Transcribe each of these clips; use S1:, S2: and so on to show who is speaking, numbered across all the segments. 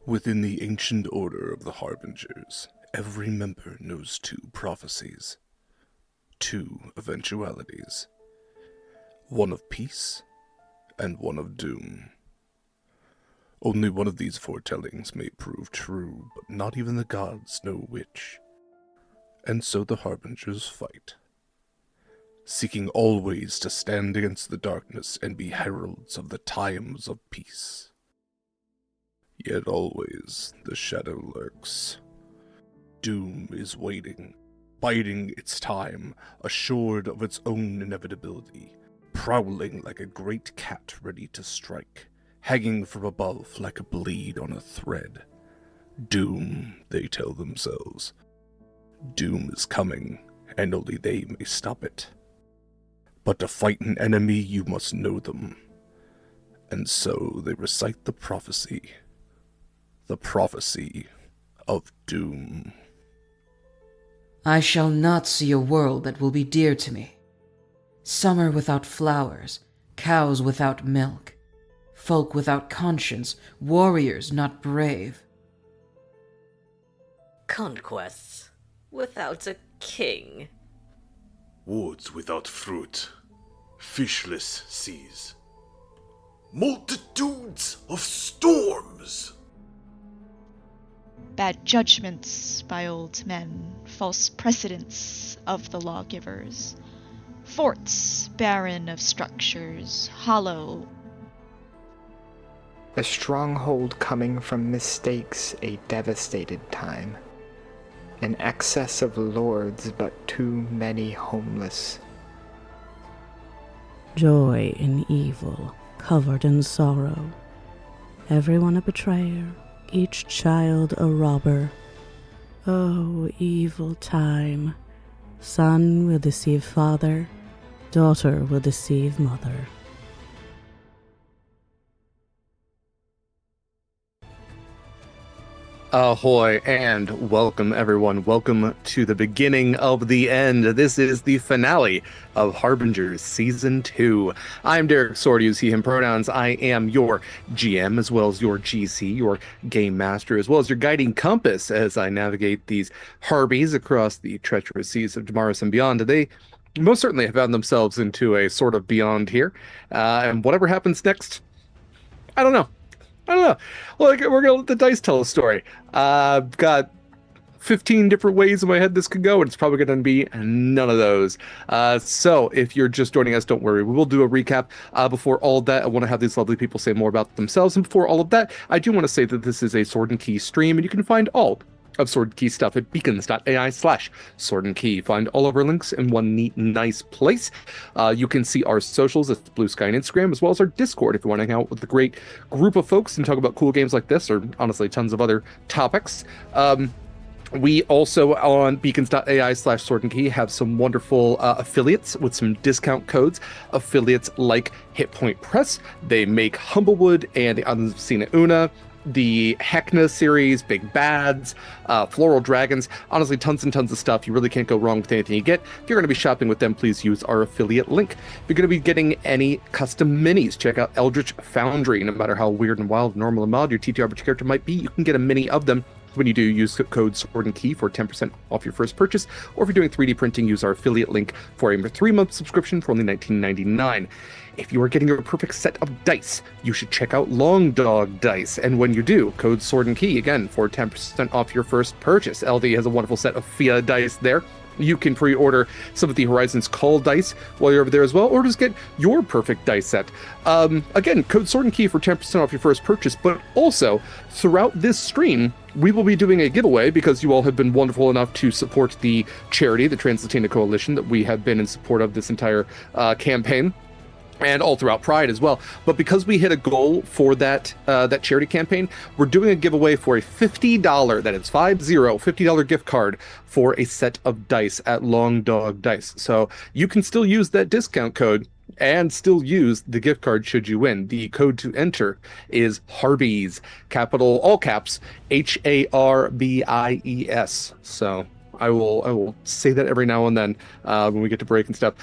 S1: Within the ancient order of the Harbingers, every member knows two prophecies, two eventualities, one of peace and one of doom. Only one of these foretellings may prove true, but not even the gods know which. And so the Harbingers fight, seeking always to stand against the darkness and be heralds of the times of peace. Yet always the shadow lurks. Doom is waiting, biding its time, assured of its own inevitability, prowling like a great cat ready to strike, hanging from above like a blade on a thread. Doom, they tell themselves. Doom is coming, and only they may stop it. But to fight an enemy, you must know them. And so they recite the prophecy of doom.
S2: I shall not see a world that will be dear to me. Summer without flowers, cows without milk, folk without conscience, warriors not brave.
S3: Conquests without a king.
S4: Woods without fruit, fishless seas. Multitudes of storms.
S5: Bad judgments by old men, false precedents of the lawgivers. Forts barren of structures, hollow.
S6: A stronghold coming from mistakes, a devastated time. An excess of lords, but too many homeless.
S7: Joy in evil, covered in sorrow. Everyone a betrayer, each child a robber. Oh, evil time. Son will deceive father, daughter will deceive mother.
S8: Ahoy and welcome everyone. Welcome to the beginning of the end. This is the finale of Harbingers Season 2. I'm Derek Sword, use he, him pronouns. I am your GM as well as your GC, your game master, as well as your guiding compass as I navigate these Harbies across the treacherous seas of Damaris and beyond. They most certainly have found themselves into a sort of beyond here. And whatever happens next, I don't know. Like, we're gonna let the dice tell a story. I've got 15 different ways in my head this could go, and it's probably going to be none of those. So if you're just joining us, don't worry. We will do a recap. Before all of that, I want to have these lovely people say more about themselves. And before all of that, I do want to say that this is a Sword and Key stream, and you can find all of Sword and Key stuff at beacons.ai/Sword and Key. Find all of our links in one neat, nice place. You can see our socials at BlueSky and Instagram, as well as our Discord if you want to hang out with a great group of folks and talk about cool games like this, or honestly, tons of other topics. We also on beacons.ai/Sword and Key have some wonderful affiliates with some discount codes. Affiliates like Hit Point Press, they make Humblewood and the Unseen Una, the Heckna series, Big Bads, Floral Dragons, honestly tons and tons of stuff. You really can't go wrong with anything you get. If you're going to be shopping with them, please use our affiliate link. If you're going to be getting any custom minis, check out Eldritch Foundry. No matter how weird and wild, normal and mild your TTRPG character might be, you can get a mini of them. When you do, use code Sword and Key for 10% off your first purchase, or if you're doing 3D printing, use our affiliate link for a 3-month subscription for only $19.99. If you are getting your perfect set of dice, you should check out Long Dog Dice, and when you do, code Sword and Key, again, for 10% off your first purchase. LD has a wonderful set of Fiach dice there. You can pre-order some of the Horizons Call dice while you're over there as well, or just get your perfect dice set. Again, code Sword and Key for 10% off your first purchase, but also, throughout this stream, we will be doing a giveaway because you all have been wonderful enough to support the charity, the Translatana Coalition, that we have been in support of this entire campaign. And all throughout Pride as well. But because we hit a goal for that charity campaign, we're doing a giveaway for a $50, that is $50 gift card for a set of dice at Long Dog Dice. So you can still use that discount code and still use the gift card should you win. The code to enter is Harbies, capital, all caps, HARBIES. So I will say that every now and then when we get to break and stuff.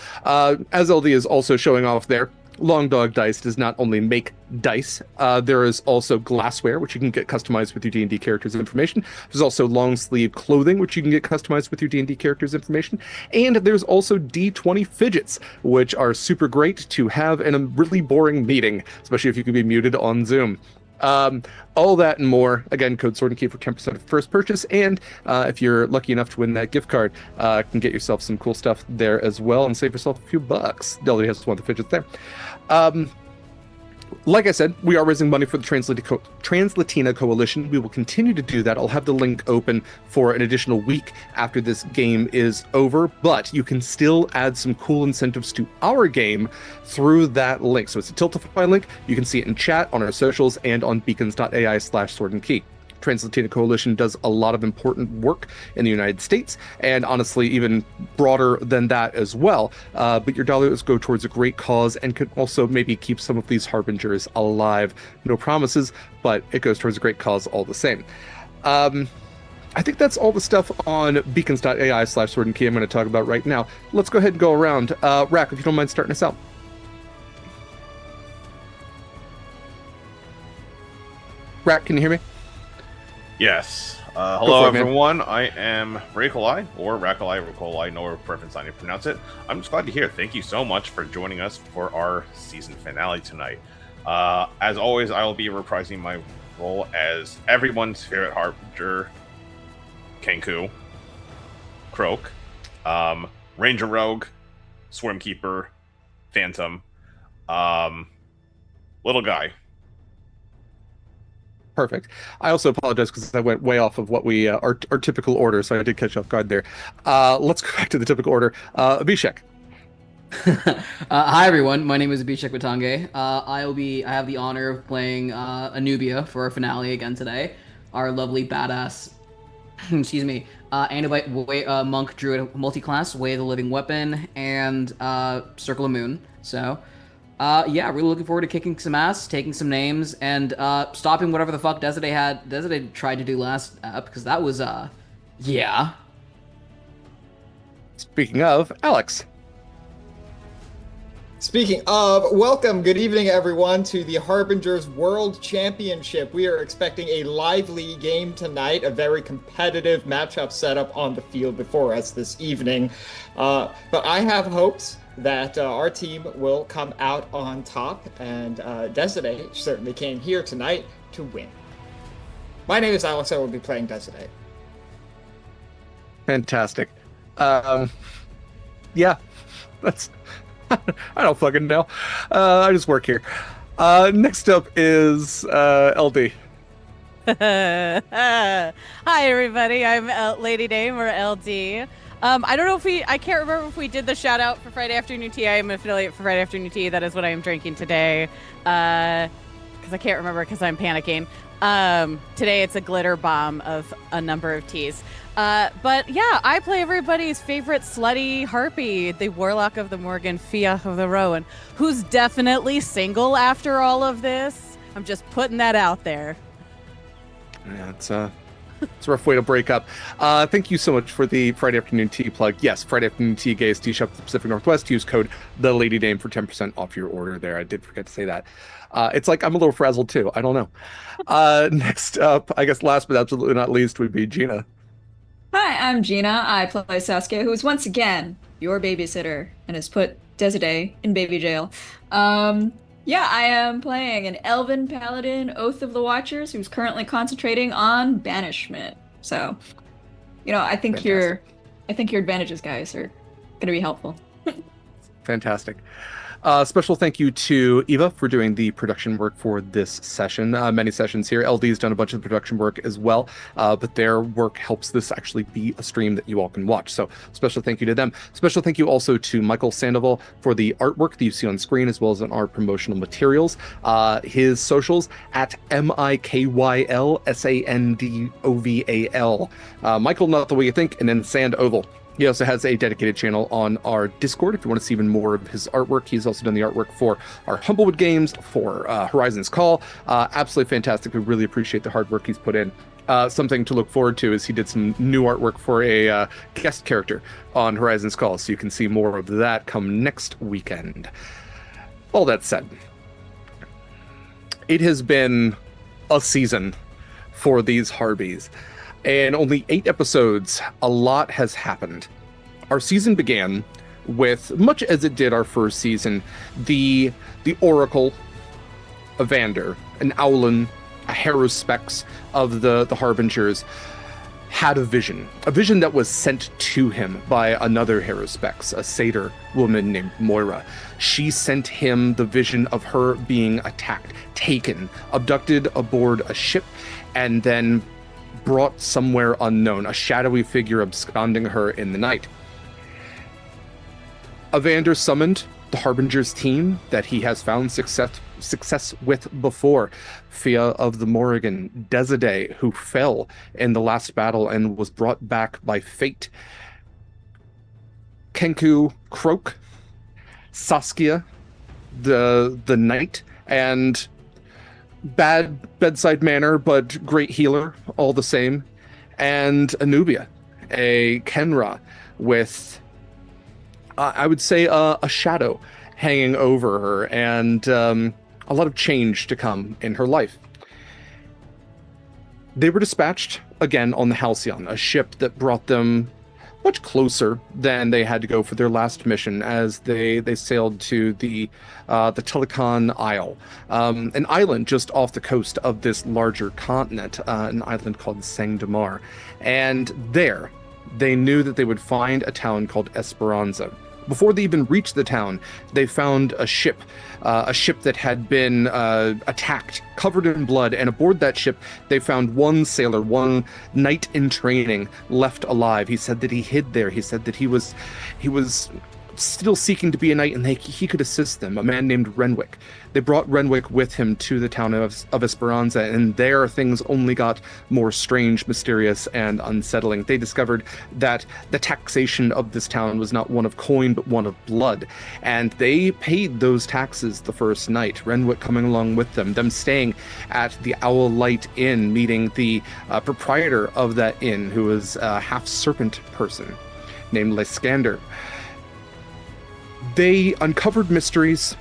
S8: As LD is also showing off there, Long Dog Dice does not only make dice, there is also glassware, which you can get customized with your D&D character's information. There's also long sleeve clothing, which you can get customized with your D&D character's information. And there's also D20 fidgets, which are super great to have in a really boring meeting, especially if you can be muted on Zoom. All that and more. Again, code Sword and Key for 10% of first purchase. And if you're lucky enough to win that gift card, can get yourself some cool stuff there as well and save yourself a few bucks. Delty has one of the fidgets there. Like I said, we are raising money for the Translatina Coalition. We will continue to do that. I'll have the link open for an additional week after this game is over, but you can still add some cool incentives to our game through that link. So it's a Tiltify link. You can see it in chat, on our socials, and on beacons.ai/sword and key. Translatina Coalition does a lot of important work in the United States, and honestly, even broader than that as well. But your dollars go towards a great cause and could also maybe keep some of these harbingers alive. No promises, but it goes towards a great cause all the same. I think that's all the stuff on beacons.ai/sword and key I'm going to talk about right now. Let's go ahead and go around. Rak, if you don't mind starting us out. Rak, can you hear me?
S9: Yes. Hello, everyone. I am Rakolai, or Rakolai, no preference on how you pronounce it. I'm just glad to hear. Thank you so much for joining us for our season finale tonight. As always, I will be reprising my role as everyone's favorite harbinger, Kenku, Croak, Ranger Rogue, Swarmkeeper, Phantom, Little Guy.
S8: Perfect. I also apologize because I went way off of what we our typical order, so I did catch off guard there. Let's go back to the typical order. Abhishek.
S2: Hi everyone, my name is Abhishek Batange. I have the honor of playing Anubia for our finale again today. Our lovely badass, excuse me, Anubia monk druid multi-class, Way of the Living Weapon, and Circle of Moon. So. Yeah, really looking forward to kicking some ass, taking some names, and stopping whatever the fuck Desiree tried to do last ep, because that was, yeah.
S8: Speaking of, Alex.
S10: Speaking of, welcome, good evening, everyone, to the Harbingers World Championship. We are expecting a lively game tonight, a very competitive matchup setup on the field before us this evening. But I have hopes that our team will come out on top, and Desiree certainly came here tonight to win. My name is Alex, I will be playing Desiree.
S8: Fantastic. Yeah, that's... I don't fucking know. I just work here. Next up is LD.
S11: Hi, everybody. I'm Lady Dame, or LD. I don't know if I can't remember if we did the shout out for Friday Afternoon Tea. I am an affiliate for Friday Afternoon Tea. That is what I am drinking today. Because I can't remember because I'm panicking. Today it's a glitter bomb of a number of teas. But yeah, I play everybody's favorite slutty harpy, the Warlock of the Morgan, Fiach of the Rowan, who's definitely single after all of this. I'm just putting that out there.
S8: Yeah, it's a rough way to break up. Thank you so much for the Friday Afternoon Tea plug. Yes, Friday Afternoon Tea, Gayest Tea Shop, the Pacific Northwest. Use code The Lady Dame for 10% off your order there. I did forget to say that. It's like I'm a little frazzled too. I don't know. Next up, I guess last but absolutely not least, would be Gena.
S12: Hi, I'm Gena. I play Saskia, who is once again your babysitter and has put Desiree in baby jail. Yeah, I am playing an Elven Paladin, Oath of the Watchers, who's currently concentrating on banishment. So, I think your advantages, guys, are going to be helpful.
S8: Fantastic. Special thank you to Eva for doing the production work for this session. Many sessions here. LD's done a bunch of the production work as well, but their work helps this actually be a stream that you all can watch. So special thank you to them. Special thank you also to Michael Sandoval for the artwork that you see on screen, as well as on our promotional materials. His socials at MIKYLSANDOVAL. Michael, not the way you think, and then Sandoval. He also has a dedicated channel on our Discord if you want to see even more of his artwork. He's also done the artwork for our Humblewood games, for Horizon's Call. Absolutely fantastic. We really appreciate the hard work he's put in. Something to look forward to is he did some new artwork for a guest character on Horizon's Call, so you can see more of that come next weekend. all that said, it has been a season for these Harbies. In only 8 episodes, a lot has happened. Our season began with, much as it did our first season, the Oracle, Evander, an Owlin, a Haruspex of the Harbingers, had a vision that was sent to him by another Haruspex, a satyr woman named Moira. She sent him the vision of her being attacked, taken, abducted aboard a ship, and then brought somewhere unknown, a shadowy figure absconding her in the night. Evander summoned the Harbingers team that he has found success with before. Fiach of the Morrigan, Desade, who fell in the last battle and was brought back by fate. Kenku, Croak, Saskia, the knight, and bad bedside manner, but great healer all the same. And Anubia, a Kenra with, I would say, a shadow hanging over her, and a lot of change to come in her life. They were dispatched again on the Halcyon, a ship that brought them much closer than they had to go for their last mission, as they sailed to the Telecon Isle, an island just off the coast of this larger continent, an island called Sangdamar. And there, they knew that they would find a town called Esperanza. Before they even reached the town, they found a ship that had been attacked, covered in blood, and aboard that ship, they found one sailor, one knight in training, left alive. He said that he hid there. He said that he was still seeking to be a knight, and he could assist them, a man named Renwick. They brought Renwick with him to the town of Esperanza, and there things only got more strange, mysterious, and unsettling. They discovered that the taxation of this town was not one of coin, but one of blood, and they paid those taxes the first night, Renwick coming along with them staying at the Owl Light Inn, meeting the proprietor of that inn, who was a half-serpent person named Lyskander. They uncovered mysteries.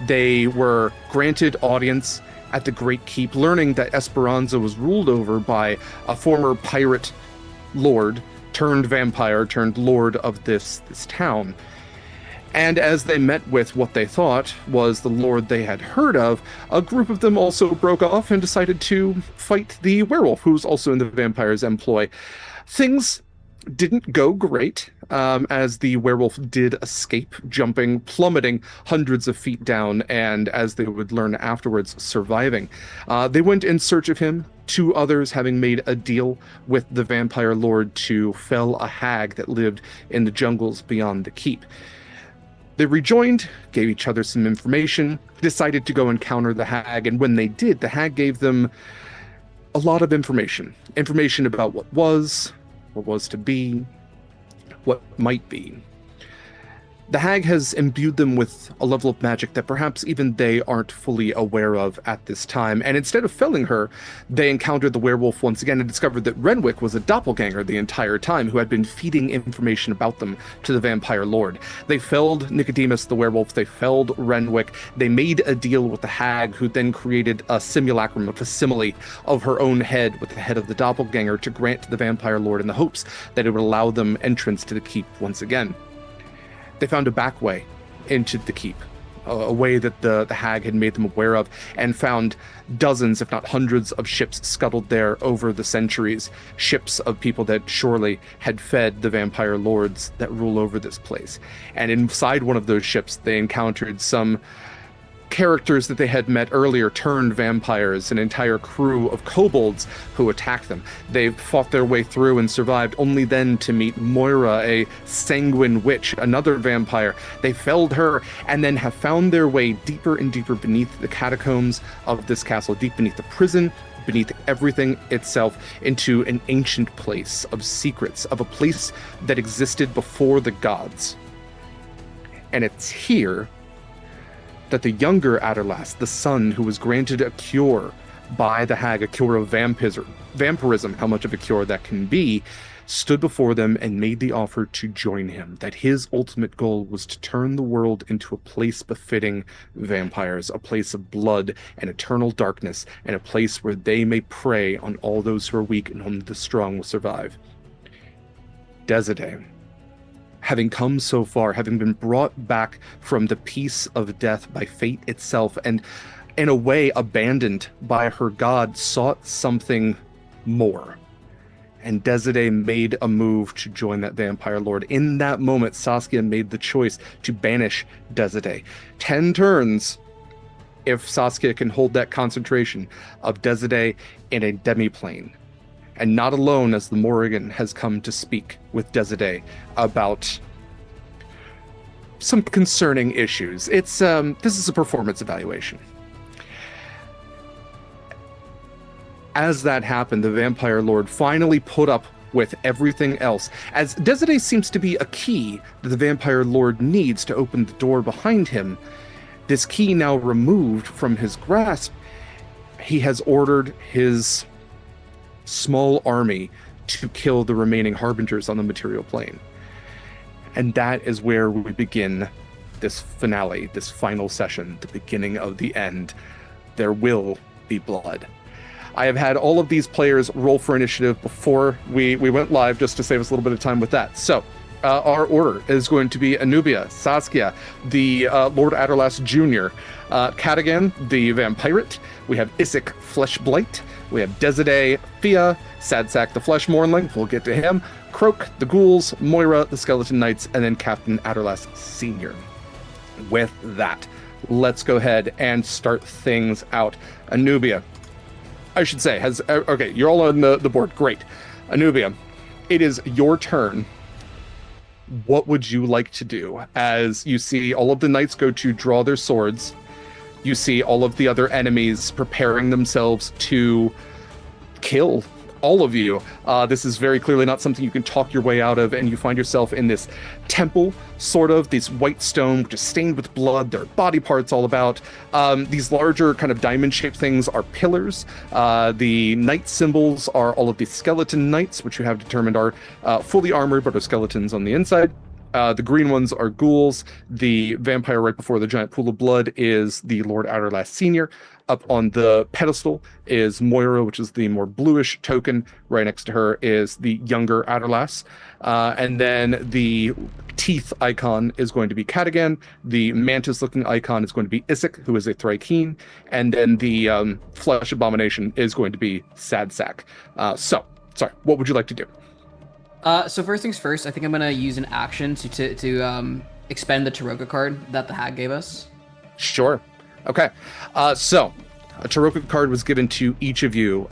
S8: They were granted audience at the Great Keep, learning that Esperanza was ruled over by a former pirate lord turned vampire turned lord of this town. And as they met with what they thought was the lord they had heard of, a group of them also broke off and decided to fight the werewolf, who's also in the vampire's employ. Things didn't go great, as the werewolf did escape, plummeting hundreds of feet down, and as they would learn afterwards, surviving. They went in search of him, 2 others having made a deal with the vampire lord to fell a hag that lived in the jungles beyond the keep. They rejoined, gave each other some information, decided to go encounter the hag, and when they did, the hag gave them a lot of information about what was to be, what might be. The hag has imbued them with a level of magic that perhaps even they aren't fully aware of at this time, and instead of felling her, they encountered the werewolf once again and discovered that Renwick was a doppelganger the entire time, who had been feeding information about them to the vampire lord. They felled Nicodemus the werewolf, they felled Renwick, they made a deal with the hag, who then created a simulacrum, a facsimile of her own head with the head of the doppelganger to grant to the vampire lord in the hopes that it would allow them entrance to the keep once again. They found a back way into the keep, a way that the hag had made them aware of, and found dozens, if not hundreds, of ships scuttled there over the centuries, ships of people that surely had fed the vampire lords that rule over this place. And inside one of those ships, they encountered some characters that they had met earlier turned vampires, an entire crew of kobolds who attacked them. They fought their way through and survived, only then to meet Moira, a sanguine witch, another vampire. They felled her and then have found their way deeper and deeper beneath the catacombs of this castle, deep beneath the prison, beneath everything itself, into an ancient place of secrets, of a place that existed before the gods. And it's here that the younger Aderlast, the son who was granted a cure by the hag, a cure of vampirism, how much of a cure that can be, stood before them and made the offer to join him, that his ultimate goal was to turn the world into a place befitting vampires, a place of blood and eternal darkness, and a place where they may prey on all those who are weak and only the strong will survive. Desiree, having come so far, having been brought back from the peace of death by fate itself, and in a way abandoned by her god, sought something more. And Desiree made a move to join that vampire lord. In that moment, Saskia made the choice to banish Desiree. 10 turns, if Saskia can hold that concentration of Desiree in a demiplane. And not alone, as the Morrigan has come to speak with Desiree about some concerning issues. This is a performance evaluation. As that happened, the Vampire Lord finally put up with everything else, as Desiree seems to be a key that the Vampire Lord needs to open the door behind him. This key now removed from his grasp, he has ordered his small army to kill the remaining Harbingers on the material plane. And that is where we begin this finale, this final session, the beginning of the end. There will be blood. I have had all of these players roll for initiative before we went live, just to save us a little bit of time with that. So our order is going to be Anubia, Saskia, the Lord Adderlass Jr., Cadigan, the Vampirate. We have Isaac, Fleshblight. We have Desiree, Fiach, Sadsack, the Flesh Mornling. We'll get to him. Croak, the Ghouls, Moira, the Skeleton Knights, and then Captain Adderlass Sr. With that, let's go ahead and start things out. Anubia, I should say, okay, you're all on the board. Great. Anubia, it is your turn. What would you like to do? As you see all of the knights go to draw their swords, you see all of the other enemies preparing themselves to kill all of you. This is very clearly not something you can talk your way out of, and you find yourself in this temple, sort of, this white stone, which is stained with blood. There are body parts all about. These larger kind of diamond-shaped things are pillars. The knight symbols are all of the skeleton knights, which you have determined are fully armored, but are skeletons on the inside. The green ones are ghouls. The vampire right before the giant pool of blood is the Lord Adderlass Sr. Up on the pedestal is Moira, which is the more bluish token. Right next to her is the younger Adderlass. And then the teeth icon is going to be Cadigan. The mantis-looking icon is going to be Isaac, who is a Thrakeen. And then the flesh abomination is going to be Sadsack. Sorry, what would you like to do?
S2: So first things first, I think I'm gonna use an action to expend the Taroka card that the hag gave us. Sure.
S8: Okay. So a Taroka card was given to each of you,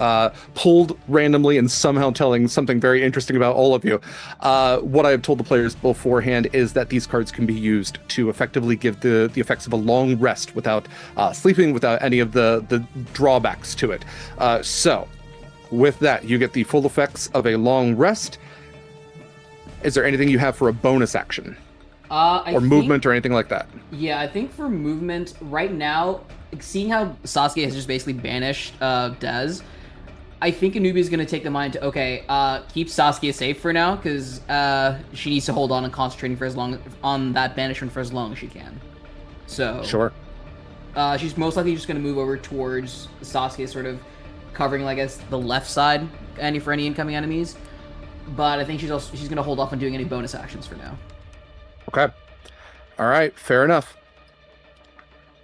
S8: pulled randomly and somehow telling something very interesting about all of you. What I have told the players beforehand is that these cards can be used to effectively give the effects of a long rest without sleeping, without any of the drawbacks to it. So with that, you get the full effects of a long rest. Is there anything you have for a bonus action? Or movement or anything like that?
S2: Yeah, I think for movement, right now, seeing how Saskia has just basically banished Des, I think Anubia is going to take the mind to, okay, keep Saskia safe for now, because she needs to hold on and concentrating on that banishment for as long as she can. So
S8: sure.
S2: She's most likely just going to move over towards Saskia, sort of covering, I guess, the left side for any incoming enemies. But I think she's going to hold off on doing any bonus actions for now.
S8: Okay. All right. Fair enough.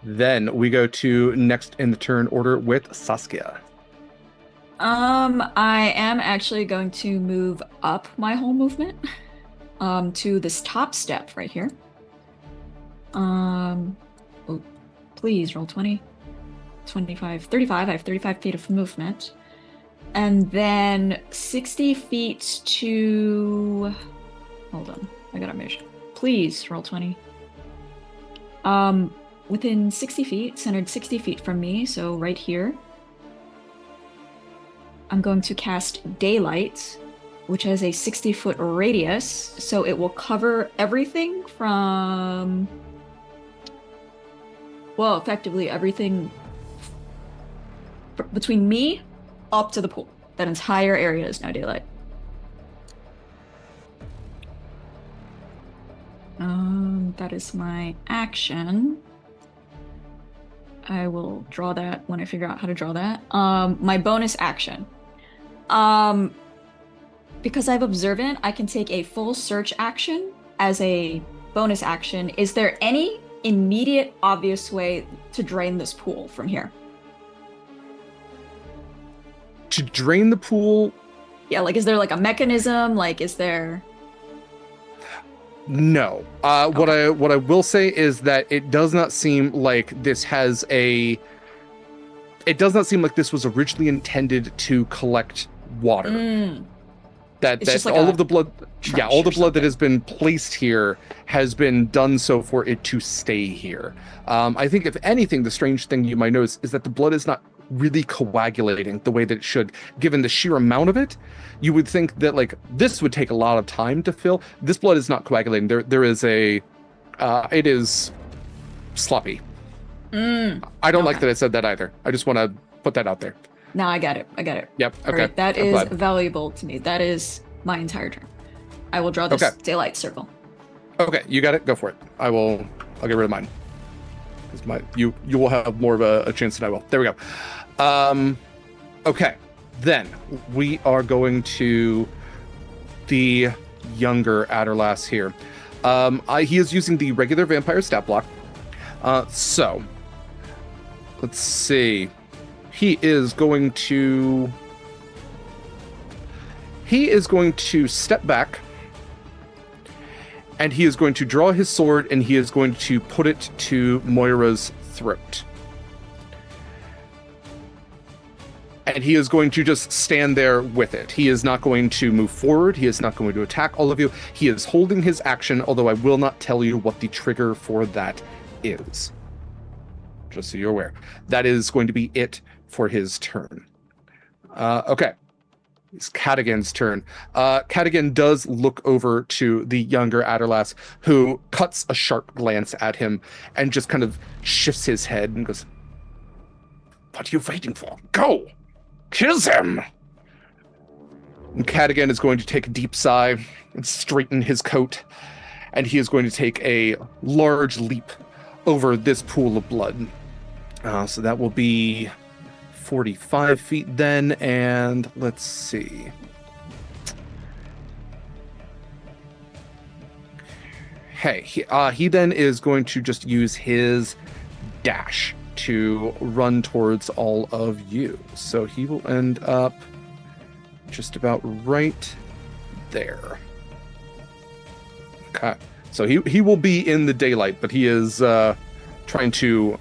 S8: Then we go to next in the turn order with Saskia.
S12: I am actually going to move up my whole movement to this top step right here. Please roll 20, 25, 35. I have 35 feet of movement. And then 60 feet to... Hold on. I gotta measure. Please roll 20. Within 60 feet, centered 60 feet from me, so right here, I'm going to cast Daylight, which has a 60-foot radius, so it will cover everything from... Well, effectively everything between me up to the pool. That entire area is now daylight. That is my action. I will draw that when I figure out how to draw that. My bonus action. Because I'm observant, I can take a full search action as a bonus action. Is there any immediate, obvious way to drain this pool from here?
S8: To drain the pool?
S12: Yeah, like, is there like a mechanism? Like, is there...
S8: No.
S12: Okay.
S8: What I will say is that it does not seem like this has a... It does not seem like this was originally intended to collect water. That
S12: It's just like
S8: all
S12: a
S8: of the blood,
S12: trench
S8: yeah, all the
S12: or
S8: blood that
S12: something.
S8: has been placed here has been done so for it to stay here. I think if anything, the strange thing you might notice is that the blood is not really coagulating the way that it should, given the sheer amount of it. You would think that like this would take a lot of time to fill. This blood is not coagulating. There is a, it is sloppy. I don't like that I said that either. I just want to put that out there.
S12: No, I got it.
S8: Yep.
S12: All
S8: Okay.
S12: right, that
S8: I'm
S12: is
S8: glad.
S12: valuable to me. That is my entire turn. I will draw this
S8: Okay.
S12: daylight circle.
S8: Okay, you got it. Go for it. I'll get rid of mine. Because you will have more of a chance than I will. There we go. Okay, then we are going to the younger Adderlass here. He is using the regular vampire stat block. So let's see. He is going to step back, and he is going to draw his sword, and he is going to put it to Moira's throat. And he is going to just stand there with it. He is not going to move forward. He is not going to attack all of you. He is holding his action, although I will not tell you what the trigger for that is. Just so you're aware. That is going to be it for his turn. Okay. It's Cadigan's turn. Cadigan does look over to the younger Adderlass, who cuts a sharp glance at him and just kind of shifts his head and goes, "What are you waiting for? Go! Kill him!" And Cadigan is going to take a deep sigh and straighten his coat, and he is going to take a large leap over this pool of blood. So that will be 45 feet then, and let's see. Hey, he then is going to just use his dash to run towards all of you. So he will end up just about right there. Okay. So he will be in the daylight, but he is trying to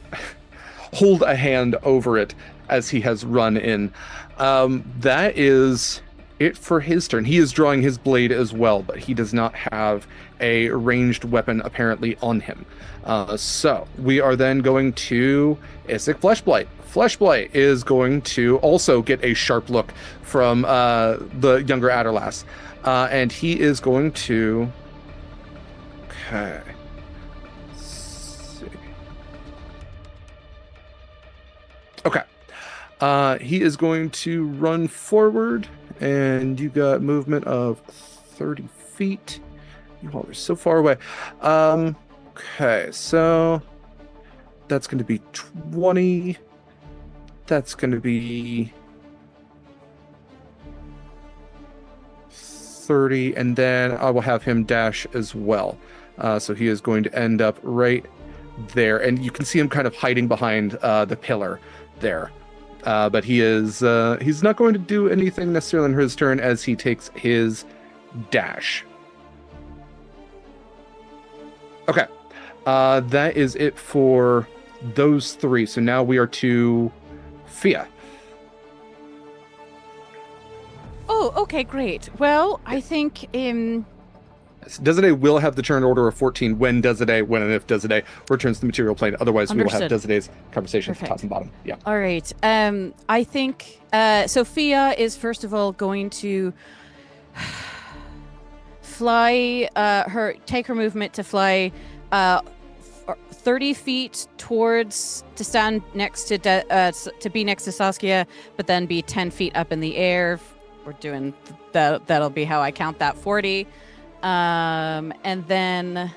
S8: hold a hand over it as he has run in. That is it for his turn. He is drawing his blade as well, but he does not have a ranged weapon apparently on him. So we are then going to Isaac Fleshblight. Fleshblight is going to also get a sharp look from the younger Adderlass. And he is going to... Okay. Let's see. Okay. He is going to run forward, and you got movement of 30 feet. You all are so far away. Okay, so that's going to be 20. That's going to be 30, and then I will have him dash as well. So he is going to end up right there, and you can see him kind of hiding behind the pillar there. But he is he's not going to do anything necessarily in his turn as he takes his dash. Okay. That is it for those three. So now we are to Fiach.
S11: Oh, okay, great. Well, I think
S8: Desiree will have the turn order of 14 when Desiree, when and if Desiree returns to the material plane. Otherwise, we will have
S11: Understood.
S8: Desiree's conversation from
S11: Perfect.
S8: top and bottom. Yeah.
S11: All right. I think Sophia is first of all going to fly take her movement to fly 30 feet towards to stand next to to be next to Saskia, but then be 10 feet up in the air. We're doing that. That'll be how I count that 40. And then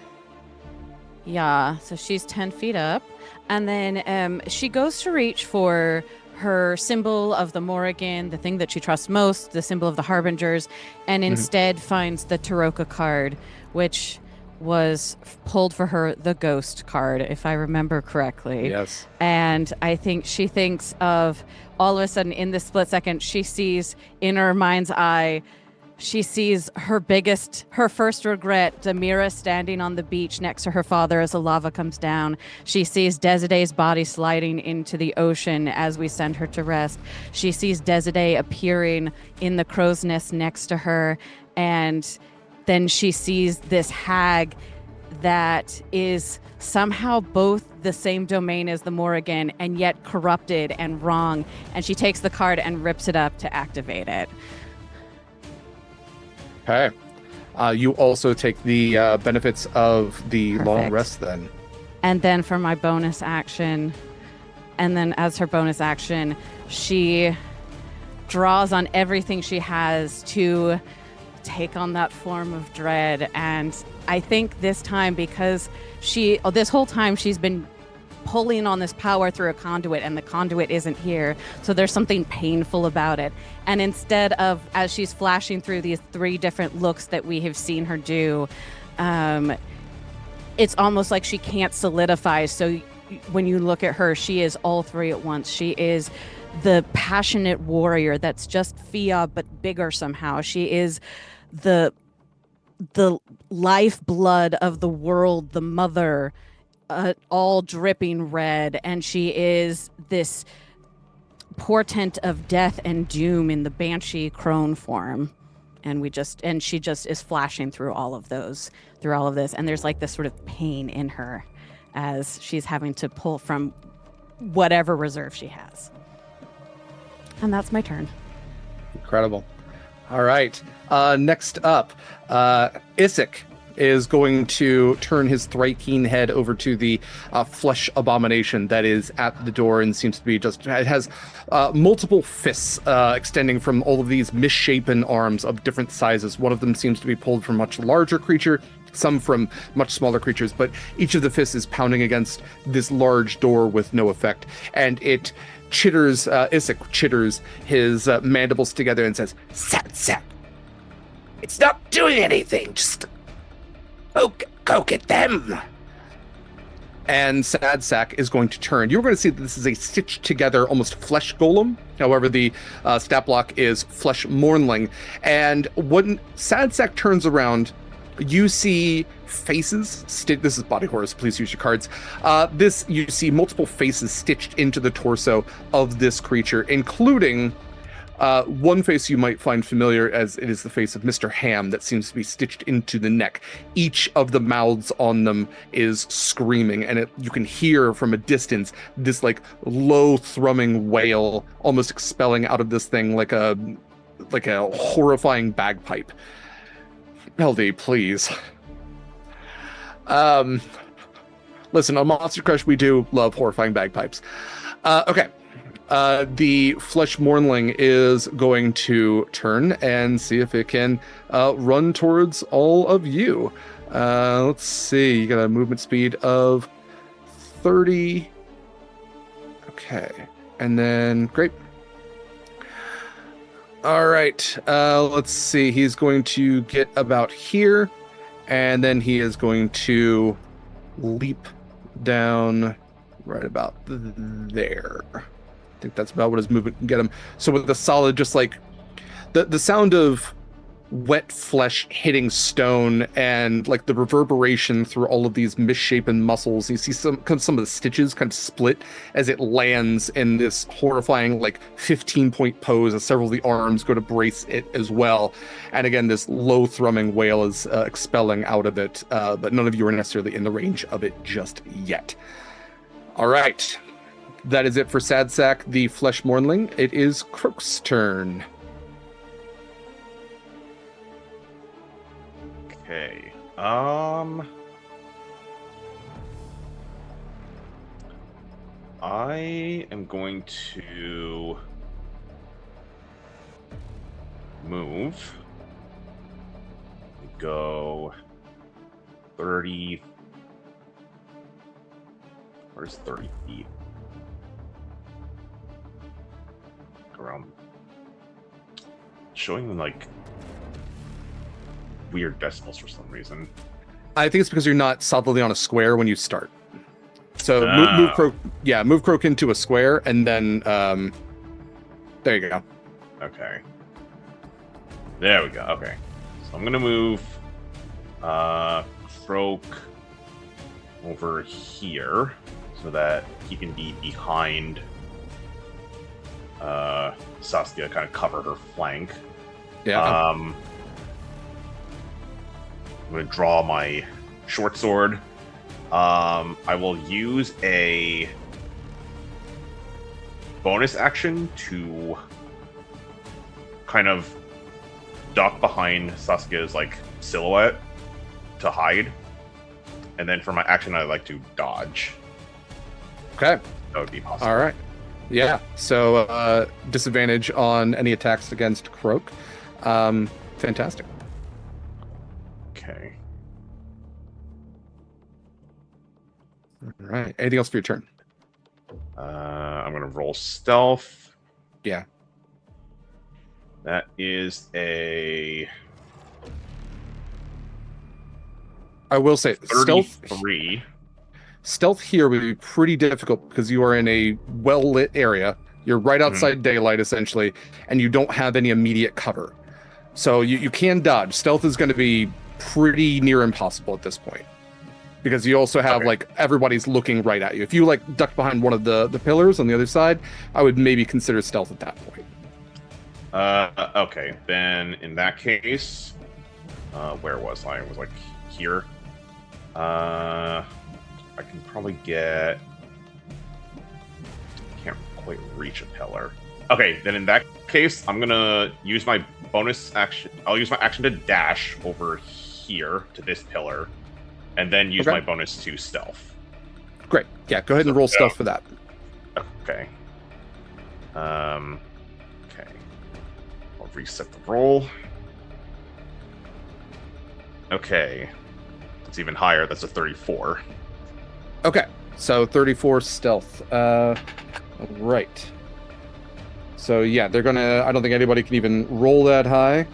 S11: Yeah, so she's 10 feet up. And then she goes to reach for her symbol of the Morrigan, the thing that she trusts most, the symbol of the Harbingers, and instead finds the Taroka card, which was pulled for her the ghost card, if I remember correctly.
S8: Yes.
S11: And I think she thinks of all of a sudden in this split second, she sees in her mind's eye, she sees her first regret, Demira standing on the beach next to her father as the lava comes down. She sees Desidee's body sliding into the ocean as we send her to rest. She sees Desidee appearing in the crow's nest next to her. And then she sees this hag that is somehow both the same domain as the Morrigan and yet corrupted and wrong. And she takes the card and rips it up to activate it.
S8: Okay. You also take the benefits of the long rest then.
S11: And then for my bonus action, and then as her bonus action, she draws on everything she has to take on that form of dread. And I think this time, because this whole time she's been pulling on this power through a conduit and the conduit isn't here, so there's something painful about it. And instead of, as she's flashing through these 3 different looks that we have seen her do, it's almost like she can't solidify. So when you look at her, she is all 3 at once. She is the passionate warrior that's just Fiach but bigger somehow. She is the lifeblood of the world, the mother, all dripping red, and she is this portent of death and doom in the banshee crone form. And she just is flashing through all of this, and there's like this sort of pain in her as she's having to pull from whatever reserve she has. And that's my turn.
S8: Incredible. All right. Next up, Isaac is going to turn his Thrykean head over to the flesh abomination that is at the door and seems to be it has multiple fists extending from all of these misshapen arms of different sizes. One of them seems to be pulled from a much larger creature, some from much smaller creatures, but each of the fists is pounding against this large door with no effect. And it chitters, Isaac chitters his mandibles together and says, "Sat, it's not doing anything, just go get them." And Sad Sack is going to turn. You're going to see that this is a stitched together, almost flesh golem. However, the stat block is flesh mornling. And when Sad Sack turns around, you see faces. This is body horror, so please use your cards. You see multiple faces stitched into the torso of this creature, including one face you might find familiar, as it is the face of Mr. Ham that seems to be stitched into the neck. Each of the mouths on them is screaming, and you can hear from a distance this like low thrumming wail almost expelling out of this thing like a horrifying bagpipe. LD, please. Listen, on Monster Crush, we do love horrifying bagpipes. Okay. The flesh mornling is going to turn and see if it can run towards all of you. Let's see. You got a movement speed of 30. Okay. And then, great. All right. Let's see. He's going to get about here, and then he is going to leap down right about there. I think that's about what his movement can get him. So with the solid, just like the sound of wet flesh hitting stone and like the reverberation through all of these misshapen muscles, you see some of the stitches kind of split as it lands in this horrifying like 15-point pose as several of the arms go to brace it as well. And again, this low thrumming wail is expelling out of it, but none of you are necessarily in the range of it just yet. All right. That is it for Sad Sack, the Flesh Mornling. It is Croak's turn.
S9: Okay. I am going to move. Go 30, Where's 30 feet? Around. Showing like weird decimals for some reason.
S8: I think it's because you're not solidly on a square when you start. So move Croak. Yeah, move Croak into a square, and then there you go.
S9: Okay. There we go. Okay. So I'm gonna move Croak over here so that he can be behind Saskia, kind of cover her flank.
S8: Yeah.
S9: I'm gonna draw my short sword. I will use a bonus action to kind of duck behind Saskia's like silhouette to hide, and then for my action, I like to dodge.
S8: Okay.
S9: That would be possible.
S8: All right. Yeah. So disadvantage on any attacks against Croak. Fantastic.
S9: Okay.
S8: All right. Anything else for your turn?
S9: I'm gonna roll stealth.
S8: Yeah.
S9: That is a.
S8: I will say
S9: 33.
S8: Stealth here would be pretty difficult because you are in a well-lit area. You're right outside daylight, essentially, and you don't have any immediate cover. So you can dodge. Stealth is going to be pretty near impossible at this point. Because you also have, like, everybody's looking right at you. If you, like, duck behind one of the pillars on the other side, I would maybe consider stealth at that point.
S9: Okay. Then, in that case... where was I? I was, like, here. I can probably get... Can't quite reach a pillar. Okay, then in that case, I'm gonna use my bonus action... I'll use my action to dash over here to this pillar. And then use my bonus to stealth.
S8: Great. Yeah, go ahead and roll stealth for that.
S9: Okay. Okay. I'll reset the roll. Okay. That's even higher. That's a 34.
S8: Okay. So 34 stealth. Right. So yeah, they're gonna... I don't think anybody can even roll that high.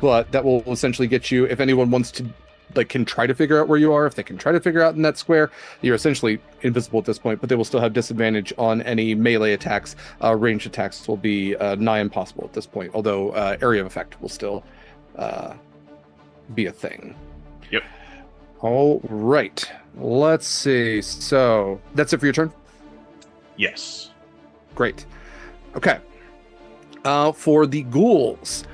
S8: But that will essentially get you... If anyone wants to... Like, can try to figure out where you are, if they can try to figure out in that square, you're essentially invisible at this point, but they will still have disadvantage on any melee attacks. Ranged attacks will be nigh impossible at this point, although area of effect will still be a thing.
S9: Yep.
S8: All right. Let's see. So, that's it for your turn?
S9: Yes.
S8: Great. Okay. For the ghouls...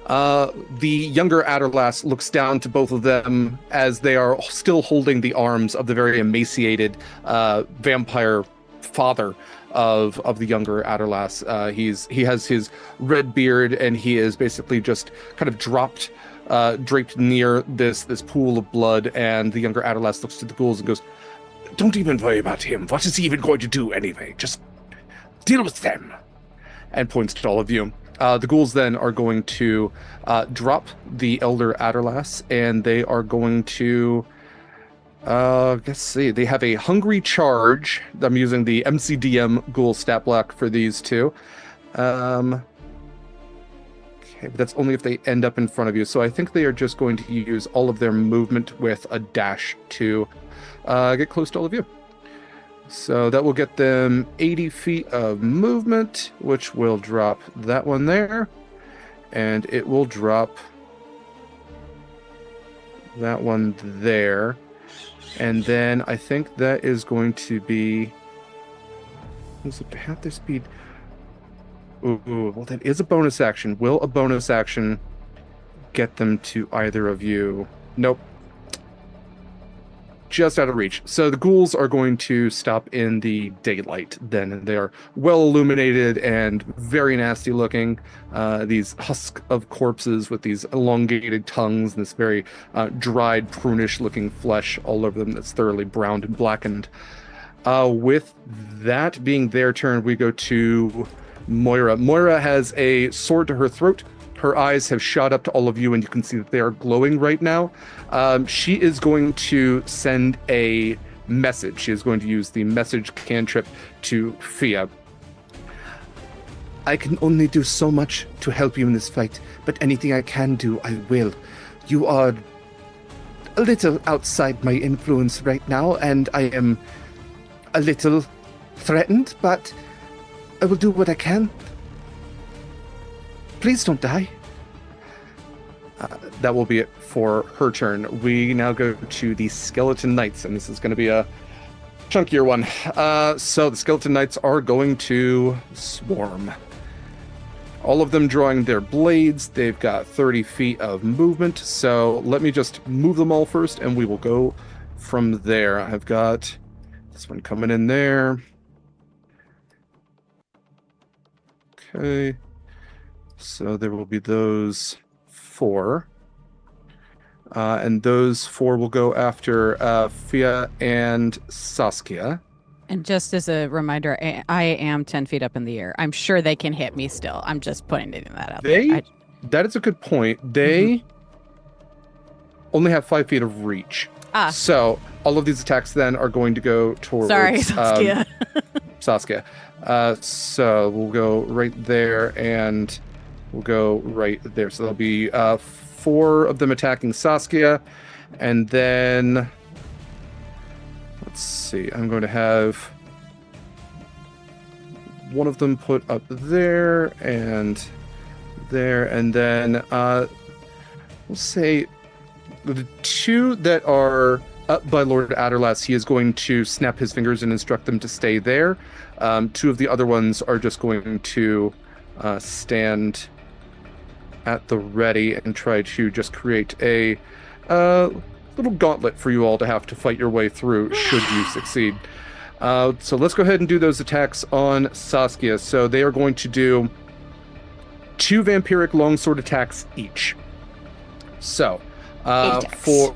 S8: the younger Adderlass looks down to both of them as they are still holding the arms of the very emaciated vampire father of the younger Adderlass. He has his red beard, and he is basically just kind of draped near this pool of blood. And the younger Adderlass looks to the ghouls and goes, "Don't even worry about him. What is he even going to do anyway? Just deal with them." And points to all of you. The ghouls then are going to drop the Elder Adderlass, and they are going to, let's see, they have a Hungry Charge. I'm using the MCDM ghoul stat block for these two. Okay, but that's only if they end up in front of you. So I think they are just going to use all of their movement with a dash to get close to all of you. So that will get them 80 feet of movement, which will drop that one there. And it will drop that one there. And then I think that is going to be... Is it half their speed? Ooh, well, that is a bonus action. Will a bonus action get them to either of you? Nope. Just out of reach. So the ghouls are going to stop in the daylight then, and they are well illuminated and very nasty looking. These husks of corpses with these elongated tongues and this very dried, prunish looking flesh all over them that's thoroughly browned and blackened. With that being their turn, we go to Moira. Moira has a sword to her throat. Her eyes have shot up to all of you, and you can see that they are glowing right now. She is going to send a message. She is going to use the message cantrip to Fiach. I can only do so much to help you in this fight, but anything I can do, I will. You are a little outside my influence right now, and I am a little threatened, but I will do what I can. Please don't die. That will be it for her turn. We now go to the Skeleton Knights, and this is going to be a chunkier one. So the Skeleton Knights are going to swarm. All of them drawing their blades. They've got 30 feet of movement. So let me just move them all first, and we will go from there. I've got this one coming in there. Okay. So there will be those 4. And those 4 will go after Fiach and Saskia.
S11: And just as a reminder, I am 10 feet up in the air. I'm sure they can hit me still. I'm just putting that out there.
S8: That is a good point. They only have 5 feet of reach. So all of these attacks then are going to go towards...
S11: Sorry, Saskia.
S8: Saskia. So we'll go right there, and we'll go right there. So there'll be 4 of them attacking Saskia, and then... Let's see, I'm going to have one of them put up there, and then we'll say the 2 that are up by Lord Adderlass, he is going to snap his fingers and instruct them to stay there. 2 of the other ones are just going to stand at the ready and try to just create a little gauntlet for you all to have to fight your way through should you succeed. So let's go ahead and do those attacks on Saskia. So they are going to do 2 vampiric longsword attacks each. So for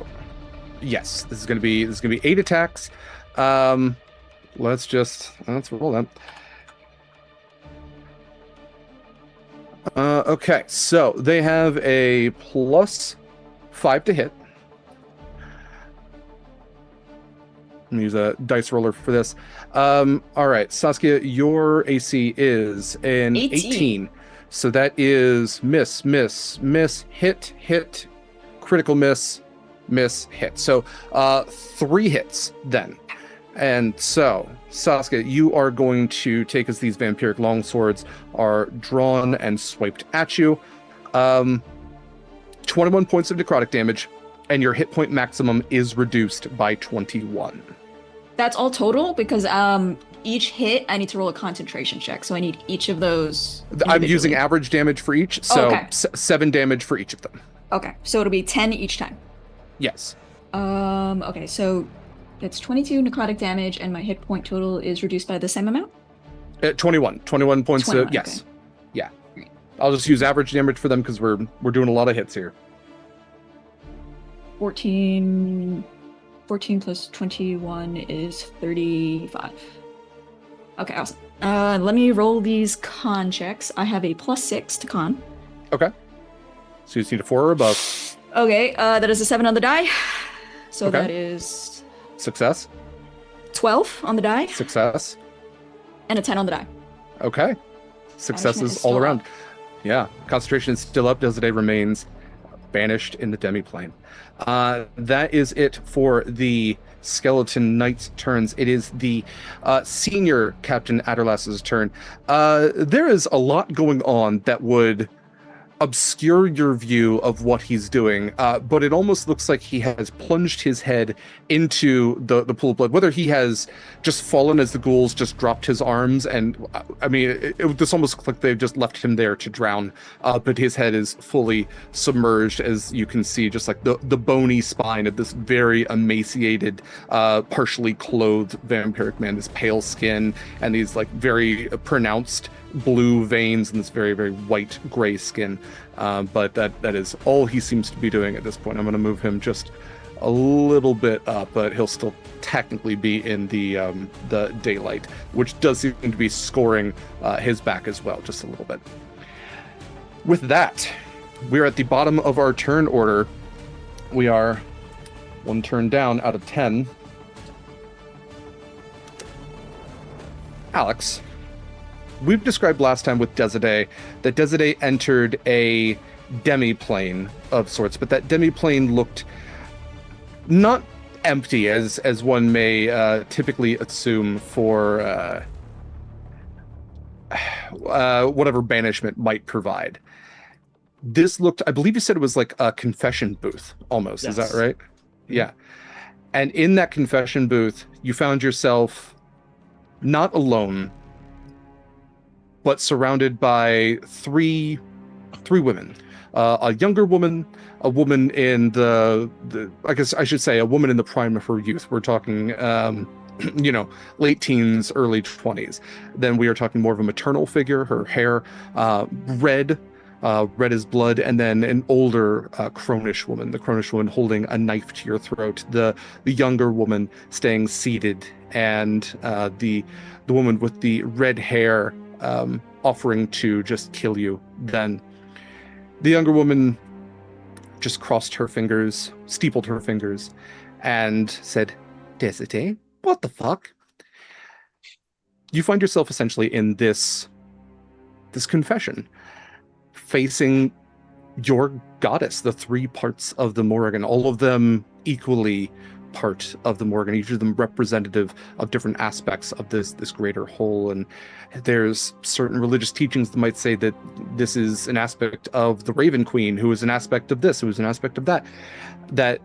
S8: yes, this is going to be 8 attacks. Let's roll them. Okay, so they have a +5 to hit. I'm going to use a dice roller for this. All right, Saskia, your AC is an 18. So that is miss, hit, critical miss, hit. So 3 hits then. And so, Saskia, you are going to take as these vampiric longswords are drawn and swiped at you. 21 points of necrotic damage, and your hit point maximum is reduced by 21.
S12: That's all total? Because each hit, I need to roll a concentration check, so I need each of those.
S8: I'm using average damage for each, so 7 damage for each of them.
S12: Okay, so it'll be 10 each time.
S8: Yes.
S12: Okay, so it's 22 necrotic damage, and my hit point total is reduced by the same amount? 21 points.
S8: 21, yes. Okay. Yeah. Right. I'll just use average damage for them because we're doing a lot of hits here.
S12: 14 plus 21 is 35. Okay, awesome. Let me roll these con checks. I have a +6 to con.
S8: Okay. So you just need a 4 or above.
S12: Okay, that is a 7 on the die. So that is...
S8: Success.
S12: 12 on the die.
S8: Success.
S12: And a 10 on the die.
S8: Okay. Successes all around. Yeah. Concentration is still up. Desiree remains banished in the demiplane. That is it for the Skeleton Knight's turns. It is the senior Captain Adderlass's turn. There is a lot going on that would obscure your view of what he's doing, but it almost looks like he has plunged his head into the pool of blood. Whether he has just fallen as the ghouls just dropped his arms, and I mean, this almost looks like they've just left him there to drown, but his head is fully submerged, as you can see, just like the bony spine of this very emaciated, partially clothed vampiric man, this pale skin, and these like very pronounced blue veins and this very, very white gray skin. But that is all he seems to be doing at this point. I'm going to move him just a little bit up, but he'll still technically be in the daylight, which does seem to be scoring his back as well, just a little bit. With that, we're at the bottom of our turn order. We are 1 turn down out of 10. Alex, we've described last time with Desade that Desade entered a demi-plane of sorts, but that demi-plane looked not empty as one may typically assume for whatever banishment might provide. This looked, I believe you said it was like a confession booth almost. Yes. Is that right? Mm-hmm. Yeah. And in that confession booth, you found yourself not alone, but surrounded by three women. A younger woman, a woman in the I guess I should say a woman in the prime of her youth. We're talking, late teens, early 20s. Then we are talking more of a maternal figure, her hair red as blood, and then an older cronish woman, the cronish woman holding a knife to your throat, the younger woman staying seated, and the woman with the red hair offering to just kill you then. The younger woman just crossed her fingers, steepled her fingers, and said, Desade, what the fuck? You find yourself essentially in this confession, facing your goddess, the three parts of the Morrigan, all of them equally part of the Morrigan, each of them representative of different aspects of this greater whole. And there's certain religious teachings that might say that this is an aspect of the Raven Queen, who is an aspect of this, who is an aspect of that, that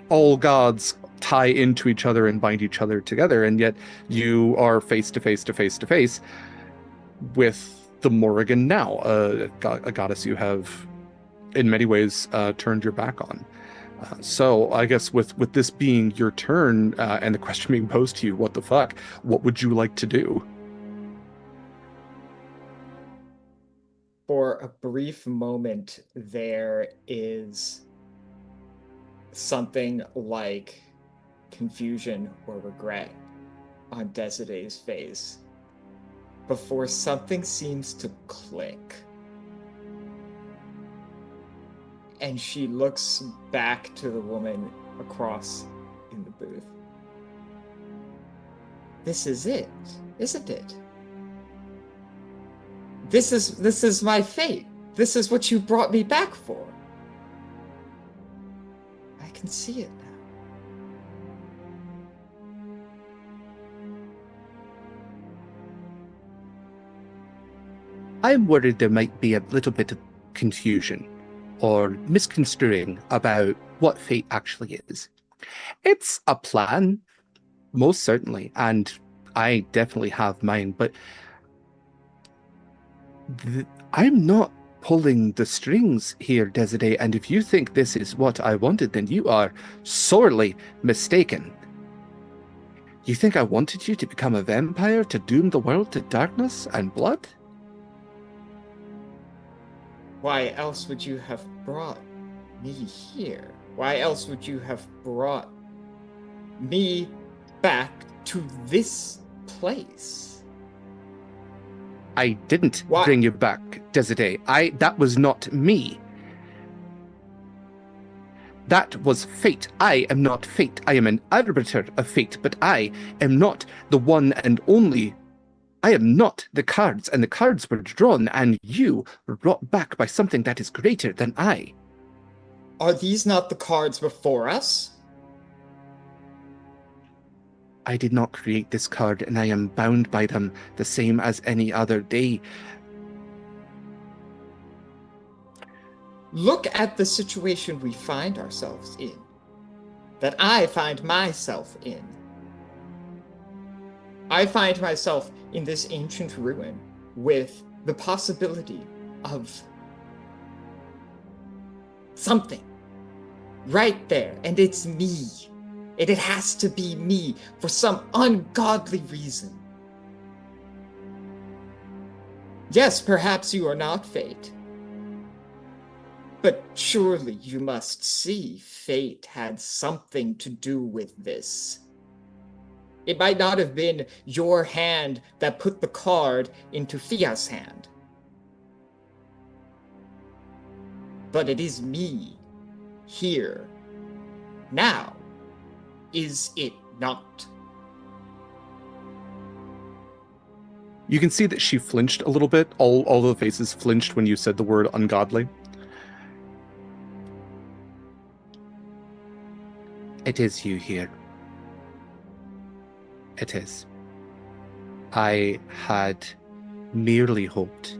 S8: all gods tie into each other and bind each other together, and yet you are face to face with the Morrigan now, a goddess you have in many ways turned your back on. So I guess with this being your turn and the question being posed to you, what the fuck, what would you like to do?
S10: For a brief moment, there is something like confusion or regret on Desidee's face before something seems to click. And she looks back to the woman across in the booth. This is it, isn't it? This is my fate. This is what you brought me back for. I can see it now.
S8: I'm worried there might be a little bit of confusion or misconstruing about what fate actually is. It's a plan, most certainly, and I definitely have mine, but I'm not pulling the strings here, Desiree, and if you think this is what I wanted, then you are sorely mistaken. You think I wanted you to become a vampire to doom the world to darkness and blood?
S10: Why else would you have brought me here? Why else would you have brought me back to this place?
S8: I didn't bring you back, Desiree. That was not me. That was fate. I am not fate. I am an arbiter of fate, but I am not the one and only. I am not the cards, and the cards were drawn, and you were brought back by something that is greater than I.
S10: Are these not the cards before us?
S8: I did not create this card, and I am bound by them the same as any other day.
S10: Look at the situation we find ourselves in, that I find myself in. I find myself in this ancient ruin with the possibility of something right there, and it's me. And it has to be me for some ungodly reason. Yes, perhaps you are not fate. But surely you must see fate had something to do with this. It might not have been your hand that put the card into Fiach's hand. But it is me, here, now. Is it not?
S8: You can see that she flinched a little bit. All the faces flinched when you said the word ungodly. It is you here. It is. I had merely hoped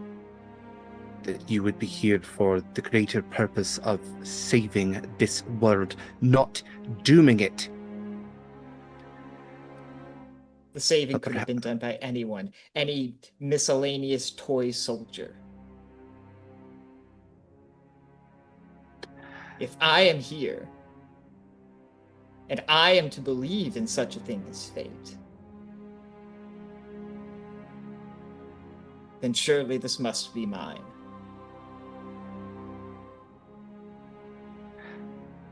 S8: that you would be here for the greater purpose of saving this world, not dooming it.
S10: The saving could have been done by anyone, any miscellaneous toy soldier. If I am here, and I am to believe in such a thing as fate, then surely this must be mine.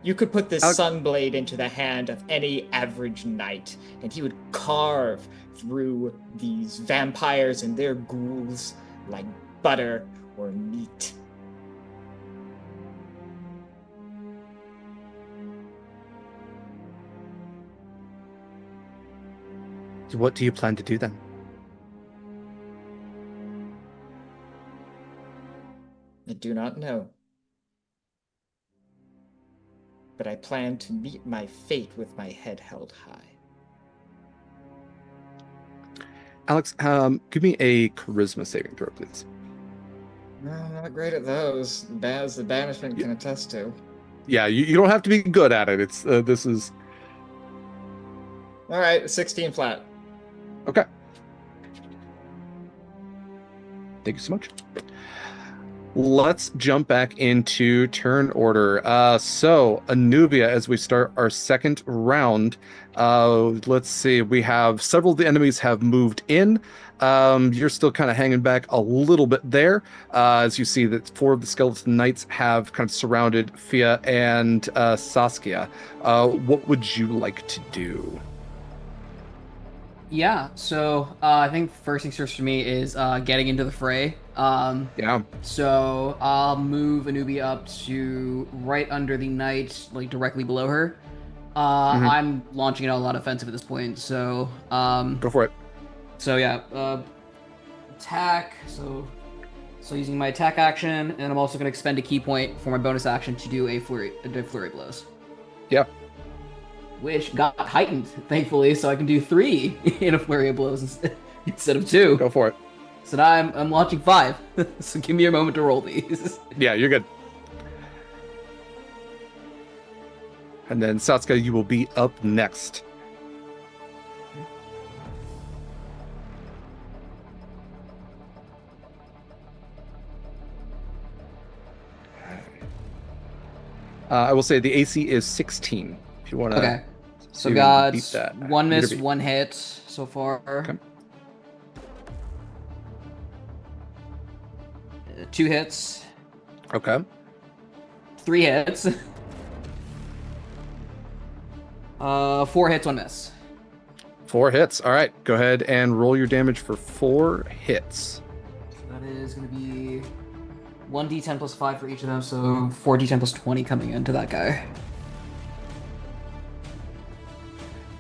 S10: You could put this sunblade into the hand of any average knight, and he would carve through these vampires and their ghouls like butter or meat.
S8: What do you plan to do then?
S10: I do not know. But I plan to meet my fate with my head held high.
S8: Alex, give me a charisma saving throw, please.
S10: No, I'm not great at those, as the banishment can attest to.
S8: Yeah, you don't have to be good at it. It's this is...
S10: All right, 16 flat.
S8: Okay. Thank you so much. Let's jump back into turn order. So, Anubia, as we start our second round, let's see, we have several of the enemies have moved in. You're still kind of hanging back a little bit there. As you see that 4 of the skeleton knights have kind of surrounded Fiach and Saskia. What would you like to do?
S2: Yeah, so I think first things first for me is getting into the fray.
S8: Yeah.
S2: So I'll move Anubia up to right under the knight, like directly below her. I'm launching out a lot of offensive at this point, so
S8: go for it.
S2: So yeah, attack. So using my attack action, and I'm also going to expend a key point for my bonus action to do a flurry blows.
S8: Yeah.
S2: Which got heightened, thankfully, so I can do 3 in a flurry of blows instead of 2.
S8: Go for it.
S2: So now I'm launching 5. So give me a moment to roll these.
S8: Yeah, you're good. And then Saskia, you will be up next. I will say the AC is 16. If you want to.
S2: Okay. So got
S8: beat that.
S2: 1 miss, 1 hit so far.
S8: Okay.
S2: 2 hits.
S8: Okay.
S2: 3 hits. 4 hits, 1 miss.
S8: 4 hits. All right. Go ahead and roll your damage for 4 hits.
S2: That is going to be 1d10 plus 5 for each of them, so 4d10 plus 20 coming into that guy.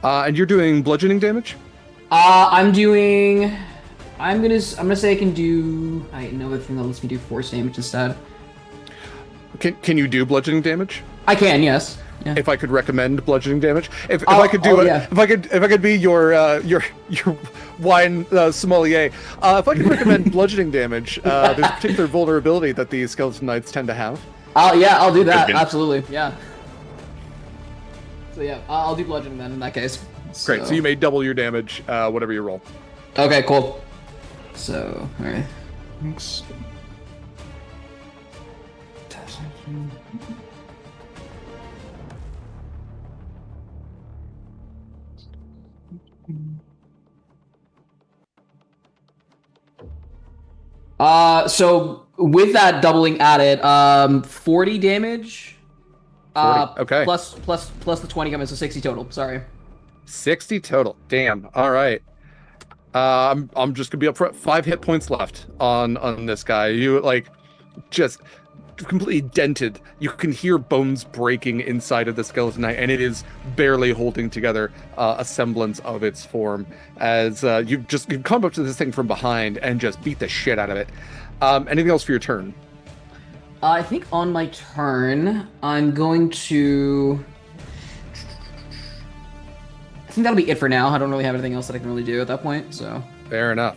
S8: And you're doing bludgeoning damage?
S2: I'm gonna say I can do another thing that lets me do force damage instead.
S8: Can you do bludgeoning damage?
S2: I can, yes. Yeah.
S8: If I could recommend bludgeoning damage, if I could do it,
S2: yeah.
S8: if I could be your wine sommelier, if I could recommend bludgeoning damage, there's a particular vulnerability that the skeleton knights tend to have.
S2: I'll do that. Absolutely, yeah. So yeah, I'll do bludgeoning then in that case.
S8: Great. So you may double your damage, whatever you roll.
S2: Okay, cool. So, all right. Thanks. So with that doubling added, 40 damage.
S8: 40. Okay.
S2: Plus the 20 coming, so 60 total. Sorry.
S8: 60 total. Damn. All right. I'm just gonna be up front. 5 hit points left on this guy. You just completely dented. You can hear bones breaking inside of the skeleton knight, and it is barely holding together a semblance of its form as you've come up to this thing from behind and just beat the shit out of it. Anything else for your turn?
S2: I think on my turn, I'm going to... I think that'll be it for now. I don't really have anything else that I can really do at that point, so...
S8: Fair enough.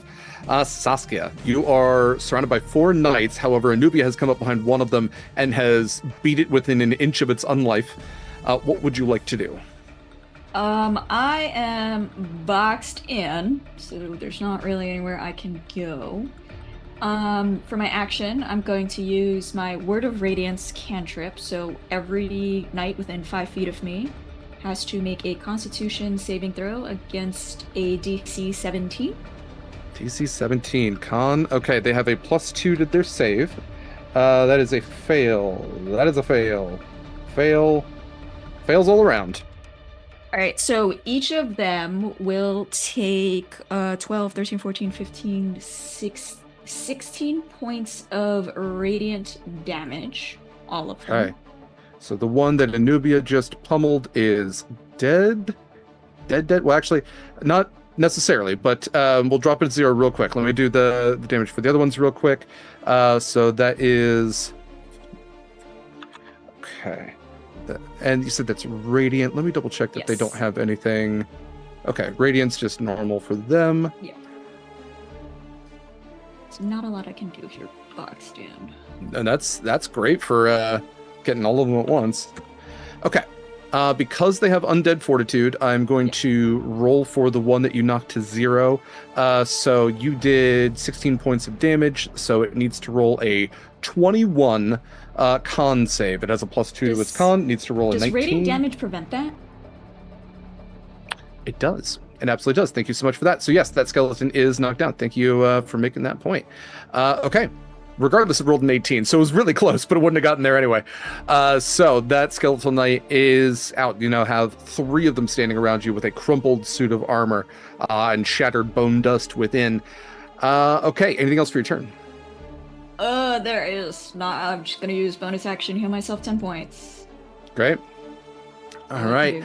S8: Saskia, you are surrounded by 4 knights. However, Anubia has come up behind one of them and has beat it within an inch of its unlife. What would you like to do?
S12: I am boxed in, so there's not really anywhere I can go. For my action, I'm going to use my Word of Radiance cantrip, so every knight within 5 feet of me has to make a Constitution saving throw against a DC 17.
S8: DC 17. Con. Okay, they have a +2 to their save. That is a fail. That is a fail. Fail. Fails all around.
S12: All right, so each of them will take 12, 13, 14, 15, 16 points of radiant damage. All of them.
S8: Okay. So the one that Anubia just pummeled is dead. Dead. Well, actually, not necessarily, but we'll drop it to 0 real quick. Let me do the damage for the other ones real quick. So that is... Okay. And you said that's radiant. Let me double check that
S12: Yes.
S8: they don't have anything. Okay, radiant's just normal for them.
S12: Yeah. There's not a lot I can do if you're boxed in.
S8: And that's great for getting all of them at once. Okay. Because they have undead fortitude, I'm going to roll for the one that you knocked to 0. So you did 16 points of damage, so it needs to roll a 21 con save. It has a +2 to its con. It needs to roll a 19.
S12: Does radiant damage prevent that?
S8: It does. It absolutely does. Thank you so much for that. So yes, that skeleton is knocked out. Thank you for making that point. Okay. Regardless, it rolled an 18, so it was really close, but it wouldn't have gotten there anyway. So that skeletal knight is out. You now have 3 of them standing around you with a crumpled suit of armor and shattered bone dust within. Okay, anything else for your turn?
S12: There is not. I'm just gonna use bonus action, heal myself 10 points.
S8: Great. All right.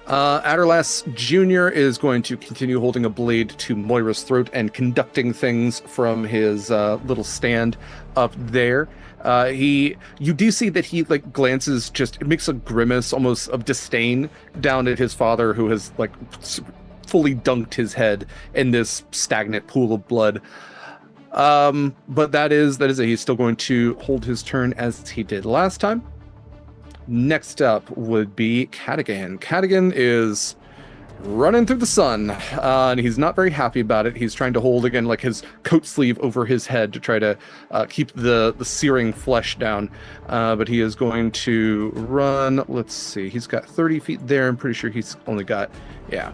S8: Adderlass Jr. is going to continue holding a blade to Moira's throat and conducting things from his little stand up there. You do see that he glances, it makes a grimace almost of disdain down at his father, who has fully dunked his head in this stagnant pool of blood. But that is it. He's still going to hold his turn as he did last time. Next up would be Cadigan. Cadigan is running through the sun, and he's not very happy about it. He's trying to hold, again, his coat sleeve over his head to try to keep the searing flesh down. But he is going to run, let's see, he's got 30 feet there. I'm pretty sure he's only got, yeah.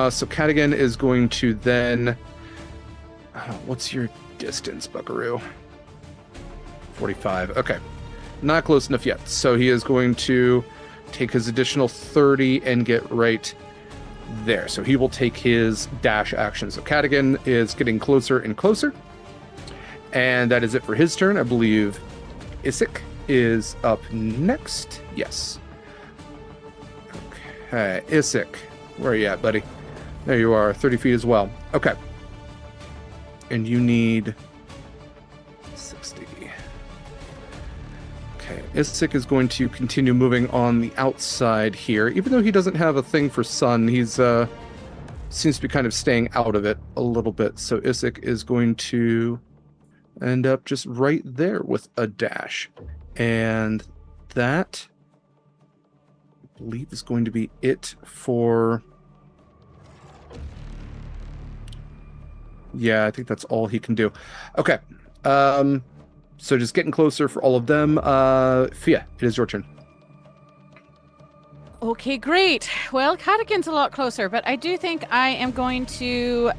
S8: So Cadigan is going to then, what's your distance, buckaroo? 45, okay. Not close enough yet. So he is going to take his additional 30 and get right there. So he will take his dash action. So Cadigan is getting closer and closer. And that is it for his turn. I believe Isik is up next. Yes. Okay, Isik. Where are you at, buddy? There you are, 30 feet as well. Okay. And you need 60. Okay, Isik is going to continue moving on the outside here. Even though he doesn't have a thing for sun, he's seems to be kind of staying out of it a little bit. So Isik is going to end up just right there with a dash. And that, I believe, is going to be it for... Yeah, I think that's all he can do. Okay. So just getting closer for all of them. Fia, it is your turn.
S11: Okay, great. Well, Cadigan's a lot closer, but I do think I am going to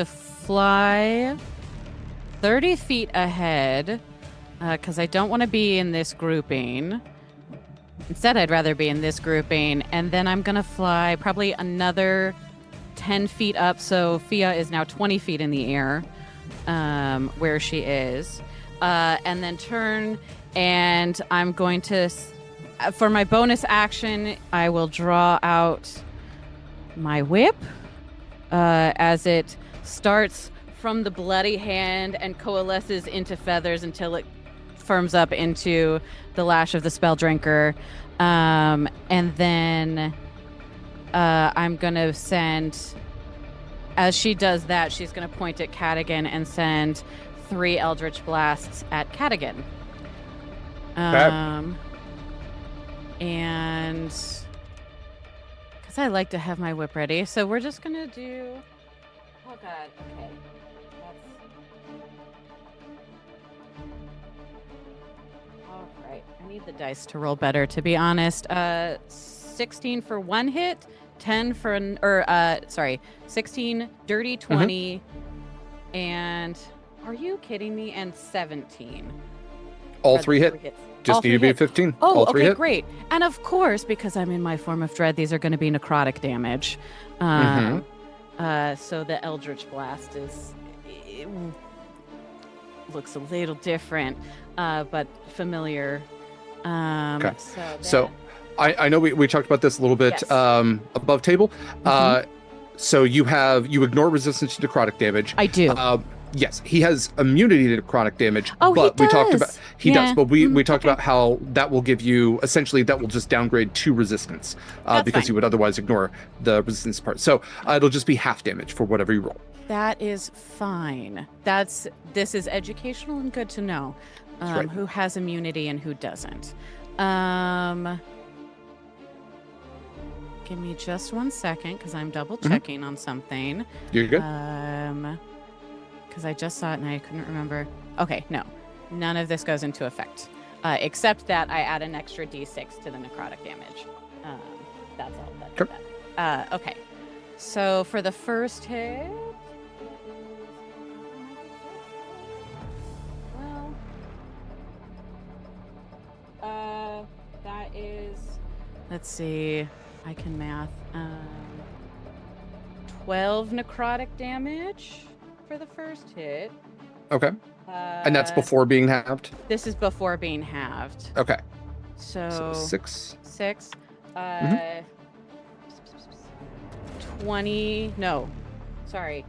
S11: fly 30 feet ahead because I don't want to be in this grouping. Instead, I'd rather be in this grouping, and then I'm going to fly probably another 10 feet up, so Fiach is now 20 feet in the air, where she is. And then turn, and I'm going to, for my bonus action, I will draw out my whip as it starts from the bloody hand and coalesces into feathers until it firms up into the lash of the Spelldrinker. And then I'm going to send, as she does that, she's going to point at Cadigan and send 3 Eldritch Blasts at Cadigan. And because I like to have my whip ready, so we're just going to do... Oh, God. Okay. All right. I need the dice to roll better, to be honest. 16 for 1 hit, 10 for 16 dirty 20, and are you kidding me? And 17.
S8: All 3 hit. Just need to be 15.
S11: Oh,
S8: all 3
S11: okay,
S8: hit.
S11: Great. And of course, because I'm in my form of dread, these are going to be necrotic damage. So the Eldritch Blast looks a little different, but familiar.
S8: Okay. So I know we talked about this a little bit above table. So you ignore resistance to necrotic damage.
S11: I do.
S8: Yes, he has immunity to necrotic damage.
S11: Oh,
S8: but
S11: he does.
S8: we talked about does, but we talked about how that will give you essentially that will just downgrade to resistance because
S11: fine.
S8: you would otherwise ignore the resistance part. So it'll just be half damage for whatever you roll.
S11: That is fine. This is educational and good to know.
S8: Right.
S11: Who has immunity and who doesn't. Give me just 1 second because I'm double checking on something.
S8: You're good.
S11: Because I just saw it and I couldn't remember. Okay, no. None of this goes into effect. Except that I add an extra d6 to the necrotic damage. That's all that. Okay. So for the first hit... that is... Let's see. I can math. 12 necrotic damage for the first hit.
S8: Okay. And that's before being halved?
S11: This is before being halved.
S8: Okay.
S11: So
S8: 6.
S11: 6. 20. No. Sorry.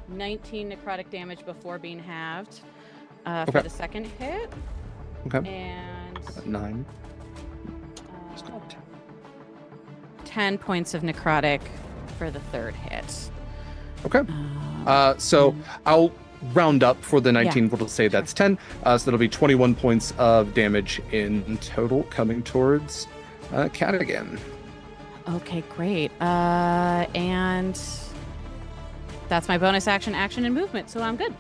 S11: 19 necrotic damage before being halved for the second hit.
S8: Okay.
S11: And
S8: 9.
S11: 10 points of necrotic for the third hit.
S8: Okay. So I'll round up for the 19. We'll say that's 10. So that'll be 21 points of damage in total coming towards Cadigan.
S11: Okay, great. And that's my bonus action, and movement, so I'm good.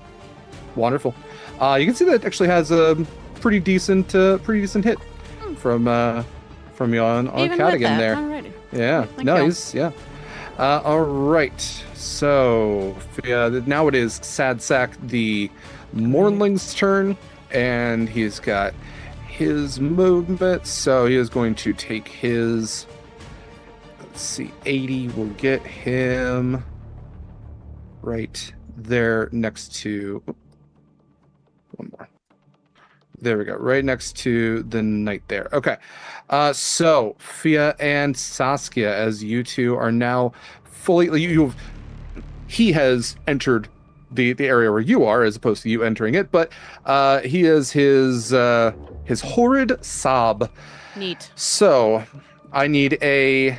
S8: Wonderful. You can see that it actually has a pretty decent hit from you on Cadigan there.
S11: Alrighty.
S8: Yeah. All right. So now it is Sad Sack the Mornling's turn, and he's got his movement. So he is going to take his. Let's see, 80 will get him right there next to. One more. There we go. Right next to the knight there. Okay. So Fiach and Saskia, as you two are now fully, he has entered the area where you are, as opposed to you entering it. But he is his horrid sob.
S11: Neat.
S8: So I need a.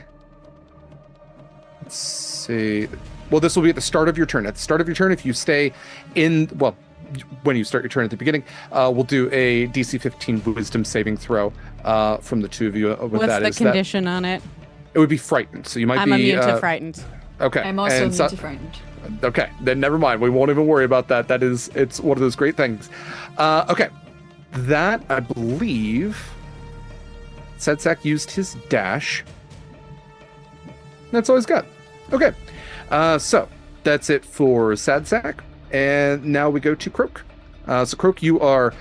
S8: Let's see. Well, this will be at the start of your turn. At the start of your turn, if you stay in, well, when you start your turn at the beginning, we'll do a DC 15 Wisdom saving throw from the two of you.
S11: What's the condition on it?
S8: It would be frightened. So you might be.
S11: I'm immune to frightened.
S8: Okay.
S12: I'm also immune to frightened.
S8: Okay, then never mind. We won't even worry about that. It's one of those great things. Okay, that I believe. Sedsak used his dash. That's all he's got. Okay, so that's it for Sadsak. And now we go to Croak. So Croak, you are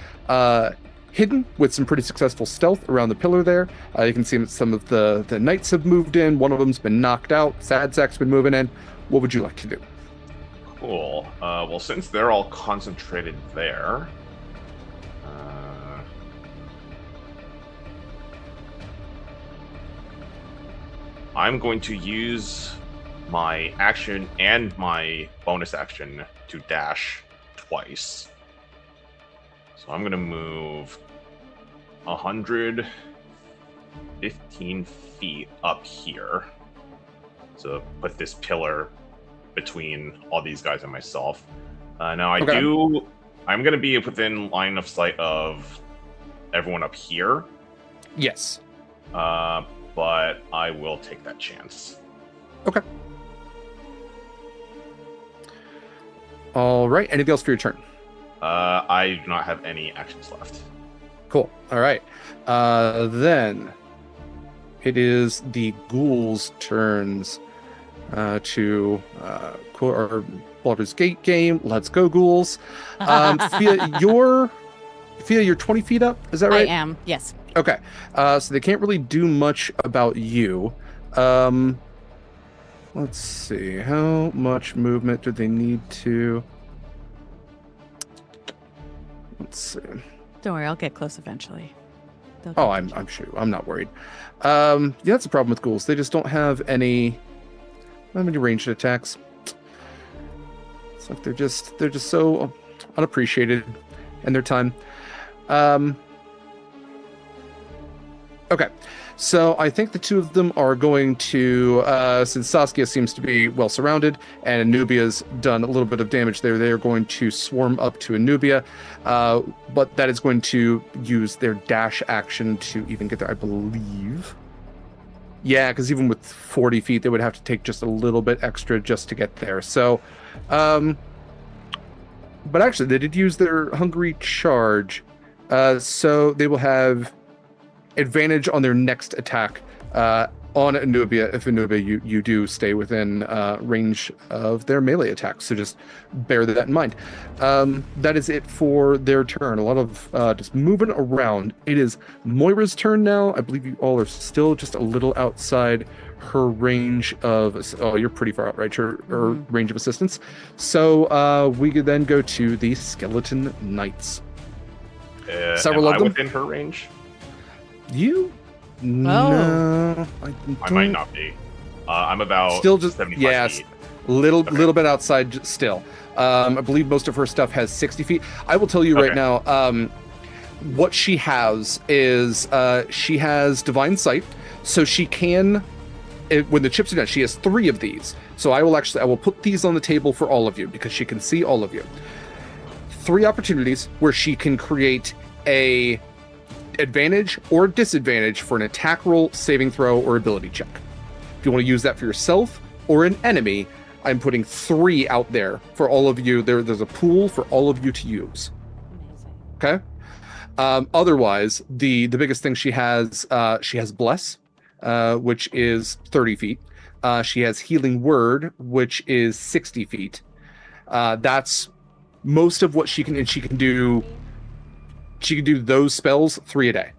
S8: hidden with some pretty successful stealth around the pillar there. You can see that some of the knights have moved in. One of them's been knocked out. Sadsack's been moving in. What would you like to do?
S9: Cool. Well, since they're all concentrated there, I'm going to use my action and my bonus action to dash twice. So I'm going to move 115 feet up here to put this pillar between all these guys and myself. Now I'm going to be within line of sight of everyone up here.
S8: Yes.
S9: But I will take that chance.
S8: Okay. All right. Anything else for your turn?
S9: I do not have any actions left.
S8: Cool. All right. Then it is the ghouls' turns to quote our Baldur's Gate game. Let's go, ghouls. Fiach, you're 20 feet up. Is that right?
S11: I am. Yes.
S8: Okay. So they can't really do much about you. Let's see. How much movement do they need to? Let's see.
S11: Don't worry, I'll get close eventually.
S8: Oh, I'm sure. I'm not worried. Yeah, that's the problem with ghouls. They just don't have any ranged attacks. It's like they're just so unappreciated in their time. Okay, so I think the two of them are going to, since Saskia seems to be well surrounded and Anubia's done a little bit of damage there, they are going to swarm up to Anubia, but that is going to use their dash action to even get there, I believe. Yeah, because even with 40 feet, they would have to take just a little bit extra just to get there. So, but actually, they did use their hungry charge, so they will have advantage on their next attack on Anubia if Anubia you do stay within range of their melee attacks. So just bear that in mind. That is it for their turn. A lot of just moving around. It is Moira's turn now. I believe you all are still just a little outside her range of... Oh, you're pretty far out, right? Her range of assistance. So we could then go to the Skeleton Knights. Several of them
S9: within her range?
S8: You? No,
S9: I might not be. I'm about
S8: still just
S9: 75 feet.
S8: Little bit outside still. I believe most of her stuff has 60 feet. I will tell you right now, what she has is she has Divine Sight, so she can, when the chips are done, she has 3 of these. So I will put these on the table for all of you because she can see all of you. 3 opportunities where she can create a advantage or disadvantage for an attack roll, saving throw, or ability check. If you want to use that for yourself or an enemy, I'm putting 3 out there for all of you. There's a pool for all of you to use. Okay? Otherwise, the biggest thing she has Bless, which is 30 feet. She has Healing Word, which is 60 feet. That's most of what she can, and she can do those spells 3 a day.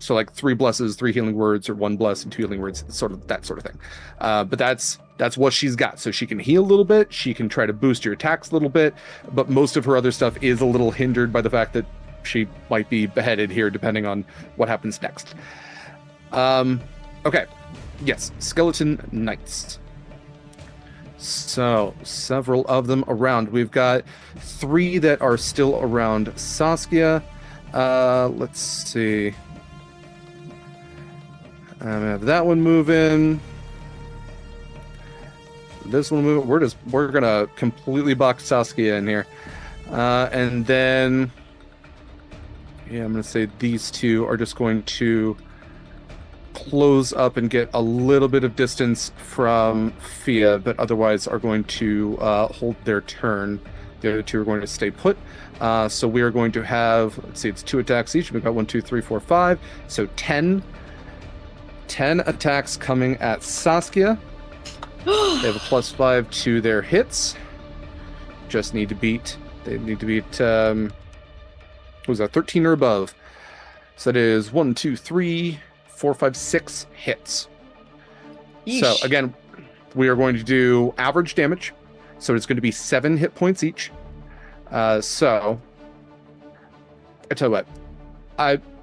S8: So like 3 blesses, 3 healing words, or 1 bless and 2 healing words, sort of that sort of thing. But that's what she's got. So she can heal a little bit. She can try to boost your attacks a little bit, but most of her other stuff is a little hindered by the fact that she might be beheaded here, depending on what happens next. Okay. Yes. Skeleton Knights. So, several of them around. We've got 3 that are still around Saskia. Let's see. I'm gonna have that one move in. This one move. We're gonna completely box Saskia in here. And then, yeah, I'm gonna say these 2 are just going to close up and get a little bit of distance from Fiach, but otherwise are going to hold their turn. The other 2 are going to stay put. So we are going to have, let's see, it's 2 attacks each. We've got 1, 2, 3, 4, 5. So 10 attacks coming at Saskia. They have a +5 to their hits. They need to beat What was that? 13 or above. So that is 1, 2, 3, 4, 5, 6 hits.
S12: Yeesh.
S8: So again, we are going to do average damage. So it's going to be 7 hit points each. So I tell you what,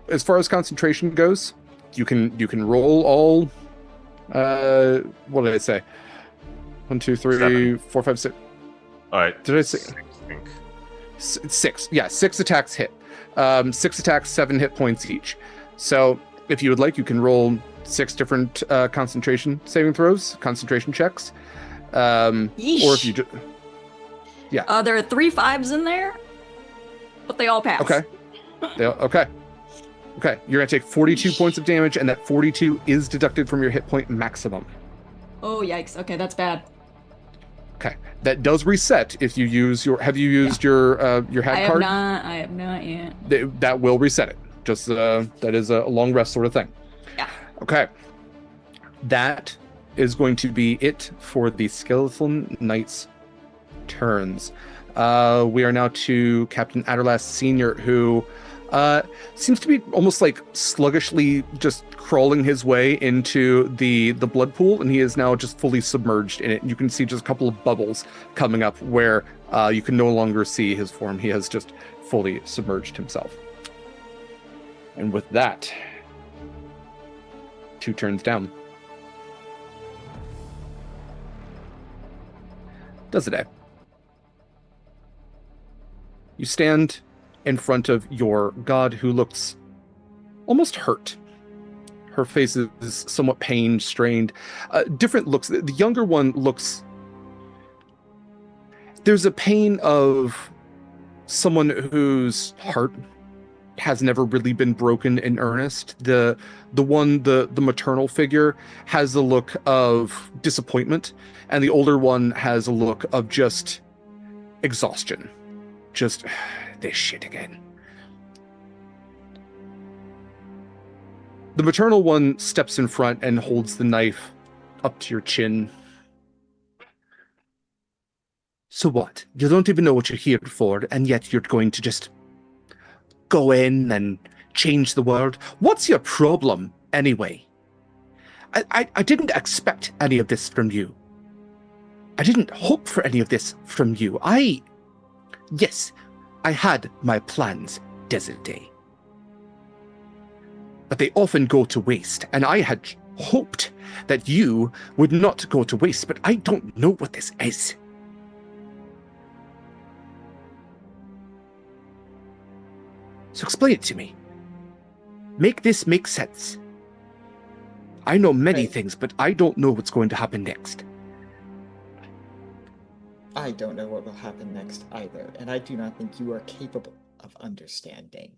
S8: as far as concentration goes, you can roll all. What did I say? 1, 2, 3,
S9: 7.
S8: 4, 5, 6.
S9: All right.
S8: Did I say
S9: 6, I think.
S8: 6? Yeah, 6 attacks hit. 6 attacks, 7 hit points each. So if you would like, you can roll 6 different concentration saving throws, concentration checks. Or if you just, yeah.
S12: There are 3 5s in there, but they all pass.
S8: Okay. Okay. You're gonna take 42 points of damage, and that 42 is deducted from your hit point maximum.
S12: Oh yikes! Okay, that's bad.
S8: Okay, that does reset if you use your. Have you used your head card?
S12: I have not yet.
S8: That will reset it. Just that is a long rest sort of thing.
S12: Yeah.
S8: Okay. That is going to be it for the Skeleton Knights' turns. We are now to Captain Adderlast Senior, who seems to be almost like sluggishly just crawling his way into the blood pool, and he is now just fully submerged in it. You can see just a couple of bubbles coming up where you can no longer see his form. He has just fully submerged himself. And with that, 2 turns down. Does it? You stand in front of your god, who looks almost hurt. Her face is somewhat pained, strained. Different looks. The younger one looks... There's a pain of someone whose heart has never really been broken in earnest. The maternal figure has a look of disappointment, and the older one has a look of just exhaustion. Just this shit again. The maternal one steps in front and holds the knife up to your chin. So what? You don't even know what you're here for, and yet you're going to just go in and change the world? What's your problem, anyway? I didn't expect any of this from you. I didn't hope for any of this from you. Yes, I had my plans, Desert Day. But they often go to waste, and I had hoped that you would not go to waste, but I don't know what this is. So explain it to me. Make this make sense. I know many things, but I don't know what's going to happen next.
S10: I don't know what will happen next either, and I do not think you are capable of understanding.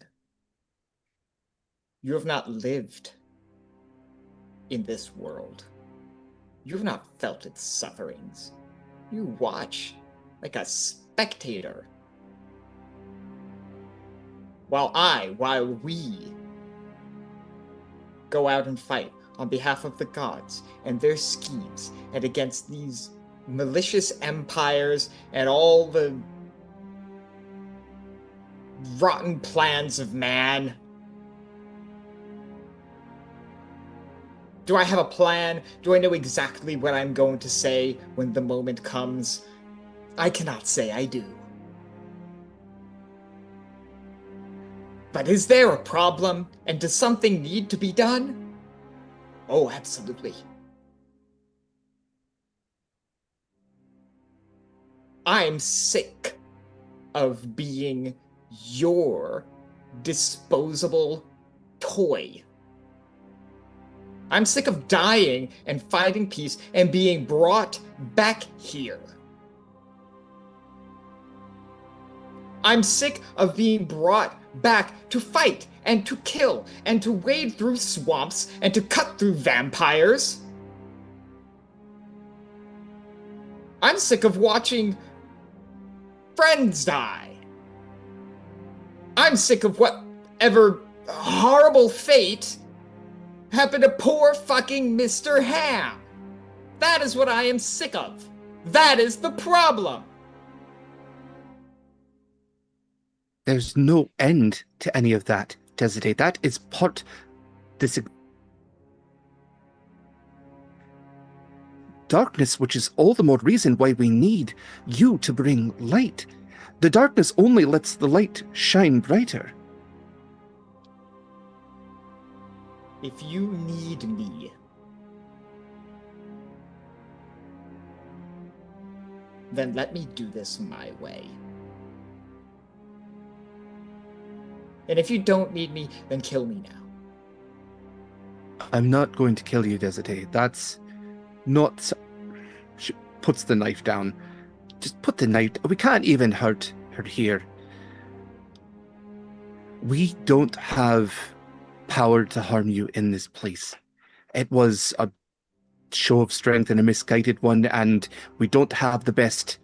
S10: You have not lived in this world. You have not felt its sufferings. You watch like a spectator. While we go out and fight on behalf of the gods and their schemes and against these malicious empires and all the rotten plans of man. Do I have a plan? Do I know exactly what I'm going to say when the moment comes? I cannot say I do. But is there a problem? And does something need to be done? Oh, absolutely. I'm sick of being your disposable toy. I'm sick of dying and fighting peace and being brought back here. I'm sick of being brought back to fight and to kill and to wade through swamps and to cut through vampires. I'm sick of watching friends die. I'm sick of whatever horrible fate happened to poor fucking Mr. Ham. That is what I am sick of. That is the problem.
S8: There's no end to any of that, Desiree. That is part... This darkness, which is all the more reason why we need you to bring light. The darkness only lets the light shine brighter.
S10: If you need me, then let me do this my way. And if you don't need me, then kill me now.
S8: I'm not going to kill you, Desiree. That's not... She puts the knife down. Just put the knife... We can't even hurt her here. We don't have power to harm you in this place. It was a show of strength and a misguided one, and we don't have the best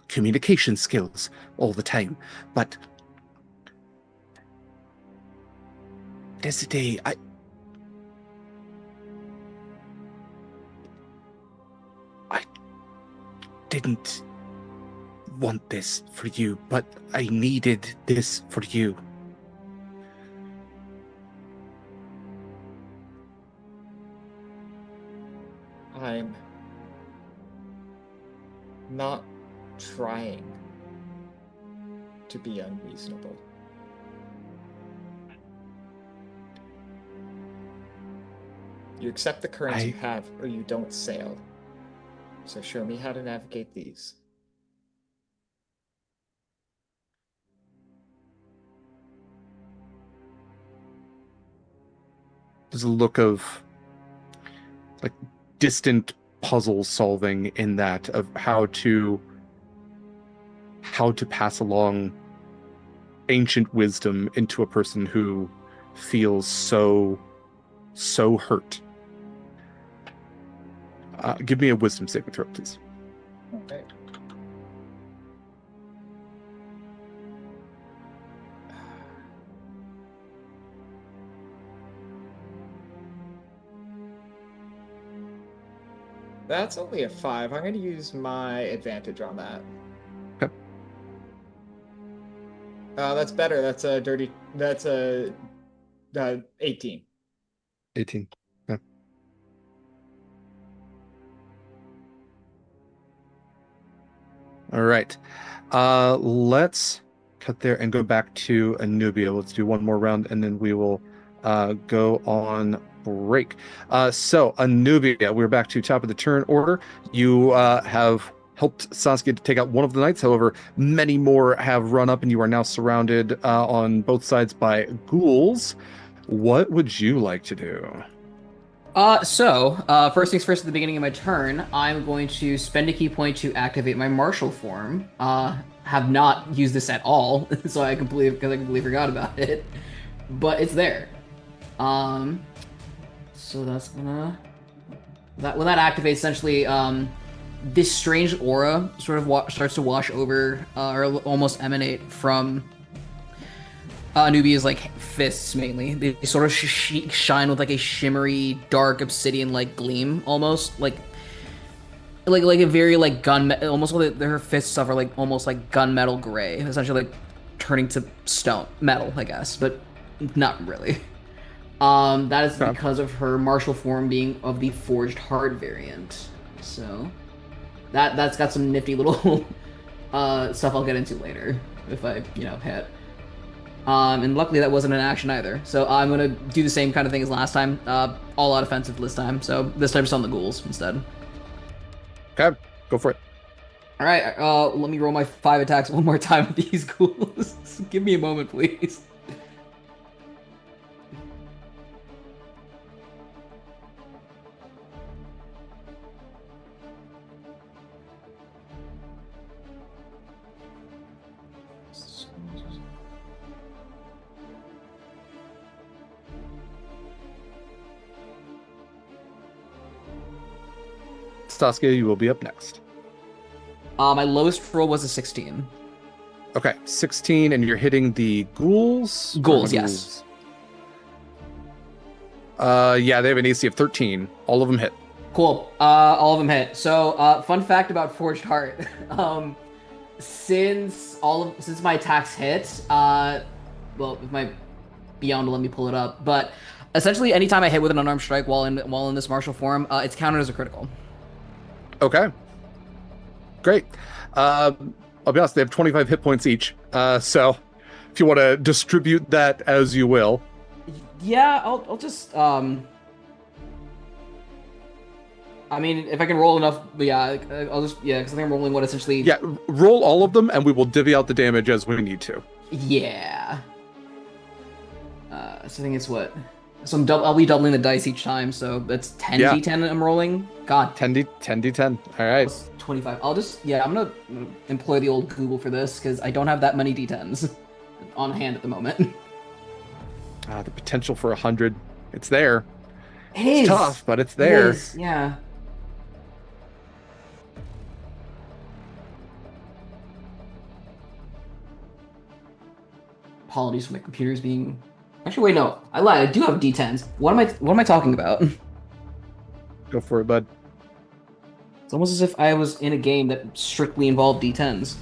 S8: communication skills all the time. But... Desiree, I didn't want this for you, but I needed this for you.
S10: I'm not trying to be unreasonable. You accept the currents you have, or you don't sail. So show me how to navigate these.
S8: There's a look of like distant puzzle solving in that, of how to pass along ancient wisdom into a person who feels so hurt. Give me a wisdom saving throw, please.
S10: Okay. That's only a 5. I'm going to use my advantage on that.
S8: Okay.
S10: That's better. That's a dirty... That's a... 18.
S8: 18. Yeah. All right. Let's cut there and go back to Anubia. Let's do one more round, and then we will go on break. So, Anubia, we're back to top of the turn order. You have helped Saskia to take out one of the knights. However, many more have run up, and you are now surrounded on both sides by ghouls. What would you like to do?
S2: First things first, at the beginning of my turn, I'm going to spend a key point to activate my martial form. Have not used this at all, so I completely forgot about it. But it's there. So that's gonna... When that activates, essentially, this strange aura sort of starts to wash over, or almost emanate from Anubia's like fists mainly. They sort of shine with like a shimmery, dark obsidian-like gleam, almost like a very like almost like her fists stuff are like almost like gunmetal gray, essentially like turning to stone metal, I guess, but not really. That is because of her martial form being of the forged hard variant. So that's got some nifty little stuff I'll get into later if I hit. And luckily that wasn't an action either. So I'm gonna do the same kind of thing as last time. All out offensive this time. So this time just on the ghouls instead.
S8: Okay, go for it.
S2: All right. Let me roll my 5 attacks one more time with these ghouls. Give me a moment, please.
S8: Saskia, you will be up next.
S2: My lowest roll was a 16.
S8: Okay, 16, and you're hitting the ghouls?
S2: Ghouls, yes.
S8: Yeah, they have an AC of 13. All of them hit.
S2: Cool. All of them hit. So, fun fact about Forged Heart. since my attacks hit, well, if my Beyond will let me pull it up, but essentially anytime I hit with an unarmed strike while in this martial form, it's counted as a critical.
S8: Okay. Great. I'll be honest, they have 25 hit points each. So if you want to distribute that as you will.
S2: Yeah, I'll just I mean, if I can roll enough, but yeah, I'll just because I think I'm rolling what essentially.
S8: Yeah, roll all of them, and we will divvy out the damage as we need to.
S2: Yeah. So I think it's what. So I'll be doubling the dice each time, so that's 10 d10 I'm rolling. God.
S8: 10 d10. All right.
S2: Plus 25. I'm gonna employ the old Google for this because I don't have that many d10s on hand at the moment.
S8: The potential for 100, it's there.
S2: It's
S8: tough, but it's there.
S2: It is, yeah. Apologies for my computers being. Actually, wait, no, I lied. I do have d10s. What am I talking about?
S8: Go for it, bud.
S2: It's almost as if I was in a game that strictly involved d10s.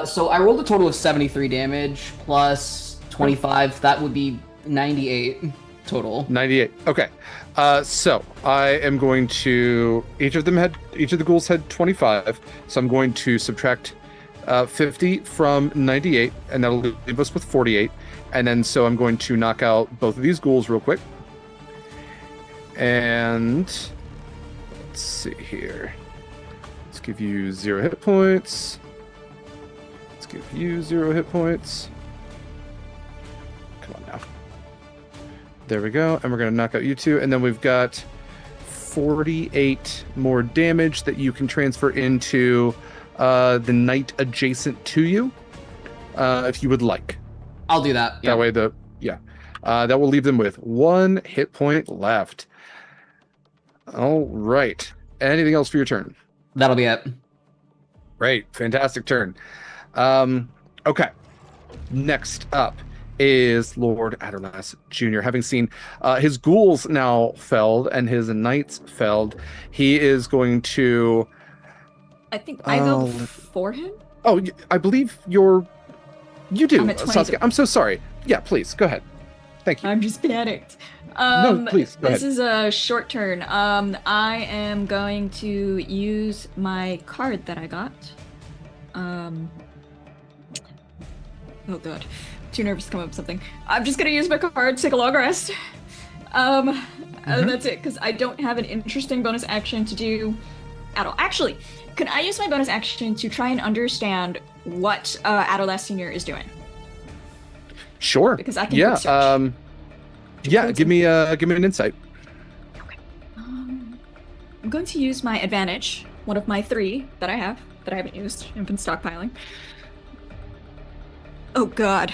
S2: So I rolled a total of 73 damage plus 25. That would be 98 total.
S8: 98. Okay. So I am going to each of the ghouls had 25. So I'm going to subtract 50 from 98, and that'll leave us with 48. And then so I'm going to knock out both of these ghouls real quick. And let's see here. Let's give you 0 hit points. Give you 0 hit points. Come on now. There we go. And we're going to knock out you two. And then we've got 48 more damage that you can transfer into the knight adjacent to you, if you would like.
S2: I'll do that.
S8: That way that will leave them with 1 hit point left. All right. Anything else for your turn?
S2: That'll be it.
S8: Great. Fantastic turn. Okay. Next up is Lord Adderlass Jr. Having seen his ghouls now felled and his knights felled, he is going to...
S12: I think I go before him?
S8: Oh, I believe you do,
S12: I'm at 20.
S8: Saskia. I'm so sorry. Yeah, please, go ahead. Thank you.
S12: I'm just panicked.
S8: No, please, go
S12: This
S8: ahead.
S12: is a short turn. I am going to use my card that I got. Oh god, too nervous to come up with something. I'm just gonna use my card, take a long rest. That's it, because I don't have an interesting bonus action to do at all. Actually, could I use my bonus action to try and understand what Adderlass Senior is doing?
S8: Sure.
S12: Because I can quick search.
S8: Give me an insight.
S12: Okay. I'm going to use my advantage, one of my 3 that I haven't used and been stockpiling. Oh god.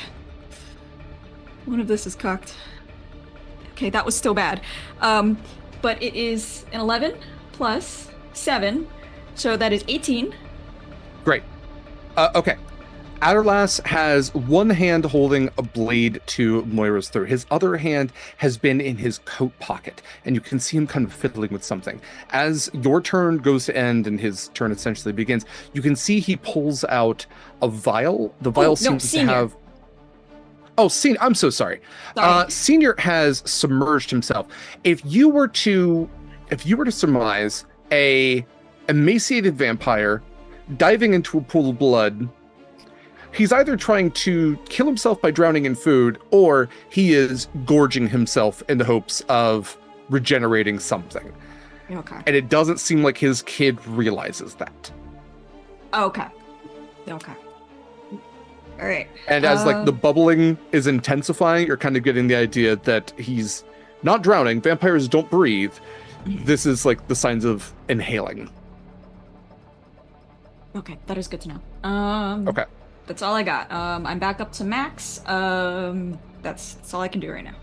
S12: One of this is cocked. Okay, that was still bad. But it is an 11 plus 7, so that is 18.
S8: Great. Okay. Adderlass has one hand holding a blade to Moira's throat. His other hand has been in his coat pocket, and you can see him kind of fiddling with something. As your turn goes to end and his turn essentially begins, you can see he pulls out a vial. The vial seems to have... Oh, Senior. I'm so sorry. Senior has submerged himself. If you were to surmise a emaciated vampire diving into a pool of blood, he's either trying to kill himself by drowning in food, or he is gorging himself in the hopes of regenerating something.
S12: Okay.
S8: And it doesn't seem like his kid realizes that.
S12: Okay. All right.
S8: And as like the bubbling is intensifying, you're kind of getting the idea that he's not drowning. Vampires don't breathe. This is like the signs of inhaling.
S12: Okay, that is good to know.
S8: Okay.
S12: That's all I got. I'm back up to max. That's all I can do right now.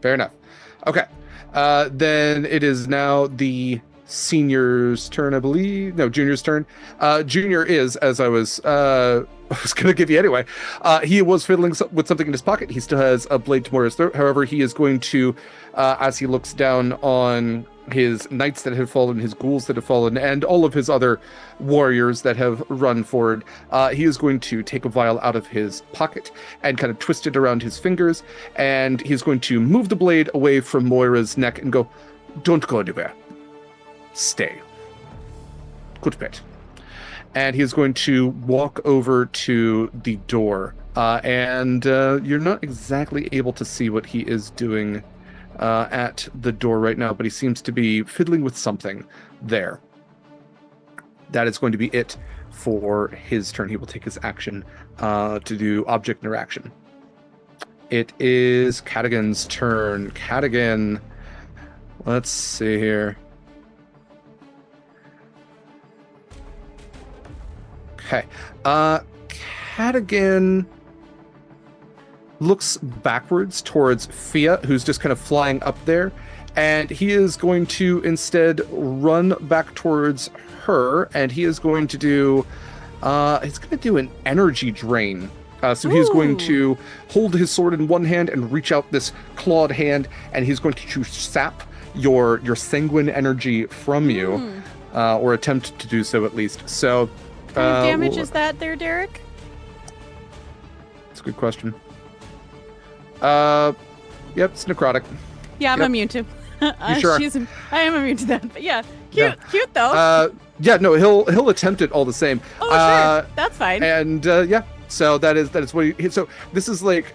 S8: Fair enough. Okay. Then it is now the Senior's turn, I believe. No, Junior's turn. Junior is, as I was going to give you anyway. He was fiddling with something in his pocket. He still has a blade to Moira's throat. However, he is going to, as he looks down on his knights that have fallen, his ghouls that have fallen, and all of his other warriors that have run forward, he is going to take a vial out of his pocket and kind of twist it around his fingers, and he's going to move the blade away from Moira's neck and go, "Don't go anywhere. Stay. Good bet." And he's going to walk over to the door, and you're not exactly able to see what he is doing at the door right now, but he seems to be fiddling with something there. That is going to be it for his turn. He will take his action to do object interaction. It is Cadigan's turn. Cadigan, let's see here. Okay. Cadigan looks backwards towards Fiach, who's just kind of flying up there, and he is going to instead run back towards her, and he is going to do an energy drain. So he's going to hold his sword in one hand and reach out this clawed hand, and he's going to sap your sanguine energy from you, or attempt to do so at least. So
S11: what kind of damage is that there, Derek?
S8: That's a good question. Yep, it's necrotic.
S11: Yeah, I'm immune to.
S8: You sure?
S11: I am immune to that. But yeah, cute though.
S8: Yeah, no, he'll attempt it all the same.
S11: Oh, sure, that's fine.
S8: And yeah, so that is what he. So this is like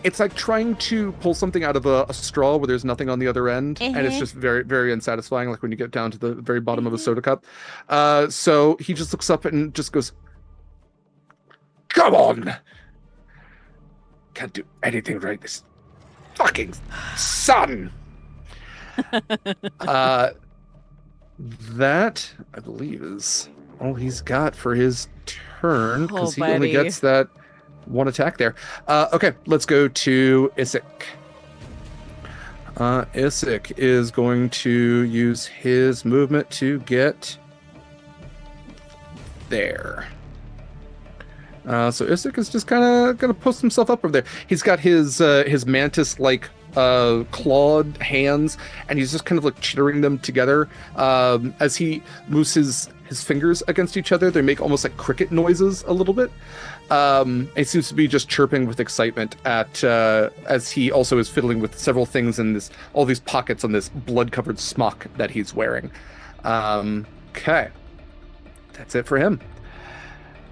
S8: it's like trying to pull something out of a straw where there's nothing on the other end, and it's just very, very unsatisfying. Like when you get down to the very bottom of a soda cup. So he just looks up and just goes, "Come on! Can't do anything right this fucking sun." That, I believe, is all he's got for his turn, because he only gets that one attack there. Okay, let's go to Isik. Isik is going to use his movement to get there. So Isik is just kind of gonna post himself up over there. He's got his mantis-like clawed hands, and he's just kind of like chittering them together. As he moves his fingers against each other, they make almost like cricket noises a little bit. He seems to be just chirping with excitement at as he also is fiddling with several things in all these pockets on this blood-covered smock that he's wearing. Okay, that's it for him.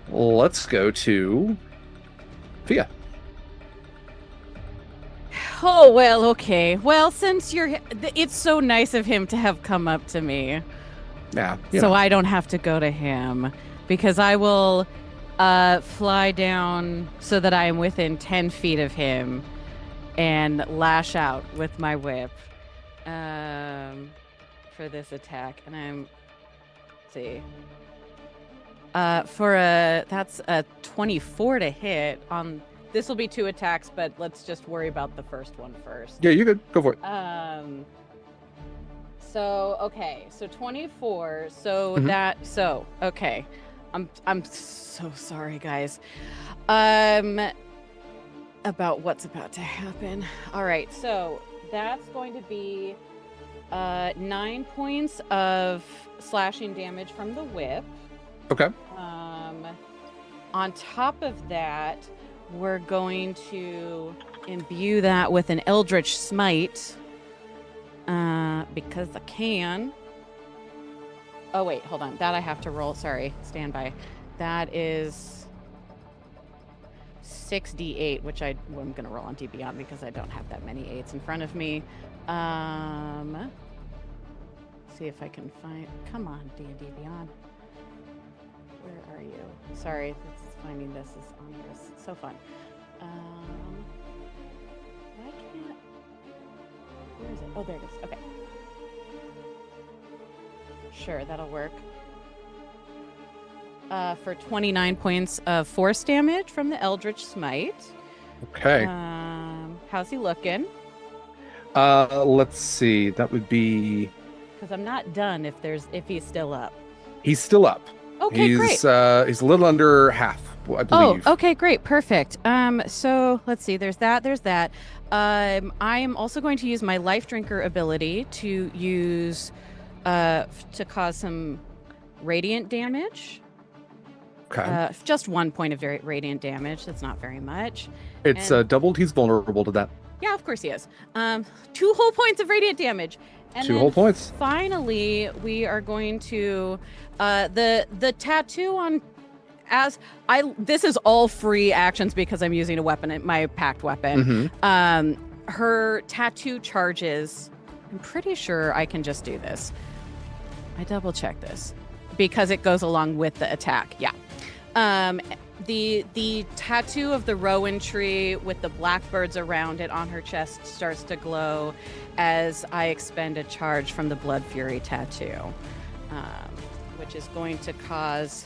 S8: Let's go to Fiach.
S11: Oh, well, okay. Well, since it's so nice of him to have come up to me.
S8: Yeah.
S11: So I don't have to go to him, because I will fly down so that I am within 10 feet of him and lash out with my whip for this attack. And let's see. That's a 24 to hit on. This will be 2 attacks, but let's just worry about the first one first.
S8: Yeah, you good. Go for it.
S11: So okay, so 24. So okay. I'm so sorry, guys. About what's about to happen. All right, so that's going to be 9 points of slashing damage from the whip.
S8: Okay.
S11: On top of that, we're going to imbue that with an Eldritch Smite, because I can. Oh wait, hold on. That I have to roll. Sorry, stand by. That is 6d8, which I'm going to roll on D&D because I don't have that many 8s in front of me. See if I can find. Come on, D&D Beyond. Where are you? Sorry, finding this is onerous. So fun. Why can't? Where is it? Oh, there it is. Okay. Sure, that'll work. For 29 points of force damage from the Eldritch Smite.
S8: Okay.
S11: How's he looking?
S8: Let's see. That would be
S11: because I'm not done if he's still up.
S8: He's still up.
S11: Okay, great.
S8: He's a little under half, I believe.
S11: Oh, okay, great, perfect. So let's see. There's that. I am also going to use my life drinker ability to use to cause some radiant damage.
S8: Okay.
S11: Just 1 point of radiant damage. That's not very much.
S8: It's doubled. He's vulnerable to that.
S11: Yeah, of course he is. 2 whole points of radiant damage. And
S8: 2 whole points.
S11: Finally, we are going to the tattoo on this is all free actions because I'm using a weapon, my packed weapon. Her tattoo charges. I'm pretty sure I can just do this. I double check this because it goes along with the attack. Yeah. The tattoo of the rowan tree with the blackbirds around it on her chest starts to glow as I expend a charge from the Blood Fury tattoo, which is going to cause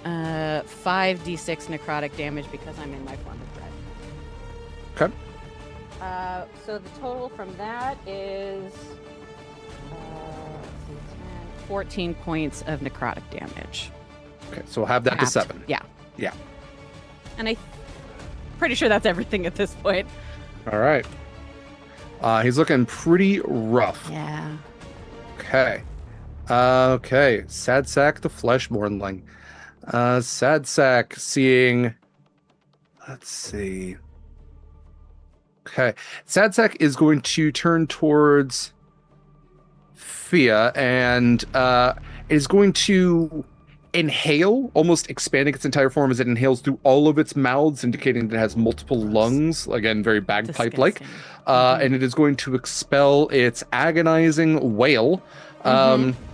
S11: 5d6 necrotic damage because I'm in my form of dread.
S8: Okay.
S11: So the total from that is 14 points of necrotic damage.
S8: Okay, so we'll have that to 7.
S11: Yeah.
S8: Yeah.
S11: And I'm pretty sure that's everything at this point.
S8: All right. He's looking pretty rough.
S11: Yeah.
S8: Okay. Okay. Sad Sack the Fleshmournling. Sad Sack seeing... Let's see. Okay. Sad Sack is going to turn towards Fiach and is going to inhale, almost expanding its entire form as it inhales through all of its mouths, indicating that it has multiple lungs, again, very bagpipe-like. And it is going to expel its agonizing wail.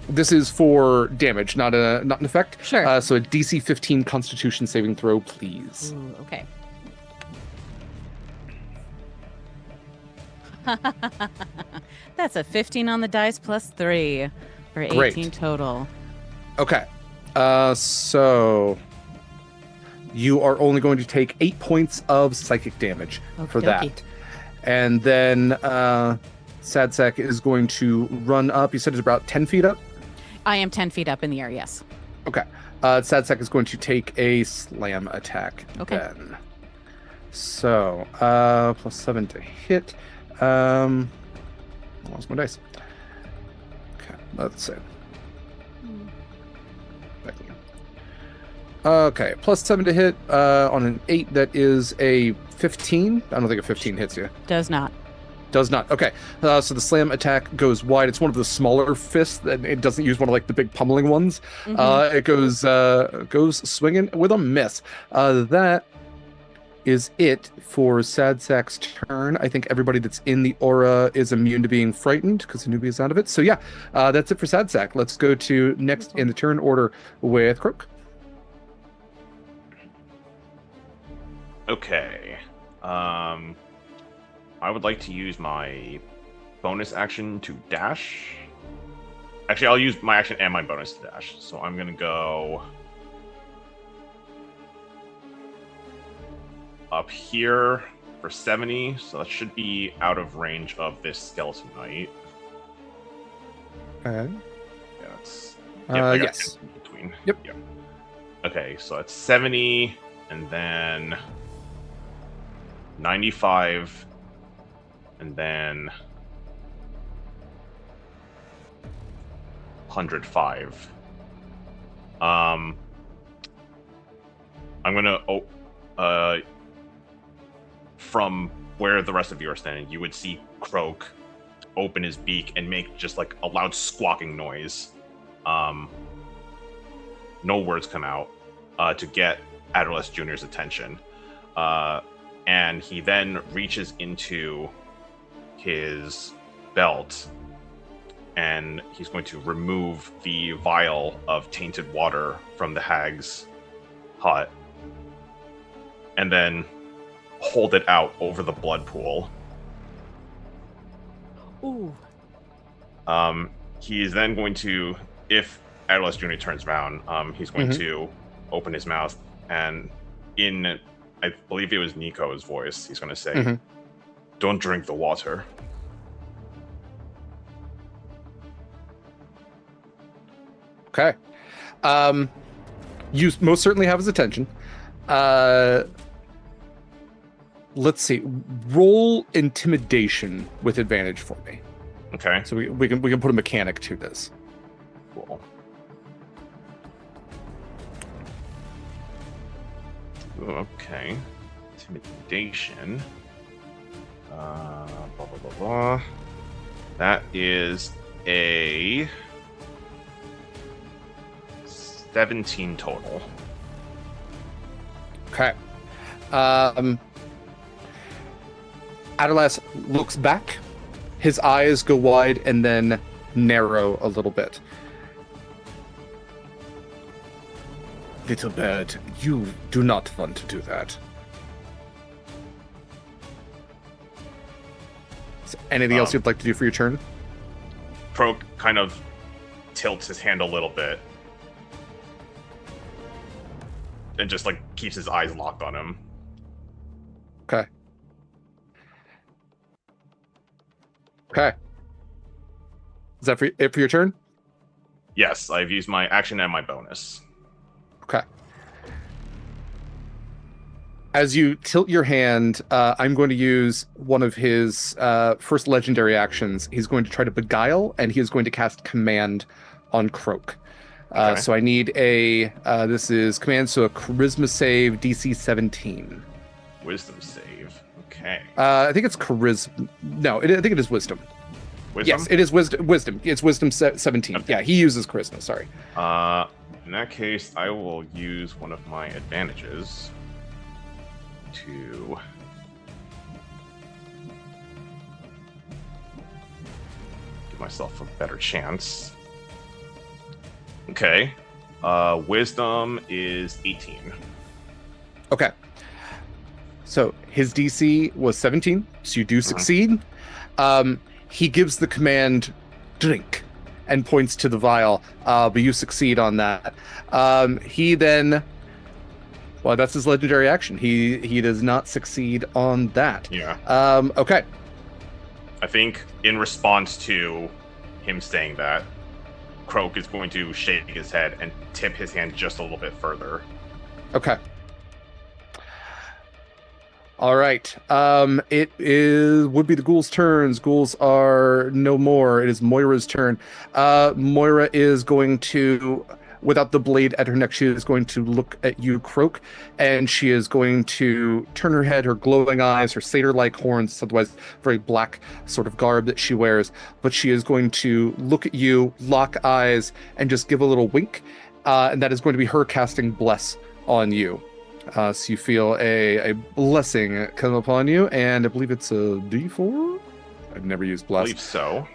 S8: This is for damage, not an effect.
S11: Sure.
S8: So a DC 15 Constitution saving throw, please.
S11: Ooh, okay. That's a 15 on the dice plus 3 for 18
S8: Great.
S11: total.
S8: Okay. So you are only going to take 8 points of psychic damage for that. And then Sad Sack is going to run up. You said it's about 10 feet up?
S11: I am 10 feet up in the air, yes.
S8: Okay. Sad Sack is going to take a slam attack then. So, plus 7 to hit. Lost my dice. Okay, let's see. Okay, plus 7 to hit on an 8. That is a 15. I don't think a 15 hits you.
S11: Does not.
S8: Does not. Okay, so the slam attack goes wide. It's one of the smaller fists. That it doesn't use one of like the big pummeling ones. It goes swinging with a miss. That is it for Sad Sack's turn. I think everybody that's in the aura is immune to being frightened because Anubia is out of it. So yeah, that's it for Sad Sack. Let's go to next in the turn order with Croak.
S9: Okay. I would like to use my bonus action to dash. Actually, I'll use my action and my bonus to dash. So I'm going to go up here for 70. So that should be out of range of this skeleton knight.
S8: Okay.
S9: Yeah, that's...
S8: Yes.
S9: In between.
S8: Yep.
S9: Yeah. Okay, so that's 70, and then 95, and then 105. I'm gonna from where the rest of you are standing, you would see Croak open his beak and make just like a loud squawking noise. No words come out to get Adderless Jr.'s attention. And he then reaches into his belt and he's going to remove the vial of tainted water from the hag's hut and then hold it out over the blood pool.
S11: Ooh.
S9: He is then going to, if Adderless Jr. turns around, he's going to open his mouth and in, I believe it was Nico's voice, he's going to say, "Don't drink the water."
S8: Okay. You most certainly have his attention. Let's see. Roll intimidation with advantage for me.
S9: Okay.
S8: So we can put a mechanic to this.
S9: Cool. Okay. Intimidation. Blah blah blah blah. That is a 17 total.
S8: Okay. Adelas looks back. His eyes go wide and then narrow a little bit. Little bird, you do not want to do that. Is there anything else you'd like to do for your turn?
S9: Croak kind of tilts his hand a little bit. And just like keeps his eyes locked on him.
S8: Okay. Okay. Is that it for your turn?
S9: Yes, I've used my action and my bonus.
S8: Okay. As you tilt your hand, I'm going to use one of his first legendary actions. He's going to try to beguile, and he is going to cast command on Croak.
S9: Okay.
S8: So I need this is command, so a charisma save, DC 17.
S9: Wisdom save. Okay.
S8: I think it's charisma. No, I think it is wisdom.
S9: Wisdom?
S8: Yes, it is wisdom. It's wisdom 17. Okay. Yeah, he uses charisma, sorry.
S9: In that case, I will use one of my advantages to give myself a better chance. Okay. Wisdom is 18.
S8: Okay. So his DC was 17, so you do succeed. He gives the command, drink, and points to the vial, but you succeed on that. He then, well, that's his legendary action. He does not succeed on that.
S9: Yeah.
S8: Okay.
S9: I think in response to him saying that, Croak is going to shake his head and tip his hand just a little bit further.
S8: Okay. All right. It would be the ghouls' turns. Ghouls are no more. It is Moira's turn. Moira is going to, without the blade at her neck, she is going to look at you, Croak, and she is going to turn her head, her glowing eyes, her satyr-like horns, otherwise very black sort of garb that she wears, but she is going to look at you, lock eyes, and just give a little wink, and that is going to be her casting Bless on you. So you feel a blessing come upon you, and I believe it's a D4? I've never used Bless.
S9: I believe so.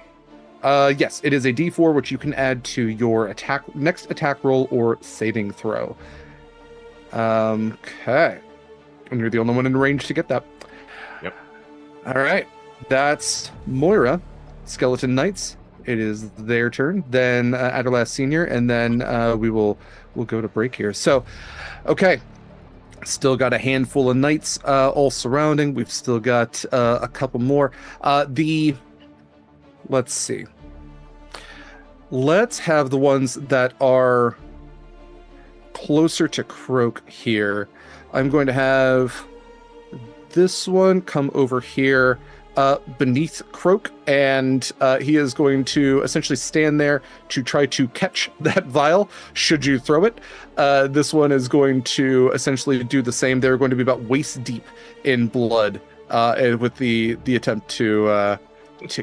S8: Yes, it is a D4, which you can add to your next attack roll or saving throw. Okay. And you're the only one in range to get that.
S9: Yep.
S8: All right. That's Moira. Skeleton Knights. It is their turn. Then Aderlast Senior, and then we'll go to break here. So, okay. Still got a handful of knights all surrounding. We've still got a couple more. Let's see. Let's have the ones that are closer to Croak here. I'm going to have this one come over here beneath Croak, and he is going to essentially stand there to try to catch that vial, should you throw it. This one is going to essentially do the same. They're going to be about waist deep in blood with the attempt to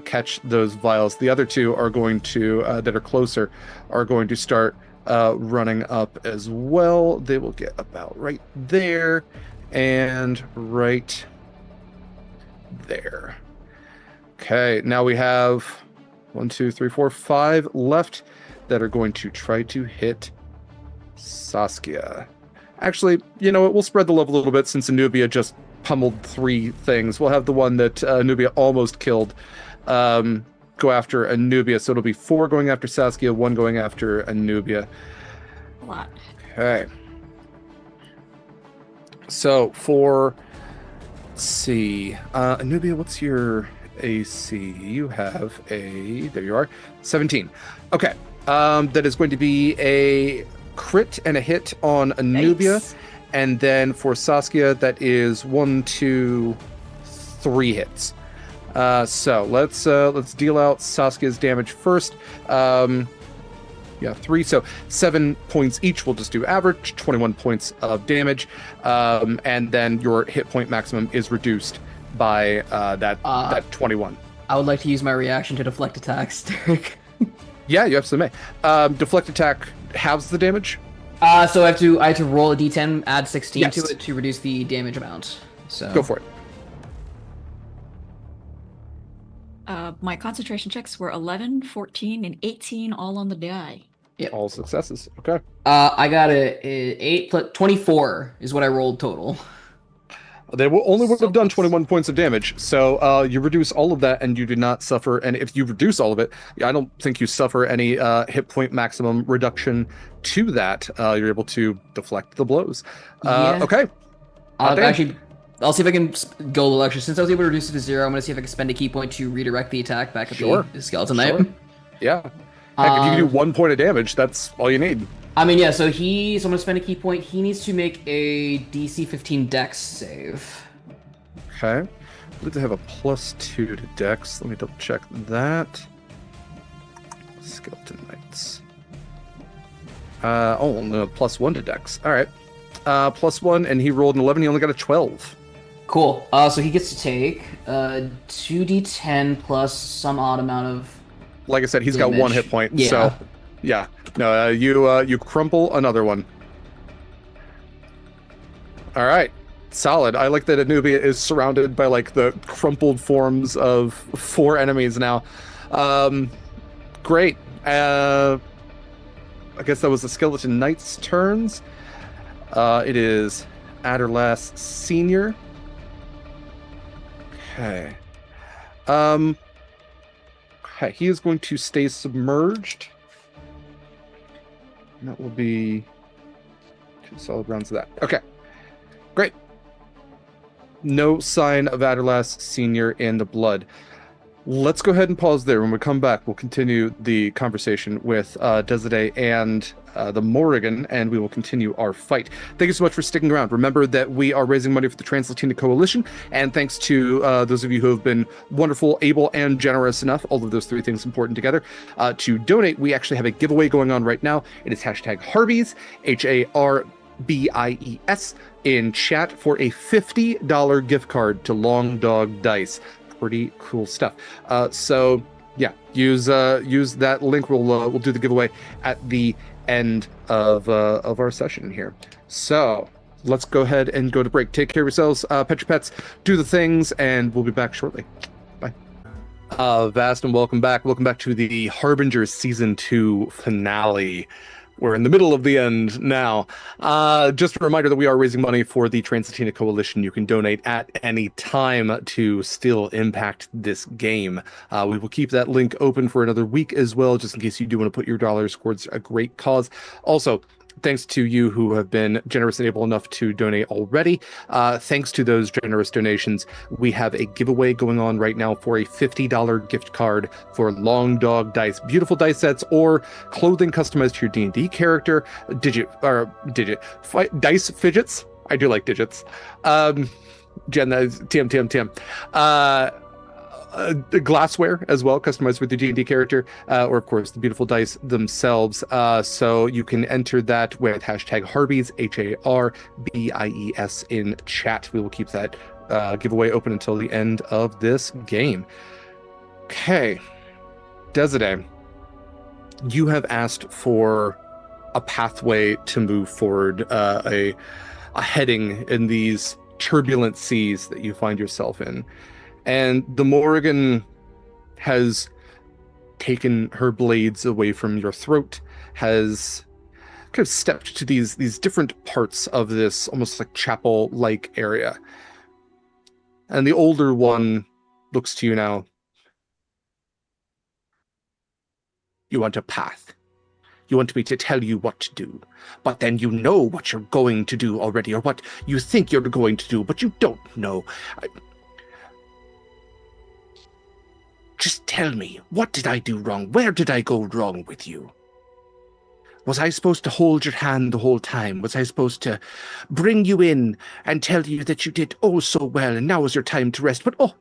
S8: catch those vials. The other two are going to, that are closer, are going to start running up as well. They will get about right there and right there. Okay, now we have 1, 2, 3, 4, 5 left that are going to try to hit Saskia. Actually, you know what? We'll spread the love a little bit since Anubia just pummeled 3 things. We'll have the one that Anubia almost killed go after Anubia. So it'll be 4 going after Saskia, 1 going after Anubia.
S12: A lot.
S8: Okay. So for, let's see, Anubia, what's your AC? You have there you are, 17. Okay. That is going to be a crit and a hit on Anubia.
S3: Yikes.
S8: And then for Saskia, that is 1, 2, 3 hits. So let's deal out Saskia's damage first. 3. So 7 points each. We'll just do average, 21 points of damage. And then your hit point maximum is reduced by that 21.
S13: I would like to use my reaction to deflect attacks, Derek.
S8: Yeah, you absolutely may. Deflect attack halves the damage.
S13: So I have to roll a d10, add 16 to it to reduce the damage amount. So
S8: go for it.
S12: My concentration checks were 11, 14, and 18 all on the die.
S13: Yep.
S8: All successes. Okay.
S13: I got a 8 plus 24 is what I rolled total.
S8: They would have done 21 points of damage, so you reduce all of that, and you do not suffer. And if you reduce all of it, I don't think you suffer any hit point maximum reduction to that. You're able to deflect the blows. Okay.
S13: Actually, I'll see if I can go a little extra. Since I was able to reduce it to 0, I'm going to see if I can spend a key point to redirect the attack back at the Skeleton Knight.
S8: Yeah. Heck, if you can do 1 point of damage, that's all you need.
S13: I mean, yeah, so I'm going to spend a key point. He needs to make a DC 15 Dex save.
S8: Okay. I believe they have a +2 to Dex. Let me double check that. Skeleton Knights. No, +1 to Dex. All right. +1, and he rolled an 11. He only got a 12.
S13: Cool. So he gets to take 2d10 plus some odd amount of.
S8: Like I said, he's got 1 hit point.
S13: Yeah.
S8: So, yeah. No, you crumple another one. All right. Solid. I like that Anubia is surrounded by like the crumpled forms of 4 enemies now. Great. I guess that was the Skeleton Knight's turns. It is Adderlass Senior. Okay. He is going to stay submerged. And that will be 2 solid rounds of that. Okay. Great. No sign of Adderlass Senior in the blood. Let's go ahead and pause there. When we come back, we'll continue the conversation with Desiree and the Morrigan, and we will continue our fight. Thank you so much for sticking around. Remember that we are raising money for the Trans-Latina Coalition, and thanks to those of you who have been wonderful, able, and generous enough, all of those 3 things important together, to donate. We actually have a giveaway going on right now. It is #Harbies, HARBIES, in chat for a $50 gift card to Long Dog Dice. Pretty cool stuff. So yeah, use that link. We'll do the giveaway at the end of our session here. So let's go ahead and go to break. Take care of yourselves, pet your pets, do the things, and we'll be back shortly. Bye. Vast and welcome back. Welcome back to the Harbingers Season 2 finale. We're in the middle of the end now. Just a reminder that we are raising money for the Trans-Latina Coalition. You can donate at any time to still impact this game. We will keep that link open for another week as well, just in case you do want to put your dollars towards a great cause. Also, thanks to you who have been generous and able enough to donate already. Thanks to those generous donations, we have a giveaway going on right now for a $50 gift card for Long Dog Dice. Beautiful dice sets or clothing customized to your D&D character. Dice fidgets. I do like digits. Jen, TM. Glassware as well, customized with the D&D character, or of course the beautiful dice themselves. So you can enter that with #Harbies, HARBIES, in chat. We will keep that giveaway open until the end of this game. Okay, Desiree, you have asked for a pathway to move forward, a heading in these turbulent seas that you find yourself in. And the Morrigan has taken her blades away from your throat, has kind of stepped to these different parts of this almost like chapel-like area. And the older one looks to you now. You want a path. You want me to tell you what to do. But then you know what you're going to do already, or what you think you're going to do, but you don't know. Just tell me, what did I do wrong? Where did I go wrong with you? Was I supposed to hold your hand the whole time? Was I supposed to bring you in and tell you that you did oh so well and now is your time to rest? But oh,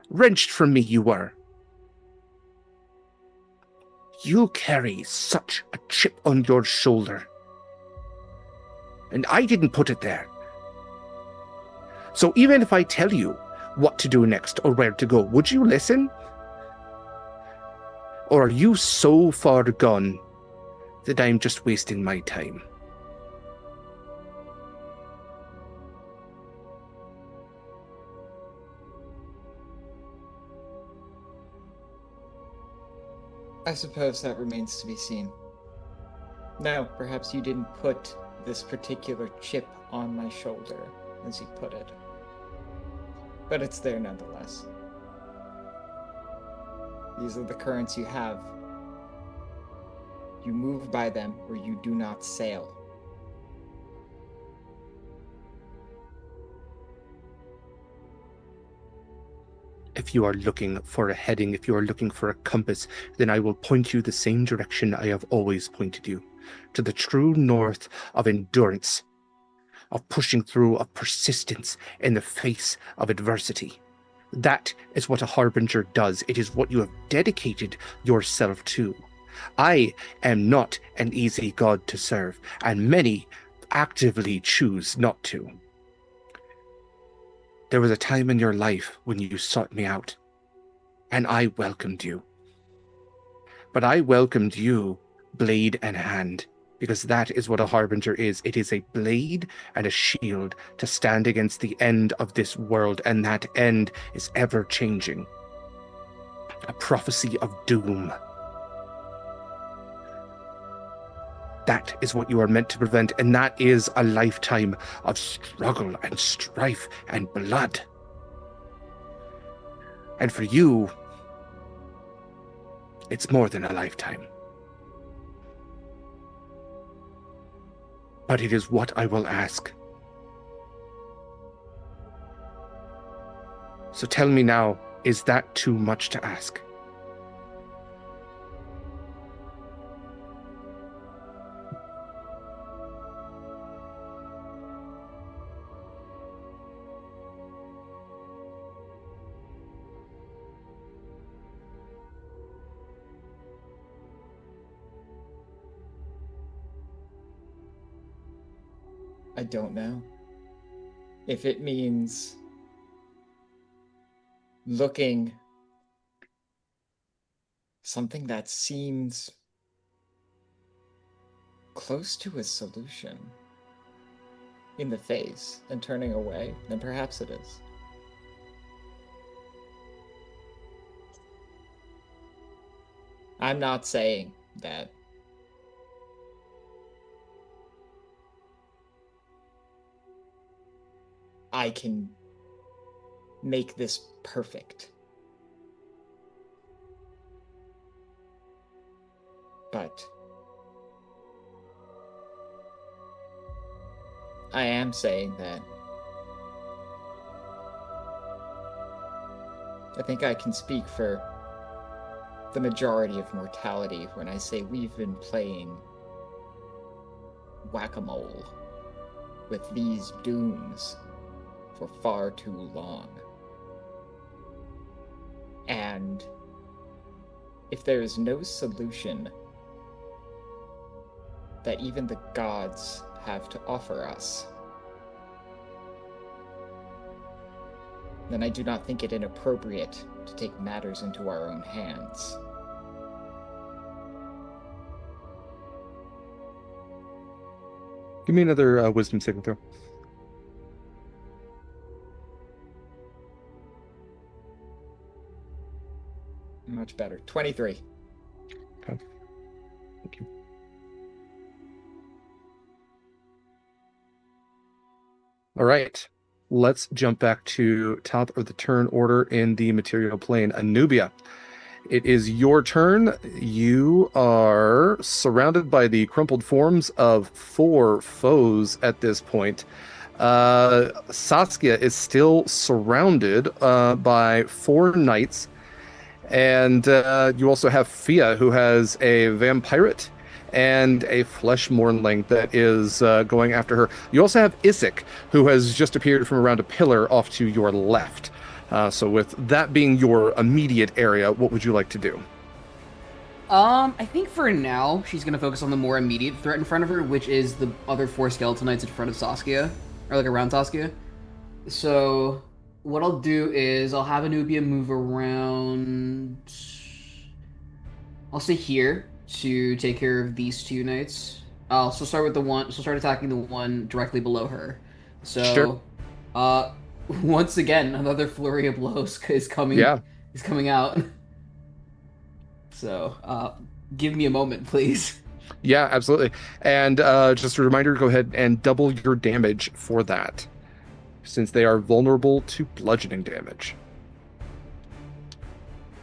S8: wrenched from me you were. You carry such a chip on your shoulder. And I didn't put it there. So even if I tell you what to do next or where to go, would you listen? Or are you so far gone that I'm just wasting my time?
S10: I suppose that remains to be seen. No, perhaps you didn't put this particular chip on my shoulder, as you put it. But it's there nonetheless. These are the currents you have. You move by them, or you do not sail.
S8: If you are looking for a heading, if you are looking for a compass, then I will point you the same direction I have always pointed you, to the true north of endurance, of pushing through, of persistence in the face of adversity. That is what a harbinger does. It is what you have dedicated yourself to. I am not an easy god to serve, and many actively choose not to. There was a time in your life when you sought me out, and I welcomed you. But I welcomed you blade and hand, because that is what a harbinger is. It is a blade and a shield to stand against the end of this world, and that end is ever-changing. A prophecy of doom. That is what you are meant to prevent, and that is a lifetime of struggle and strife and blood. And for you, it's more than a lifetime. But it is what I will ask. So tell me now, is that too much to ask?
S10: I don't know. If it means looking something that seems close to a solution in the face and turning away, then perhaps it is. I'm not saying that I can make this perfect. But I am saying that I think I can speak for the majority of mortality when I say we've been playing whack-a-mole with these dooms for far too long. And if there is no solution that even the gods have to offer us, then I do not think it inappropriate to take matters into our own hands.
S8: Give me another wisdom saving throw.
S10: Much better. 23.
S8: Okay. Thank you. All right. Let's jump back to top of the turn order in the material plane. Anubia, it is your turn. You are surrounded by the crumpled forms of 4 foes at this point. Saskia is still surrounded by 4 knights. And you also have Fiach, who has a vampirate and a flesh mornling that is going after her. You also have Isik, who has just appeared from around a pillar off to your left. So with that being your immediate area, what would you like to do?
S13: I think for now, she's going to focus on the more immediate threat in front of her, which is the other 4 skeleton knights in front of Saskia, or like around Saskia. So what I'll do is I'll have Anubia move around. I'll stay here to take care of these 2 knights. I'll start with the one. So start attacking the one directly below her. So, sure. Once again, another flurry of blows is coming.
S8: Yeah.
S13: Is coming out. So, give me a moment, please.
S8: Yeah, absolutely. And just a reminder, go ahead and double your damage for that, since they are vulnerable to bludgeoning damage.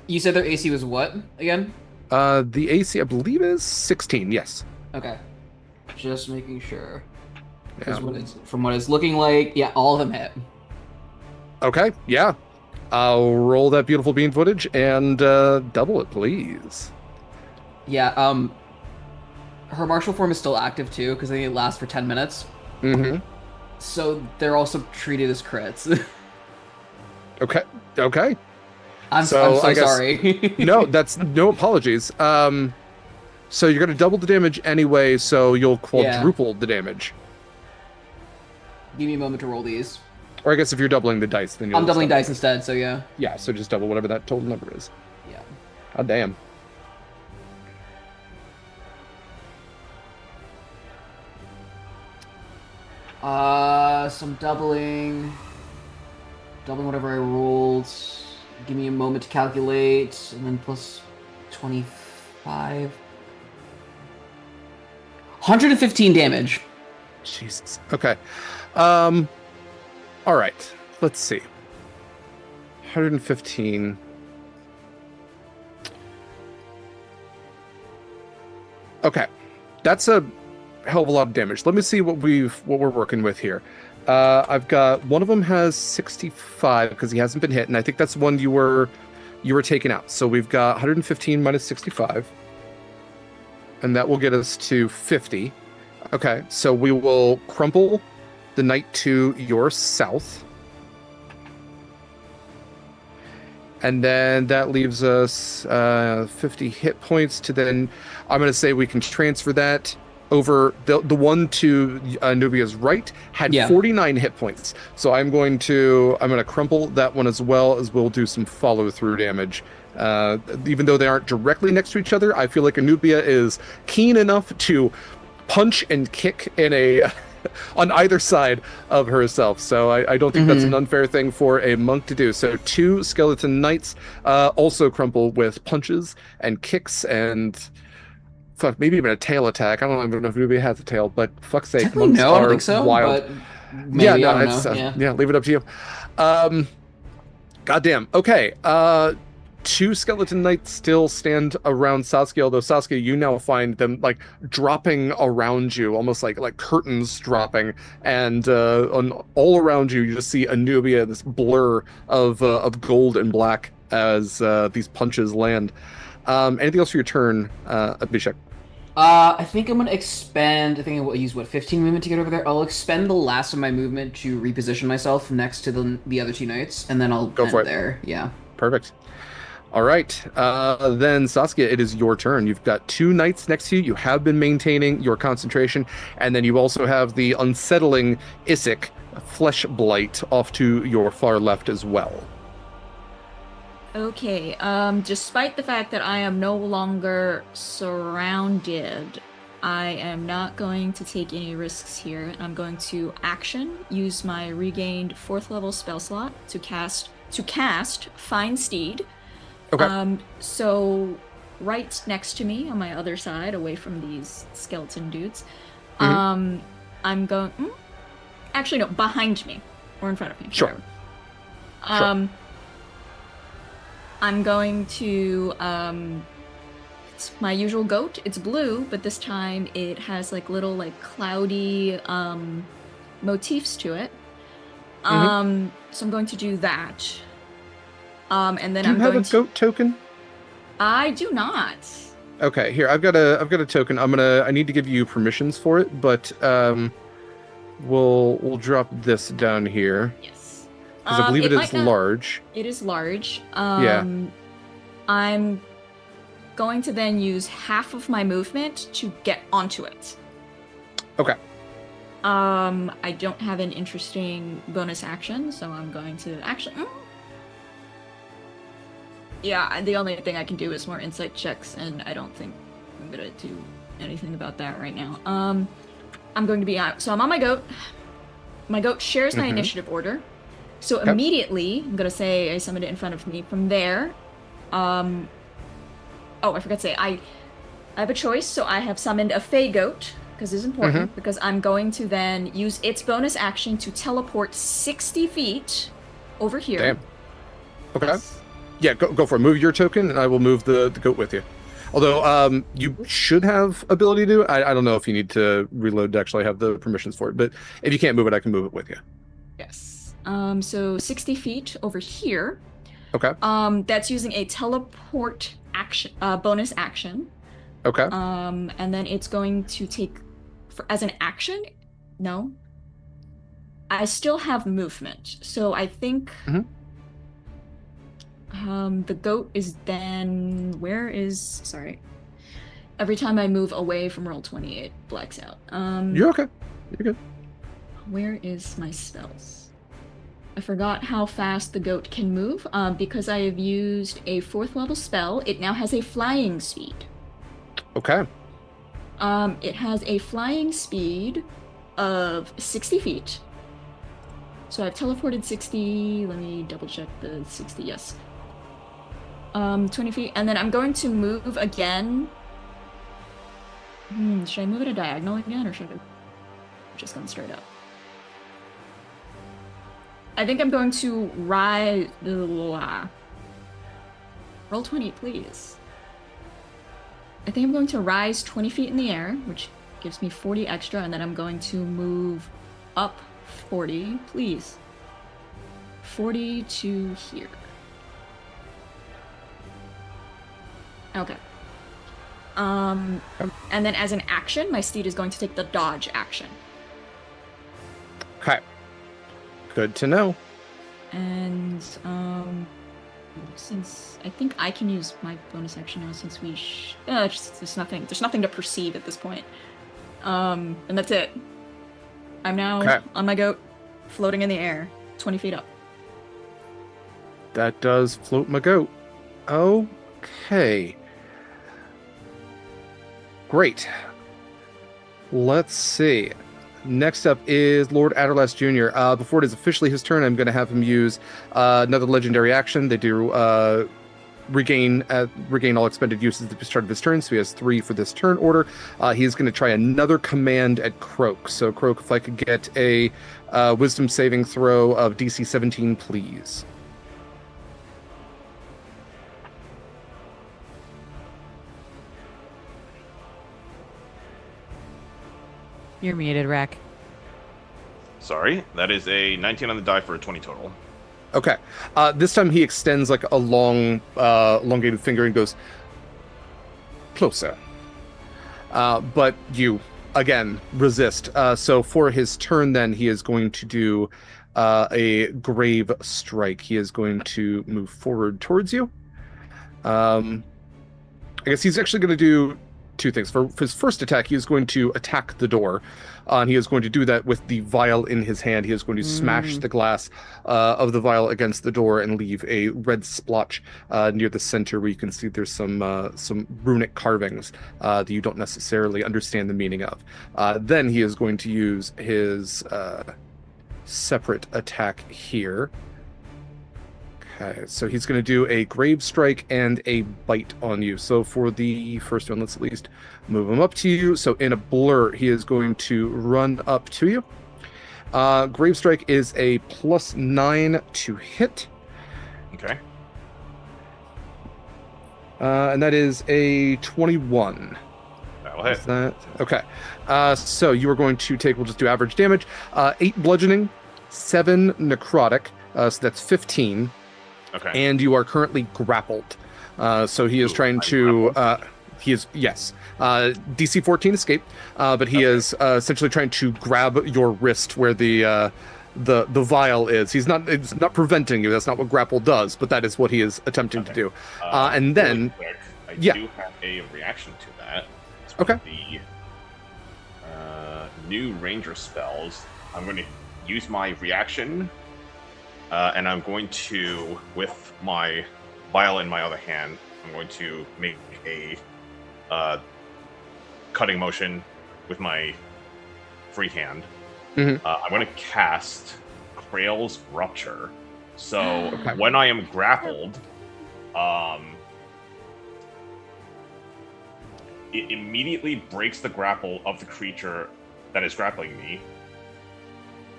S13: You said their AC was what again?
S8: The AC, I believe, is 16. Yes.
S13: Okay. Just making sure.
S8: Yeah.
S13: From what it's looking like, yeah, all of them hit.
S8: Okay. Yeah. I'll roll that beautiful bean footage and double it, please.
S13: Yeah. Her martial form is still active too, because I think it lasts for 10 minutes.
S8: Mm-hmm.
S13: So they're also treated as crits.
S8: Okay. Okay.
S13: I'm so sorry.
S8: No, that's no apologies. So you're gonna double the damage anyway, so you'll quadruple the damage.
S13: Give me a moment to roll these.
S8: Or I guess if you're doubling the dice, then
S13: I'm doubling dice instead, so yeah.
S8: Yeah, so just double whatever that total number is.
S13: Yeah.
S8: God damn.
S13: Some doubling whatever I rolled. Give me a moment to calculate, and then plus 25. 115 damage.
S8: Jesus. Okay. All right. Let's see. 115. Okay. That's a hell of a lot of damage. Let me see what we're working with here. I've got one of them has 65 because he hasn't been hit, and I think that's the one you were taken out. So we've got 115 minus 65, and that will get us to 50. Okay, so we will crumple the knight to your south, and then that leaves us 50 hit points to then. I'm going to say we can transfer that over. The one to Anubia's right had 49 hit points, so I'm going to crumple that one as well, as we'll do some follow through damage. Even though they aren't directly next to each other, I feel like Anubia is keen enough to punch and kick in a on either side of herself, so I don't think that's an unfair thing for a monk to do. So 2 skeleton knights also crumple with punches and kicks and maybe even a tail attack. I don't even know if Anubia has a tail, but fuck's sake, monks
S13: I don't think so,
S8: wild.
S13: But maybe, I don't know.
S8: Yeah, leave it up to you. Goddamn. Okay. 2 skeleton knights still stand around Saskia, although Saskia, you now find them like dropping around you, almost like curtains dropping, and all around you just see Anubia, this blur of gold and black as these punches land. Anything else for your turn, Abhishek?
S13: I think I'm gonna expend. I think I will use 15 movement to get over there. I'll expend the last of my movement to reposition myself next to the other 2 knights, and then I'll go for it there. Yeah. Perfect.
S8: All right, then Saskia, it is your turn. You've got 2 knights next to you. You have been maintaining your concentration, and then you also have the unsettling Isik flesh blight off to your far left as well.
S12: Okay, despite the fact that I am no longer surrounded, I am not going to take any risks here. I'm going to use my regained 4th level spell slot to cast Find Steed.
S8: Okay.
S12: So right next to me on my other side, away from these skeleton dudes, I'm going. Actually, no, behind me or in front of me.
S8: Sure.
S12: Sure. I'm going to. It's my usual goat. It's blue, but this time it has like little cloudy motifs to it. So I'm going to do that. And then
S8: do you have a goat token?
S12: I do not.
S8: Okay, here I've got a token. I need to give you permissions for it, but we'll drop this down here.
S12: Yes.
S8: Because I believe it is large.
S12: It is large.
S8: Yeah.
S12: I'm going to then use half of my movement to get onto it.
S8: Okay.
S12: I don't have an interesting bonus action, so I'm going to actually. Yeah, the only thing I can do is more insight checks, and I don't think I'm gonna do anything about that right now. I'm going to be out. So I'm on my goat. My goat shares my initiative order. So immediately, I'm gonna say I summoned it in front of me. From there, oh, I forgot to say I have a choice. So I have summoned a Fey goat because it's important. Because I'm going to then use its bonus action to teleport 60 feet over here.
S8: Damn. Okay. Yeah, go for it. Move your token, and I will move the goat with you. Although you should have ability to. I don't know if you need to reload to actually have the permissions for it. But if you can't move it, I can move it with you.
S12: Yes. So 60 feet over here.
S8: Okay.
S12: That's using a teleport action, bonus action.
S8: Okay.
S12: And then it's going to take, as an action. No. I still have movement, so I think. The goat is then... Sorry. Every time I move away from Roll20, it blacks out.
S8: You're okay. You're good.
S12: Where is my spells? I forgot how fast the goat can move. Because I have used a 4th level spell, it now has a flying speed.
S8: Okay.
S12: It has a flying speed of 60 feet. So I've teleported 60. Let me double check the 60. Yes. 20 feet, and then I'm going to move again. Should I move it a diagonal again, or should I just go straight up? I think I'm going to rise. Roll20, please. I think I'm going to rise 20 feet in the air, which gives me 40 extra, and then I'm going to move up 40, please. 40 to here. Okay. And then as an action, my steed is going to take the dodge action.
S8: Okay. Good to know.
S12: And since I think I can use my bonus action now, since we there's nothing to perceive at this point. And that's it. I'm now on my goat, floating in the air, 20 feet up.
S8: That does float my goat. Okay. Great. Let's see. Next up is Lord Adderlast Jr. Before it is officially his turn, I'm going to have him use another legendary action. They do regain all expended uses at the start of his turn, so he has 3 for this turn order. He's going to try another command at Croak. So Croak, if I could get a wisdom saving throw of DC 17, please.
S11: You're muted, Rack.
S9: Sorry, that is a 19 on the die for a 20 total.
S8: Okay. This time he extends like a long, elongated finger and goes closer. But you, again, resist. So for his turn then, he is going to do a grave strike. He is going to move forward towards you. I guess he's actually going to do 2 things. For his first attack, he is going to attack the door. And he is going to do that with the vial in his hand. He is going to smash the glass of the vial against the door and leave a red splotch near the center where you can see there's some runic carvings that you don't necessarily understand the meaning of. Then he is going to use his separate attack here. Okay, so he's going to do a grave strike and a bite on you. So for the first one, let's at least move him up to you. So in a blur, he is going to run up to you. Grave strike is a +9 to hit.
S9: Okay.
S8: And that is a 21.
S9: That'll hit.
S8: Is that okay? So you are going to take. We'll just do average damage. 8 bludgeoning, 7 necrotic. So that's 15.
S9: Okay.
S8: And you are currently grappled. So he is trying to he is, yes. DC 14 escape, but he is essentially trying to grab your wrist where the vial is. It's not preventing you. That's not what grapple does, but that is what he is attempting to do. And then,
S9: really quick, I do have a reaction to that. It's
S8: okay.
S9: The new ranger spells. I'm going to use my reaction, and I'm going to, with my vial in my other hand, I'm going to make a cutting motion with my free hand.
S8: Mm-hmm.
S9: I'm going to cast Krail's Rupture. So when I am grappled, it immediately breaks the grapple of the creature that is grappling me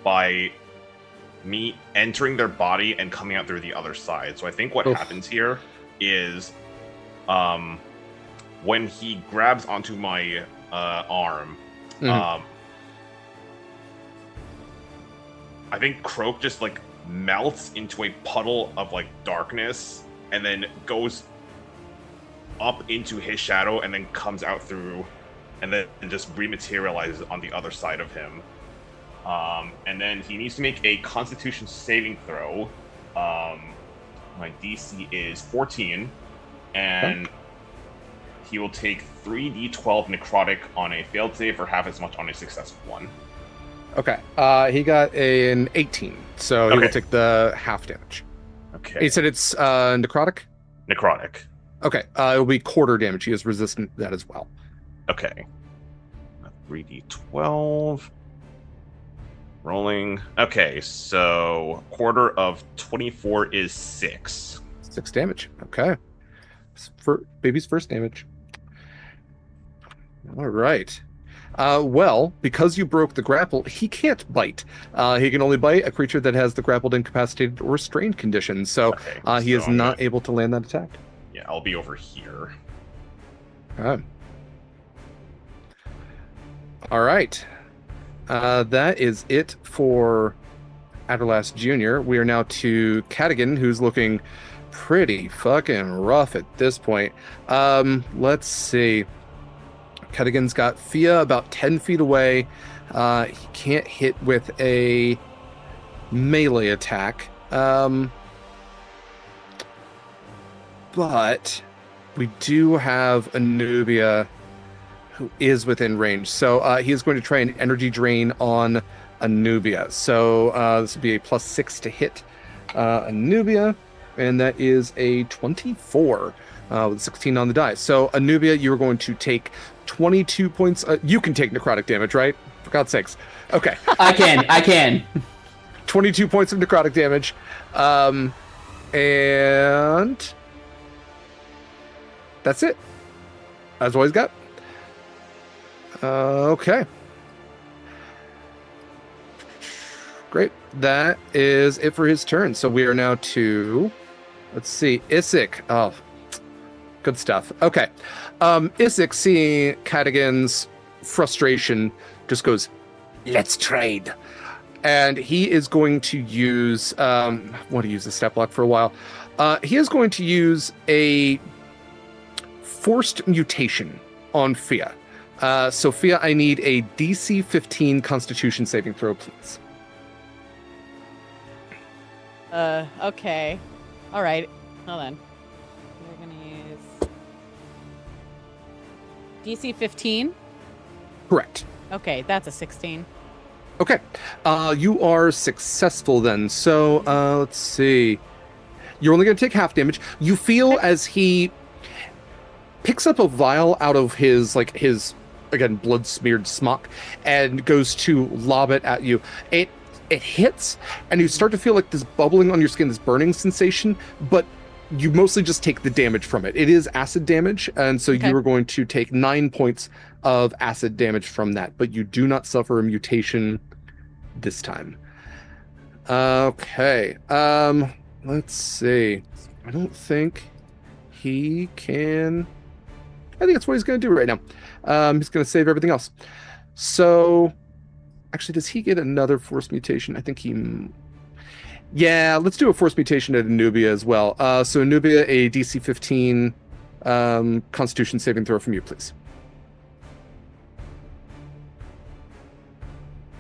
S9: by me entering their body and coming out through the other side. So I think what happens here is when he grabs onto my arm, I think Croak just like melts into a puddle of like darkness and then goes up into his shadow and then comes out through and then just rematerializes on the other side of him. And then he needs to make a Constitution saving throw. My DC is 14, and he will take 3d12 necrotic on a failed save or half as much on a successful one.
S8: Okay. He got an 18, so he will take the half damage.
S9: Okay.
S8: He said it's necrotic?
S9: Necrotic.
S8: Okay. It'll be quarter damage. He is resistant to that as well.
S9: Okay. 3d12. Rolling. Okay, so quarter of 24 is 6.
S8: 6 damage. Okay. For baby's first damage. All right. Well, because you broke the grapple, he can't bite. He can only bite a creature that has the grappled, incapacitated, or restrained condition. So he is not able to land that attack.
S9: Yeah, I'll be over here.
S8: Okay. All right. That is it for Adderlast Jr. We are now to Cadigan, who's looking pretty fucking rough at this point. Let's see. Cadigan's got Fia about 10 feet away. He can't hit with a melee attack. But we do have Anubia, who is within range. So he is going to try an energy drain on Anubia. So this will be a +6 to hit Anubia, and that is a 24 with 16 on the die. So Anubia, you're going to take 22 points. You can take necrotic damage, right? For God's sakes. Okay.
S13: I can.
S8: 22 points of necrotic damage. And that's it. That's all he's got. Okay. Great. That is it for his turn. So we are now to, let's see, Isik. Oh, good stuff. Okay. Isik, seeing Cadigan's frustration, just goes, let's trade. And he is going to use, want to use the step block for a while. He is going to use a forced mutation on Fia. Sophia, I need a DC 15 Constitution saving throw, please.
S11: Okay. All right. Hold on. We're gonna use DC 15.
S8: Correct.
S11: Okay, that's a 16.
S8: Okay. You are successful then. So, let's see. You're only going to take half damage. You feel as he picks up a vial out of his again, blood-smeared smock and goes to lob it at you. It hits, and you start to feel like this bubbling on your skin, this burning sensation, but you mostly just take the damage from it. It is acid damage, and so you are going to take 9 points of acid damage from that, but you do not suffer a mutation this time. Okay. Let's see. I don't think he can... I think that's what he's going to do right now. He's going to save everything else. So, actually, does he get another force mutation? I think he... Yeah, let's do a force mutation at Anubia as well. So Anubia, a DC 15 Constitution saving throw from you, please.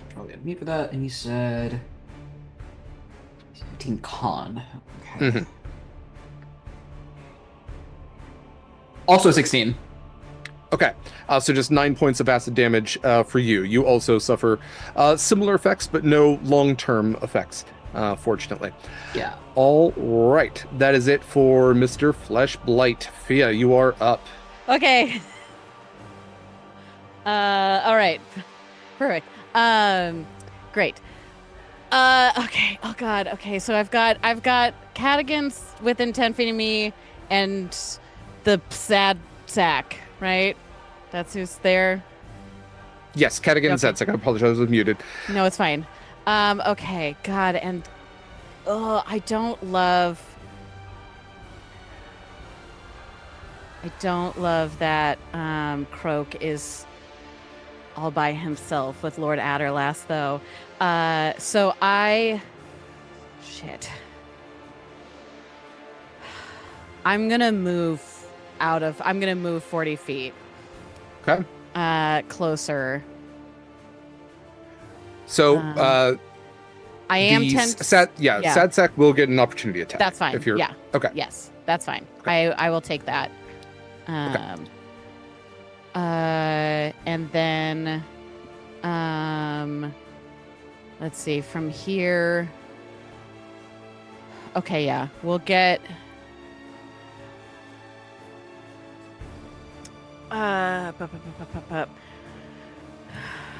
S13: Probably had me for that, and he said 17 con. Okay.
S8: Mm-hmm.
S13: Also 16.
S8: Okay, so just 9 points of acid damage for you. You also suffer similar effects, but no long-term effects, fortunately.
S13: Yeah.
S8: All right, that is it for Mr. Flesh Blight. Fia, you are up.
S11: Okay. All right. Perfect. Great. Okay. Oh God. Okay. So I've got Cadogan's within 10 feet of me, and the sad sack. Right. That's who's there.
S8: Yes, Cadogan
S11: Okay.
S8: Zetsek. I apologize, I was muted.
S11: No, it's fine. Okay. God, and I don't love that Croak is all by himself with Lord Adderlast, though. So I'm gonna move 40 feet.
S8: Okay.
S11: Closer.
S8: So,
S11: I am
S8: Sad Sack will get an opportunity attack.
S11: That's fine.
S8: If you're
S11: Yeah.
S8: okay.
S11: Yes, that's fine. I will take that. And then, let's see, from here. Okay, yeah, we'll get.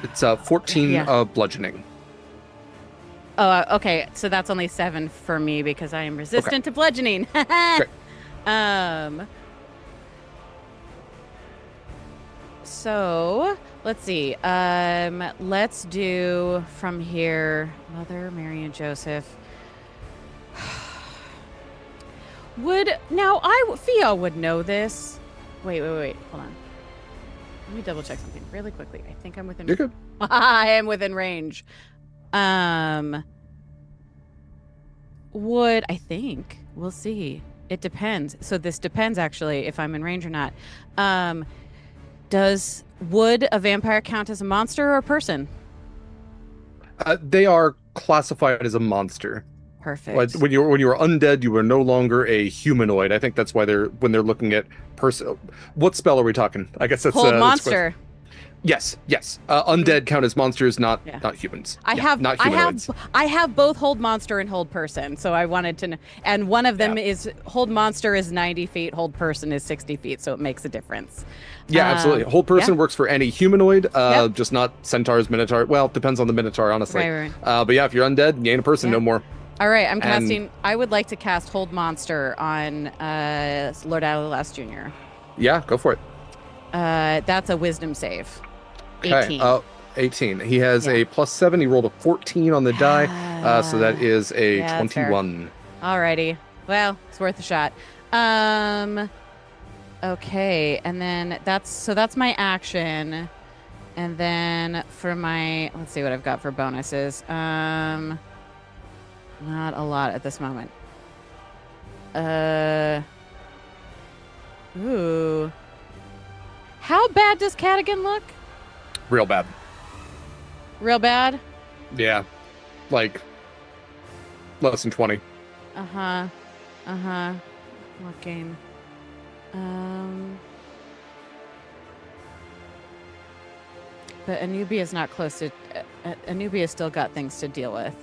S8: It's 14 bludgeoning.
S11: Oh, okay. So that's only 7 for me because I am resistant to bludgeoning.
S8: Great.
S11: So let's see. Let's do from here. Mother, Mary, and Joseph. Fia would know this. Wait. Hold on. Let me double check something really quickly. I think I'm within.
S8: You're good.
S11: I am within range. I think we'll see. It depends. So this depends actually if I'm in range or not. Would a vampire count as a monster or a person?
S8: They are classified as a monster.
S11: Perfect.
S8: When you were undead, you were no longer a humanoid. I think that's why when they're looking at person. What spell are we talking? I guess that's
S11: Hold monster.
S8: Yes. Undead count as monsters, not humans.
S11: I have both hold monster and hold person. So I wanted to know, and one of them is hold monster is 90 feet, hold person is 60 feet, so it makes a difference.
S8: Yeah, absolutely. Hold person works for any humanoid, just not centaurs, minotaur. Well, depends on the minotaur, honestly.
S11: Right.
S8: But yeah, if you're undead, you ain't a person no more.
S11: All right, I'm casting. I would like to cast hold monster on Lord Adderlast Jr.
S8: Yeah, go for it.
S11: That's a wisdom save.
S8: 18. 18. He has a +7. He rolled a 14 on the die, so that is a 21.
S11: Alrighty. Well, it's worth a shot. Okay, and then that's my action, and then for my let's see what I've got for bonuses. Not a lot at this moment. Ooh. How bad does Cadogan look?
S8: Real bad.
S11: Real bad?
S8: Yeah. Like, less than 20.
S11: Looking. But Anubia's not close to... Anubia's still got things to deal with.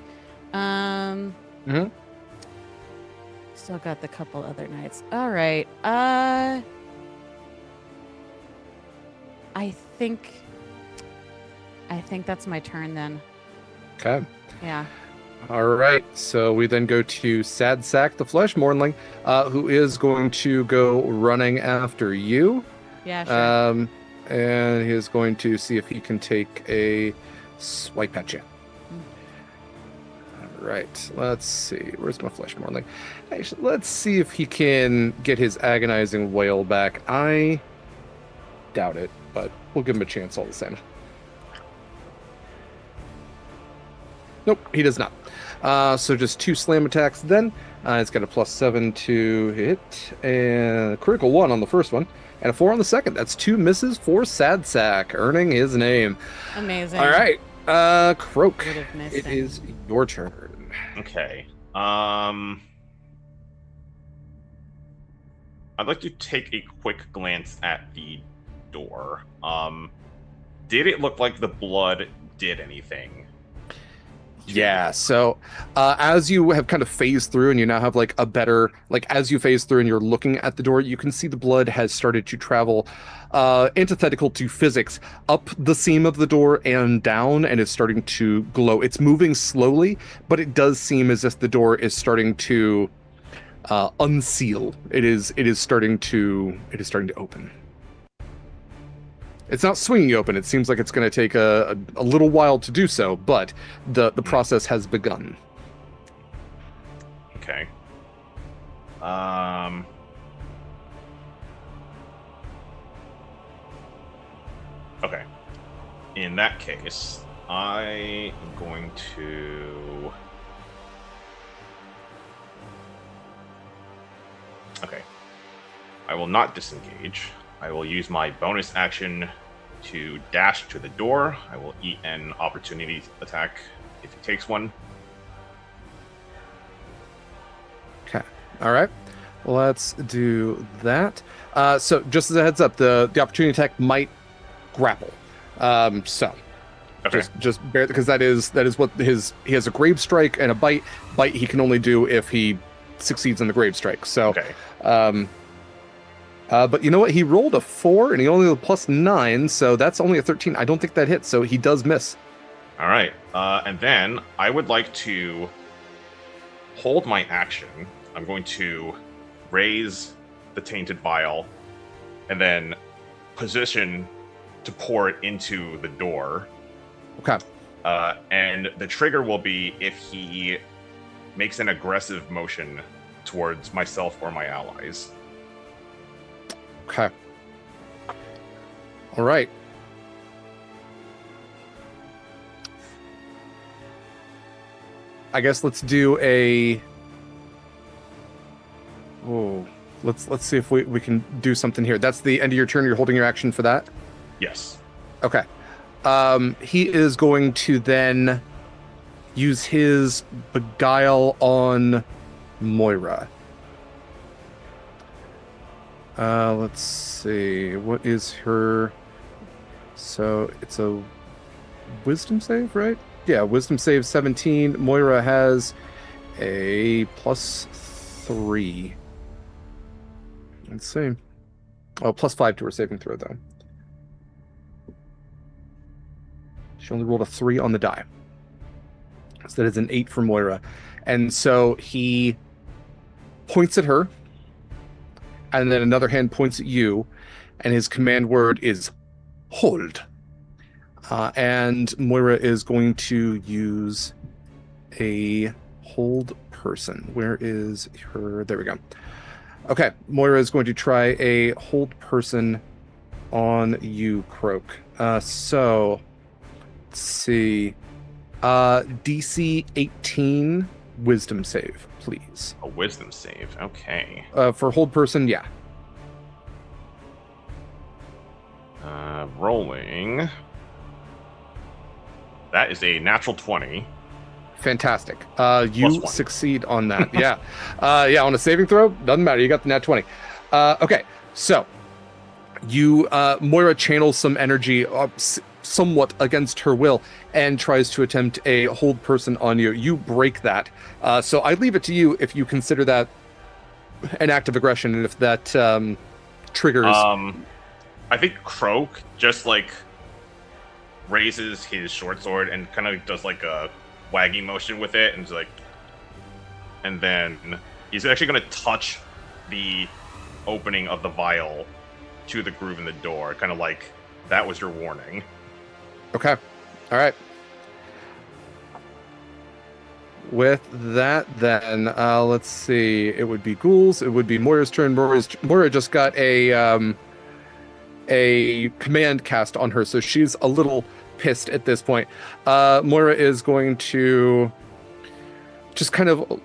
S11: Still got the couple other nights. All right. I think that's my turn then.
S8: Okay.
S11: Yeah.
S8: All right. So we then go to Sad Sack, the Flesh Mornling, who is going to go running after you.
S11: Yeah, sure.
S8: And he is going to see if he can take a swipe at you. All right. Let's see. Where's my Flesh Mornling? Actually, let's see if he can get his agonizing wail back. I doubt it, but we'll give him a chance all the same. Nope, he does not. So just 2 slam attacks then. It's got a +7 to hit, and a critical 1 on the first one, and a 4 on the second. That's 2 misses for Sad Sack, earning his name.
S11: Amazing.
S8: All right, Croak, it
S11: him.
S8: is your turn.
S9: Okay. I'd like to take a quick glance at the door. Did it look like the blood did anything?
S8: Yeah, so as you have kind of phased through and you now have like a better, like as you phase through and you're looking at the door, you can see the blood has started to travel antithetical to physics up the seam of the door and down, and it's starting to glow. It's moving slowly, but it does seem as if the door is starting to unseal. It is starting to open. It's not swinging open. It seems like it's going to take a little while to do so, but the process has begun.
S9: Okay. Okay. In that case, I am going to... Okay. I will not disengage. I will use my bonus action to dash to the door. I will eat an opportunity attack if he takes one.
S8: Okay. All right. Let's do that. So just as a heads up, the opportunity attack might grapple. So
S9: okay.
S8: just bear, because that is what he has a grave strike and a bite. Bite he can only do if he succeeds in the grave strike. So
S9: okay.
S8: But you know what? He rolled a 4 and he only rolled +9, so that's only a 13. I don't think that hits, so he does miss.
S9: All right. And then I would like to hold my action. I'm going to raise the tainted vial and then position to pour it into the door.
S8: Okay.
S9: And the trigger will be if he makes an aggressive motion towards myself or my allies.
S8: Okay. All right. I guess let's do a... Oh, let's see if we can do something here. That's the end of your turn. You're holding your action for that?
S9: Yes.
S8: Okay. He is going to then use his beguile on Moira. Let's see. What is her... So it's a wisdom save, right? Yeah, wisdom save 17. Moira has a +3. Let's see. Oh, +5 to her saving throw, though. She only rolled a 3 on the die. So that is an 8 for Moira. And so he points at her, and then another hand points at you, and his command word is hold. And Moira is going to use a hold person. Where is her? There we go. Okay, Moira is going to try a hold person on you, Croak. So, let's see. DC 18 wisdom save, please.
S9: A wisdom save, okay.
S8: For hold person, yeah.
S9: Rolling. That is a natural 20.
S8: Fantastic. You succeed on that. Yeah. Yeah, on a saving throw, doesn't matter. You got the nat 20. Okay, so you, Moira channels some energy somewhat against her will and tries to attempt a hold person on you. You break that. So I leave it to you if you consider that an act of aggression and if that triggers.
S9: I think Croak just like raises his short sword and kind of does like a wagging motion with it and like, and then he's actually going to touch the opening of the vial to the groove in the door, kind of like that was your warning.
S8: Okay. All right. With that, then, let's see. It would be Ghouls. It would be Moira's turn. Moira just got a command cast on her, so she's a little pissed at this point. Moira is going to just kind of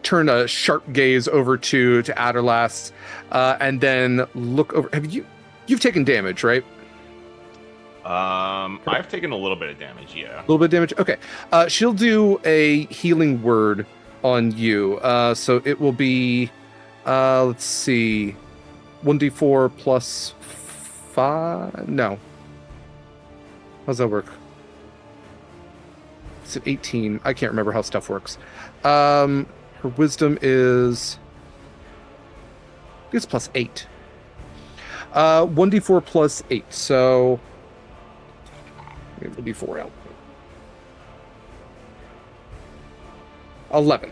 S8: turn a sharp gaze over to Aderlast, and then look over. You've taken damage, right?
S9: I've taken a little bit of damage, yeah.
S8: A little bit of damage? Okay. She'll do a healing word on you. So it will be, let's see, 1d4 plus 5? No. How's that work? It's an 18. I can't remember how stuff works. Her wisdom is... it's plus 8. 1d4 plus 8. So... get the d4 out. 11.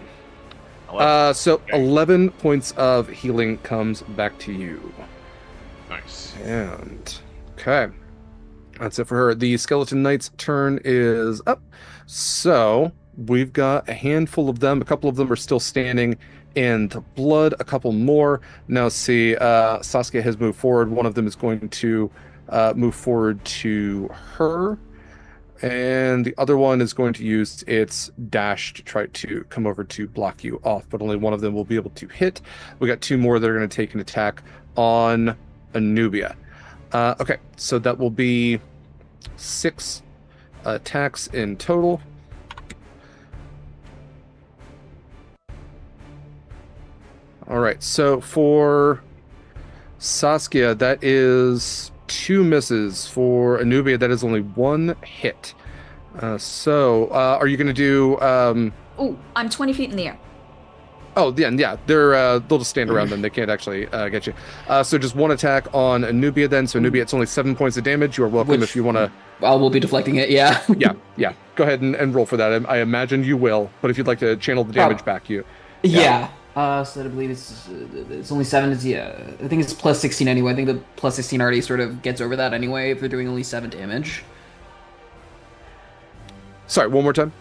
S8: So okay. 11 points of healing comes back to you.
S9: Nice.
S8: And okay, that's it for her. The Skeleton Knight's turn is up. So we've got a handful of them. A couple of them are still standing in the blood. A couple more. Now see, Saskia has moved forward. One of them is going to move forward to her. And the other one is going to use its dash to try to come over to block you off, but only one of them will be able to hit. We got 2 more that are going to take an attack on Anubia. Okay, so that will be 6 attacks in total. All right, so for Saskia, that is 2 misses. For Anubia, that is only 1 hit. So are you going to do...
S12: Oh, I'm 20 feet in the air.
S8: Oh, yeah, they'll just stand around them. They can't actually get you. So just 1 attack on Anubia then. So Anubia, it's only 7 points of damage. You are welcome if you want to...
S13: Well, we'll be deflecting it, yeah.
S8: yeah. Go ahead and roll for that. I imagine you will, but if you'd like to channel the damage back, you...
S13: Yeah. So I believe it's only 7. I think it's plus 16 anyway. I think the plus 16 already sort of gets over that anyway if they're doing only 7 damage.
S8: Sorry, one more time?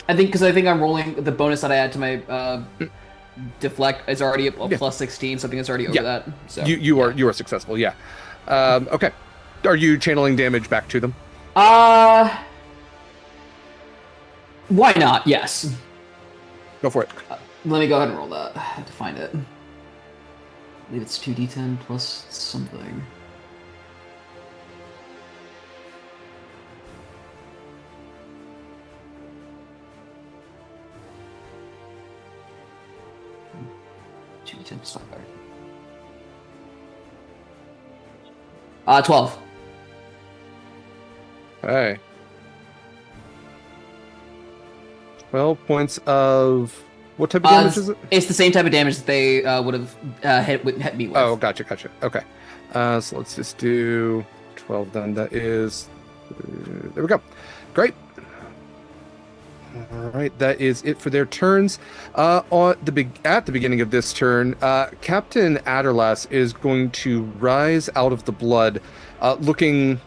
S13: I think I'm rolling the bonus that I add to my deflect is already a plus 16, something that's already over that. So
S8: you are successful, yeah. Okay. Are you channeling damage back to them?
S13: Why not? Yes.
S8: Go for it.
S13: Let me go ahead and roll that. I have to find it. I believe it's 2d10 plus something. Somewhere. 12.
S8: Hey. 12 points of... what type of damage is it?
S13: It's the same type of damage that they would have hit me with.
S8: Oh, gotcha. Okay. So let's just do 12 then. That is... there we go. Great. All right, that is it for their turns. At the beginning of this turn, Captain Aderlas is going to rise out of the blood, looking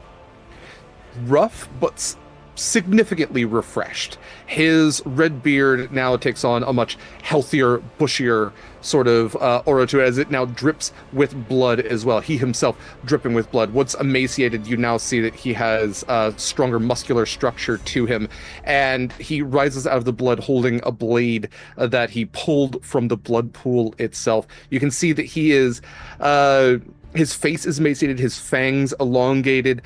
S8: rough but significantly refreshed. His red beard now takes on a much healthier, bushier sort of aura to it, as it now drips with blood as well. He himself dripping with blood. Once emaciated, you now see that he has stronger muscular structure to him, and he rises out of the blood holding a blade that he pulled from the blood pool itself. You can see that he is... his face is emaciated, his fangs elongated.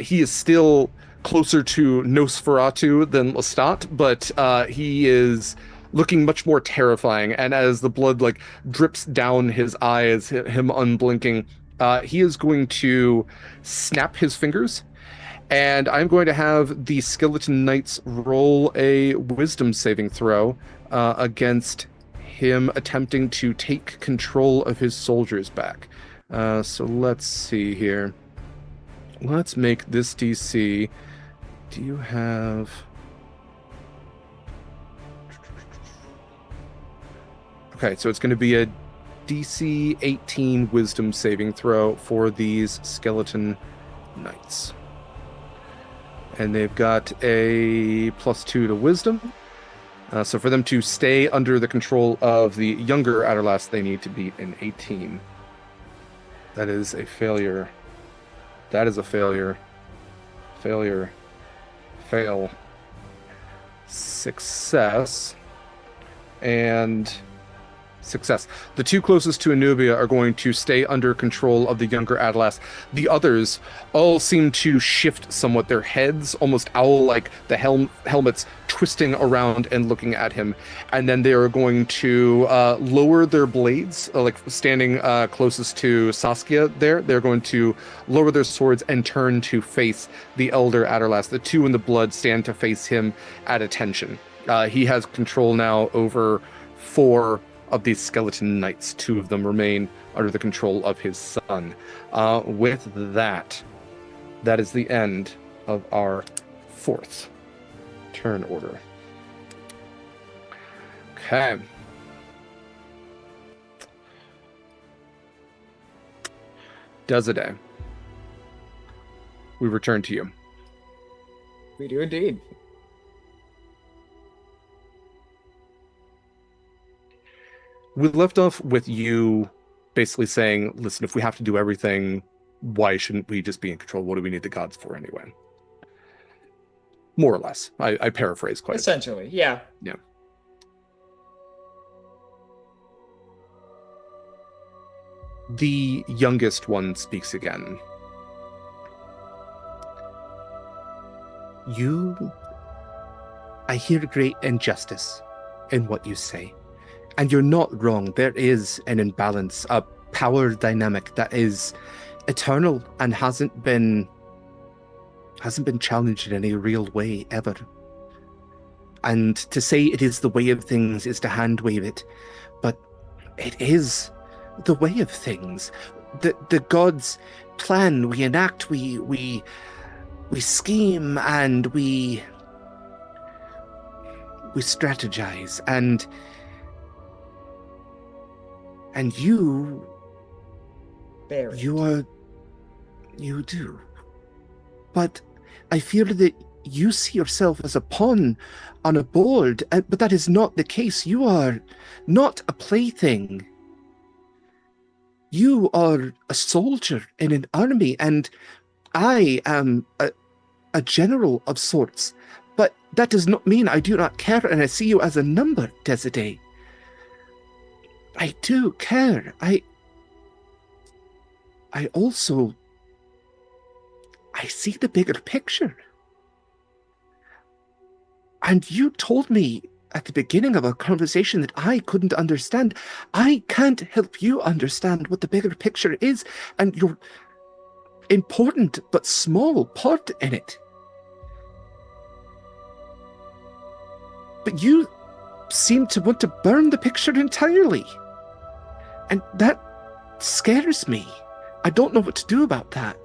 S8: He is still closer to Nosferatu than Lestat, but he is looking much more terrifying. And as the blood drips down his eyes, him unblinking, he is going to snap his fingers. And I'm going to have the Skeleton Knights roll a wisdom saving throw against him attempting to take control of his soldiers back. So let's see here. Let's make this DC. Do you have... Okay, so it's going to be a DC 18 wisdom saving throw for these Skeleton Knights. And they've got a +2 to wisdom. So for them to stay under the control of the younger Aderlas, they need to beat an 18. That is a failure. That is a failure. Failure. Fail. Success. And Success. The two closest to Anubia are going to stay under control of the younger Adalas. The others all seem to shift somewhat, their heads almost owl-like, the helmets twisting around and looking at him. And then they are going to lower their blades, like standing closest to Saskia there. They're going to lower their swords and turn to face the elder Adalas. The two in the blood stand to face him at attention. He has control now over 4 of these skeleton knights. 2 of them remain under the control of his son. With that is the end of our 4th turn order. Okay. Desade, we return to you.
S10: We do indeed.
S8: We left off with you basically saying, listen, if we have to do everything, why shouldn't we just be in control? What do we need the gods for anyway? More or less. I paraphrase quite.
S10: Essentially, yeah.
S8: Yeah. The youngest one speaks again.
S14: I hear great injustice in what you say. And you're not wrong. There is an imbalance, a power dynamic that is eternal and hasn't been challenged in any real way ever. And to say it is the way of things is to hand wave it, but it is the way of things. The gods plan, we enact, we scheme, and we strategize, and you do. But I fear that you see yourself as a pawn on a board, but that is not the case. You are not a plaything. You are a soldier in an army, and I am a general of sorts. But that does not mean I do not care, and I see you as a number, Desade. I do care. I see the bigger picture. And you told me at the beginning of our conversation that I couldn't understand. I can't help you understand what the bigger picture is, and your important but small part in it. But you seem to want to burn the picture entirely. And that scares me. I don't know what to do about that.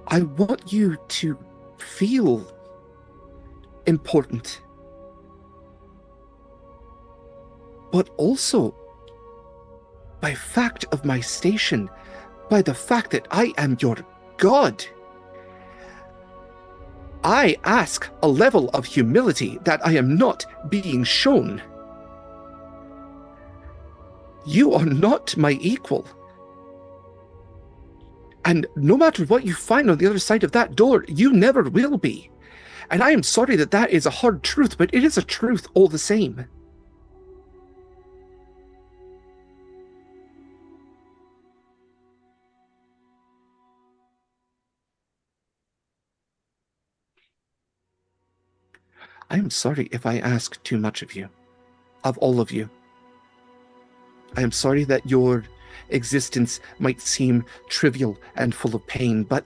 S14: I want you to feel important. But also, by fact of my station, by the fact that I am your god, I ask a level of humility that I am not being shown. You are not my equal. And no matter what you find on the other side of that door, you never will be. And I am sorry that that is a hard truth, but it is a truth all the same. I am sorry if I ask too much of you, of all of you. I am sorry that your existence might seem trivial and full of pain, but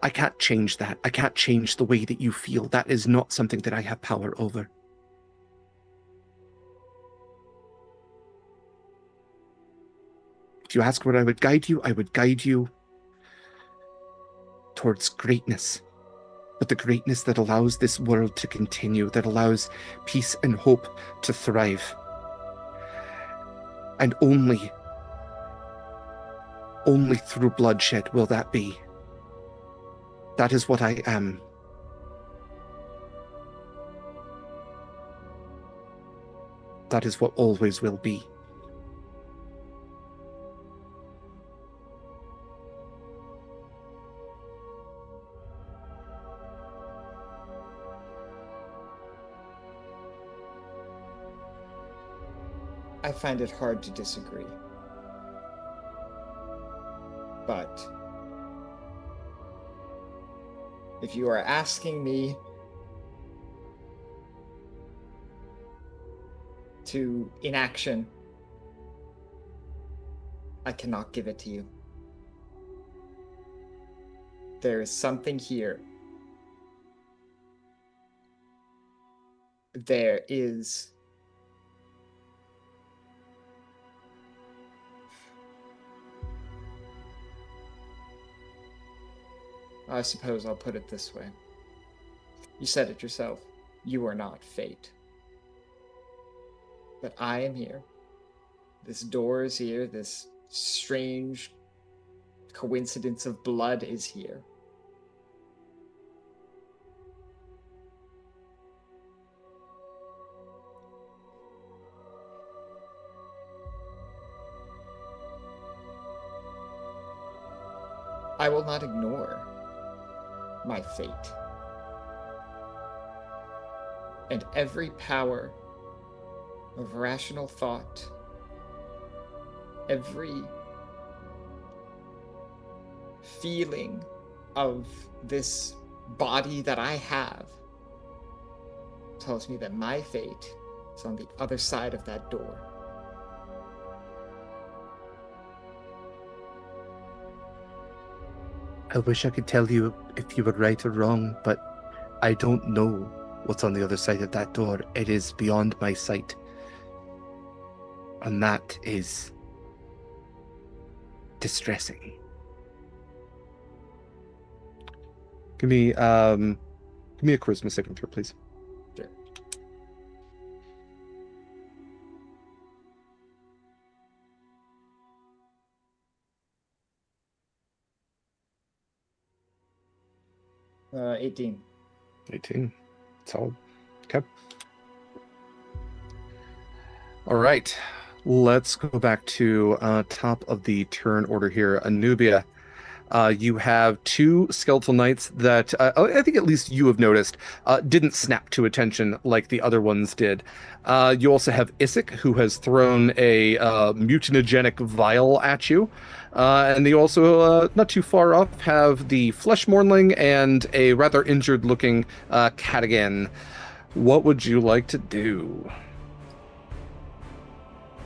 S14: I can't change that. I can't change the way that you feel. That is not something that I have power over. If you ask where I would guide you towards greatness. But the greatness that allows this world to continue, that allows peace and hope to thrive. And only through bloodshed will that be. That is what I am. That is what always will be.
S10: I find it hard to disagree. But if you are asking me to inaction, I cannot give it to you. There is something here. There is I suppose I'll put it this way. You said it yourself. You are not fate. But I am here. This door is here. This strange coincidence of blood is here. I will not ignore my fate. And every power of rational thought, every feeling of this body that I have tells me that my fate is on the other side of that door.
S14: I wish I could tell you if you were right or wrong, but I don't know what's on the other side of that door. It is beyond my sight. And that is distressing.
S8: Give me a charisma saving throw, please.
S10: Sure. Uh, 18.
S8: 18. Solid. Okay. All right. Let's go back to top of the turn order here. Anubia, you have two skeletal knights that I think at least you have noticed didn't snap to attention like the other ones did. You also have Isaac, who has thrown a mutagenic vial at you. And you also, not too far off, have the Flesh Mornling and a rather injured-looking Cadigan. What would you like to do?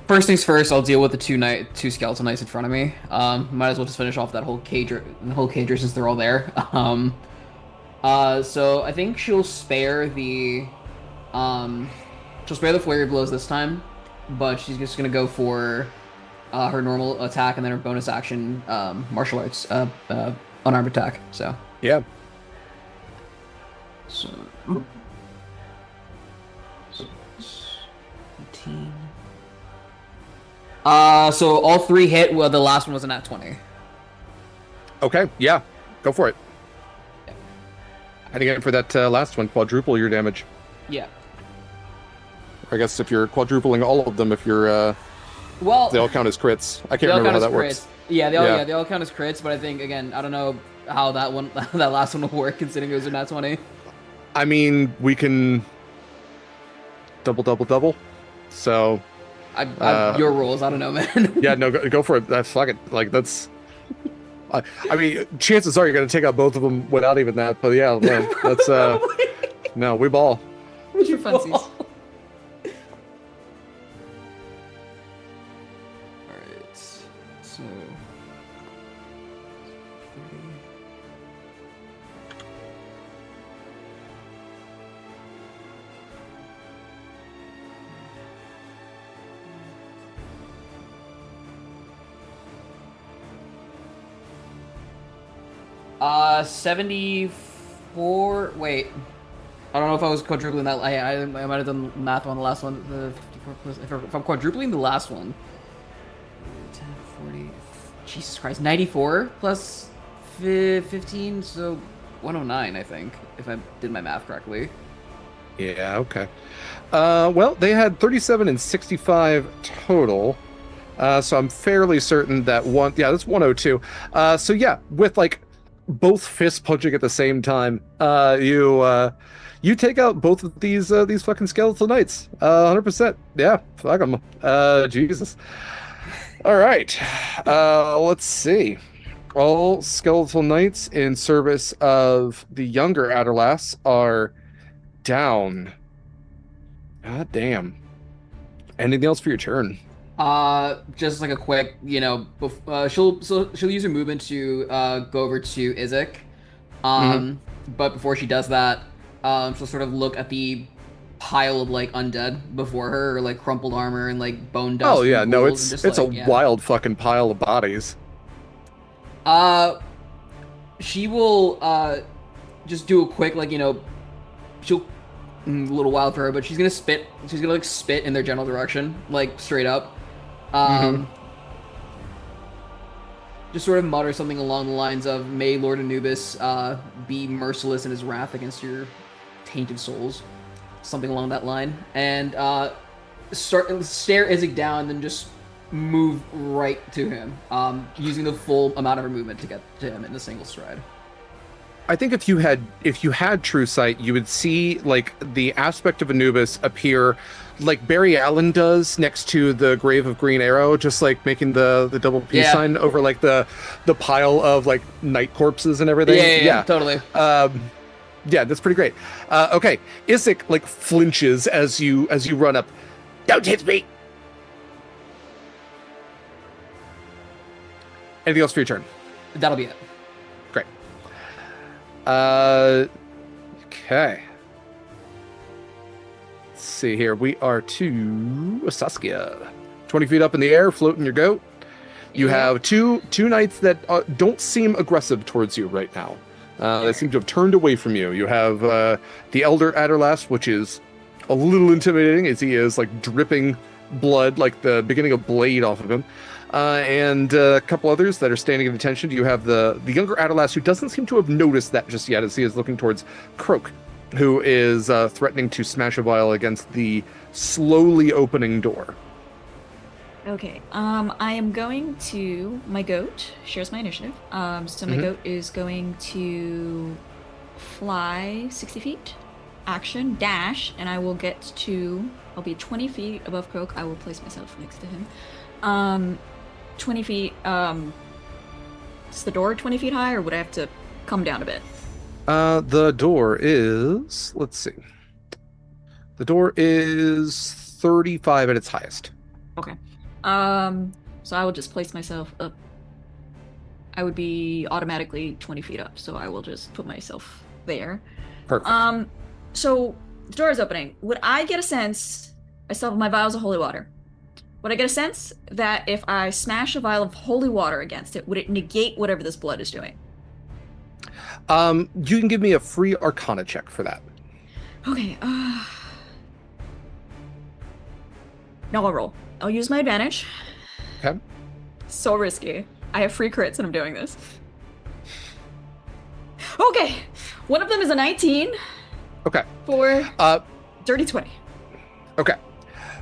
S13: First things first, I'll deal with the two skeletal knights in front of me. Might as well just finish off that whole cager since they're all there. So I think she'll spare the flurry blows this time, but she's just gonna go for her normal attack and then her bonus action martial arts unarmed attack. So
S8: yeah.
S13: So 18. So all three hit. Well, the last one was a nat 20.
S8: Okay, yeah, go for it.
S13: Yeah.
S8: And again, for that last one, quadruple your damage.
S13: Yeah.
S8: Or I guess if you're quadrupling all of them, if you're
S13: well,
S8: they all count as crits. I can't remember how that works.
S13: Yeah, they all count as crits. But I think again, I don't know how that last one will work considering it was a nat 20.
S8: I mean, we can double. So.
S13: Your rules, I don't know, man.
S8: Yeah, no, go for it. Fuck it. Like, that's... I mean, chances are you're going to take out both of them without even that, but yeah, no, that's... no, we ball.
S12: What's your funsies?
S13: Alright, so... 74. Wait, I don't know if I was quadrupling that. I might have done math on the last one. The 54 plus. If I'm quadrupling the last one, 10, 40. Jesus Christ, 94 plus 15, so 109. I think if I did my math correctly.
S8: Yeah. Okay. Well, they had 37 and 65 total. So I'm fairly certain that that's 102. So yeah, with like both fists punching at the same time, you You take out both of these fucking skeletal knights. 100%. Yeah, fuck them. Jesus. All right. Let's see. All skeletal knights in service of the younger Aderlass are down. God damn. Anything else for your turn?
S13: Just like a quick, she'll use her movement to go over to Izek. But before she does that, she'll sort of look at the pile of like undead before her, or like crumpled armor and like bone dust.
S8: Oh yeah, no, it's
S13: like,
S8: a wild fucking pile of bodies.
S13: She will just do a quick she'll a little wild for her, but she's gonna spit. She's gonna like spit in their general direction, like straight up. Just sort of mutter something along the lines of, "May Lord Anubis be merciless in his wrath against your tainted souls," something along that line, and stare Izzy down, and then just move right to him, using the full amount of her movement to get to him in a single stride.
S8: I think if you had true sight, you would see like the aspect of Anubis appear like Barry Allen does next to the grave of Green Arrow, just like making the double peace sign over like the pile of like knight corpses and everything.
S13: Yeah, totally.
S8: Yeah, that's pretty great. Okay, Isik like flinches as you run up. Don't hit me. Anything else for your turn?
S13: That'll be it.
S8: Great. Okay. Let's see here. We are to Saskia. 20 feet up in the air, floating your goat. You have two knights that don't seem aggressive towards you right now. They seem to have turned away from you. You have the Elder Aderlass, which is a little intimidating as he is like dripping blood, like the beginning of blade off of him. And a couple others that are standing at attention. You have the younger Aderlass, who doesn't seem to have noticed that just yet, as he is looking towards Croak, who is threatening to smash a vial against the slowly opening door.
S12: Okay, I am going to... My goat shares my initiative. So my goat is going to fly 60 feet, action, dash, and I will get to... I'll be 20 feet above Croak. I will place myself next to him. 20 feet, is the door 20 feet high, or would I have to come down a bit?
S8: The door is, let's see. The door is 35 at its highest.
S12: Okay. So I will just place myself up. I would be automatically 20 feet up, so I will just put myself there.
S8: Perfect.
S12: So the door is opening. Would I get a sense, I still have my vials of holy water. Would I get a sense that if I smash a vial of holy water against it, would it negate whatever this blood is doing?
S8: You can give me a free Arcana check for that.
S12: Okay, no, I'll roll. I'll use my advantage.
S8: Okay.
S12: So risky. I have free crits and I'm doing this. Okay, one of them is a 19.
S8: Okay.
S12: For dirty 20.
S8: Okay.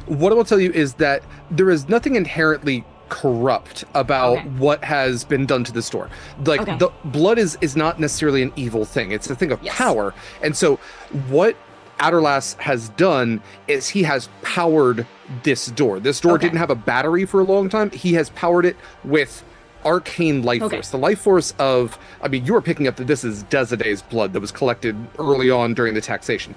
S8: What I will tell you is that there is nothing inherently corrupt about what has been done to this door. Like the blood is not necessarily an evil thing. It's a thing of power. And so what Aderlass has done is he has powered this door. This door didn't have a battery for a long time. He has powered it with arcane life force. The life force of, I mean, you were picking up that this is Desidee's blood that was collected early on during the taxation.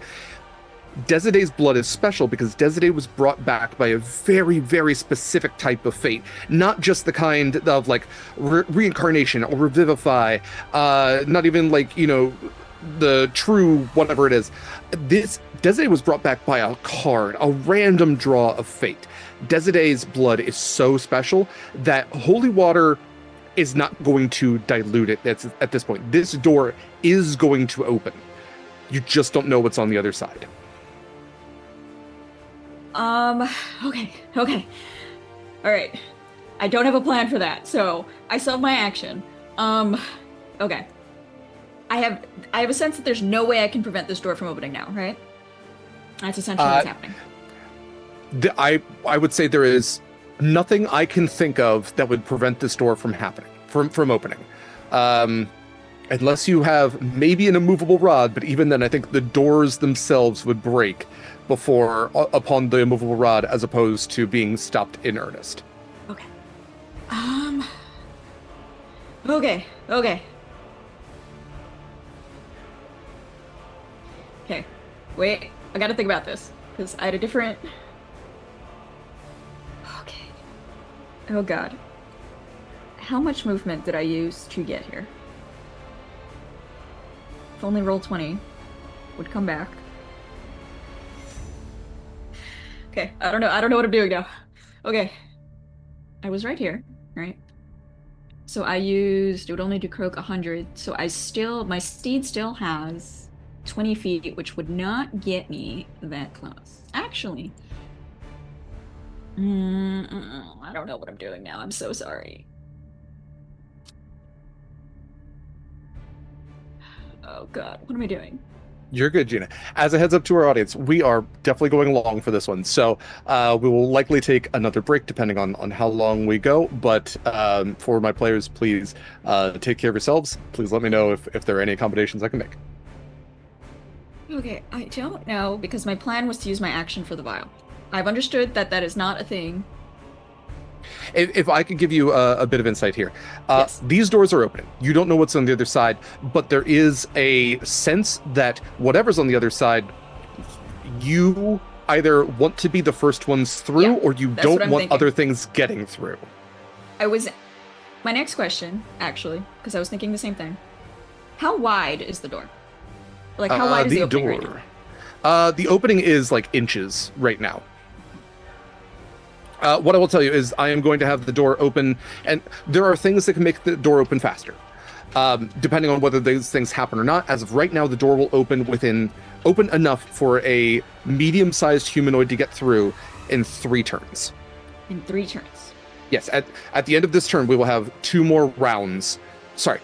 S8: Desidee's blood is special because Desidee was brought back by a very, very specific type of fate. Not just the kind of like reincarnation or revivify, not even like, you know, the true whatever it is. This Desidee was brought back by a card, a random draw of fate. Desidee's blood is so special that holy water is not going to dilute it at this point. This door is going to open. You just don't know what's on the other side.
S12: Okay. All right. I don't have a plan for that, so I still have my action. Okay. I have a sense that there's no way I can prevent this door from opening now, right? That's essentially what's happening.
S8: I would say there is nothing I can think of that would prevent this door from happening, from opening. Unless you have maybe an immovable rod, but even then I think the doors themselves would break upon the immovable rod, as opposed to being stopped in earnest.
S12: Okay. Okay. Okay. Wait, I gotta think about this. Because I had a different... Okay. Oh god. How much movement did I use to get here? If only roll 20 would come back. Okay, I don't know what I'm doing now. Okay. I was right here, right? So I used, it would only do Croak 100, so my steed still has 20 feet, which would not get me that close. Actually, I don't know what I'm doing now. I'm so sorry. Oh god, what am I doing?
S8: You're good, Gena. As a heads up to our audience, we are definitely going long for this one, so we will likely take another break depending on how long we go. But for my players, please take care of yourselves. Please let me know if there are any accommodations I can make.
S12: Okay, I don't know, because my plan was to use my action for the vial. I've understood that that is not a thing.
S8: If I could give you a bit of insight here.
S12: Yes.
S8: These doors are opening. You don't know what's on the other side, but there is a sense that whatever's on the other side, you either want to be the first ones through, or you don't want
S12: thinking.
S8: other things getting through.
S12: My next question, actually, because I was thinking the same thing. How wide is the door? Like, how wide is the opening right now?
S8: The opening is like inches right now. What I will tell you is I am going to have the door open, and there are things that can make the door open faster, depending on whether those things happen or not. As of right now, the door will open enough for a medium-sized humanoid to get through in 3 turns.
S12: In 3 turns.
S8: Yes, at the end of this turn, we will have 2 more rounds. Sorry,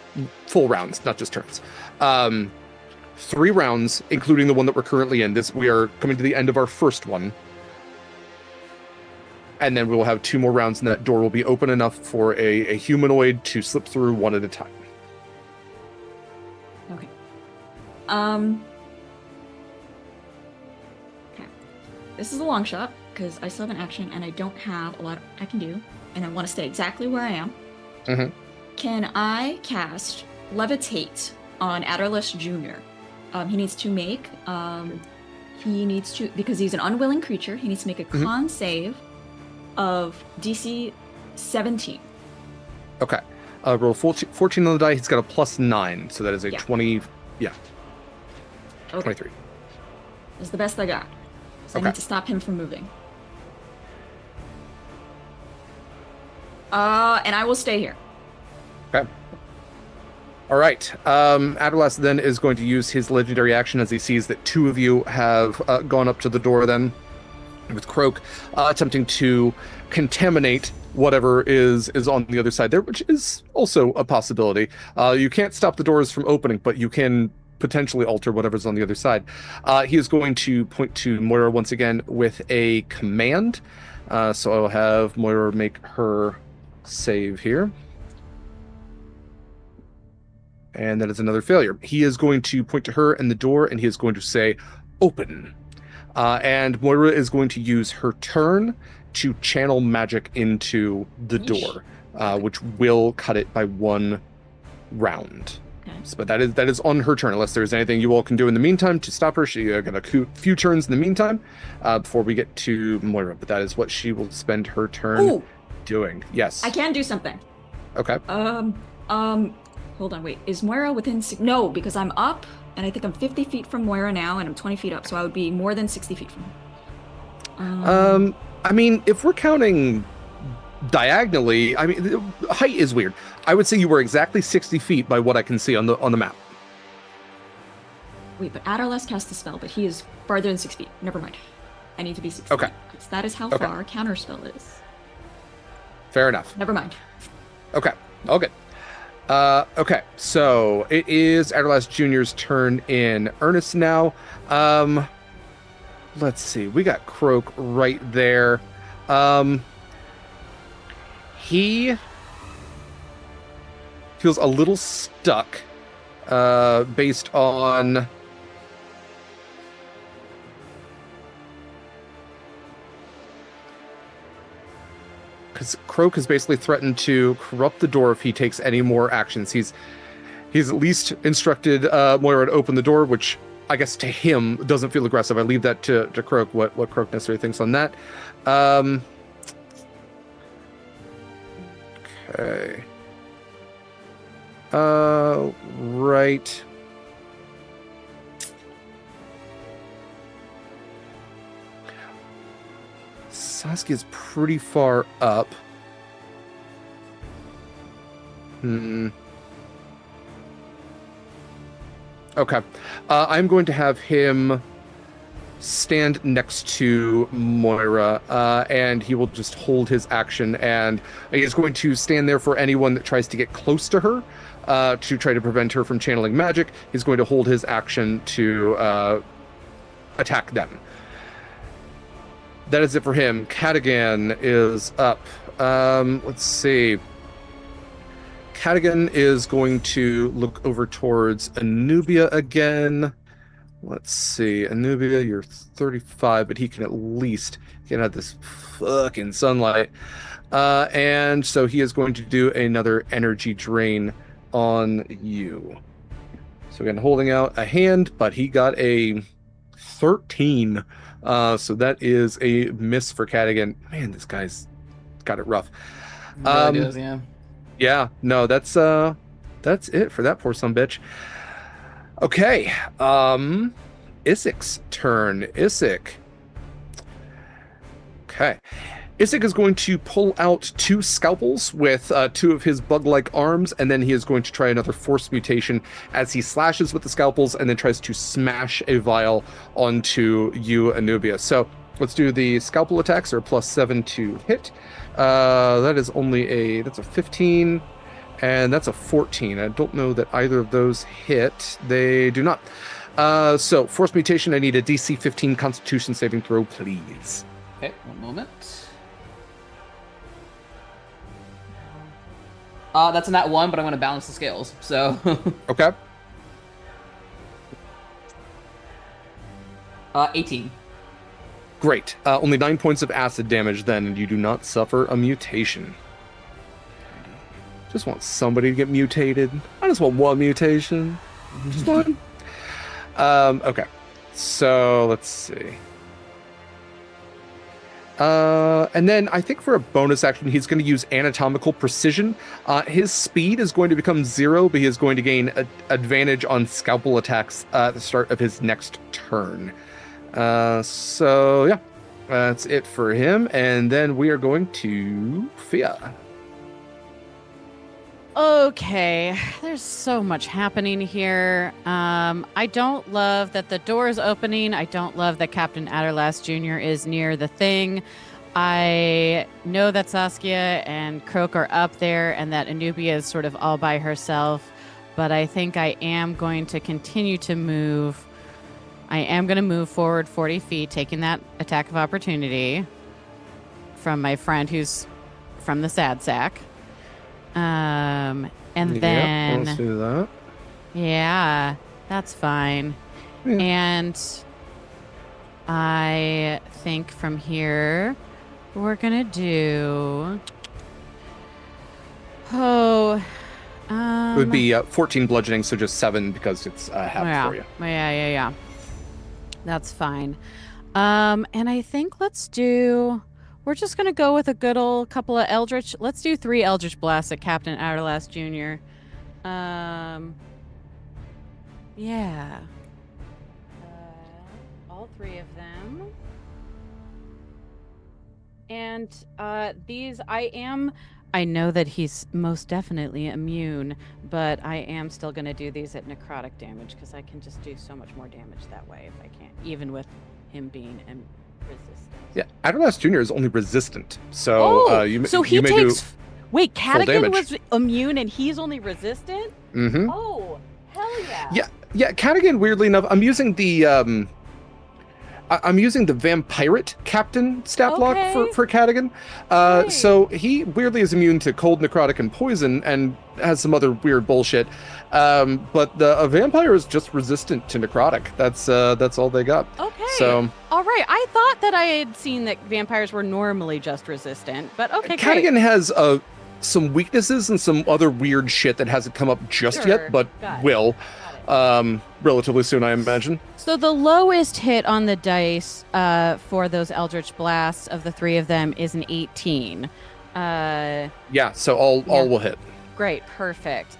S8: full rounds, not just turns. 3 rounds, including the one that we're currently in. We are coming to the end of our first one. And then we will have 2 more rounds, and that door will be open enough for a humanoid to slip through one at a time.
S12: Okay. Okay. This is a long shot, because I still have an action, and I don't have a lot I can do, and I want to stay exactly where I am.
S8: Mm-hmm.
S12: Can I cast Levitate on Adderless Jr.? He needs to make, because he's an unwilling creature, he needs to make a con save of DC 17.
S8: Okay. Roll 14 on the die. He's got a +9, so that is a 20. Yeah.
S12: Okay.
S8: 23.
S12: That's the best I got. So I need to stop him from moving. And I will stay here.
S8: Okay. All right. Adderless then is going to use his legendary action as he sees that 2 of you have gone up to the door then, with Croak attempting to contaminate whatever is on the other side there, which is also a possibility. You can't stop the doors from opening, but you can potentially alter whatever's on the other side. He is going to point to Moira once again with a command. So I will have Moira make her save here. And that is another failure. He is going to point to her and the door, and he is going to say, "Open." And Moira is going to use her turn to channel magic into the door, which will cut it by 1 round. Okay. So, but that is on her turn, unless there's anything you all can do in the meantime to stop her. She got a few turns in the meantime before we get to Moira, but that is what she will spend her turn doing. Yes.
S12: I can do something.
S8: Okay.
S12: Hold on, wait. Is Moira within... No, because I'm up, and I think I'm 50 feet from Moira now, and I'm 20 feet up, so I would be more than 60 feet from her.
S8: I mean, if we're counting diagonally, I mean, height is weird. I would say you were exactly 60 feet by what I can see on the map.
S12: Wait, but Adderless cast the spell, but he is farther than 6 feet. Never mind. I need to be 60
S8: feet.
S12: So that is how far Counterspell is.
S8: Fair enough.
S12: Never mind.
S8: Okay. All good. Okay, so it is Adderless Jr.'s turn in earnest now. Let's see. We got Croak right there. He feels a little stuck based on... Because Croak has basically threatened to corrupt the door if he takes any more actions. He's at least instructed Moira to open the door, which I guess to him doesn't feel aggressive. I leave that to Croak, what Croak necessarily thinks on that. Okay. Right. Saskia's pretty far up. Okay. I'm going to have him stand next to Moira, and he will just hold his action, and he's going to stand there for anyone that tries to get close to her, to try to prevent her from channeling magic. He's going to hold his action to attack them. That is it for him. Cadigan is up. Let's see. Cadigan is going to look over towards Anubia again. Let's see. Anubia, you're 35, but he can at least get out this fucking sunlight. And so he is going to do another energy drain on you. So again, holding out a hand, but he got a 13. So that is a miss for Cadigan. Man, this guy's got it rough.
S13: Really does, yeah.
S8: Yeah, no, that's it for that poor sumbitch. Okay, Issik's turn. Isik. Okay. Isik is going to pull out 2 scalpels with 2 of his bug-like arms, and then he is going to try another force mutation as he slashes with the scalpels and then tries to smash a vial onto you, Anubia. So let's do the scalpel attacks, or +7 to hit. That is only that's a 15, and that's a 14. I don't know that either of those hit. They do not. So force mutation, I need a DC 15 Constitution saving throw, please.
S13: Okay, one moment. That's a nat 1, but I'm going to balance the scales, so...
S8: Okay.
S13: 18.
S8: Great. Only 9 points of acid damage then, and you do not suffer a mutation. Just want somebody to get mutated. I just want one mutation. Just one. Okay. So, let's see. And then I think for a bonus action, he's going to use anatomical precision. His speed is going to become 0, but he is going to gain advantage on scalpel attacks at the start of his next turn. So yeah, that's it for him. And then we are going to Fiach.
S11: Okay, there's so much happening here. I don't love that the door is opening. I don't love that Captain Adderlast Jr. is near the thing. I know that Saskia and Croak are up there and that Anubia is sort of all by herself, but I think I am going to continue to move. I am going to move forward 40 feet, taking that attack of opportunity from my friend who's from the sad sack. And then
S8: let's do that.
S11: Yeah, that's fine. Yeah. And I think from here we're gonna do
S8: it would be 14 bludgeoning, so just 7 because it's half for you.
S11: Yeah. That's fine. And I think we're just going to go with a good old couple of Eldritch. Let's do 3 Eldritch Blasts at Captain Adderlast Jr. Yeah. All 3 of them. And these, I know that he's most definitely immune, but I am still going to do these at necrotic damage because I can just do so much more damage that way if I can't, even with him being resistant.
S8: Yeah, Adderlast Jr. is only resistant, so you may do.
S11: Wait, Cadigan was immune and he's only resistant?
S8: Mm-hmm.
S11: Oh, hell yeah!
S8: Yeah. Cadigan. Weirdly enough, I'm using the I'm using the Vampirate Captain stat block for Cadigan. So he weirdly is immune to cold, necrotic, and poison, and has some other weird bullshit. But a vampire is just resistant to necrotic. That's all they got.
S11: Okay.
S8: So
S11: all right. I thought that I had seen that vampires were normally just resistant, but okay.
S8: Cadigan has some weaknesses and some other weird shit that hasn't come up just yet, but will. Relatively soon, I imagine.
S11: So the lowest hit on the dice for those Eldritch Blasts of the 3 of them is an 18.
S8: So all will hit.
S11: Great, perfect.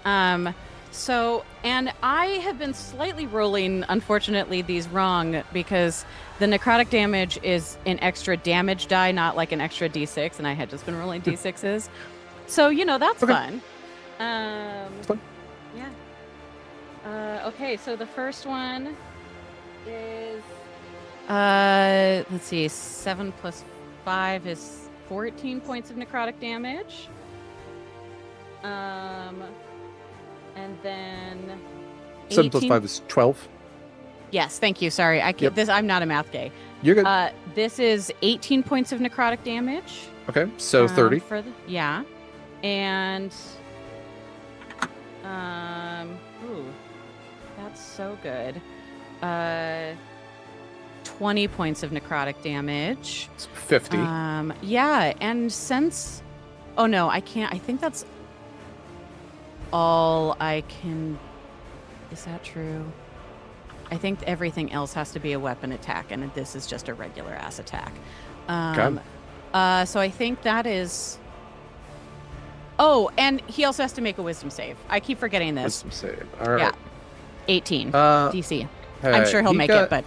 S11: So, and I have been slightly rolling, unfortunately, these wrong because the necrotic damage is an extra damage die, not like an extra d6, and I had just been rolling d6s. So, that's fun.
S8: It's fun.
S11: Yeah. Okay, so the first one is, let's see, 7 plus 5 is 14 points of necrotic damage. And then
S8: 7 plus 5 is 12.
S11: Yes, thank you. Sorry, I'm not a math gay.
S8: You're good.
S11: This is 18 points of necrotic damage.
S8: Okay, so 30.
S11: And ooh, that's so good. 20 points of necrotic damage.
S8: It's 50.
S11: Yeah, and since oh no, I can't. I think that's all I can. Is that true? I think everything else has to be a weapon attack, and this is just a regular ass attack. So I think that is. Oh, and he also has to make a wisdom save. I keep forgetting this.
S8: Wisdom save. All right.
S11: Yeah. 18 DC. I'm sure he'll make it, but.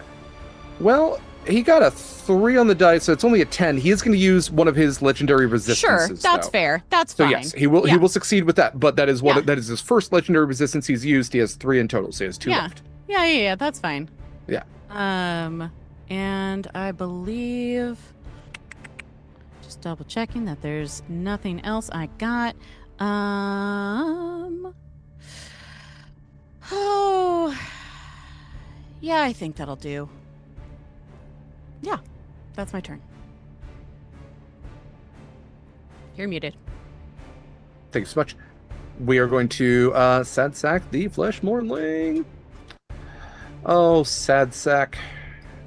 S8: Well, he got a 3 on the dice, so it's only a 10. He is going to use one of his legendary resistances.
S11: Sure, that's fair. That's fine.
S8: So yes, he will. Yeah. He will succeed with that. But that is that is his first legendary resistance he's used. He has 3 in total, so he has 2 left.
S11: Yeah. That's fine.
S8: Yeah.
S11: And I believe. Just double checking that there's nothing else I got. Oh. Yeah, I think that'll do. Yeah, that's my turn. You're muted.
S8: Thank you so much. We are going to Sad Sack the Flesh Mornling. Oh, Sad Sack.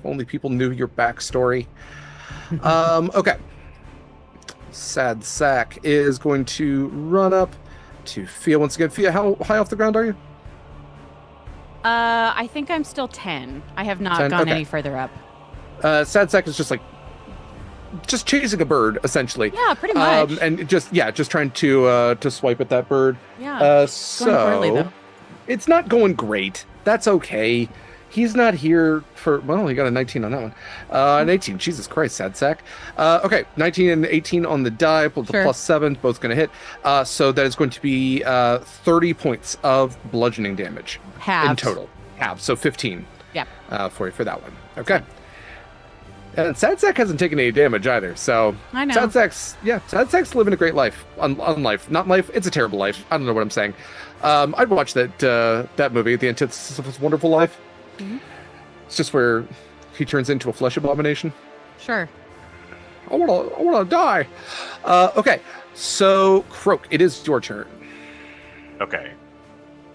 S8: If only people knew your backstory. Okay. Sad Sack is going to run up to Fia once again. Fia, how high off the ground are you?
S11: I think I'm still 10. I have not gone any further up.
S8: Sad Sack is just chasing a bird, essentially.
S11: Yeah, pretty much.
S8: And just trying to swipe at that bird.
S11: Yeah.
S8: So
S11: going poorly, though.
S8: It's not going great. That's okay. He's not here for. Well, he got a 19 on that one. An 18. Jesus Christ, Sad Sack. Okay, 19 and 18 on the die. Plus 7, both going to hit. So that is going to be 30 points of bludgeoning damage in total. Halves. So 15.
S11: Yeah.
S8: For that one. Okay. And Sad Sack hasn't taken any damage either, so
S11: I know.
S8: Sad Sack's living a great life. On life. Not life, it's a terrible life. I don't know what I'm saying. I'd watch that movie, The Antithesis of His Wonderful Life. Mm-hmm. It's just where he turns into a flesh abomination.
S11: Sure.
S8: I wanna die. Okay, so Croak, it is your turn.
S9: Okay.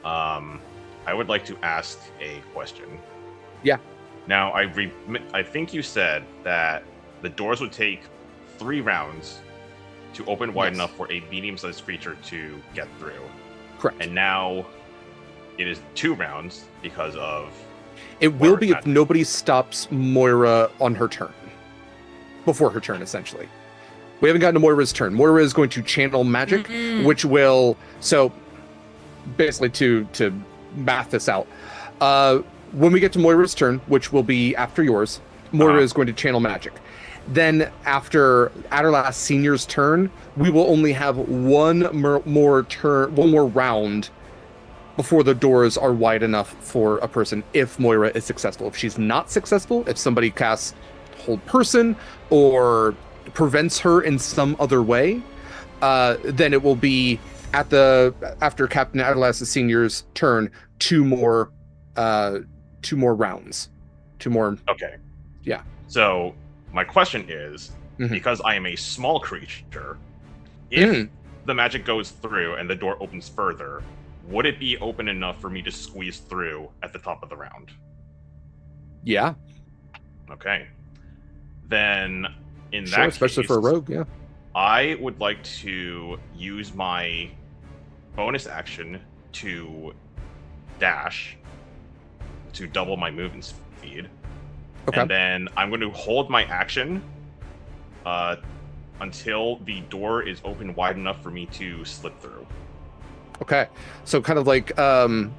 S9: I would like to ask a question.
S8: Yeah.
S9: Now, I think you said that the doors would take 3 rounds to open wide enough for a medium-sized creature to get through.
S8: Correct.
S9: And now it is 2 rounds because of...
S8: It will be if nobody stops Moira on her turn. Before her turn, essentially. We haven't gotten to Moira's turn. Moira is going to channel magic, which will... So, basically, to math this out... when we get to Moira's turn, which will be after yours, Moira is going to channel magic. Then after Adderlast Senior's turn, we will only have one more round before the doors are wide enough for a person if Moira is successful. If she's not successful, if somebody casts Hold Person or prevents her in some other way, then it will be after Captain Adderlast Senior's turn, 2 more rounds. 2 more.
S9: Okay.
S8: Yeah.
S9: So my question is, because I am a small creature, if the magic goes through and the door opens further, would it be open enough for me to squeeze through at the top of the round?
S8: Yeah.
S9: Okay. Then, in
S8: Sure,
S9: that
S8: especially
S9: case,
S8: for a rogue, yeah.
S9: I would like to use my bonus action to dash to double my movement speed.
S8: Okay.
S9: And then I'm going to hold my action until the door is open wide enough for me to slip through.
S8: Okay. So kind of like a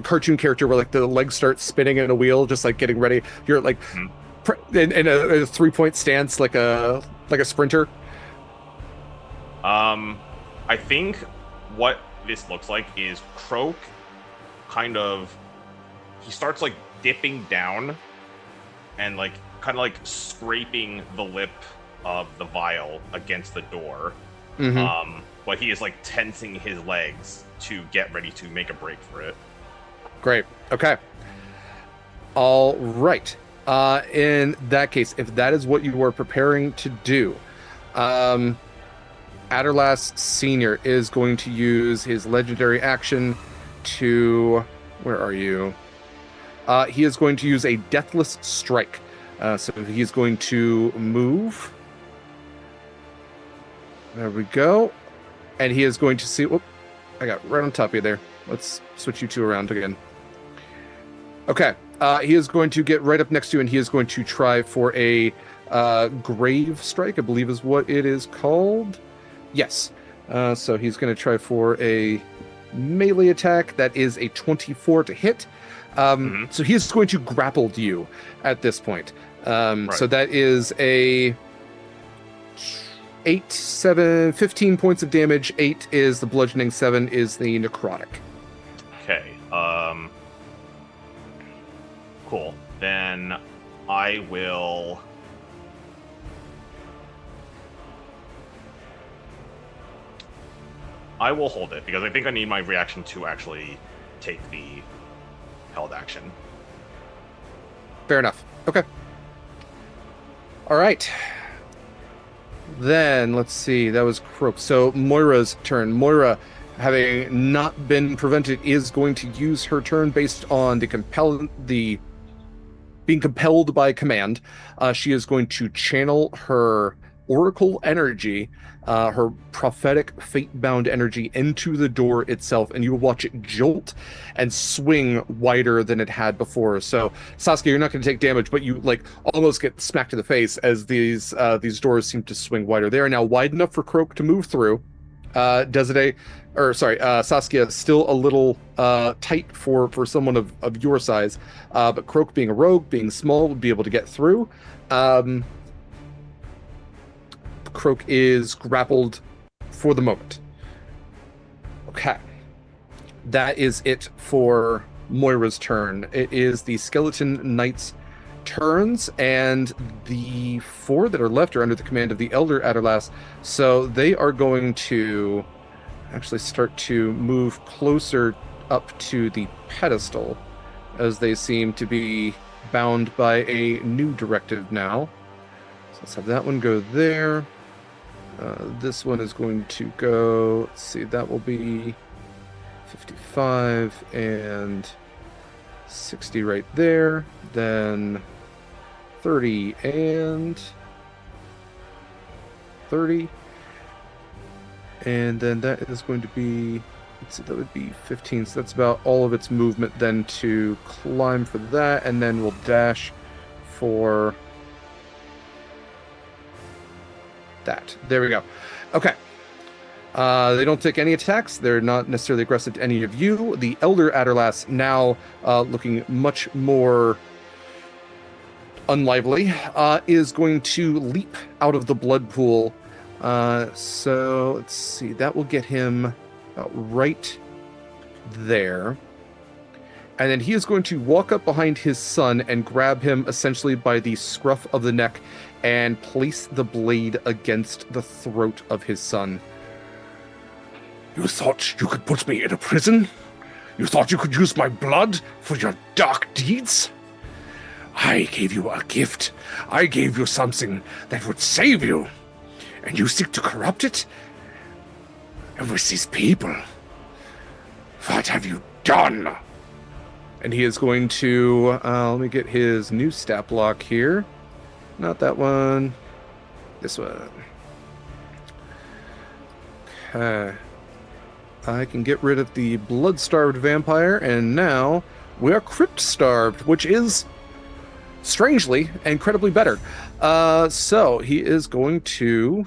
S8: cartoon character where like the legs start spinning in a wheel, just like getting ready. You're like in a 3-point stance, like a sprinter.
S9: I think what this looks like is Croak he starts like dipping down and like kind of like scraping the lip of the vial against the door. But he is like tensing his legs to get ready to make a break for it.
S8: Great. Okay. All right. In that case, if that is what you were preparing to do, Adderlass Senior is going to use his legendary action to... Where are you? He is going to use a Deathless Strike. So he's going to move. There we go. And he is going to see... Whoop, I got right on top of you there. Let's switch you two around again. Okay. He is going to get right up next to you, and he is going to try for a Grave Strike, I believe is what it is called. Yes. So he's going to try for a melee attack. That is a 24 to hit. So he is going to grapple you at this point. So that is a 15 points of damage. 8 is the bludgeoning, 7 is the necrotic.
S9: Okay. Cool. Then I will... hold it, because I think I need my reaction to actually take the held action.
S8: Fair enough. Okay. All right. Then, let's see. That was Croak. So, Moira's turn. Moira, having not been prevented, is going to use her turn based on being compelled by command. She is going to channel her oracle energy, her prophetic fate-bound energy, into the door itself, and you will watch it jolt and swing wider than it had before. So, Saskia, you're not going to take damage, but you like almost get smacked in the face as these doors seem to swing wider. They are now wide enough for Croak to move through. Saskia, still a little tight for someone of your size, but Croak, being a rogue, being small, would be able to get through. Croak is grappled for the moment. Okay. That is it for Moira's turn. It is the Skeleton Knight's turns, and the 4 that are left are under the command of the Elder Adderlass, so they are going to actually start to move closer up to the pedestal, as they seem to be bound by a new directive now. So let's have that one go there. This one is going to go, let's see, that will be 55 and 60 right there. Then 30 and 30. And then that is going to be, let's see, that would be 15. So that's about all of its movement then to climb for that. And then we'll dash for that. There we go. Okay. They don't take any attacks. They're not necessarily aggressive to any of you. The Elder Adderlass, now looking much more unlively, is going to leap out of the blood pool. So let's see. That will get him right there. And then he is going to walk up behind his son and grab him essentially by the scruff of the neck and place the blade against the throat of his son.
S1: You thought you could put me in a prison? You thought you could use my blood for your dark deeds?
S14: I gave you a gift. I gave you something that would save you. And you seek to corrupt it? And with these people, what have you done?
S8: And he is going to, let me get his new stat block here. Not that one. This one. Okay. I can get rid of the blood-starved vampire, and now we are crypt-starved, which is, strangely, incredibly better. So he is going to...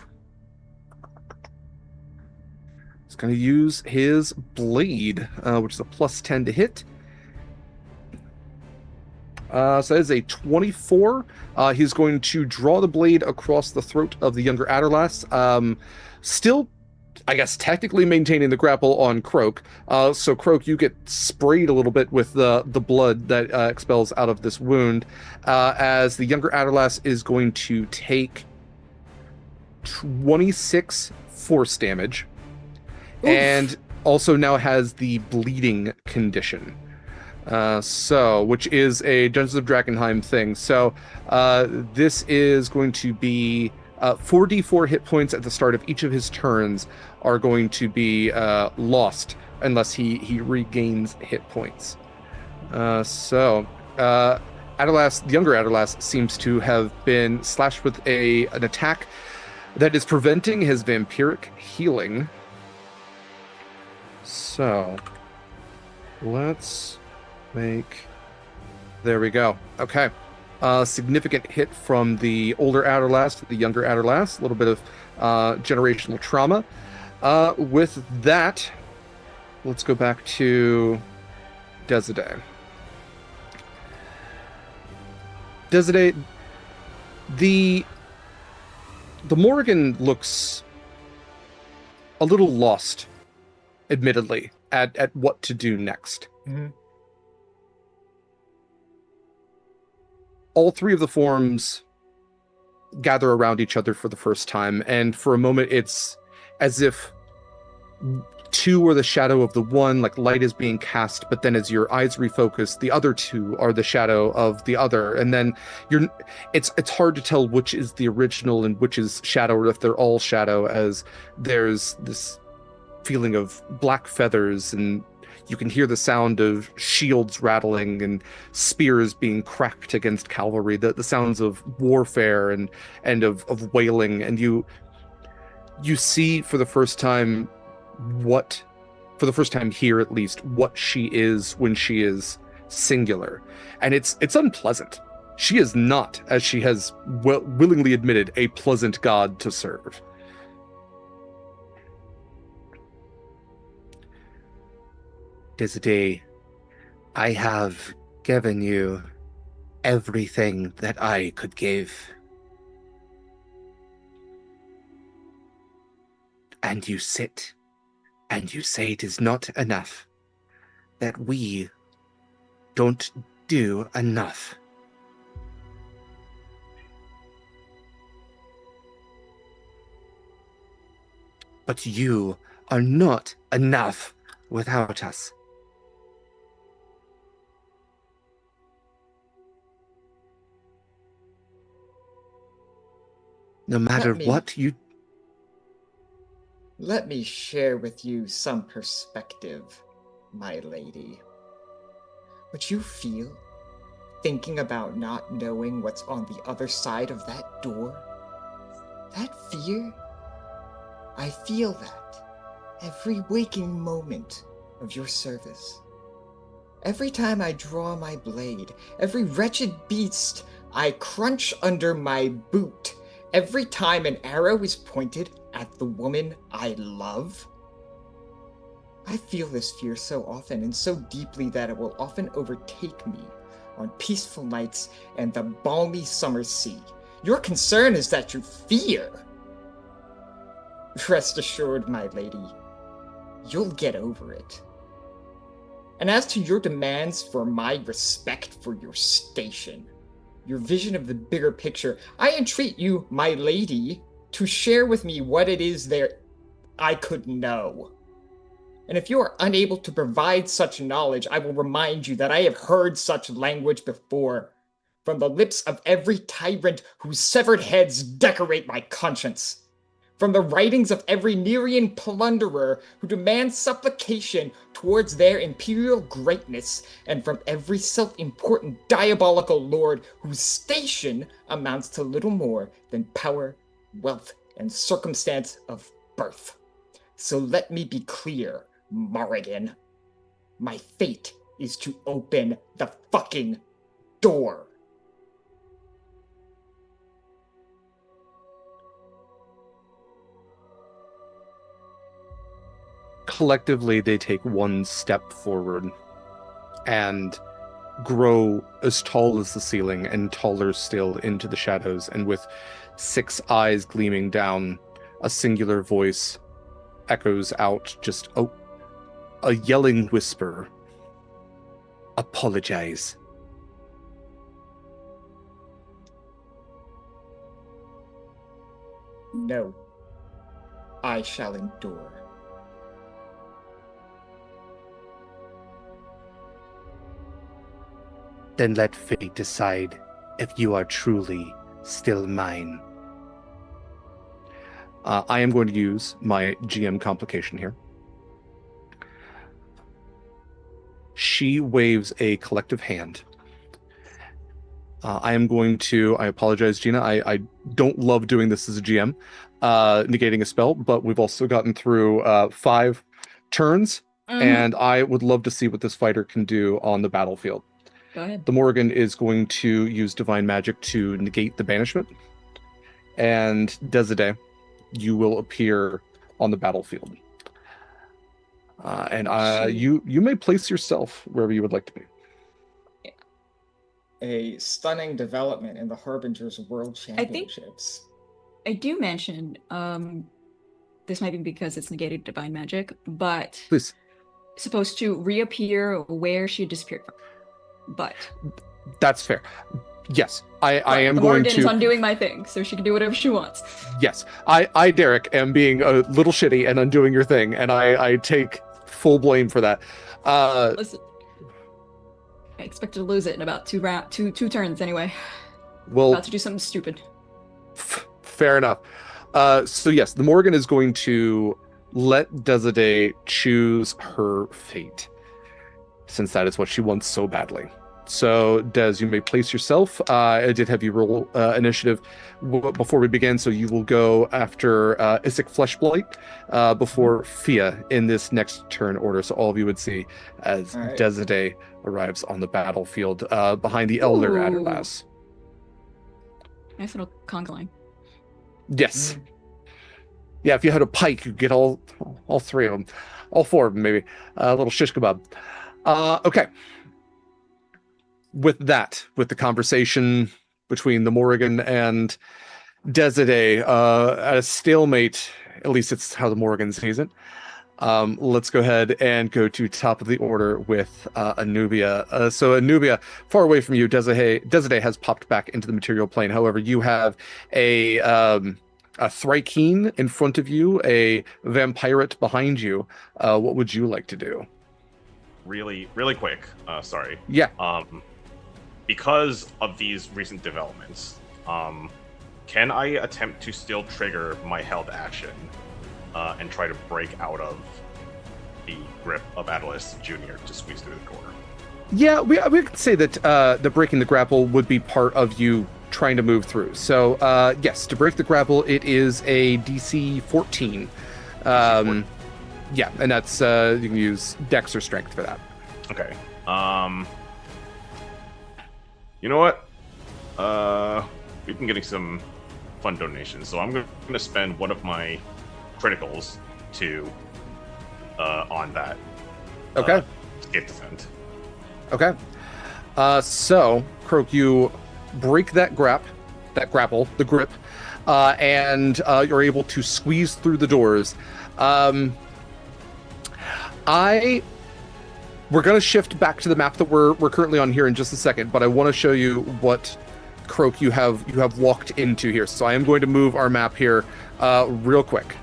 S8: He's going to use his blade, which is a +10 to hit. So that is a 24. He's going to draw the blade across the throat of the younger Adderlass. Still, I guess, technically maintaining the grapple on Croak. So Croak, you get sprayed a little bit with the blood that expels out of this wound, as the younger Adderlass is going to take 26 force damage. Oof. And also now has the bleeding condition. Which is a Dungeons of Drakenheim thing. So this is going to be 4d4 hit points at the start of each of his turns are going to be lost unless he regains hit points. Adderlass, the younger Adderlass, seems to have been slashed with an attack that is preventing his vampiric healing. So let's there we go. Okay. Significant hit from the older Adderlass to the younger Adderlass. A little bit of generational trauma. With that, let's go back to Desiree. Desiree, the Morrigan looks a little lost, admittedly, at what to do next.
S10: Mm-hmm.
S8: All three of the forms gather around each other for the first time, and for a moment it's as if two are the shadow of the one, like light is being cast, but then as your eyes refocus, the other two are the shadow of the other, and then it's hard to tell which is the original and which is shadow, or if they're all shadow, as there's this feeling of black feathers, and you can hear the sound of shields rattling and spears being cracked against cavalry, the sounds of warfare and of wailing, and you see for the first time here at least, what she is when she is singular. And it's unpleasant. She is not, as she has willingly admitted, a pleasant god to serve.
S14: Desiree, I have given you everything that I could give. And you sit and you say it is not enough, that we don't do enough. But you are not enough without us. No matter what you...
S10: Let me share with you some perspective, my lady. What you feel, thinking about not knowing what's on the other side of that door, that fear, I feel that every waking moment of your service. Every time I draw my blade, every wretched beast I crunch under my boot, every time an arrow is pointed at the woman I love. I feel this fear so often and so deeply that it will often overtake me on peaceful nights and the balmy summer sea. Your concern is that you fear. Rest assured, my lady, you'll get over it. And as to your demands for my respect for your station, your vision of the bigger picture, I entreat you, my lady, to share with me what it is there I could know. And if you are unable to provide such knowledge, I will remind you that I have heard such language before. from the lips of every tyrant whose severed heads decorate my conscience, from the writings of every Nerean plunderer who demands supplication towards their imperial greatness, and from every self-important diabolical lord whose station amounts to little more than power, wealth, and circumstance of birth. So let me be clear, Morrigan. My fate is to open the fucking door.
S8: Collectively, they take one step forward and grow as tall as the ceiling and taller still into the shadows, and with 6 eyes gleaming down, a singular voice echoes out, just a yelling whisper. Apologize.
S10: No, I shall endure.
S14: Then let fate decide if you are truly still mine.
S8: I am going to use my GM complication here. She waves a collective hand. I apologize, Gena. I don't love doing this as a GM, negating a spell, but we've also gotten through 5 turns, and I would love to see what this fighter can do on the battlefield.
S12: Go ahead.
S8: The Morrigan is going to use Divine Magic to negate the banishment. And Desade, you will appear on the battlefield. You may place yourself wherever you would like to be.
S10: A stunning development in the Harbingers World Championships.
S12: I do mention, this might be because it's negated Divine Magic, but
S8: please,
S12: supposed to reappear where she disappeared from. But
S8: that's fair. Yes, I am going to.
S12: Morgan's undoing my thing, so she can do whatever she wants.
S8: Yes, I Derek, am being a little shitty and undoing your thing, and I take full blame for that.
S12: Listen, I expect to lose it in about two turns anyway.
S8: Well,
S12: about to do something stupid.
S8: Fair enough. So yes, the Morgan is going to let Desade choose her fate, since that is what she wants so badly. So, Des, you may place yourself. I did have you roll initiative before we begin, so you will go after Isaac Fleshblight before Fia in this next turn order. So all of you would see as Desade arrives on the battlefield behind the Elder Adderlass.
S12: Nice little conga line.
S8: Yes. Yeah, if you had a pike, you'd get all 3 of them. All 4 of them, maybe. A little shish kebab. Okay. With the conversation between the Morrigan and Desade at a stalemate, at least it's how the Morrigan sees it, let's go ahead and go to top of the order with Anubia. So Anubia, far away from you, Desade has popped back into the material plane. However, you have a Thrykeen in front of you, a Vampirate behind you. What would you like to do?
S9: Really quick. Sorry.
S8: Yeah.
S9: Because of these recent developments, can I attempt to still trigger my held action and try to break out of the grip of Atlas Jr. to squeeze through the door?
S8: Yeah, we could say that the breaking the grapple would be part of you trying to move through. So yes, to break the grapple, it is a DC 14. Yeah, and that's you can use Dex or Strength for that.
S9: Okay. You know what? We've been getting some fun donations, so I'm going to spend one of my criticals to on that.
S8: Okay.
S9: Escape defend.
S8: Okay. So Croak, you break that grapple, the grip, and you're able to squeeze through the doors. We're going to shift back to the map that we're currently on here in just a second, but I want to show you what Croak you have walked into here. So I am going to move our map here real quick.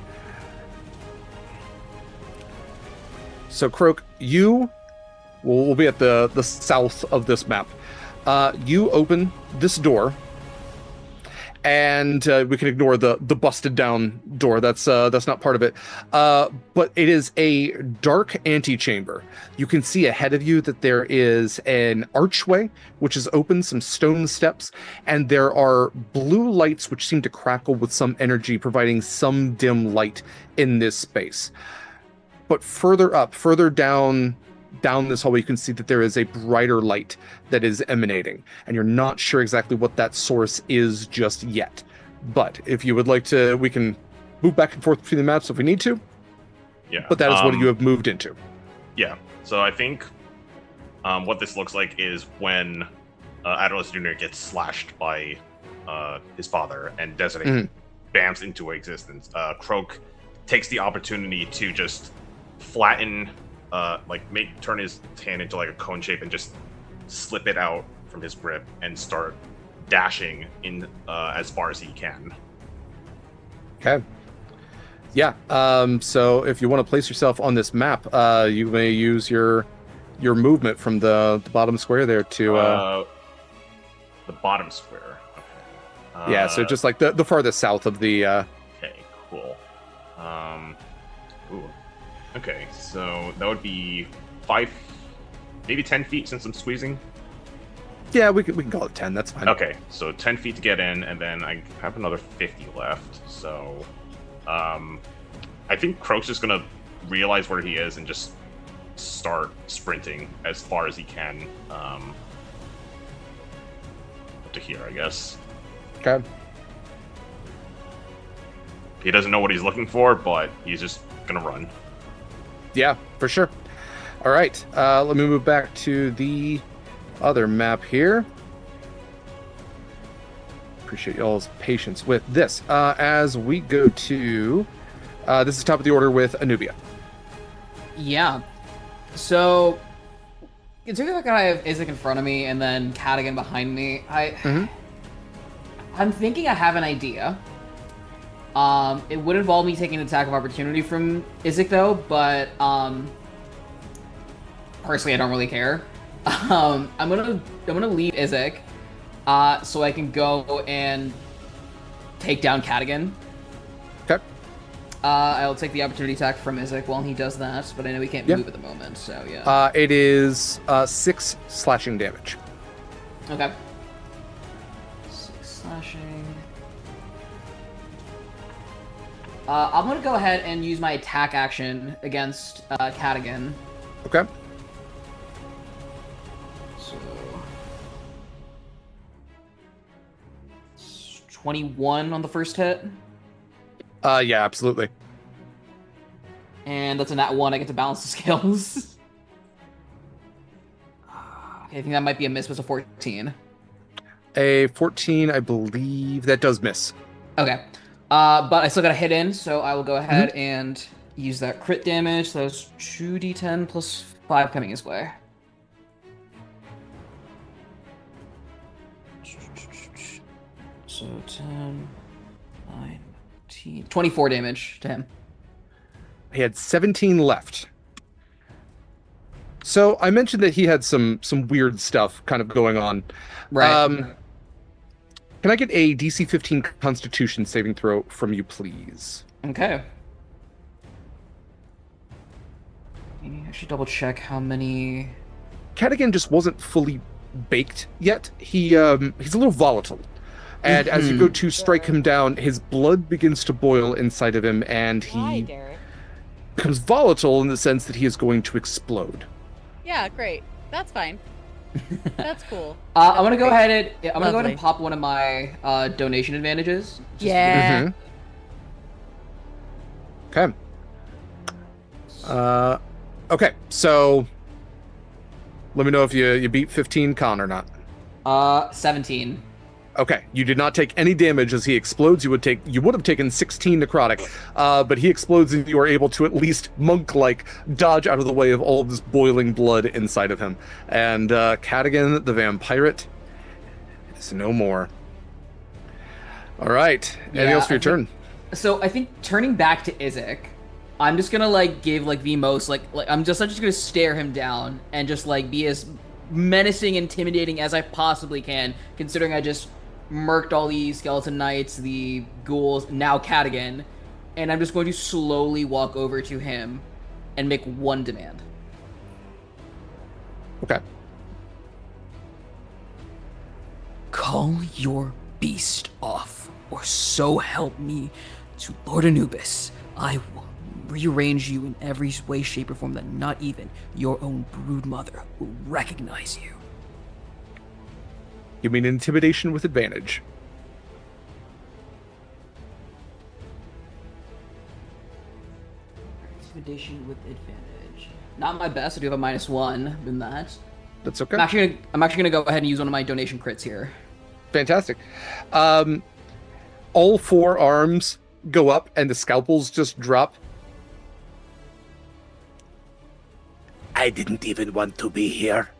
S8: So Croak, you will be at the south of this map. You open this door, and we can ignore the busted down door. That's not part of it. But it is a dark antechamber. You can see ahead of you that there is an archway which is open, some stone steps, and there are blue lights which seem to crackle with some energy, providing some dim light in this space. But further down this hallway, you can see that there is a brighter light that is emanating, and you're not sure exactly what that source is just yet. But if you would like to, we can move back and forth between the maps if we need to.
S9: Yeah.
S8: But that is what you have moved into.
S9: Yeah. So I think what this looks like is when Adonis Jr. gets slashed by his father and Desiree bams into existence. Croak takes the opportunity to just flatten, turn his hand into like a cone shape and just slip it out from his grip and start dashing in as far as he can.
S8: Okay. Yeah. So if you want to place yourself on this map, you may use your movement from the bottom square there to
S9: the bottom square. Okay.
S8: Yeah. So just like the farthest south of the.
S9: Okay. Cool. Ooh. Okay, so that would be 5, maybe 10 feet since I'm squeezing.
S8: Yeah, we can call it 10. That's fine.
S9: Okay, so 10 feet to get in, and then I have another 50 left. So, I think Croak's just gonna realize where he is and just start sprinting as far as he can, up to here, I guess.
S8: Okay.
S9: He doesn't know what he's looking for, but he's just gonna run.
S8: Yeah, for sure. All right, let me move back to the other map here. Appreciate y'all's patience with this. As we go to, this is top of the order with Anubia.
S13: Yeah. So, considering the fact that I have Isaac in front of me and then Cadigan behind me, I'm thinking I have an idea. It would involve me taking an attack of opportunity from Isaac, though, but personally, I don't really care. I'm gonna leave Isaac, so I can go and take down Cadigan.
S8: Okay.
S13: I'll take the opportunity attack from Isaac while he does that, but I know he can't move at the moment, so yeah.
S8: It is 6 slashing damage.
S13: Okay. 6 slashing. I'm gonna go ahead and use my attack action against Cadigan.
S8: Okay.
S13: So 21 on the first hit.
S8: Yeah, absolutely.
S13: And that's a nat 1. I get to balance the scales. Okay, I think that might be a miss. Was a 14.
S8: A 14, I believe that does miss.
S13: Okay. But I still got a hit in, so I will go ahead and use that crit damage. So that's 2d10 plus 5 coming his way. So 10, 9, 10, 24 damage to him.
S8: He had 17 left. So I mentioned that he had some weird stuff kind of going on.
S13: Right.
S8: Can I get a DC 15 Constitution saving throw from you, please?
S13: Okay. I should double check how many.
S8: Cadigan just wasn't fully baked yet. He's a little volatile, and as you go to strike him down, his blood begins to boil inside of him, and he becomes volatile in the sense that he is going to explode.
S11: Yeah, great. That's fine. That's cool.
S13: I'm gonna go ahead and pop one of my donation advantages.
S11: Yeah.
S8: Okay. Okay. So let me know if you beat 15 con or not.
S13: 17.
S8: Okay, you did not take any damage as he explodes. You would have taken 16 necrotic, but he explodes and you are able to at least monk-like dodge out of the way of all of this boiling blood inside of him. And Cadigan, the vampirate, is no more. All right, anything else for your turn?
S13: So I think turning back to Isaac, I'm just gonna give the most I'm just gonna stare him down and just be as menacing, intimidating as I possibly can, considering I just murked all the skeleton knights, the ghouls, now Cadigan, and I'm just going to slowly walk over to him and make one demand.
S8: Okay.
S13: Call your beast off, or so help me to Lord Anubis. I will rearrange you in every way, shape, or form that not even your own broodmother will recognize you.
S8: You mean intimidation with advantage?
S13: Intimidation with advantage. Not my best. I do have a -1 in that.
S8: That's okay.
S13: I'm actually gonna go ahead and use one of my donation crits here.
S8: Fantastic. All 4 arms go up and the scalpels just drop.
S14: I didn't even want to be here.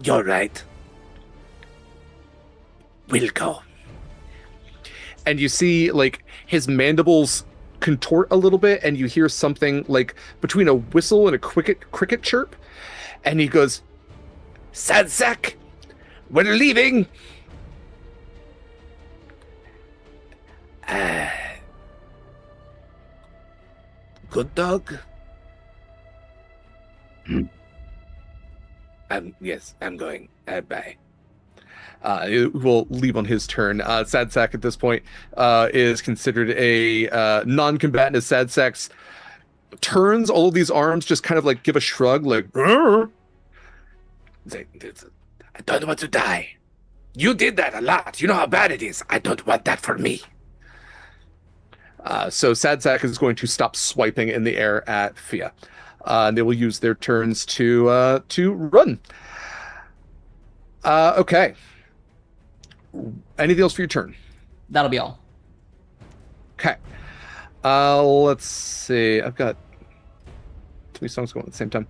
S14: You're right. We'll go.
S8: And you see, like, his mandibles contort a little bit, and you hear something like between a whistle and a cricket chirp, and he goes, "Sadsack, we're leaving."
S14: Good dog. Yes, I'm going. Bye.
S8: It will leave on his turn. Sadsack at this point is considered a non-combatant, as Sadsack's turns. All of these arms just kind of like give a shrug, like, "Rrr."
S14: I don't want to die. You did that a lot. You know how bad it is. I don't want that for me.
S8: So Sadsack is going to stop swiping in the air at Fiach. And they will use their turns to run. Okay. Anything else for your turn?
S13: That'll be all.
S8: Okay. Let's see. I've got too many songs going at the same time.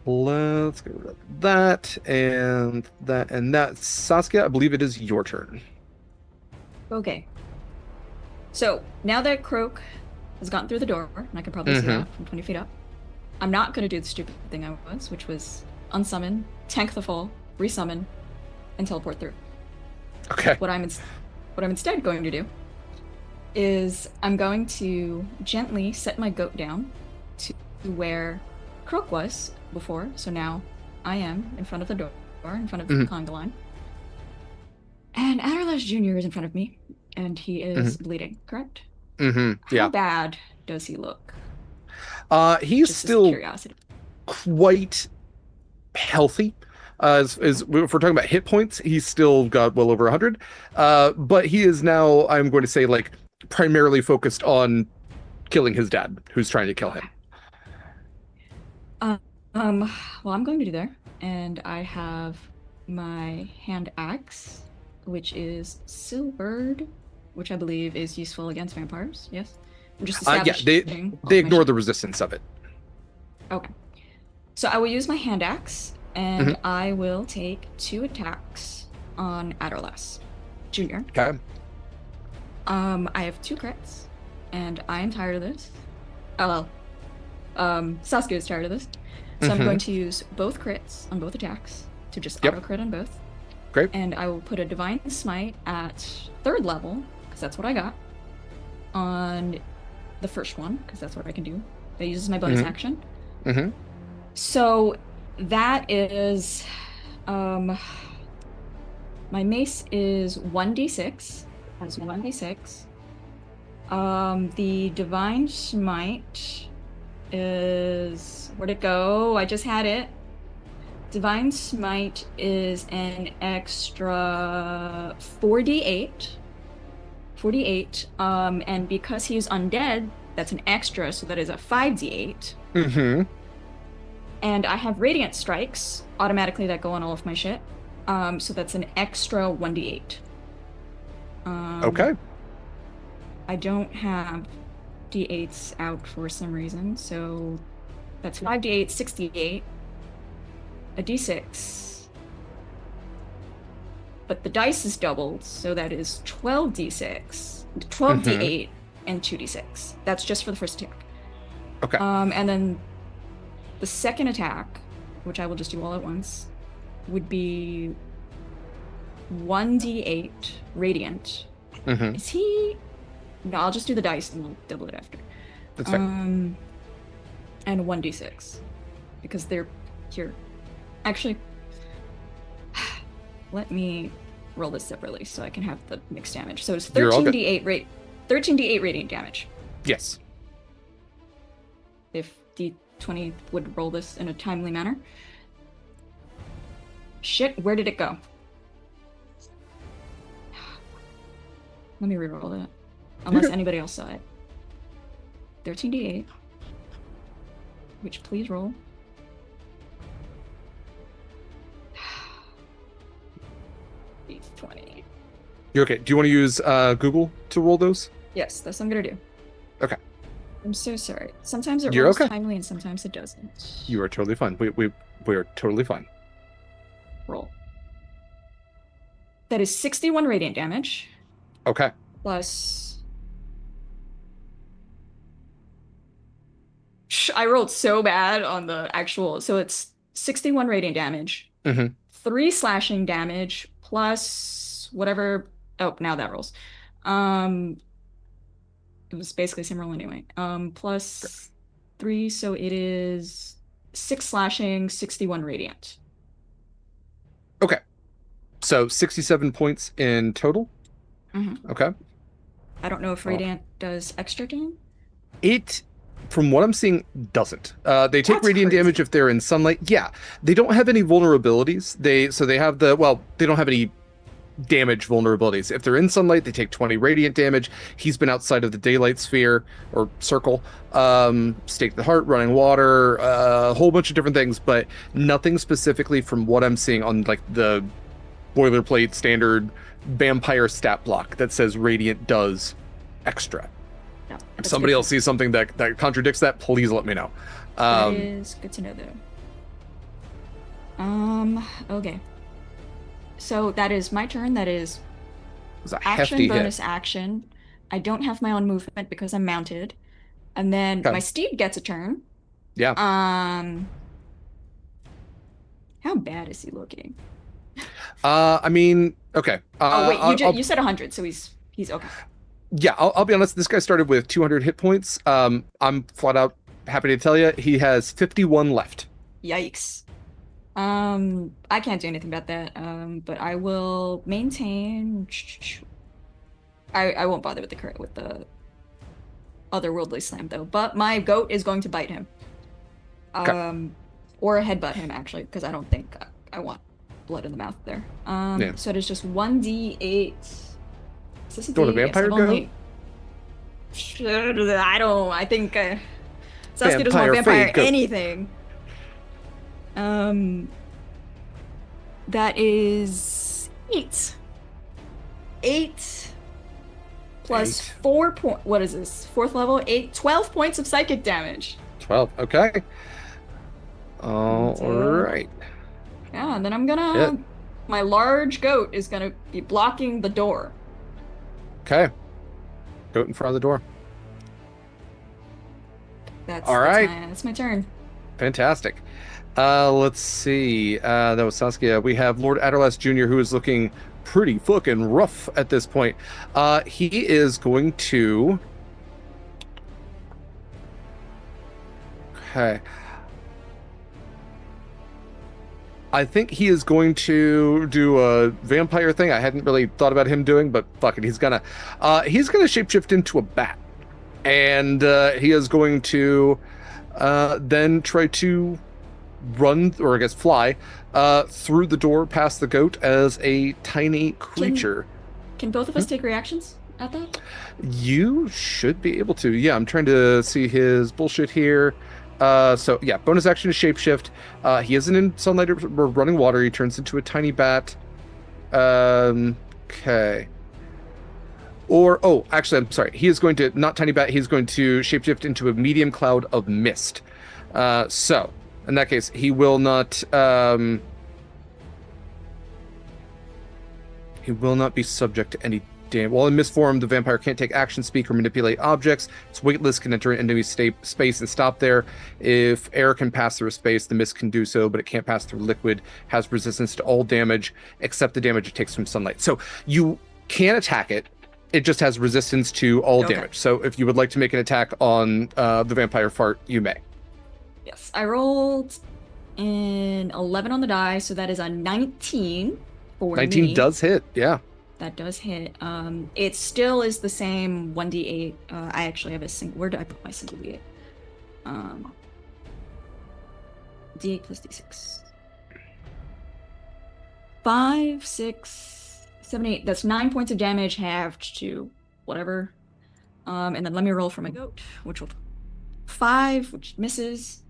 S8: Let's get rid of that and that and that. Saskia, I believe it is your turn.
S12: Okay. So now that Croak has gotten through the door, and I can probably see that from 20 feet up, I'm not going to do the stupid thing I was, which was unsummon, tank the fall, resummon, and teleport through.
S8: Okay.
S12: What I'm instead going to do is I'm going to gently set my goat down to where Croak was before. So now I am in front of the door, in front of the conga line. And Adderlash Jr. is in front of me, and he is bleeding, correct?
S8: Yeah.
S12: How bad does he look?
S8: He's
S12: Just
S8: still
S12: curiosity.
S8: quite healthy. As if we're talking about hit points, he's still got well over 100. But he is now, I'm going to say, like, primarily focused on killing his dad, who's trying to kill him.
S12: Well, I'm going to do there, and I have my hand axe, which is silvered, which I believe is useful against vampires. Yes, I'm just establishing.
S8: They ignore the resistance of it.
S12: Okay, so I will use my hand axe, and I will take 2 attacks on Adderlash Jr.
S8: Okay.
S12: I have 2 crits, and I am tired of this. Oh well, Saskia is tired of this. So I'm going to use both crits on both attacks to just auto crit on both.
S8: Great.
S12: And I will put a Divine Smite at 3rd level, because that's what I got, on the first one, because that's what I can do. That uses my bonus action. So that is, my mace is 1d6. That's 1d6. The Divine Smite is, where'd it go? I just had it. Divine Smite is an extra 4d8. And because he's undead, that's an extra, so that is a 5d8. And I have Radiant Strikes, automatically that go on all of my shit. So that's an extra 1d8.
S8: Okay.
S12: I don't have d8s out for some reason, so that's 5d8, 68, a d6. But the dice is doubled, so that is 12d6, 12d8, and 2d6. That's just for the first attack.
S8: Okay.
S12: And then the second attack which I will just do all at once, would be 1d8 radiant.
S8: Mm-hmm.
S12: Is he? No, I'll just do the dice and we'll double it after.
S8: That's fine.
S12: And 1d6 because they're here. Actually, let me roll this separately so I can have the mixed damage. So it's 13d8 13d8 radiant damage.
S8: Yes.
S12: If D20 would roll this in a timely manner. Shit, where did it go? Let me reroll that. Unless anybody else saw it. 13d8. Which please roll. D20.
S8: You're okay. Do you want to use Google to roll those?
S12: Yes, that's what I'm gonna do.
S8: Okay.
S12: I'm so sorry. Sometimes it
S8: You're
S12: rolls
S8: okay.
S12: timely and sometimes it doesn't.
S8: You are totally fine. We are totally fine.
S12: Roll. That is 61 radiant damage.
S8: Okay.
S12: Plus... I rolled so bad on the actual... So it's 61 radiant damage.
S8: Mm-hmm.
S12: 3 slashing damage plus whatever... Oh, now that rolls. It was basically the same roll anyway. Plus 3, so it is 6 slashing, 61 radiant.
S8: Okay. So 67 points in total?
S12: Mm-hmm.
S8: Okay.
S12: I don't know if radiant does extra damage.
S8: It, from what I'm seeing, doesn't. They take
S12: That's
S8: radiant
S12: crazy.
S8: damage if they're in sunlight. Yeah. They don't have any vulnerabilities. They have they don't have any damage vulnerabilities. If they're in sunlight, they take 20 radiant damage. He's been outside of the daylight sphere or circle. Stake to the heart, running water, a whole bunch of different things, but nothing specifically from what I'm seeing on like the boilerplate standard vampire stat block that says radiant does extra.
S12: No,
S8: If somebody else sees something that contradicts that, please let me know.
S12: That is good to know though. Okay. So that is my turn. That is
S8: a
S12: action
S8: hefty
S12: bonus
S8: hit.
S12: action. I don't have my own movement because I'm mounted. And then
S8: Okay.
S12: my steed gets a turn.
S8: Yeah.
S12: How bad is he looking?
S8: I mean, okay.
S12: Oh wait,
S8: I'll-
S12: you said 100, so he's okay.
S8: Yeah, I'll be honest. This guy started with 200 hit points. I'm flat out happy to tell you he has 51 left.
S12: Yikes. I can't do anything about that. But I will maintain. I won't bother with the otherworldly slam though. But my goat is going to bite him.
S8: Okay.
S12: Or headbutt him actually, because I don't think I want blood in the mouth there.
S8: Yeah.
S12: So it is just 1d8. Is this a
S8: Don't a
S12: D8? Yes,
S8: vampire
S12: I've only- I think Saskia doesn't want
S8: Vampire
S12: vampire
S8: fake goat.
S12: anything. That is 8. 8 plus 4 point. What is this? 4th level? 12 points of psychic damage.
S8: 12. Okay. All right.
S12: Yeah, and then I'm gonna. My large goat is gonna be blocking the door.
S8: Okay. Goat in front of the door.
S12: That's
S8: All right.
S12: That's my turn.
S8: Fantastic. Let's see. That was Saskia. We have Lord Adderlast Jr., who is looking pretty fucking rough at this point. He is going to... Okay. I think he is going to do a vampire thing. I hadn't really thought about him doing, but fuck it, he's gonna shapeshift into a bat. And he is going to then try to run, or I guess fly, through the door past the goat as a tiny creature.
S12: Can both of us take reactions at that?
S8: You should be able to. Yeah, I'm trying to see his bullshit here. So yeah, bonus action is shapeshift. He isn't in sunlight or running water. He turns into a tiny bat. Okay. Or, oh, actually, I'm sorry. He is going to, not tiny bat, he's going to shapeshift into a medium cloud of mist. So, in that case, he will not, he will not be subject to any Damn. While in mist form, the vampire can't take action, speak, or manipulate objects. It's weightless, can enter an enemy space and stop there. If air can pass through a space, the mist can do so, but it can't pass through liquid. Has resistance to all damage, except the damage it takes from sunlight. So you can attack it. It just has resistance to all damage. So if you would like to make an attack on the vampire fart, you may.
S12: Yes, I rolled an 11 on the die, so that is a 19 for
S8: 19
S12: me.
S8: does hit, yeah.
S12: That does hit. It still is the same 1d8. I actually have a single. Where did I put my single d8? D8 plus d6. 5, 6, 7, 8. That's 9 points of damage halved to whatever. And then let me roll for my goat, which will 5, which misses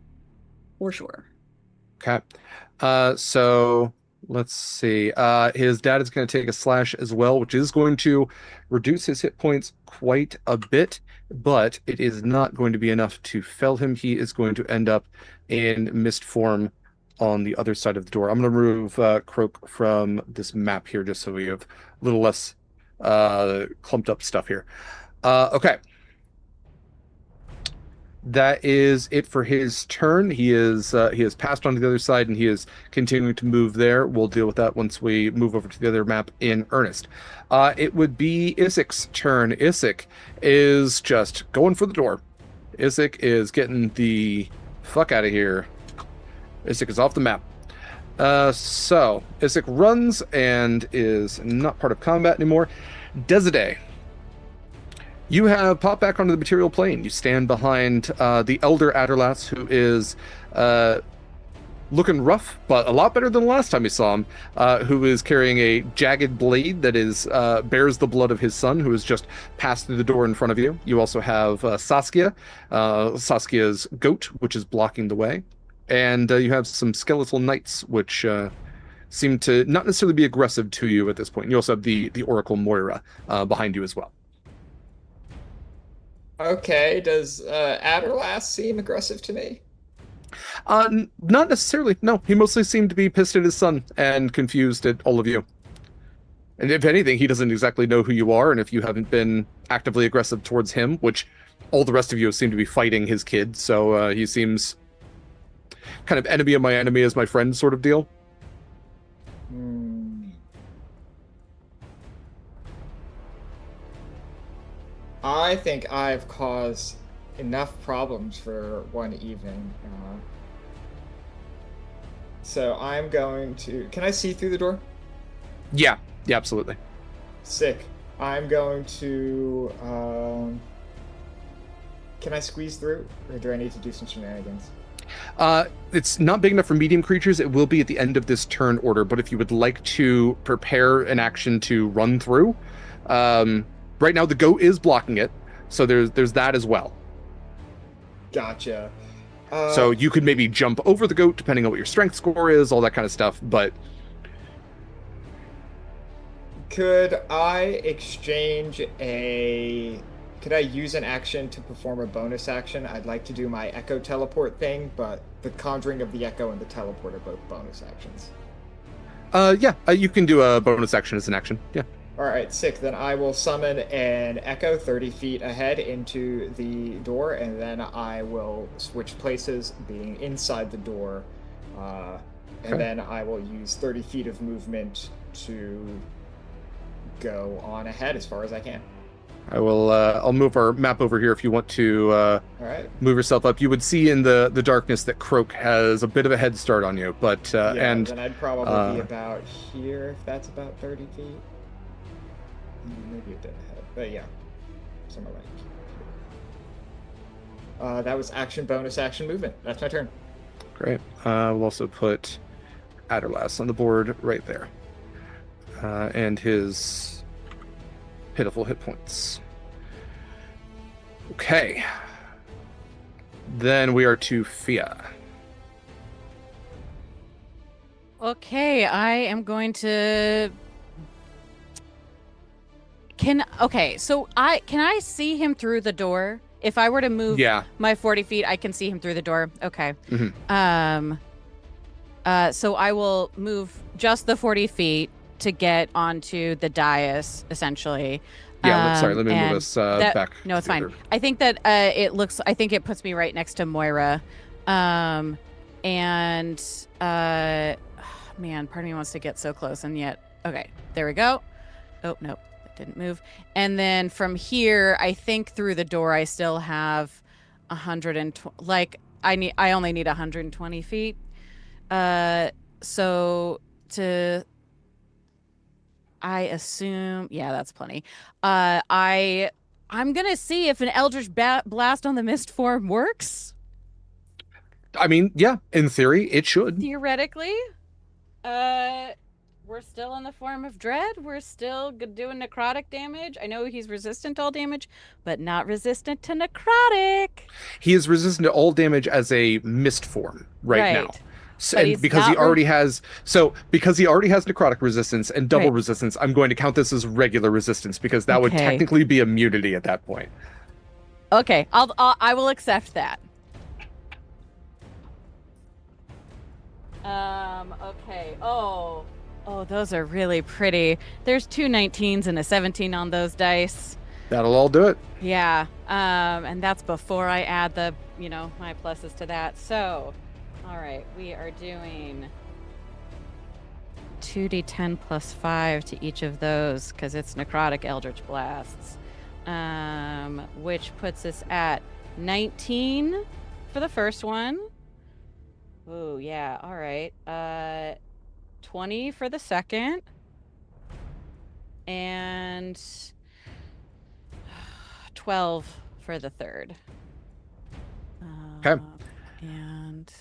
S12: for sure.
S8: Okay. So let's see. His dad is going to take a slash as well, which is going to reduce his hit points quite a bit, but it is not going to be enough to fell him. He is going to end up in mist form on the other side of the door. I'm going to remove Croak from this map here just so we have a little less clumped up stuff here. Okay. That is it for his turn. He has passed on to the other side, and he is continuing to move there. We'll deal with that once we move over to the other map in earnest. It would be Issik's turn. Isik is just going for the door. Isik is getting the fuck out of here. Isik is off the map. So Isik runs and is not part of combat anymore. Desade, you have popped back onto the material plane. You stand behind the elder Aderlass, who is looking rough, but a lot better than the last time you saw him, who is carrying a jagged blade that is bears the blood of his son, who has just passed through the door in front of you. You also have Saskia, Saskia's goat, which is blocking the way. And you have some skeletal knights, which seem to not necessarily be aggressive to you at this point. You also have the Oracle Moira behind you as well.
S10: Okay, does Aderlass seem aggressive to me?
S8: Not necessarily. No, he mostly seemed to be pissed at his son and confused at all of you. And if anything, he doesn't exactly know who you are, and if you haven't been actively aggressive towards him, which all the rest of you seem to be fighting his kid, so he seems kind of enemy of my enemy is my friend sort of deal.
S10: I think I've caused enough problems for one evening. So I'm going to... Can I see through the door?
S8: Yeah, absolutely.
S10: Sick. I'm going to... Can I squeeze through? Or do I need to do some shenanigans?
S8: It's not big enough for medium creatures. It will be at the end of this turn order, but if you would like to prepare an action to run through... right now, the goat is blocking it, so there's that as well.
S10: Gotcha.
S8: So you could maybe jump over the goat, depending on what your strength score is, all that kind of stuff, but...
S10: Could I exchange a... Could I use an action to perform a bonus action? I'd like to do my Echo Teleport thing, but the Conjuring of the Echo and the Teleport are both bonus actions.
S8: You can do a bonus action as an action, yeah.
S10: Alright, sick. Then I will summon an Echo 30 feet ahead into the door, and then I will switch places, being inside the door. And then I will use 30 feet of movement to go on ahead as far as I can.
S8: I will. I'll move our map over here if you want to move yourself up. You would see in the darkness that Croak has a bit of a head start on you, but
S10: then I'd probably be about here if that's about 30 feet. Maybe a bit ahead, but yeah, somewhere like here. That was action, bonus action, movement. That's my turn.
S8: Great. We'll also put Aderlass on the board right there, and his pitiful hit points. Okay. Then we are to Fiach.
S11: Okay, I am going to... Can I see him through the door? If I were to move my 40 feet, I can see him through the door. Okay.
S8: Mm-hmm.
S11: So I will move just the 40 feet to get onto the dais, essentially.
S8: Yeah, sorry, let me move
S11: and
S8: us back.
S11: No, it's fine. I think that I think it puts me right next to Moira. Man, part of me wants to get so close, and yet, okay, there we go. Oh, no, that didn't move. And then from here, I think through the door, I still have 120, like, I only need 120 feet. So I assume, yeah, that's plenty. I'm gonna see if an Eldritch Blast on the mist form works.
S8: I mean, yeah, in theory, it should.
S11: Theoretically, we're still in the form of dread. We're still doing necrotic damage. I know he's resistant to all damage, but not resistant to necrotic.
S8: He is resistant to all damage as a mist form right now. So, and because he already has necrotic resistance and double resistance, I'm going to count this as regular resistance because that would technically be immunity at that point.
S11: Okay, I will accept that. Okay. Oh, those are really pretty. There's 2 19s and a 17 on those dice.
S8: That'll all do it.
S11: Yeah. And that's before I add the, my pluses to that. So, all right, we are doing 2d10 plus 5 to each of those because it's necrotic eldritch blasts, which puts us at 19 for the first one. Oh, yeah. All right. 20 for the second. And 12 for the third.
S8: Okay.
S11: And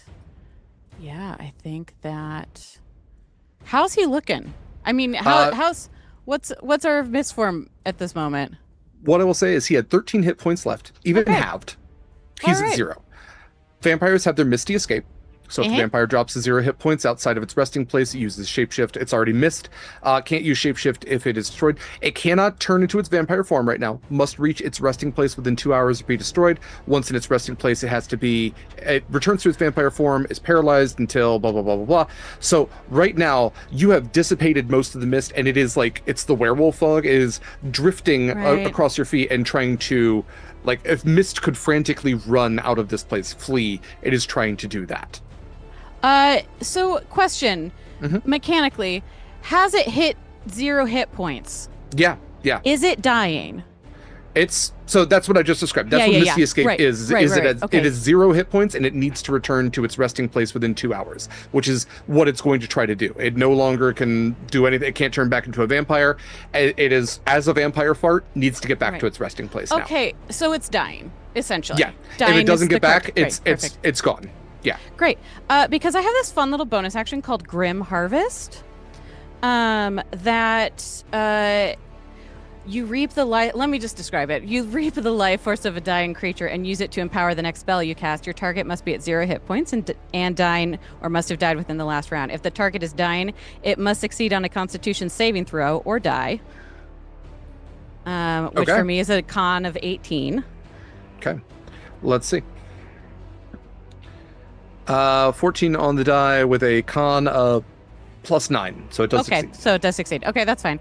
S11: yeah, I think that. How's he looking? I mean, what's our misform at this moment?
S8: What I will say is he had 13 hit points left, even halved. He's at 0. Vampires have their Misty Escape. So if the vampire drops to 0 hit points outside of its resting place, it uses Shapeshift. It's already missed. Can't use Shapeshift if it is destroyed. It cannot turn into its vampire form right now. Must reach its resting place within 2 hours or be destroyed. Once in its resting place, it returns to its vampire form, is paralyzed until blah, blah, blah, blah, blah. So right now, you have dissipated most of the mist, and it is like, it's the werewolf fog is drifting across your feet and trying to, like, if mist could frantically run out of this place, flee, it is trying to do that.
S11: So question, mechanically, has it hit 0 hit points?
S8: Yeah.
S11: Is it dying?
S8: So that's what I just described. That's what Misty Escape is. It is 0 hit points and it needs to return to its resting place within 2 hours, which is what it's going to try to do. It no longer can do anything. It can't turn back into a vampire. It is, as a vampire fart, needs to get back to its resting place now.
S11: Okay, so it's dying, essentially.
S8: Yeah.
S11: Dying
S8: if it doesn't get back,
S11: it's
S8: gone. Yeah.
S11: Great. Because I have this fun little bonus action called Grim Harvest. You reap the life. Let me just describe it. You reap the life force of a dying creature and use it to empower the next spell you cast. Your target must be at 0 hit points and dying, or must have died within the last round. If the target is dying, it must succeed on a Constitution saving throw or die. Which for me is a con of 18.
S8: Okay. Let's see. 14 on the die with a con of +9, so it does succeed.
S11: So it does succeed. Okay, that's fine.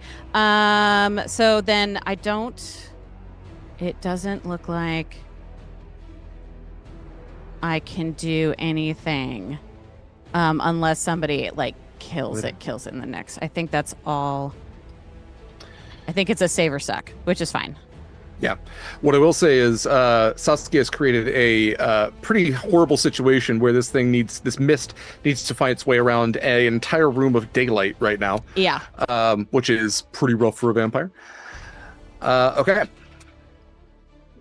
S11: So then it doesn't look like I can do anything unless somebody kills it in the next. I think that's all. I think it's a save or suck, which is fine.
S8: Yeah. What I will say is Saskia has created a pretty horrible situation where this mist needs to find its way around an entire room of daylight right now.
S11: Yeah.
S8: Which is pretty rough for a vampire. Okay.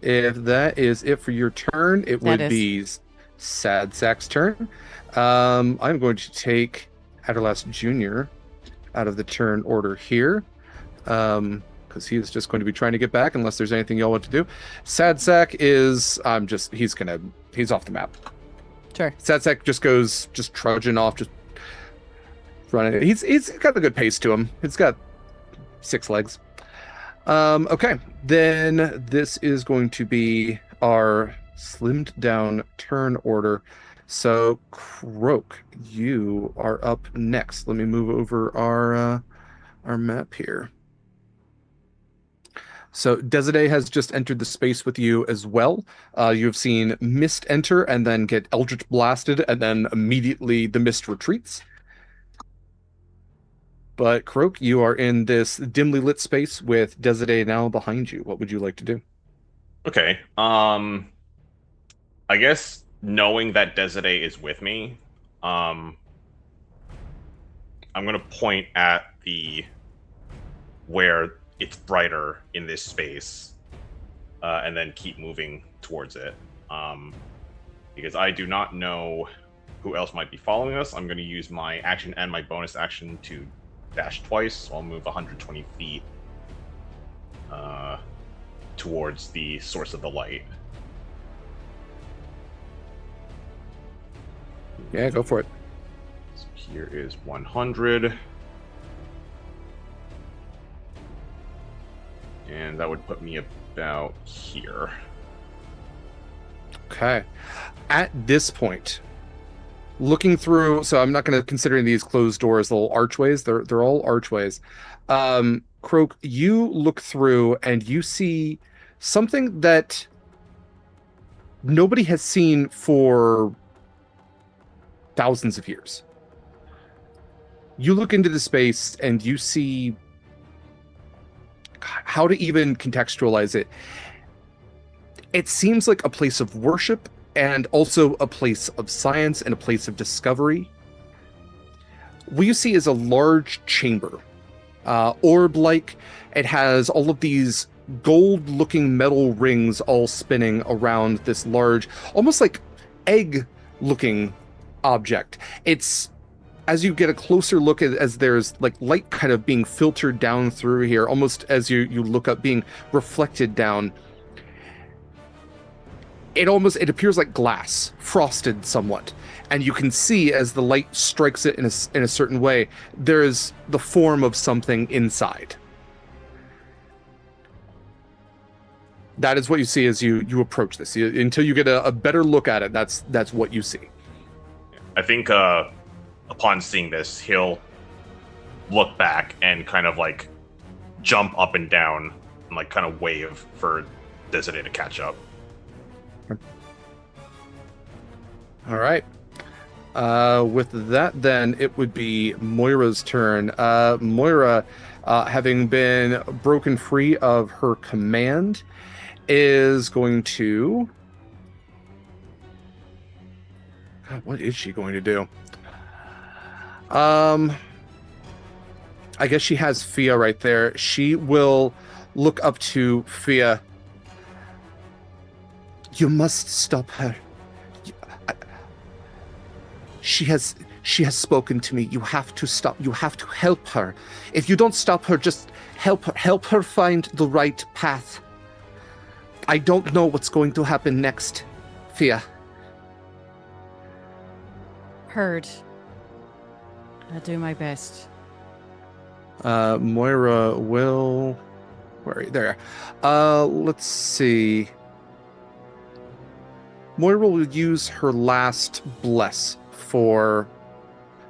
S8: If that is it for your turn, it would be Sad Sack's turn. I'm going to take Adderlast Jr. out of the turn order here. Because he is just going to be trying to get back unless there's anything y'all want to do. Sad Sack is he's off the map.
S11: Sure.
S8: Sad Sack just goes trudging off, just running. He's got a good pace to him. It's got 6 legs. Okay, then this is going to be our slimmed down turn order. So Croak, you are up next. Let me move over our our map here. So Desiree has just entered the space with you as well. You have seen Mist enter and then get Eldritch blasted, and then immediately the Mist retreats. But Croak, you are in this dimly lit space with Desiree now behind you. What would you like to do?
S9: Okay. I guess knowing that Desiree is with me, I'm gonna point at where it's brighter in this space, and then keep moving towards it. Because I do not know who else might be following us. I'm going to use my action and my bonus action to dash twice, so I'll move 120 feet towards the source of the light.
S8: Yeah, go for it.
S9: So here is 100. And that would put me about here.
S8: Okay. At this point, looking through, so I'm not going to consider these closed doors little archways. They're all archways. Croak, you look through and you see something that nobody has seen for thousands of years. You look into the space and you see how to even contextualize it. It seems like a place of worship and also a place of science and a place of discovery. What you see is a large chamber, orb-like. It has all of these gold-looking metal rings all spinning around this large, almost like egg-looking object. It's, as you get a closer look as there's like light kind of being filtered down through here, almost as you look up, being reflected down, it appears like glass, frosted somewhat. And you can see as the light strikes it in a certain way, there is the form of something inside. That is what you see as you approach this. Until you get a better look at it, that's what you see.
S9: I think upon seeing this, he'll look back and kind of like jump up and down and like kind of wave for Desiree to catch up.
S8: All right. With that, then it would be Moira's turn. Moira, having been broken free of her command, is going to... what is she going to do? I guess she has Fiach right there. She will look up to Fiach. You must stop her. She has spoken to me. You have to stop. You have to help her. If you don't stop her, just help her find the right path. I don't know what's going to happen next, Fiach.
S11: Heard. I'll do my best.
S8: Moira will... Where are you? There. Let's see. Moira will use her last bless for...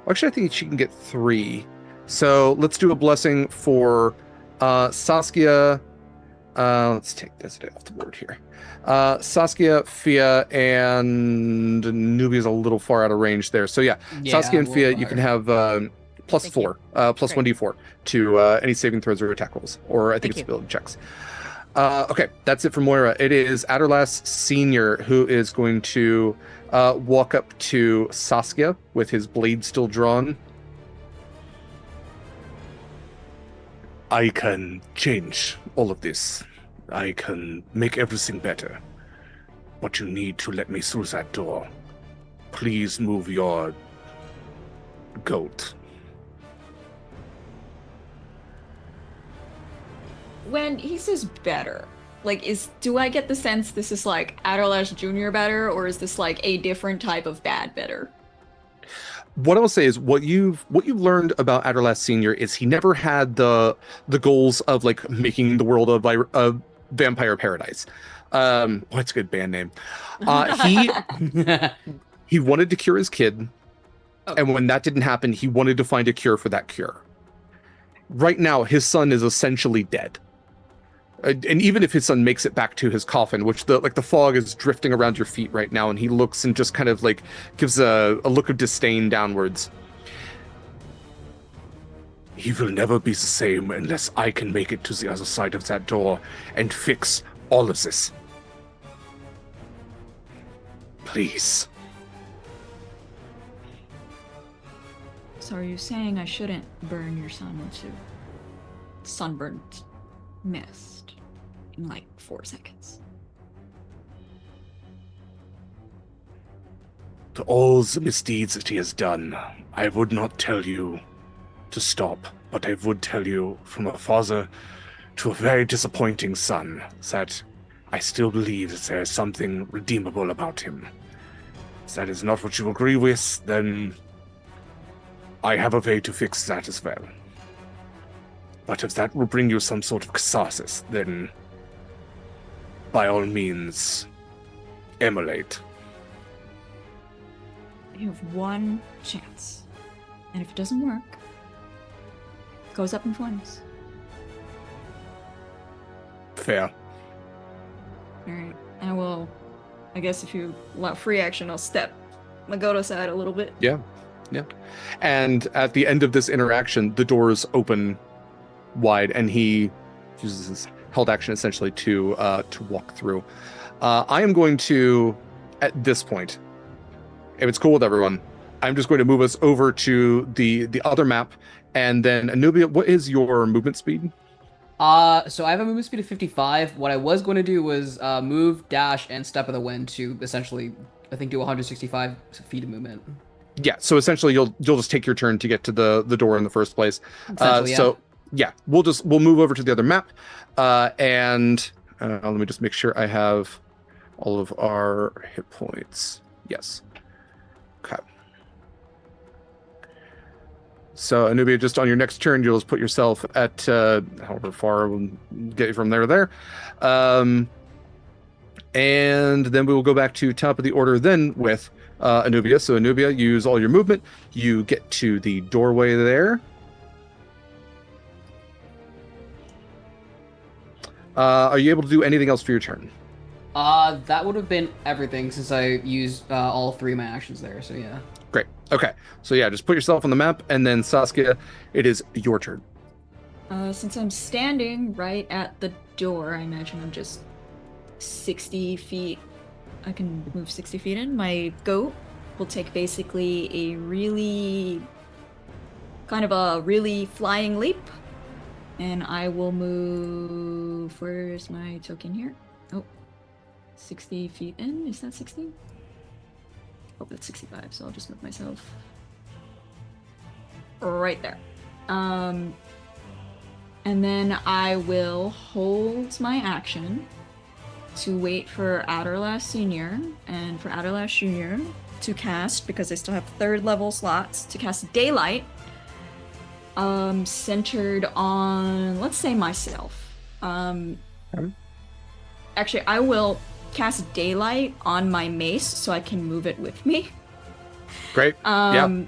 S8: Actually, I think she can get 3. So let's do a blessing for Saskia. Let's take this off the board here. Saskia, Fiach, and Anubia's a little far out of range there. So yeah, Saskia and Fiach, you can have plus 4, plus 1d4 to any saving throws or attack rolls, or I think it's ability checks. Okay, that's it for Moira. It is Adderlass Senior who is going to walk up to Saskia with his blade still drawn.
S1: I can change all of this. I can make everything better. But you need to let me through that door. Please move your goat.
S12: When he says better, like, do I get the sense this is like Adderlash Jr. better, or is this like a different type of bad better?
S8: What I'll say is what you've learned about Adderlass Senior is he never had the goals of like making the world a vampire paradise. What's a good band name? He wanted to cure his kid, and when that didn't happen, he wanted to find a cure for that cure. right now his son is essentially dead. And even if his son makes it back to his coffin, which the fog is drifting around your feet right now, and he looks and just kind of like gives a look of disdain downwards. He will never be the same unless I can make it to the other side of that door and fix all of this. Please.
S12: So are you saying I shouldn't burn your son into sunburnt mist in like 4 seconds?
S1: To all the misdeeds that he has done, I would not tell you to stop, but I would tell you from a father to a very disappointing son that I still believe that there is something redeemable about him. If that is not what you agree with, then I have a way to fix that as well. But if that will bring you some sort of catharsis, then by all means, emulate.
S12: You have 1 chance. And if it doesn't work, it goes up in flames.
S8: Fair.
S12: Alright. I guess if you allow free action, I'll step Magoto aside a little bit.
S8: Yeah. And at the end of this interaction, the doors open wide, and he uses his held action essentially to walk through. I am going to, at this point, if it's cool with everyone, I'm just going to move us over to the other map, and then Anubia, what is your movement speed?
S13: So I have a movement speed of 55. What I was going to do was move, dash, and step of the wind to essentially, I think, do 165 feet of movement.
S8: Yeah, so essentially you'll just take your turn to get to the door in the first place. So yeah, we'll move over to the other map, and let me just make sure I have all of our hit points. Yes. Okay. So Anubia, just on your next turn, you'll just put yourself at however far we'll get you from there to there. And then we will go back to top of the order then with Anubia. So Anubia, use all your movement. You get to the doorway there. Are you able to do anything else for your turn?
S13: That would have been everything since I used all 3 of my actions there, so yeah.
S8: Great. Okay. So yeah, just put yourself on the map, and then Saskia, it is your turn.
S12: Since I'm standing right at the door, I imagine I'm just 60 feet. I can move 60 feet in. My goat will take basically a really flying leap. And I will move, where's my token here? Oh, 60 feet in, is that 60? Oh, that's 65, so I'll just move myself right there. And then I will hold my action to wait for Adderlass Senior and for Adderlass Junior to cast, because I still have 3rd level slots, to cast Daylight. Centered on, let's say, myself. Actually, I will cast Daylight on my mace so I can move it with me.
S8: Great. Yeah.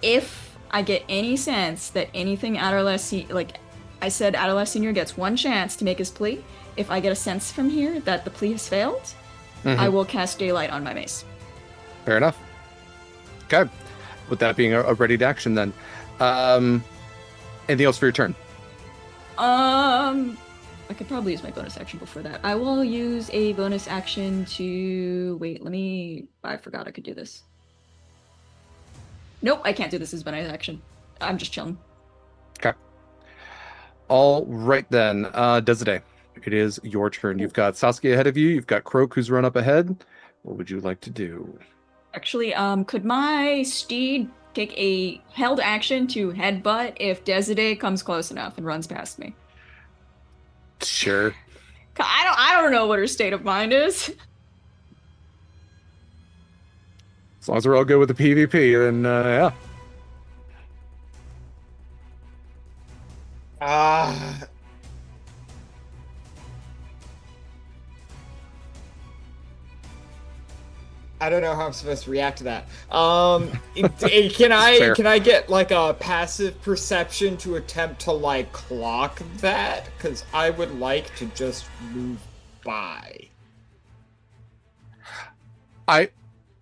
S12: If I get any sense that anything Adderlass, like I said, Adderlass Senior gets 1 chance to make his plea. If I get a sense from here that the plea has failed, I will cast Daylight on my mace.
S8: Fair enough. Okay. With that being a readied action, then. Anything else for your turn?
S12: I could probably use my bonus action before that. I will use a bonus action to... Wait, I forgot I could do this. Nope, I can't do this as bonus action. I'm just chilling.
S8: Okay. All right, then. Desiree, it is your turn. You've got Saskia ahead of you. You've got Croak, who's run up ahead. What would you like to do?
S12: Actually, could my steed take a held action to headbutt if Desiree comes close enough and runs past me?
S8: Sure.
S12: I don't know what her state of mind is.
S8: As long as we're all good with the PvP, then yeah.
S10: I don't know how I'm supposed to react to that. Can I get like a passive perception to attempt to like clock that? Because I would like to just move by.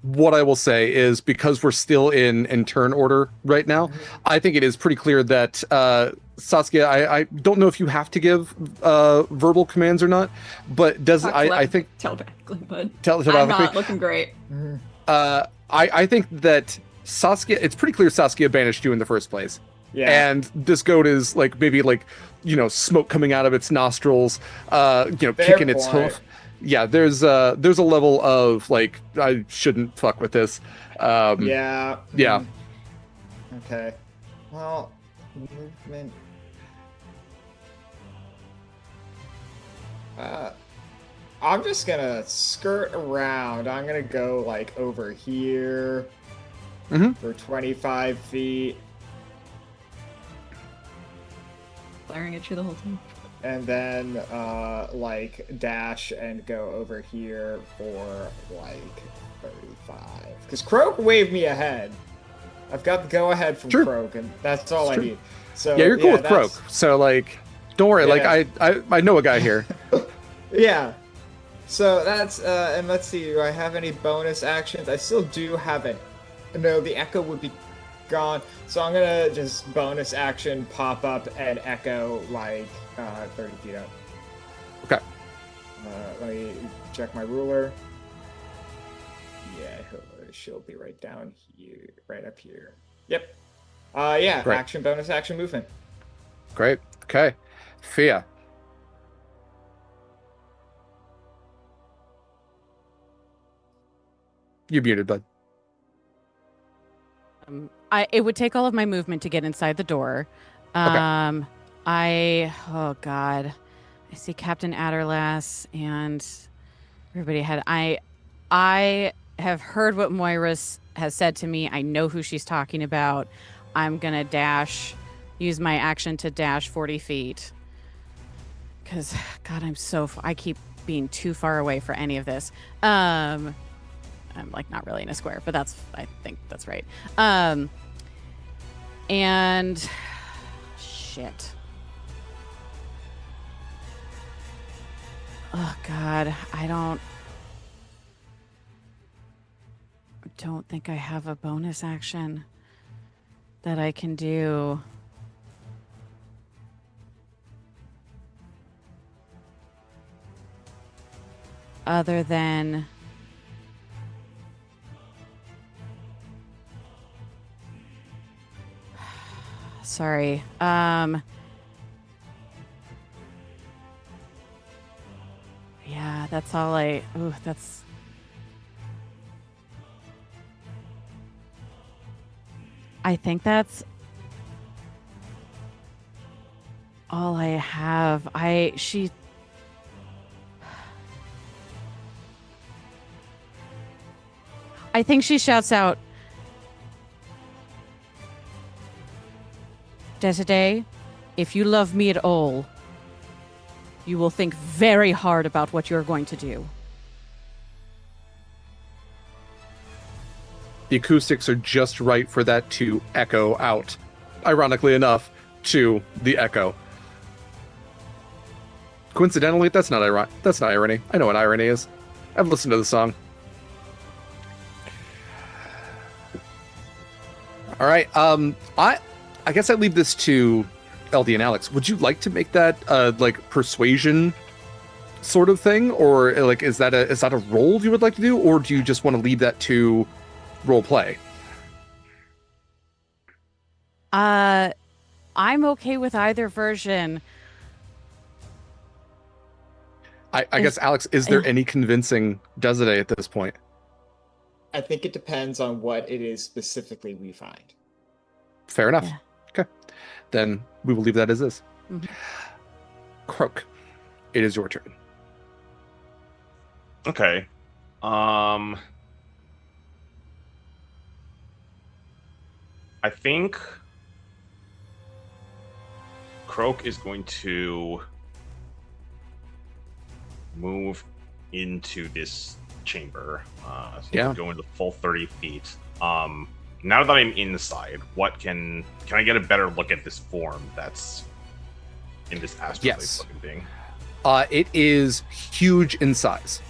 S8: What I will say is, because we're still in turn order right now, I think it is pretty clear that Saskia, I don't know if you have to give verbal commands or not, but I think
S12: telepathically, but
S8: telepathically.
S12: I'm not looking great.
S8: I think that Saskia, it's pretty clear Saskia banished you in the first place.
S10: Yeah.
S8: And this goat is like maybe like, smoke coming out of its nostrils, kicking its hoof. Yeah, there's a level of like, I shouldn't fuck with this.
S10: Yeah.
S8: Yeah.
S10: Okay. Well, movement. I'm just gonna skirt around. I'm gonna go like over here for 25 feet.
S12: Glaring at you the whole time.
S10: And then, like, dash and go over here for, like, 35. Because Croak waved me ahead. I've got the go-ahead from Croak, and that's all I need. So
S8: yeah, you're cool with Croak. So, like, don't worry.
S10: Yeah.
S8: Like, I know a guy here.
S10: Yeah. So that's, and let's see, do I have any bonus actions? I still do have it. No, the echo would be gone. So I'm gonna just bonus action pop up and echo, like, 30 feet up.
S8: Okay.
S10: Let me check my ruler. Yeah, she'll be right down here, right up here. Yep. Yeah,
S8: Great.
S10: action, bonus action, movement.
S8: Great. Okay. Fiach. You're muted, bud.
S11: It would take all of my movement to get inside the door.
S8: Okay.
S11: Oh God, I see Captain Adderlass and everybody had. I have heard what Moira has said to me. I know who she's talking about. I'm gonna use my action to dash 40 feet. Cause God, I keep being too far away for any of this. I'm like not really in a square, but I think that's right. And shit. Oh God, I don't think I have a bonus action that I can do. Other than sorry. Yeah, that's all I think that's all I have. I think she shouts out, Desiree, if you love me at all, you will think very hard about what you're going to do.
S8: The acoustics are just right for that to echo out, ironically enough, to the echo. Coincidentally, that's not irony. I know what irony is. I've listened to the song. All right. I guess I leave this to LD and Alex. Would you like to make that like persuasion sort of thing, or like is that a role you would like to do, or do you just want to leave that to role play?
S11: I'm okay with either version.
S8: I guess, Alex, is there any convincing Desiree at this point?
S10: I think it depends on what it is specifically we find.
S8: Fair enough.
S11: Yeah.
S8: Okay. Then we will leave that as is.
S11: Mm-hmm.
S8: Croak, it is your turn.
S9: Okay. I think Croak is going to move into this chamber. So
S8: Yeah.
S9: we're going to full 30 feet. Now that I'm inside, can I get a better look at this form that's in this astral looking thing?
S8: It is huge in size.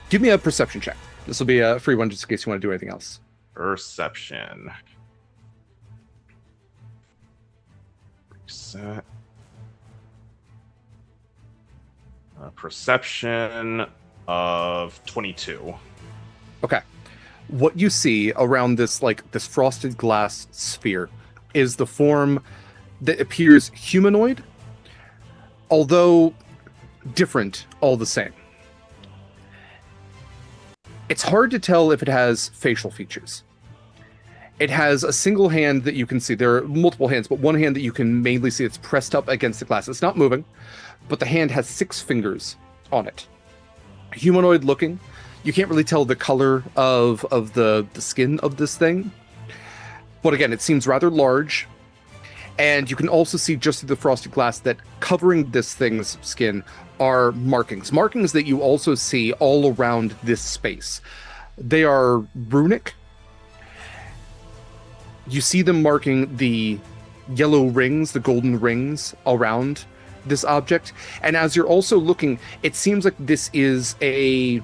S8: Give me a perception check. This will be a free one just in case you want to do anything else.
S9: Perception. Reset. Perception of 22.
S8: Okay. What you see around this this frosted glass sphere is the form that appears humanoid, although different all the same. It's hard to tell if it has facial features. It has a single hand that you can see. There are multiple hands, but one hand that you can mainly see that's pressed up against the glass. It's not moving, but the hand has 6 fingers on it. Humanoid looking. You can't really tell the color of the skin of this thing. But again, it seems rather large. And you can also see just through the frosted glass that covering this thing's skin are markings. Markings that you also see all around this space. They are runic. You see them marking the yellow rings, the golden rings around this object. And as you're also looking, it seems like this is a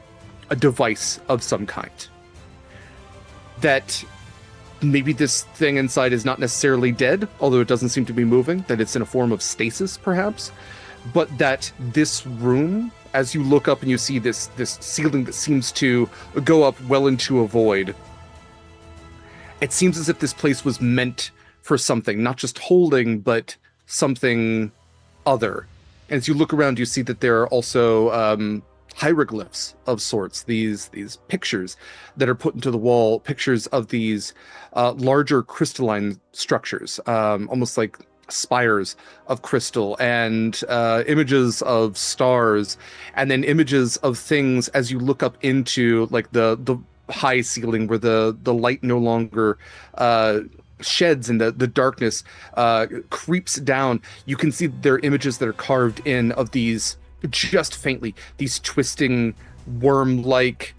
S8: device of some kind. That maybe this thing inside is not necessarily dead, although it doesn't seem to be moving, that it's in a form of stasis, perhaps. But that this room, as you look up and you see this ceiling that seems to go up well into a void, it seems as if this place was meant for something, not just holding, but something other. As you look around, you see that there are also hieroglyphs of sorts, these pictures that are put into the wall, pictures of these larger crystalline structures, almost like spires of crystal, and images of stars, and then images of things as you look up into like the high ceiling where the light no longer sheds and the darkness creeps down. You can see there are images that are carved in of these, just faintly, these twisting worm-like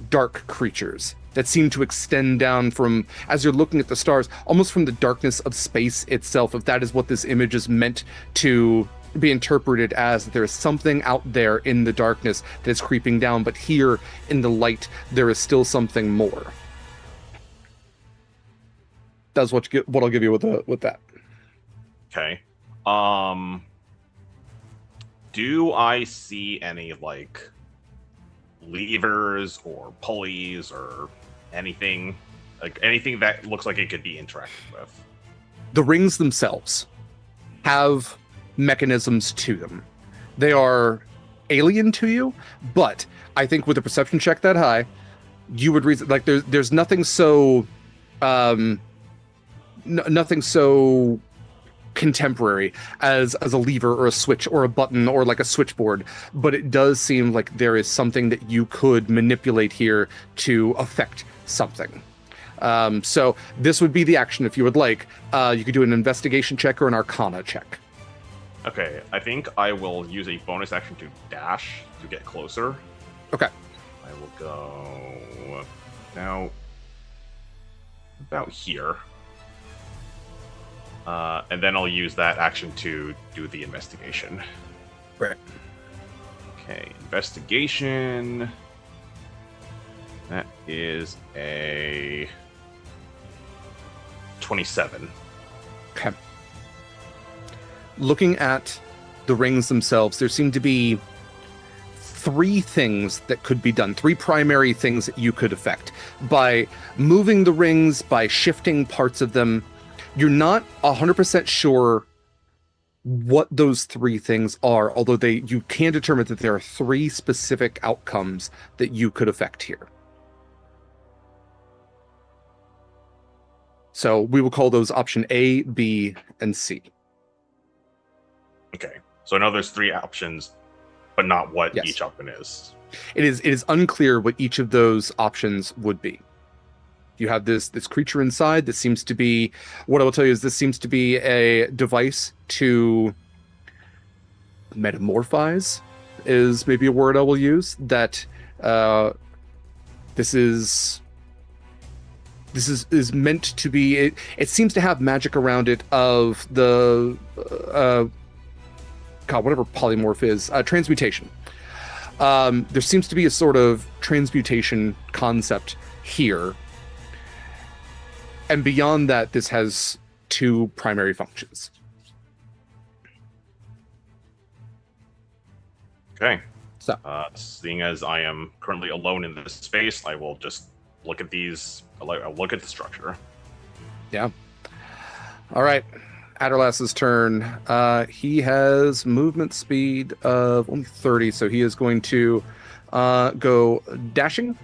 S8: dark creatures that seem to extend down from, as you're looking at the stars, almost from the darkness of space itself, if that is what this image is meant to be interpreted as, that there is something out there in the darkness that is creeping down, but here in the light there is still something more. That's what I'll give you with that.
S9: Okay. Do I see any like levers or pulleys or anything that looks like it could be interacted with?
S8: The rings themselves have mechanisms to them. They are alien to you, but I think with a perception check that high, you would reason like there's nothing so nothing so contemporary as a lever or a switch or a button or like a switchboard, but it does seem like there is something that you could manipulate here to affect something. So this would be the action if you would like. You could do an investigation check or an arcana check.
S9: Okay, I think I will use a bonus action to dash to get closer.
S8: Okay.
S9: I will go now about here. And then I'll use that action to do the investigation.
S8: Right.
S9: Okay, investigation. That is a 27.
S8: Okay. Looking at the rings themselves, there seem to be 3 things that could be done, 3 primary things that you could affect. By moving the rings, by shifting parts of them, you're not 100% sure what those 3 things are, although you can determine that there are 3 specific outcomes that you could affect here. So we will call those option A, B, and C.
S9: Okay, so I know there's 3 options, but not what
S8: Yes.
S9: each option is.
S8: It is unclear what each of those options would be. You have this creature inside that seems to be, what I will tell you is this seems to be a device to metamorphize, is maybe a word I will use, that This is meant to be. It seems to have magic around it of the whatever polymorph is, transmutation. There seems to be a sort of transmutation concept here. And beyond that, this has two primary functions.
S9: Okay.
S8: So,
S9: seeing as I am currently alone in this space, I will just look at these. I'll look at the structure.
S8: Yeah. All right. Adderlass's turn. He has movement speed of only 30, so he is going to go dashing.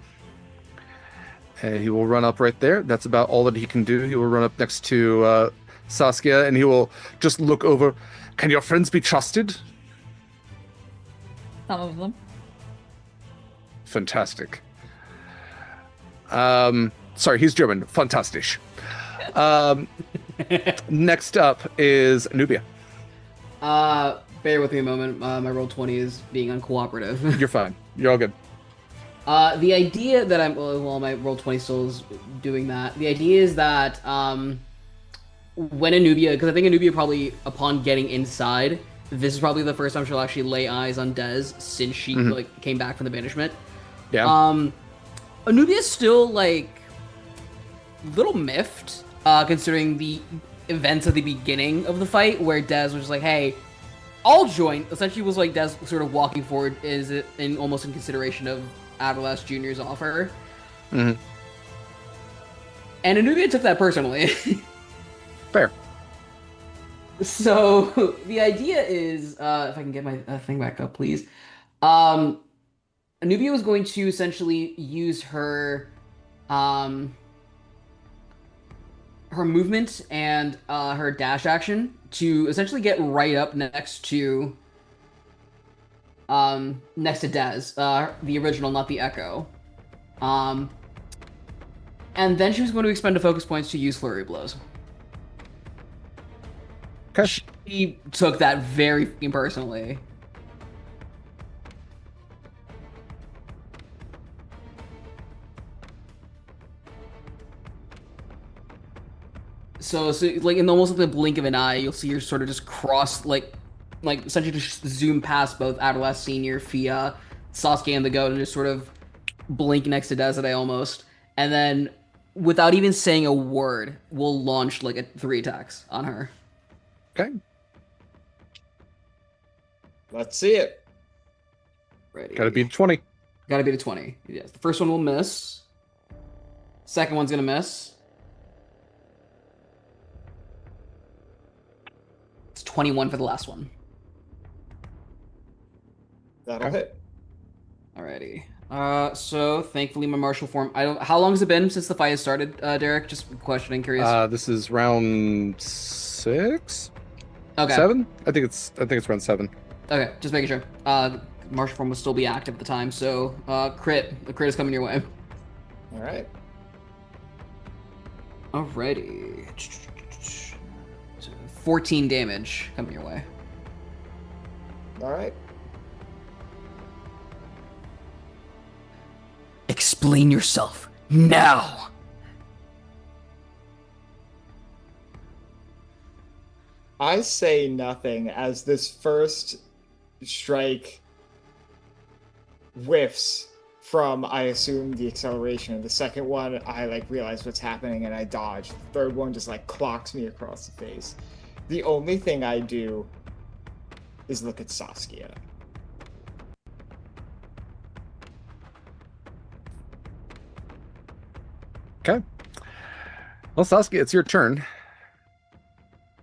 S8: And he will run up right there. That's about all that he can do. He will run up next to Saskia, and he will just look over. Can your friends be trusted?
S12: Some of them.
S8: Fantastic. Sorry, he's German. Fantastisch. Next up is Anubia.
S13: Bear with me a moment. My roll 20 is being uncooperative.
S8: You're fine. You're all good.
S13: The idea that my roll 20 still is doing that. The idea is that when Anubia, because I think Anubia probably, upon getting inside, this is probably the first time she'll actually lay eyes on Dez since she came back from the banishment.
S8: Yeah.
S13: Anubia's still a little miffed, considering the events at the beginning of the fight, where Dez was like, "Hey, I'll join." Essentially, was like Dez sort of walking forward, almost in consideration of Adderlass Jr.'s offer.
S8: Mm-hmm.
S13: And Anubia took that personally.
S8: Fair.
S13: So the idea is, if I can get my thing back up, please. Anubia was going to essentially use her movement and her dash action to essentially get right up next to Dez, the original, not the Echo. And then she was going to expend a focus points to use Flurry Blows.
S8: Okay.
S13: She took that very personally. So in almost the blink of an eye, you'll see her sort of just cross, essentially just zoom past both Adderlass Senior, Fiach, Saskia, and the Goat, and just sort of blink next to Desiree almost, and then without even saying a word, we'll launch 3 attacks on her.
S8: Okay.
S10: Let's see it.
S13: Ready.
S8: Gotta beat 20.
S13: Gotta beat a 20. Yes. The first one will miss. Second one's gonna miss. It's 21 for the last one.
S10: That'll hit.
S13: Alrighty. So thankfully my martial form. How long has it been since the fight has started, Derek? Just questioning, curious.
S8: This is round 6.
S13: Okay.
S8: 7? I think it's round 7.
S13: Okay, just making sure. Martial form will still be active at the time, so crit. The crit is coming your way.
S10: All right.
S13: Alrighty. 14 damage coming your way.
S10: All right.
S13: Explain yourself now.
S10: I say nothing as this first strike whiffs from, I assume, the acceleration. The second one, I realize what's happening and I dodge. The third one just clocks me across the face. The only thing I do is look at Saskia.
S8: Okay. Well, Saskia, it's your turn.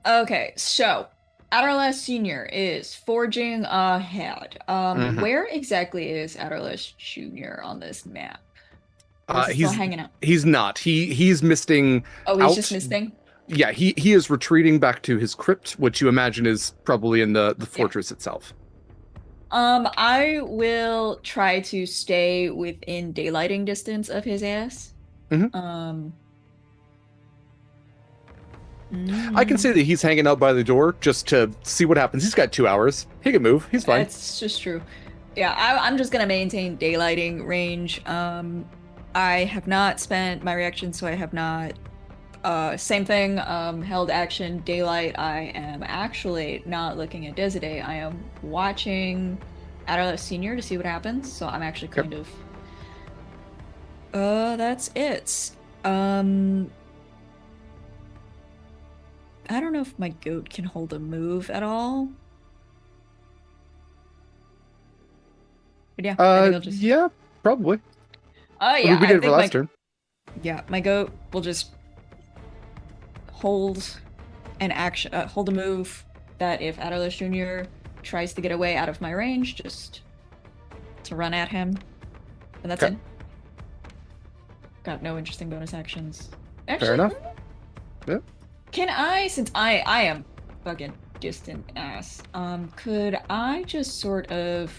S12: Okay, so Adderlass Senior is forging ahead. Where exactly is Adderlass Junior on this map? Or is he still hanging out?
S8: He's not. He's misting.
S12: Oh, he's just misting?
S8: Yeah, he is retreating back to his crypt, which you imagine is probably in the fortress itself.
S12: I will try to stay within daylighting distance of his ass.
S8: I can say that he's hanging out by the door just to see what happens. He's got 2 hours. He can move. He's fine.
S12: That's just true. Yeah, I'm just gonna maintain daylighting range. I have not spent my reaction, so I have not. Same thing. Held action, daylight. I am actually not looking at Desiree. I am watching Adderless Senior to see what happens. So I'm actually kind of. That's it. I don't know if my goat can hold a move at all. But yeah, I think I'll just...
S8: Yeah, probably.
S12: Yeah,
S8: I mean, we did it for last turn.
S12: Yeah, my goat will just hold an action, hold a move that if Adderless Jr. tries to get away out of my range, just to run at him. And that's it. Got no interesting bonus actions. Actually,
S8: fair enough. Yeah.
S12: Can I, since I am fucking distant ass, could I just sort of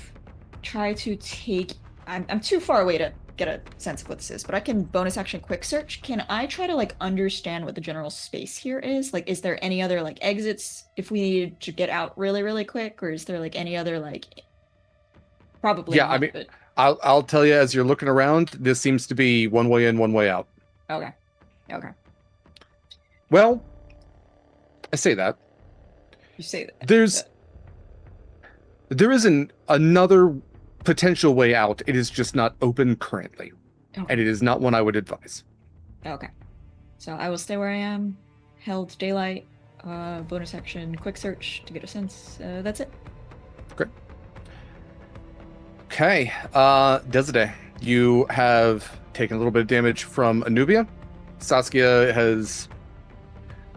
S12: try to take... I'm too far away to get a sense of what this is, but I can bonus action quick search. Can I try to like understand what the general space here is? Like, is there any other like exits if we need to get out really, really quick, or is there like any other like... Probably
S8: yeah,
S12: not,
S8: I mean,
S12: but...
S8: I'll tell you as you're looking around, this seems to be one way in, one way out.
S12: Okay.
S8: Well, I say that.
S12: You say that.
S8: There is another potential way out. It is just not open currently.
S12: Okay.
S8: And it is not one I would advise.
S12: Okay. So I will stay where I am. Held daylight, bonus action, quick search to get a sense. That's it.
S8: Great. Okay. Desiree, you have taken a little bit of damage from Anubia. Saskia has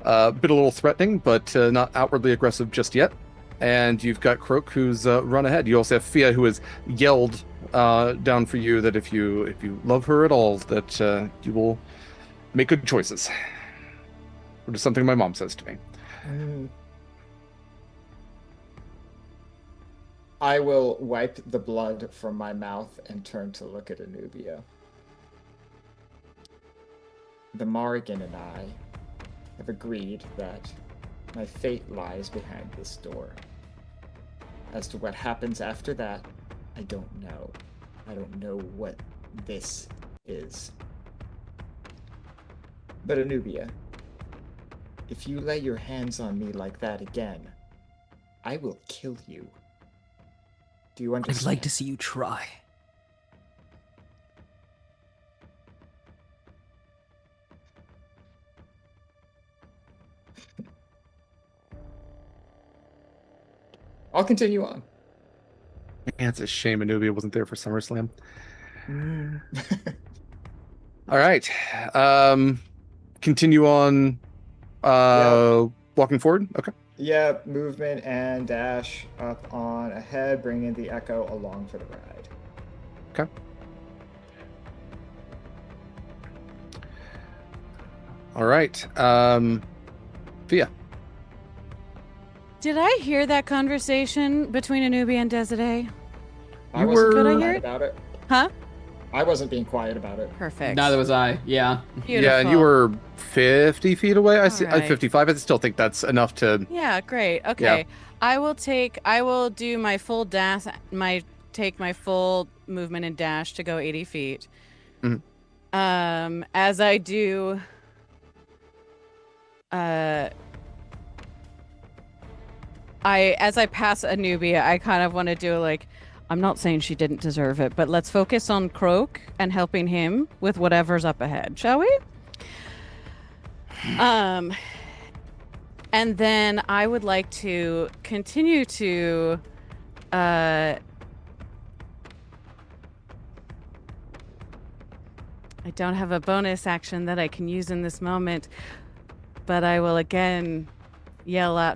S8: been a little threatening, but not outwardly aggressive just yet. And you've got Croak, who's run ahead. You also have Fiach, who has yelled down for you that if you love her at all, that you will make good choices. Which is something my mom says to me.
S10: I will wipe the blood from my mouth and turn to look at Anubia. The Morrigan and I have agreed that my fate lies behind this door. As to what happens after that, I don't know. I don't know what this is. But Anubia, if you lay your hands on me like that again, I will kill you. Do you understand?
S2: I'd like to see you try.
S10: I'll continue on.
S8: Man, it's a shame Anubia wasn't there for SummerSlam. All right. Continue on walking forward. Okay.
S10: Yeah, movement and dash up on ahead, bringing the Echo along for the ride.
S8: Okay. All right. Fia.
S11: Did I hear that conversation between Anubia and Desiree?
S10: I wasn't
S11: Could I
S10: being
S11: hear
S10: quiet
S11: it?
S10: about it.
S11: Huh?
S10: I wasn't being quiet about it.
S11: Perfect.
S13: Neither was I. Yeah.
S11: Beautiful.
S8: Yeah, and you were 50 feet away. I see.
S11: right.
S8: 55. I still think that's enough to.
S11: Yeah, great. Okay.
S8: Yeah.
S11: I will do my full dash, take my full movement and dash to go 80 feet.
S8: Mhm.
S11: As I do, as I pass Anubia, I kind of want to do like, I'm not saying she didn't deserve it, but let's focus on Croak and helping him with whatever's up ahead, shall we? And then I would like to continue to I don't have a bonus action that I can use in this moment, but I will again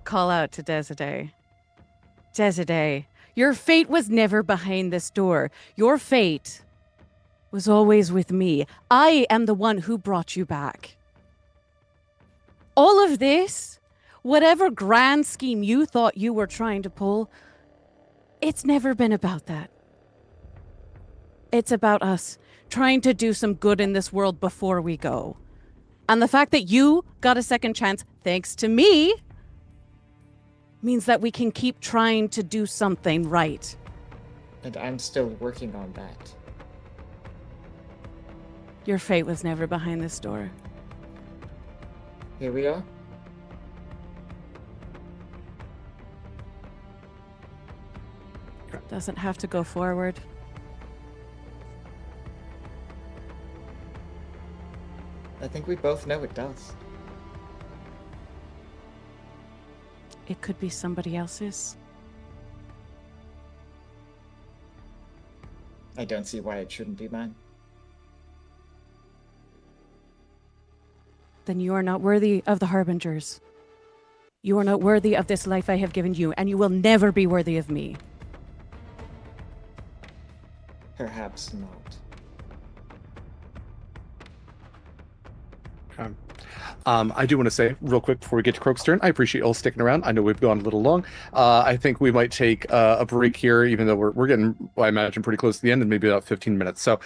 S11: call out to Desiree. Desiree, your fate was never behind this door. Your fate was always with me. I am the one who brought you back. All of this, whatever grand scheme you thought you were trying to pull, it's never been about that. It's about us trying to do some good in this world before we go. And the fact that you got a second chance, thanks to me, means that we can keep trying to do something right.
S10: And I'm still working on that.
S11: Your fate was never behind this door.
S10: Here we are.
S11: Doesn't have to go forward.
S10: I think we both know it does.
S11: It could be somebody else's.
S10: I don't see why it shouldn't be mine.
S11: Then you are not worthy of the Harbingers. You are not worthy of this life I have given you, and you will never be worthy of me.
S10: Perhaps not.
S8: I do want to say real quick before we get to Croak's turn, I appreciate you all sticking around. I know we've gone a little long. I think we might take a break here, even though we're getting, I imagine, pretty close to the end, and maybe about 15 minutes. So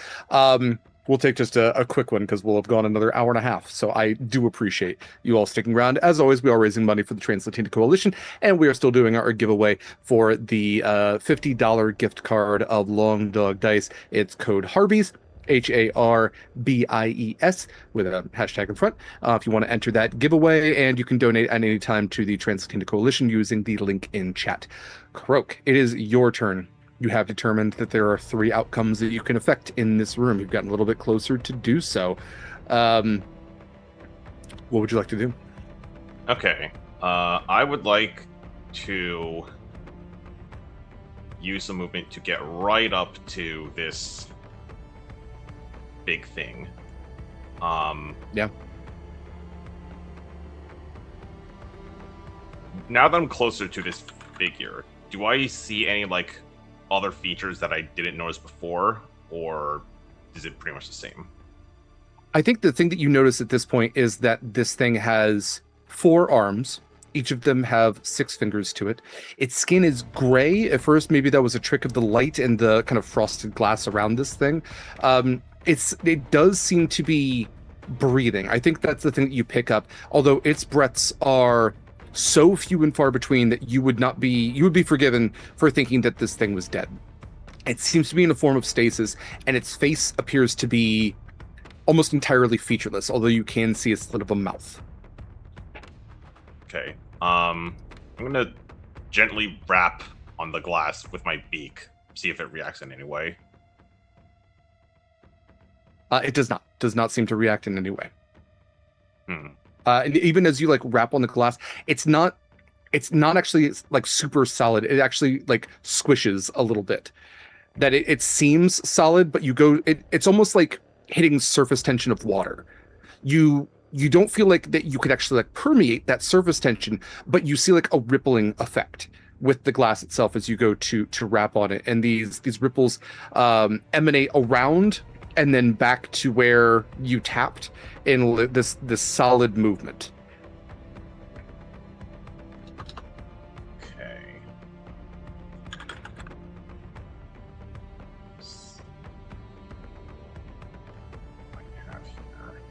S8: we'll take just a quick one because we'll have gone another hour and a half. So I do appreciate you all sticking around. As always, we are raising money for the Trans-Latina Coalition, and we are still doing our giveaway for the $50 gift card of Long Dog Dice. It's code Harbies. HARBIES with a hashtag in front if you want to enter that giveaway, and you can donate at any time to the Trans-Latina Coalition using the link in chat. Croak, it is your turn. You have determined that there are 3 outcomes that you can affect in this room. You've gotten a little bit closer to do so. What would you like to do?
S9: Okay. I would like to use the movement to get right up to this big thing.
S8: Yeah.
S9: Now that I'm closer to this figure, do I see any like other features that I didn't notice before, or is it pretty much the same?
S8: I think the thing that you notice at this point is that this thing has 4 arms. Each of them have 6 fingers to it. Its skin is gray. At first, maybe that was a trick of the light and the kind of frosted glass around this thing. It does seem to be breathing. I think that's the thing that you pick up, although its breaths are so few and far between that you would be forgiven for thinking that this thing was dead. It seems to be in a form of stasis, and its face appears to be almost entirely featureless, although you can see a slit of a mouth.
S9: Okay. I'm gonna gently rap on the glass with my beak, see if it reacts in any way.
S8: It does not seem to react in any way. And even as you like rap on the glass, it's not actually like super solid. It actually like squishes a little bit. That it seems solid, but it's almost like hitting surface tension of water. You don't feel like that you could actually like permeate that surface tension, but you see like a rippling effect with the glass itself as you go to rap on it, and these ripples emanate around and then back to where you tapped in this solid movement.
S9: Okay. What do I have here?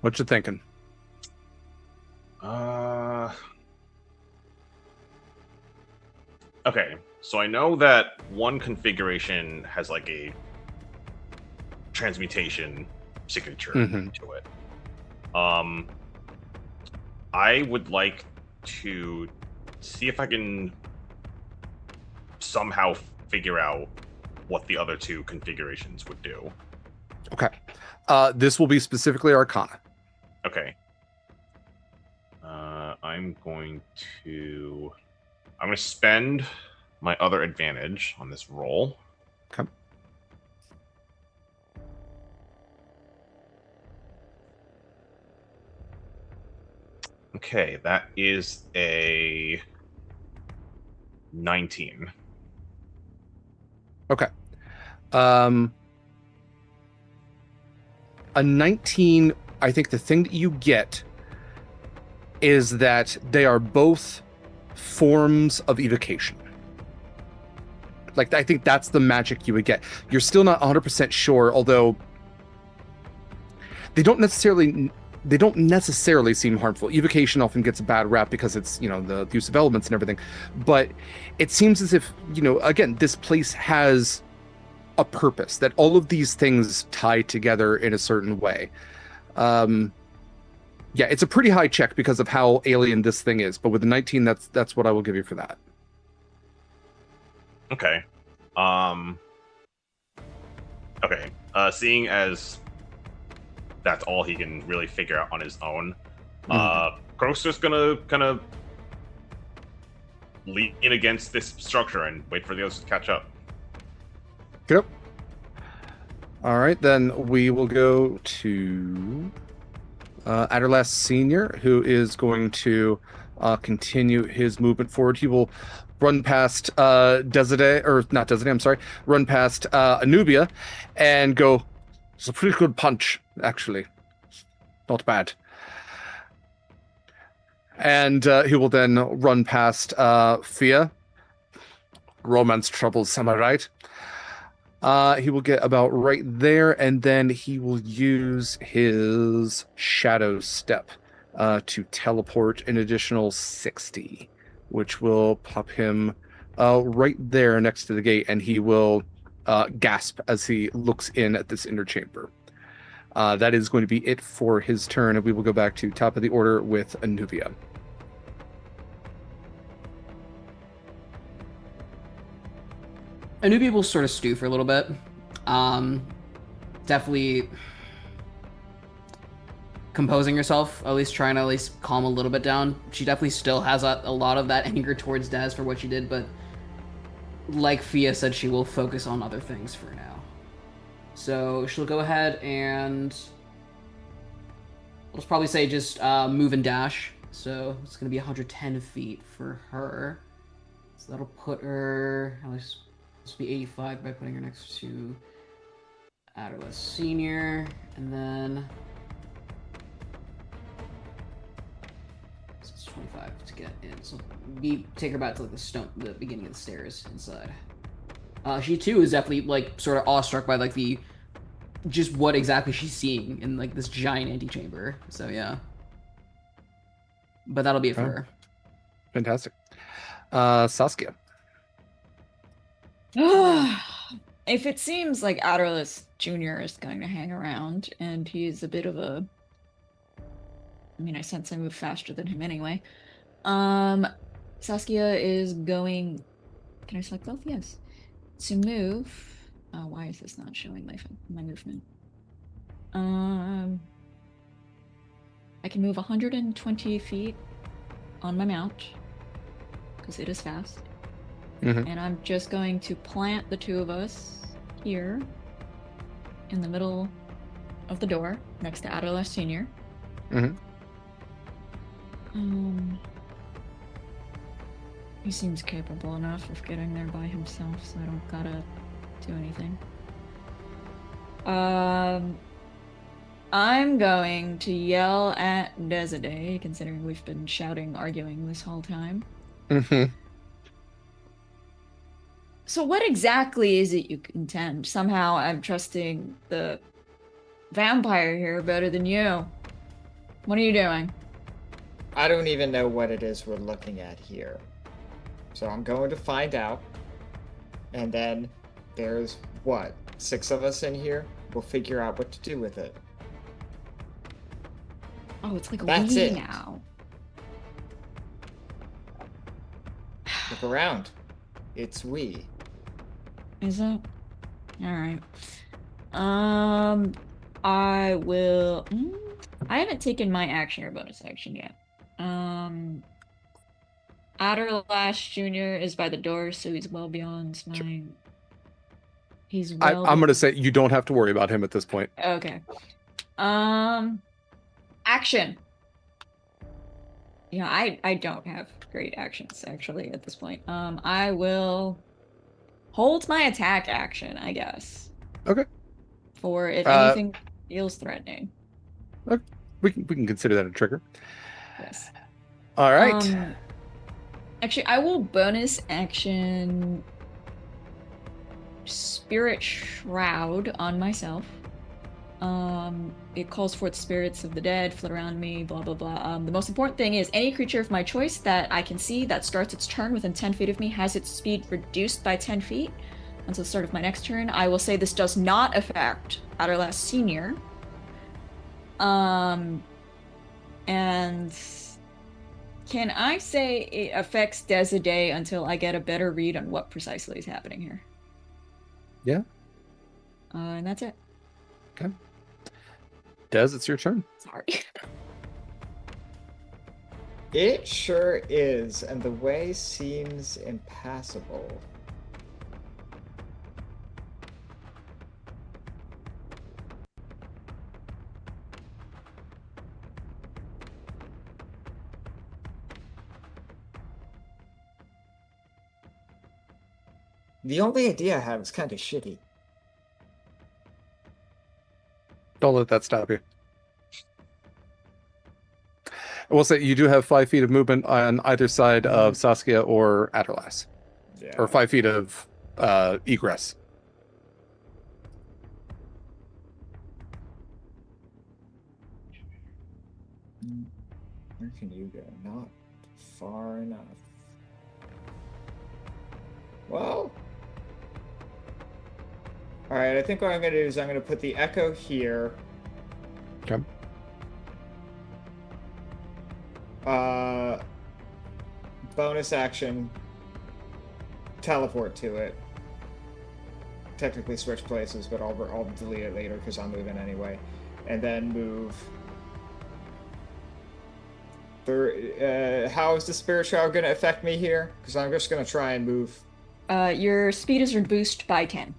S8: What you thinking?
S9: Okay, so I know that one configuration has like a transmutation signature to it. I would like to see if I can somehow figure out what the other 2 configurations would do.
S8: Okay. This will be specifically Arcana.
S9: Okay. I'm going to spend my other advantage on this roll.
S8: Okay.
S9: Okay, that is a 19.
S8: Okay. A 19, I think the thing that you get is that they are both forms of evocation. Like, I think that's the magic you would get. You're still not 100% sure, although they don't necessarily seem harmful. Evocation often gets a bad rap because it's, the use of elements and everything. But it seems as if, again, this place has a purpose, that all of these things tie together in a certain way. Yeah, it's a pretty high check because of how alien this thing is. But with the 19, that's what I will give you for that.
S9: Okay. Okay. Seeing as that's all he can really figure out on his own, Croak's just gonna kind of lean against this structure and wait for the others to catch up.
S8: Yep. All right, then we will go to Adderlast Senior, who is going to continue his movement forward. He will run past Desiree, or not Desiree, I'm sorry, run past Anubia and go, it's a pretty good punch, actually. Not bad. And he will then run past Fiach. Romance troubles, am I right? He will get about right there, and then he will use his Shadow Step to teleport an additional 60, which will pop him right there next to the gate, and he will gasp as he looks in at this inner chamber. That is going to be it for his turn, and we will go back to top of the order with Anubia.
S13: Anubia will sort of stew for a little bit. Definitely composing herself, at least trying to calm a little bit down. She definitely still has a lot of that anger towards Des for what she did, but like Fiach said, she will focus on other things for now. So she'll go ahead and let's probably say just move and dash. So it's going to be 110 feet for her. So that'll put her, at least this will be 85 by putting her next to Adderless Senior, and then it's 25 to get in. So take her back to the beginning of the stairs inside. She too is definitely sort of awestruck by just what exactly she's seeing in this giant antechamber. So yeah, but that'll be it for her.
S8: Fantastic. Saskia.
S12: If it seems like Adderless Jr. is going to hang around, and he's a bit of a... I sense I move faster than him anyway. Saskia is going... Can I select both? Yes. To move... why is this not showing my movement? I can move 120 feet on my mount, because it is fast. And I'm just going to plant the two of us here in the middle of the door next to Adderless Senior. He seems capable enough of getting there by himself, so I don't gotta do anything. I'm going to yell at Desiree, considering we've been shouting, arguing this whole time. So what exactly is it you intend? Somehow I'm trusting the vampire here better than you. What are you doing?
S10: I don't even know what it is we're looking at here. So I'm going to find out. And then there's, 6 of us in here? We'll figure out what to do with it.
S12: Oh, it's like a
S10: That's
S12: we
S10: it.
S12: now.
S10: Look around. It's we.
S12: Is it? Alright. I will... I haven't taken my action or bonus action yet. Adderless Jr. is by the door, so he's well beyond my... He's well...
S8: I'm going to say you don't have to worry about him at this point.
S12: Okay. Action! Yeah, I don't have great actions, actually, at this point. I will... hold my attack action, I guess.
S8: Okay.
S12: For if anything feels threatening.
S8: Okay. We can consider that a trigger.
S12: Yes.
S8: All right.
S12: Actually, I will bonus action Spirit Shroud on myself. It calls forth spirits of the dead, float around me, blah, blah, blah. The most important thing is any creature of my choice that I can see that starts its turn within 10 feet of me has its speed reduced by 10 feet until the start of my next turn. I will say this does not affect Outerlast Senior. And can I say it affects Desiday until I get a better read on what precisely is happening here?
S8: Yeah.
S12: And that's it.
S8: Okay. Des, it's your turn.
S12: Sorry.
S10: It sure is, and the way seems impassable. The only idea I have is kind of shitty.
S8: Don't let that stop you. I will say you do have 5 feet of movement on either side of Saskia or Aderlas.
S10: Yeah.
S8: Or 5 feet of egress.
S10: Where can you go? Not far enough. Well. Alright, I think what I'm going to do is I'm going to put the Echo here.
S8: Okay.
S10: Bonus action. Teleport to it. Technically switch places, but I'll delete it later because I'm moving anyway. And then move. How is the Spirit Shroud going to affect me here? Because I'm just going to try and move.
S12: Your speed is reduced by 10.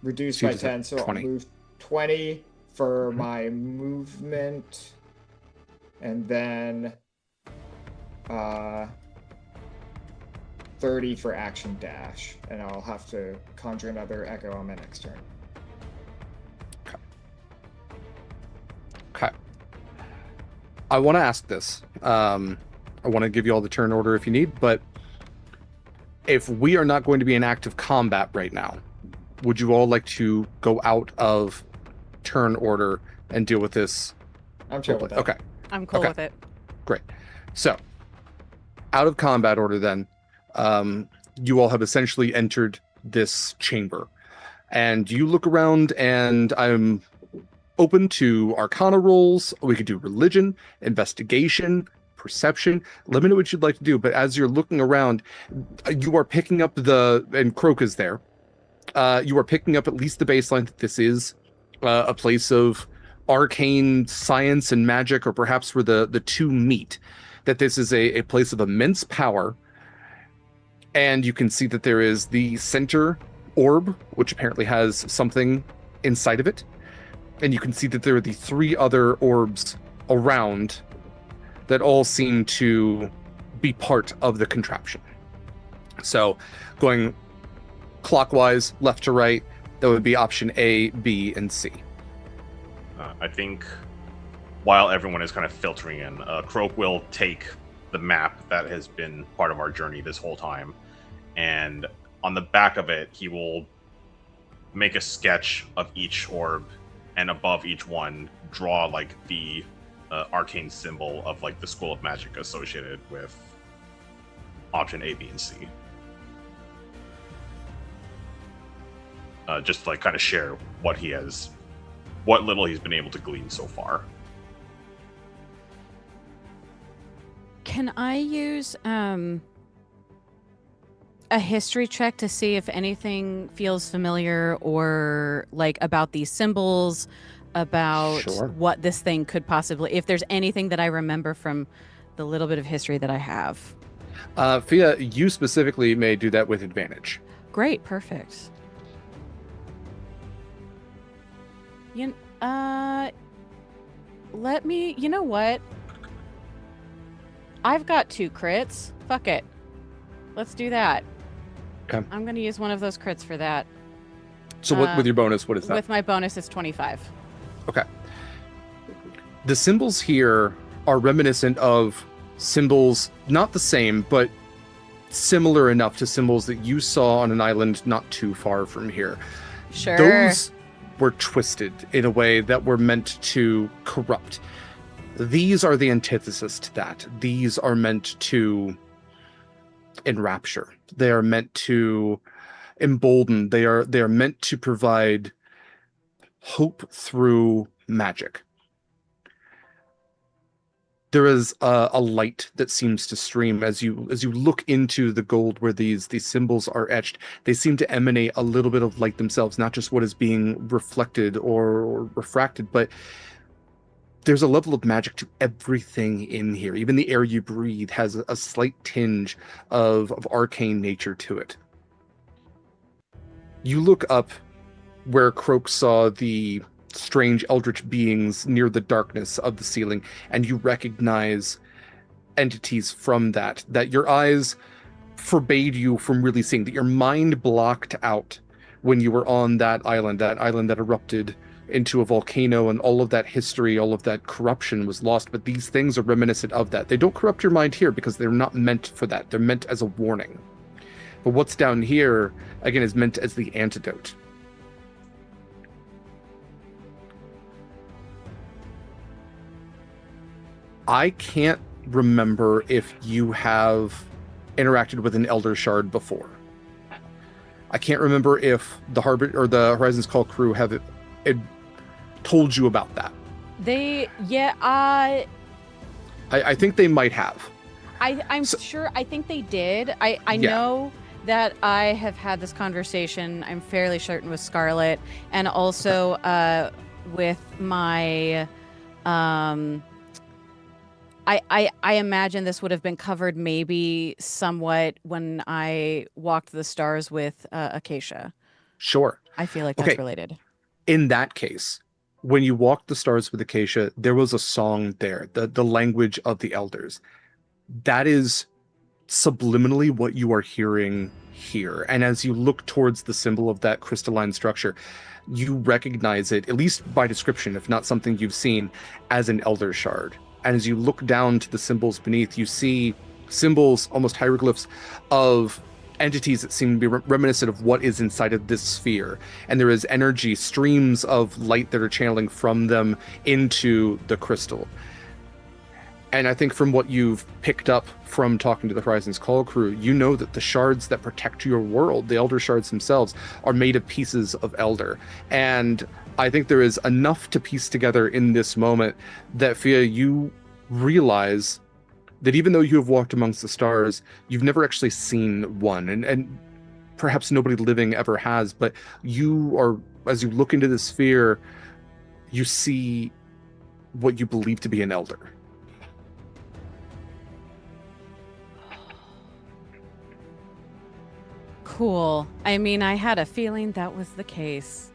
S10: Reduced by 10, so
S8: 20.
S10: I'll move 20 for my movement. And then 30 for action dash. And I'll have to conjure another Echo on my next turn.
S8: Okay. I want to ask this. I want to give you all the turn order if you need, but if we are not going to be in active combat right now, would you all like to go out of turn order and deal with this?
S10: I'm chill with that.
S8: Okay.
S11: I'm cool with it.
S8: Great. So, out of combat order then, you all have essentially entered this chamber. And you look around, and I'm open to Arcana rolls. We could do religion, investigation, perception. Let me know what you'd like to do. But as you're looking around, you are picking up and Croak is there. You are picking up at least the baseline that this is a place of arcane science and magic, or perhaps where the two meet. That this is a place of immense power. And you can see that there is the center orb, which apparently has something inside of it. And you can see that there are the 3 other orbs around that all seem to be part of the contraption. So going clockwise, left to right, that would be option A, B, and C.
S9: I think while everyone is kind of filtering in, Croak will take the map that has been part of our journey this whole time, and on the back of it, he will make a sketch of each orb, and above each one, draw like the arcane symbol of like the school of magic associated with option A, B, and C. Just to like kind of share what little he's been able to glean so far.
S11: Can I use a history check to see if anything feels familiar, or like about these symbols, about what this thing could possibly, if there's anything that I remember from the little bit of history that I have?
S8: Fia, you specifically may do that with advantage.
S11: Great, perfect. You know what? I've got 2 crits. Fuck it. Let's do that.
S8: Okay.
S11: I'm going to use one of those crits for that.
S8: So with your bonus, what is that?
S11: With my bonus, it's 25.
S8: Okay. The symbols here are reminiscent of symbols, not the same, but similar enough to symbols that you saw on an island not too far from here.
S11: Sure.
S8: Those were twisted in a way that were meant to corrupt. These are the antithesis to that. These are meant to enrapture. They are meant to embolden. They are meant to provide hope through magic. There is a light that seems to stream as you look into the gold where these symbols are etched. They seem to emanate a little bit of light themselves, not just what is being reflected or refracted, but there's a level of magic to everything in here. Even the air you breathe has a slight tinge of arcane nature to it. You look up where Croak saw the strange eldritch beings near the darkness of the ceiling, and you recognize entities from that your eyes forbade you from really seeing, that your mind blocked out when you were on that island that erupted into a volcano, and all of that history, all of that corruption was lost. But these things are reminiscent of that. They don't corrupt your mind here because they're not meant for that. They're meant as a warning. But what's down here, again, is meant as the antidote. I can't remember if you have interacted with an Elder Shard before. I can't remember if the Horizons Call crew have told you about that. I think they might have.
S11: I'm sure. I think they did. I know that I have had this conversation, I'm fairly certain, with Scarlet, and also with my I imagine this would have been covered maybe somewhat when I walked the stars with Acacia.
S8: Sure.
S11: I feel like that's related.
S8: In that case, when you walked the stars with Acacia, there was a song there, the language of the elders. That is subliminally what you are hearing here. And as you look towards the symbol of that crystalline structure, you recognize it, at least by description, if not something you've seen, as an Elder Shard. And as you look down to the symbols beneath, you see symbols, almost hieroglyphs, of entities that seem to be reminiscent of what is inside of this sphere. And there is energy, streams of light that are channeling from them into the crystal. And I think from what you've picked up from talking to the Horizons Call crew, you know that the shards that protect your world, the Elder Shards themselves, are made of pieces of Elder. And I think there is enough to piece together in this moment that, Fia, you realize that even though you have walked amongst the stars, you've never actually seen one. And perhaps nobody living ever has, but you are, as you look into the sphere, you see what you believe to be an Elder.
S11: Cool. I mean, I had a feeling that was the case.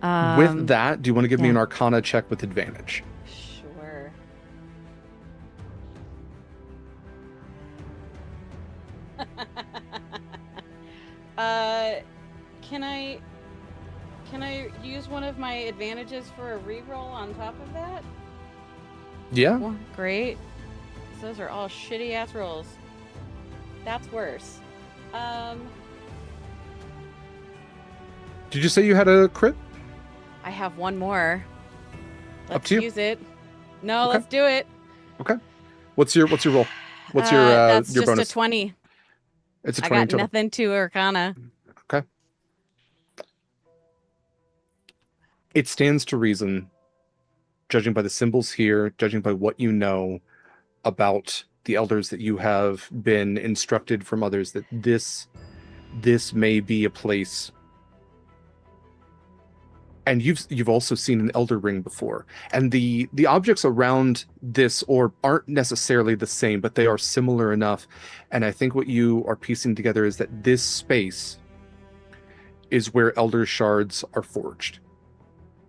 S8: With that, do you want to give me an Arcana check with advantage?
S11: Sure. Can I use one of my advantages for a reroll on top of that?
S8: Yeah.
S11: Well, great. Those are all shitty ass rolls. That's worse.
S8: Did you say you had a crit?
S11: I have one more. Let's
S8: Up to you.
S11: use it. No,
S8: Okay.
S11: let's do it.
S8: Okay. What's your roll? What's
S11: that's
S8: your
S11: just
S8: bonus?
S11: a 20.
S8: It's a 20
S11: I got
S8: total.
S11: nothing to Arcana.
S8: Okay. It stands to reason, judging by the symbols here, judging by what you know about the elders that you have been instructed from others, that this may be a place. And you've also seen an elder ring before, and the objects around this orb aren't necessarily the same, but they are similar enough. And I think what you are piecing together is that this space is where elder shards are forged.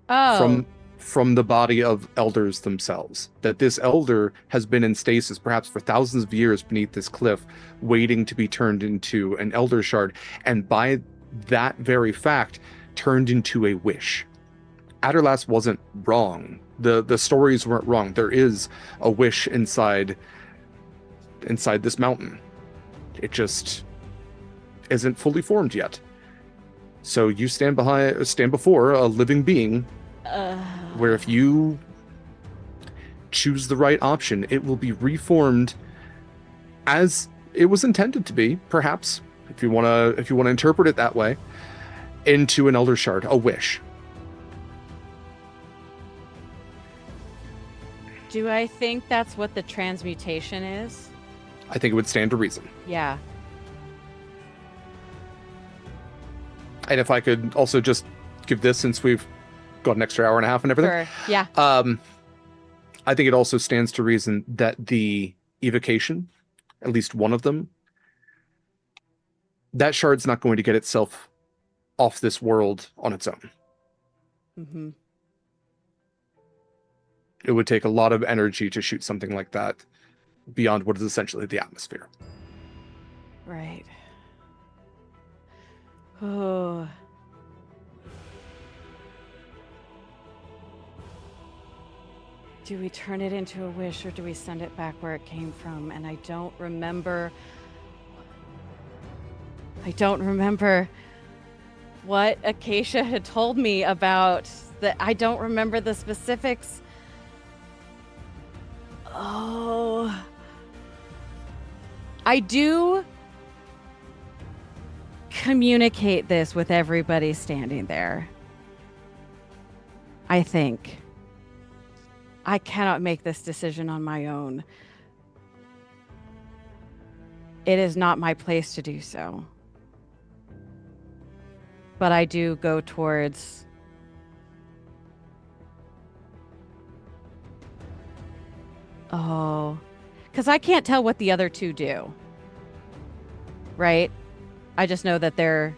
S11: Oh.
S8: From the body of elders themselves. That this elder has been in stasis perhaps for thousands of years beneath this cliff, waiting to be turned into an elder shard, and by that very fact turned into a wish. Adderlass wasn't wrong. The stories weren't wrong. There is a wish inside this mountain. It just isn't fully formed yet. So you stand before a living being, where if you choose the right option, it will be reformed as it was intended to be, perhaps, if you want to interpret it that way, into an Elder Shard, a wish.
S11: Do I think that's what the transmutation is?
S8: I think it would stand to reason.
S11: Yeah.
S8: And if I could also just give this, since we've got an extra hour and a half and everything.
S11: Sure. Yeah.
S8: I think it also stands to reason that the evocation, at least one of them, that shard's not going to get itself off this world on its own.
S11: Mm-hmm.
S8: It would take a lot of energy to shoot something like that beyond what is essentially the atmosphere.
S11: Right. Oh. Do we turn it into a wish or do we send it back where it came from? And I don't remember what Acacia had told me about that. I don't remember the specifics. Oh. I do communicate this with everybody standing there. I think. I cannot make this decision on my own. It is not my place to do so. But I do go towards because I can't tell what the other two do. Right? I just know that they're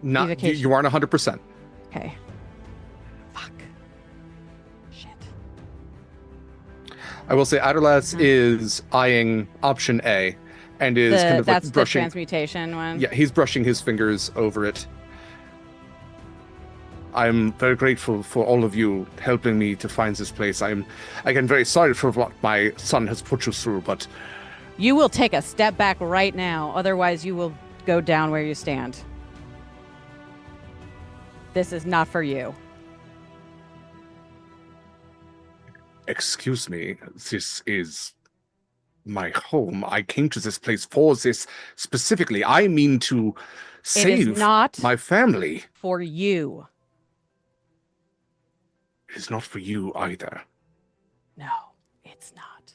S8: not evocation. You aren't 100%.
S11: Okay. Fuck. Shit.
S8: I will say Aderlas is eyeing option A and is kind of like
S11: that's
S8: brushing
S11: the transmutation one.
S8: Yeah, he's brushing his fingers over it. I'm very grateful for all of you helping me to find this place. I'm again very sorry for what my son has put you through, but
S11: you will take a step back right now, otherwise you will go down where you stand. This is not for you.
S8: Excuse me, this is my home. I came to this place for this specifically. I mean to save my family.
S11: For you.
S8: It is not for you either.
S11: No, it's not.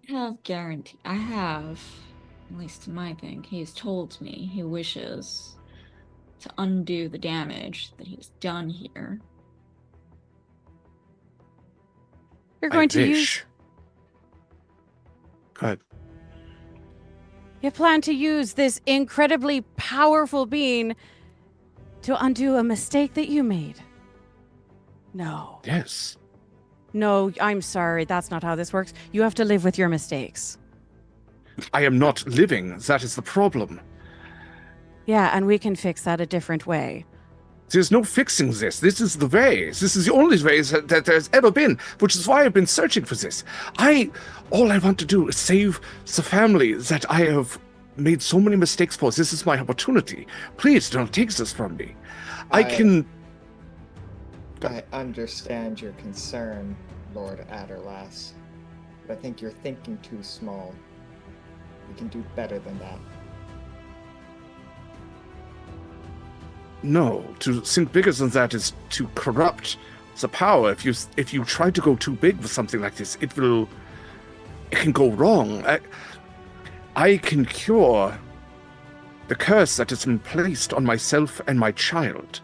S12: I'll guarantee. I have, at least my thing, he's told me he wishes to undo the damage that he's done here.
S11: You're going to use...
S8: Go ahead.
S11: You plan to use this incredibly powerful being to undo a mistake that you made. No.
S8: Yes.
S11: No, I'm sorry. That's not how this works. You have to live with your mistakes.
S8: I am not living. That is the problem.
S11: Yeah, and we can fix that a different way.
S8: There's no fixing this. This is the way. This is the only way that there's ever been, which is why I've been searching for this. All I want to do is save the family that I have made so many mistakes for. This is my opportunity. Please don't take this from me. I
S10: understand your concern, Lord Aderlas, but I think you're thinking too small. We can do better than that.
S8: No, to think bigger than that is to corrupt the power. If you try to go too big with something like this, it can go wrong. I can cure the curse that has been placed on myself and my child.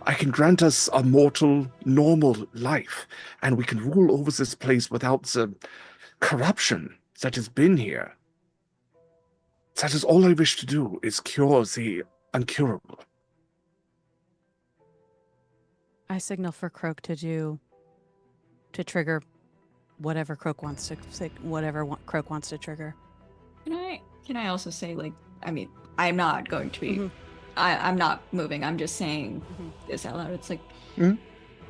S8: I can grant us a mortal, normal life, and we can rule over this place without the corruption that has been here. That is all I wish to do, is cure the uncurable.
S11: I signal for Croak to trigger whatever Croak wants to trigger.
S12: Can I also say, like, I mean, I'm not going to be, I'm not moving. I'm just saying this out loud. It's like,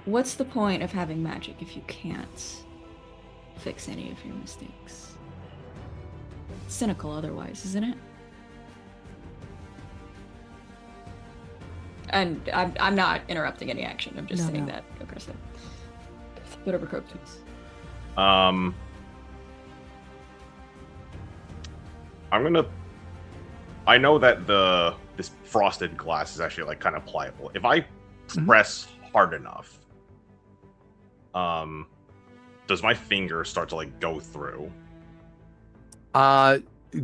S12: what's the point of having magic if you can't fix any of your mistakes? cynical otherwise, isn't it? And I'm not interrupting any action. I'm just saying that. Okay, so whatever Croak thinks.
S9: I'm gonna. I know that this frosted glass is actually like kind of pliable. If I press hard enough, does my finger start to like go through?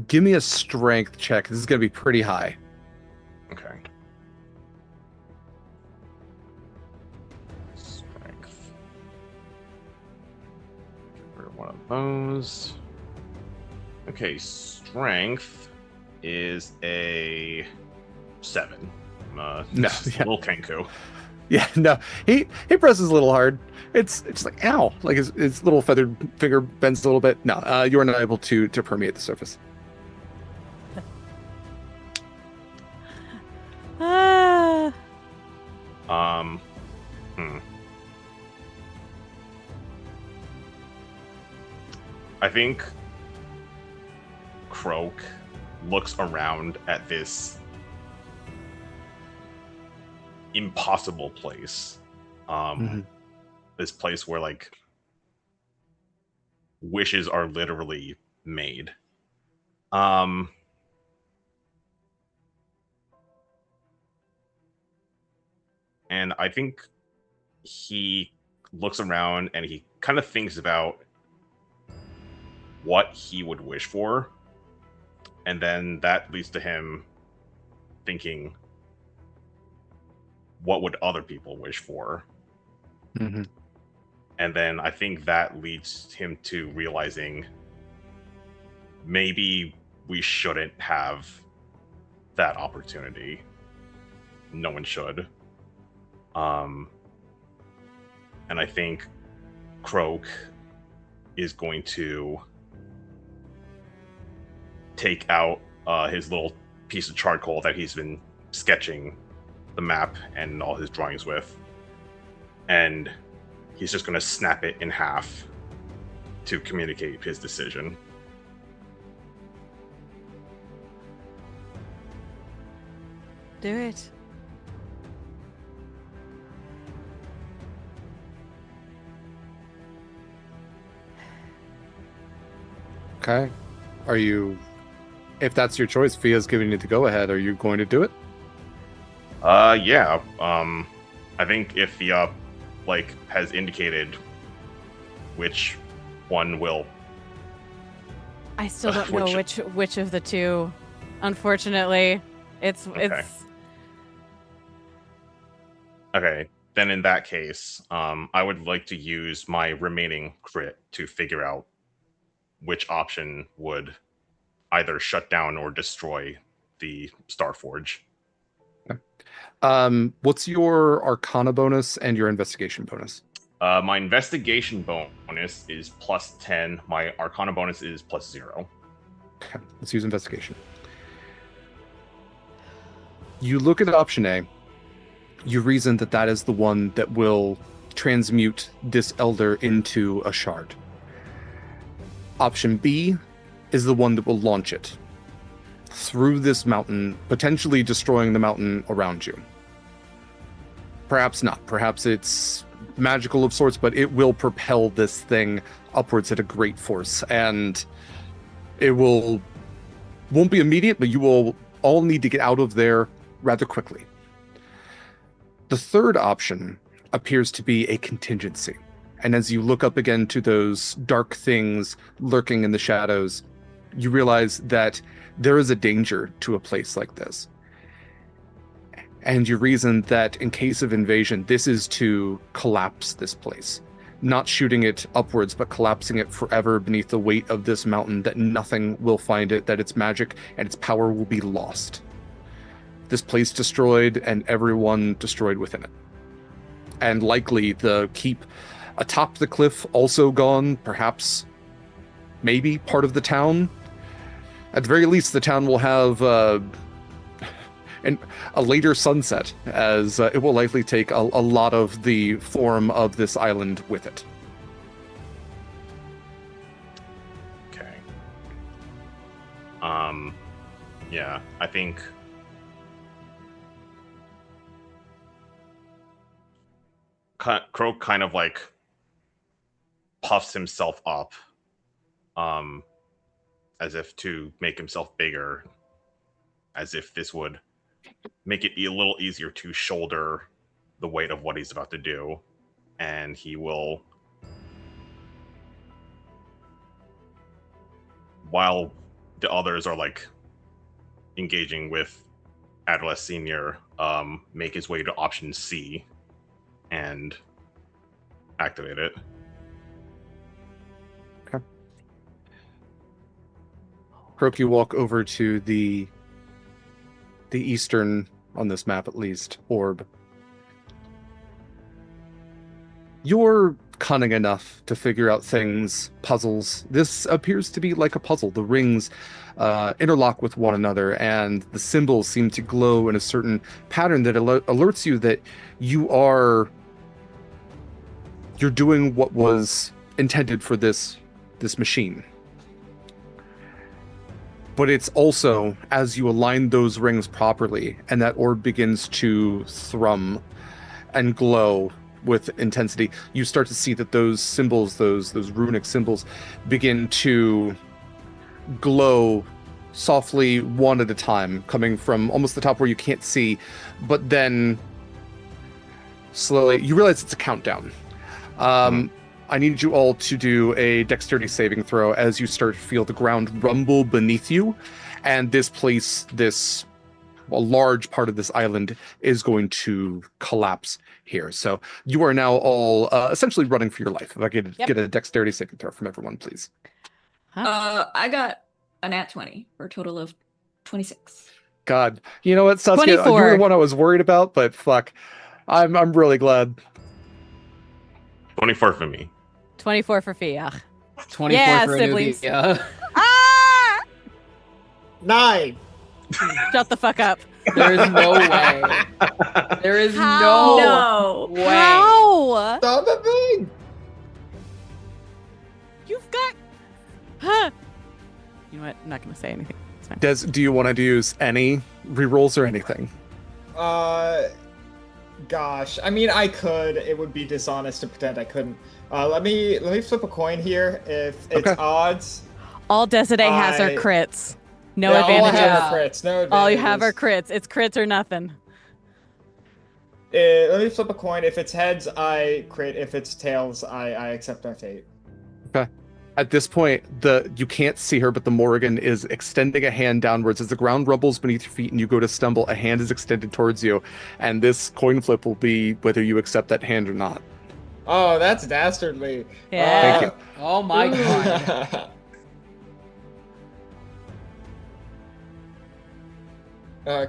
S8: Give me a strength check. This is gonna be pretty high.
S9: Okay. Strength. For one of those. Okay, strength is a 7.
S8: No,
S9: little Kenku.
S8: Yeah, no. He presses a little hard. It's like ow, like his little feathered finger bends a little bit. No, you are not able to permeate the surface.
S9: I think Croak looks around at this impossible place. This place where like wishes are literally made. And I think he looks around and he kind of thinks about what he would wish for. And then that leads to him thinking, what would other people wish for?
S8: Mm-hmm.
S9: And then I think that leads him to realizing maybe we shouldn't have that opportunity. No one should. And I think Croak is going to take out his little piece of charcoal that he's been sketching the map and all his drawings with, and he's just going to snap it in half to communicate his decision.
S11: Do it.
S8: Okay. Are you, if that's your choice, Fia's giving you the go ahead, are you going to do it?
S9: Yeah. I think if Fiach has indicated which one will.
S11: I still don't know which of the two. Unfortunately, it's
S9: Okay. Then in that case, I would like to use my remaining crit to figure out which option would either shut down or destroy the Starforge.
S8: What's your Arcana bonus and your Investigation bonus?
S9: My Investigation bonus is plus 10. My Arcana bonus is plus 0.
S8: Okay, let's use Investigation. You look at option A. You reason that that is the one that will transmute this elder into a shard. Option B is the one that will launch it through this mountain, potentially destroying the mountain around you. Perhaps not. Perhaps it's magical of sorts, but it will propel this thing upwards at a great force, and it won't be immediate, but you will all need to get out of there rather quickly. The third option appears to be a contingency. And as you look up again to those dark things lurking in the shadows, you realize that there is a danger to a place like this. And you reason that in case of invasion, this is to collapse this place. Not shooting it upwards, but collapsing it forever beneath the weight of this mountain, that nothing will find it, that its magic and its power will be lost. This place destroyed and everyone destroyed within it. And likely the keep atop the cliff also gone, perhaps, maybe part of the town. At the very least, the town will have a later sunset, as it will likely take a lot of the form of this island with it.
S9: Okay. Yeah, I think Croak kind of like puffs himself up, as if to make himself bigger, as if this would make it a little easier to shoulder the weight of what he's about to do. And he will, while the others are like engaging with Adolescent Senior, make his way to option C and activate it.
S8: Okay. Croak, you walk over to the eastern, on this map at least, orb. You're cunning enough to figure out things, puzzles. This appears to be like a puzzle. The rings interlock with one another, and the symbols seem to glow in a certain pattern that alerts you that you're doing what was intended for this machine. But it's also, as you align those rings properly, and that orb begins to thrum and glow with intensity, you start to see that those symbols, those runic symbols, begin to glow softly, one at a time, coming from almost the top where you can't see, but then slowly you realize it's a countdown. I need you all to do a dexterity saving throw as you start to feel the ground rumble beneath you, and this place, a large part of this island is going to collapse here. So you are now all essentially running for your life. If I could get a dexterity saving throw from everyone, please.
S12: I got a nat 20 for a total of 26.
S8: God, you know what, Saskia?
S11: 24.
S8: You were the one I was worried about, but fuck, I'm really glad.
S9: 24 for me.
S11: 24 for Fiach.
S13: 24 for siblings.
S11: Ah!
S10: 9.
S11: Shut the fuck up.
S13: There is no way. There is
S11: How?
S13: no way.
S11: How?
S10: Stop the thing.
S11: You've got. Huh. You know what? I'm not going to say anything. It's fine.
S8: Do you want to use any rerolls or anything?
S10: Gosh. I mean, I could. It would be dishonest to pretend I couldn't. Let me flip a coin here. If it's odds.
S11: All Desiree has are crits. No advantages.
S10: All I have are crits. No advantages.
S11: All you have are crits. It's crits or nothing.
S10: Let me flip a coin. If it's heads, I crit. If it's tails, I accept our fate.
S8: Okay. At this point, you can't see her, but the Morrigan is extending a hand downwards. As the ground rumbles beneath your feet and you go to stumble, a hand is extended towards you, and this coin flip will be whether you accept that hand or not.
S10: Oh, that's dastardly.
S11: Yeah.
S8: Thank you.
S13: Oh my god.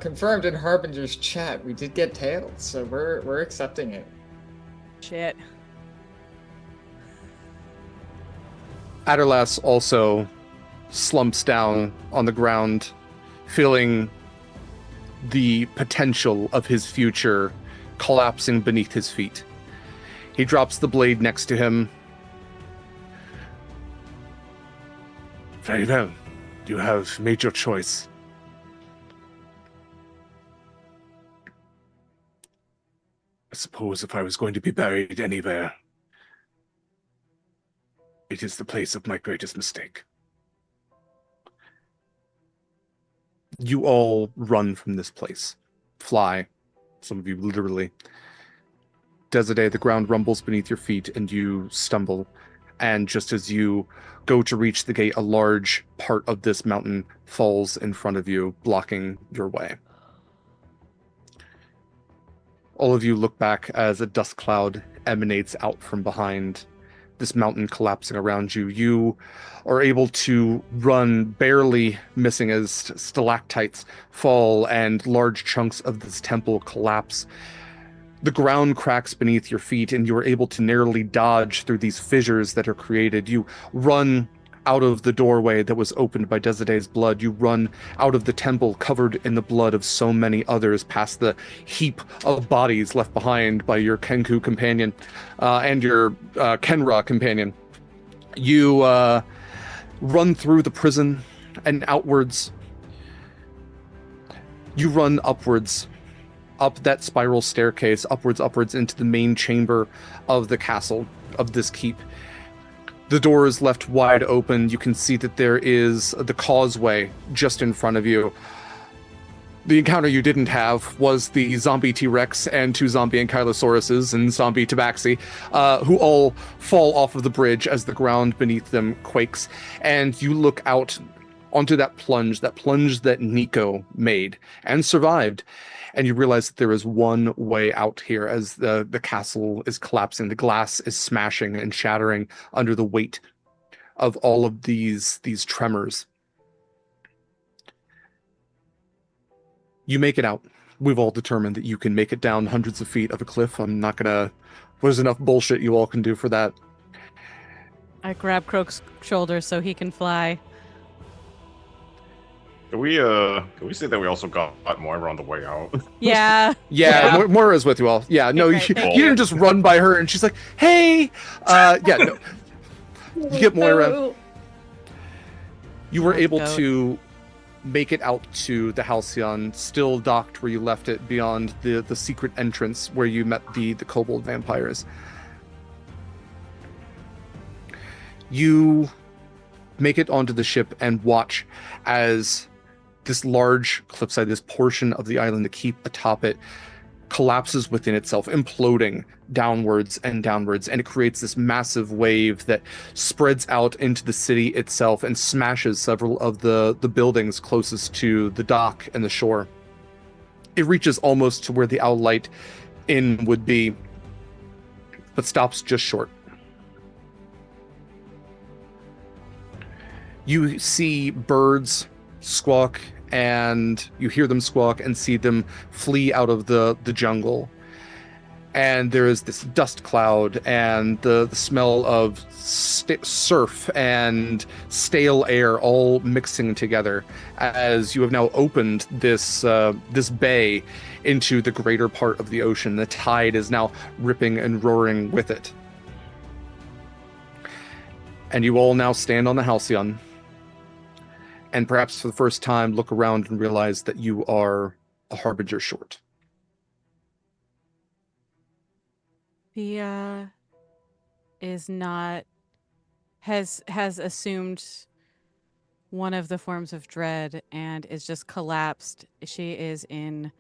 S10: Confirmed in Harbinger's chat. We did get tails, so we're accepting it.
S11: Shit.
S8: Adderlass also slumps down on the ground, feeling the potential of his future collapsing beneath his feet. He drops the blade next to him.
S1: Very well. You have made your choice. I suppose if I was going to be buried anywhere, it is the place of my greatest mistake.
S8: You all run from this place. Fly. Some of you literally. Desiree, the ground rumbles beneath your feet and you stumble. And just as you go to reach the gate, a large part of this mountain falls in front of you, blocking your way. All of you look back as a dust cloud emanates out from behind this mountain collapsing around you. You are able to run, barely missing as stalactites fall and large chunks of this temple collapse. The ground cracks beneath your feet and you are able to narrowly dodge through these fissures that are created. You run out of the doorway that was opened by Desidee's blood. You run out of the temple covered in the blood of so many others, past the heap of bodies left behind by your Kenku companion and your Kenra companion. You run through the prison and outwards. You run upwards, up that spiral staircase, upwards into the main chamber of the castle, of this keep. The door is left wide open. You can see that there is the causeway just in front of you. The encounter you didn't have was the zombie T-Rex and 2 zombie ankylosauruses and zombie tabaxi, who all fall off of the bridge as the ground beneath them quakes. And you look out onto that plunge that Nico made and survived. And you realize that there is one way out here as the castle is collapsing. The glass is smashing and shattering under the weight of all of these tremors. You make it out. We've all determined that you can make it down hundreds of feet of a cliff. I'm not gonna... There's enough bullshit you all can do for that.
S11: I grab Croak's shoulder so he can fly.
S9: Can we say that we also got Moira on the way out?
S11: Yeah.
S8: Yeah, Moira's with you all. Yeah, no,
S11: Okay,
S8: you
S11: great,
S8: didn't just run by her and she's like, hey! Yeah, no. You get Moira. You were able to make it out to the Halcyon, still docked where you left it, beyond the secret entrance where you met the kobold vampires. You make it onto the ship and watch as this large cliffside, this portion of the island, the keep atop it, collapses within itself, imploding downwards, and it creates this massive wave that spreads out into the city itself and smashes several of the buildings closest to the dock and the shore. It reaches almost to where the Owlite Inn would be, but stops just short. You see birds squawk, and you hear them squawk and see them flee out of the jungle. And there is this dust cloud and the smell of surf and stale air all mixing together as you have now opened this bay into the greater part of the ocean. The tide is now ripping and roaring with it. And you all now stand on the Halcyon, and perhaps for the first time look around and realize that you are a Harbinger short.
S11: Thea is not... has assumed one of the forms of dread and is just collapsed. She is in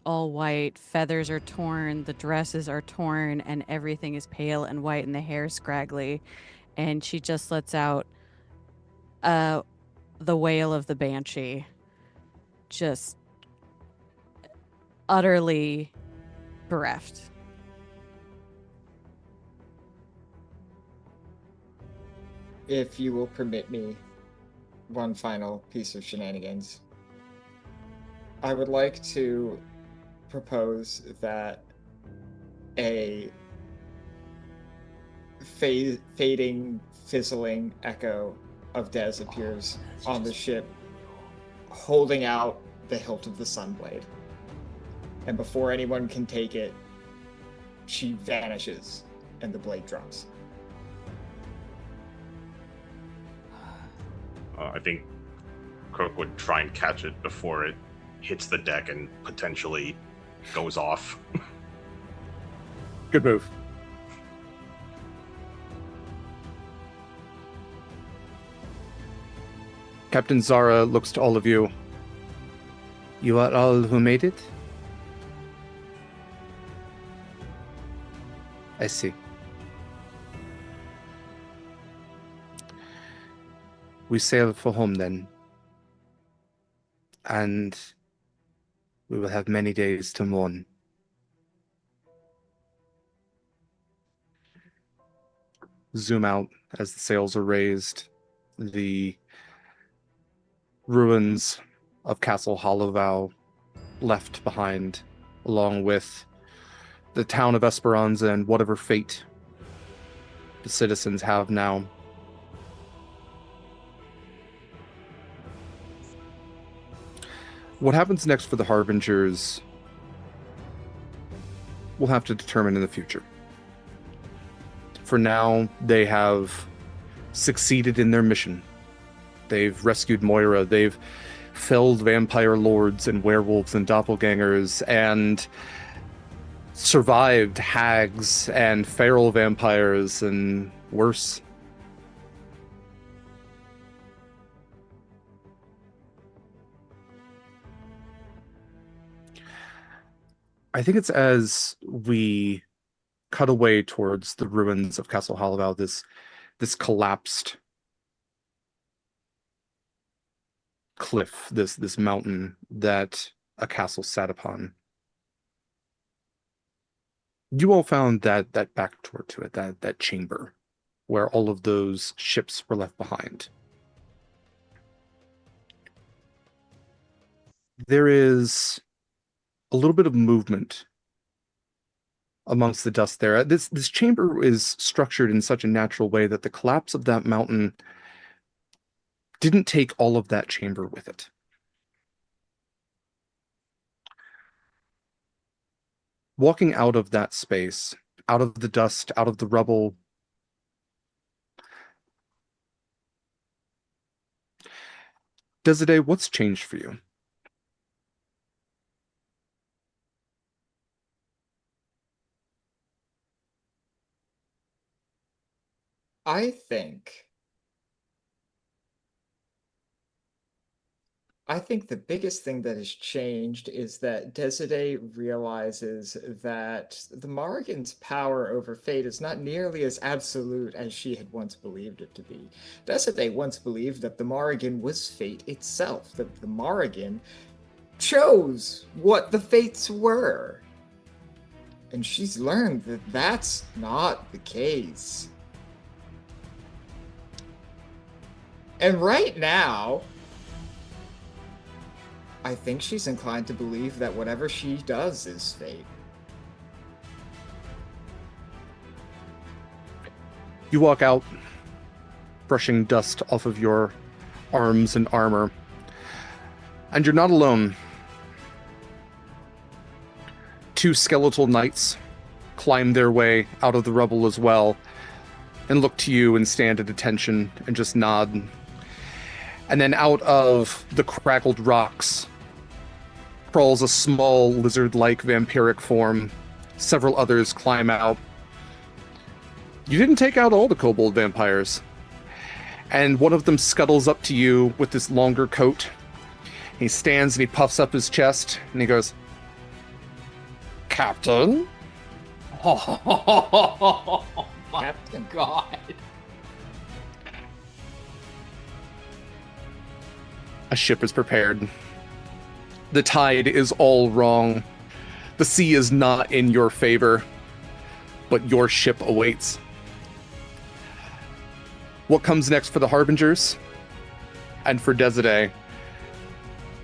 S11: all white. Feathers are torn, the dresses are torn, and everything is pale and white, and the hair scraggly. And she just lets out the wail of the banshee, just utterly bereft.
S10: If you will permit me one final piece of shenanigans, I would like to propose that a fading, fizzling echo of Des appears on the ship, holding out the hilt of the Sunblade. And before anyone can take it, she vanishes and the blade drops.
S9: I think Croak would try and catch it before it hits the deck and potentially goes off.
S8: Good move. Captain Zara looks to all of you. You are all who made it? I see. We sail for home then. And we will have many days to mourn. Zoom out as the sails are raised. The ruins of Castle Hollowvow left behind, along with the town of Esperanza and whatever fate the citizens have now. What happens next for the Harbingers, we'll have to determine in the future. For now, they have succeeded in their mission. They've rescued Moira. They've felled vampire lords and werewolves and doppelgangers and survived hags and feral vampires and worse. I think it's as we cut away towards the ruins of Castle Hollowell, this collapsed cliff, this mountain that a castle sat upon. You all found that back door to it, that chamber where all of those ships were left behind. There is a little bit of movement amongst the dust there. This chamber is structured in such a natural way that the collapse of that mountain didn't take all of that chamber with it. Walking out of that space, out of the dust, out of the rubble, Desiree, what's changed for you?
S10: I think the biggest thing that has changed is that Desiree realizes that the Morrigan's power over fate is not nearly as absolute as she had once believed it to be. Desiree once believed that the Morrigan was fate itself, that the Morrigan chose what the fates were. And she's learned that that's not the case. And right now, I think she's inclined to believe that whatever she does is fate.
S8: You walk out, brushing dust off of your arms and armor, and you're not alone. Two skeletal knights climb their way out of the rubble as well, and look to you and stand at attention and just nod. And then out of the crackled rocks crawls a small lizard-like vampiric form. Several others climb out. You didn't take out all the kobold vampires. And one of them scuttles up to you with this longer coat. He stands and he puffs up his chest and he goes, "Captain?"
S13: Oh my
S10: Captain.
S13: God.
S8: A ship is prepared. The tide is all wrong. The sea is not in your favor, but your ship awaits. What comes next for the Harbingers and for Desiree,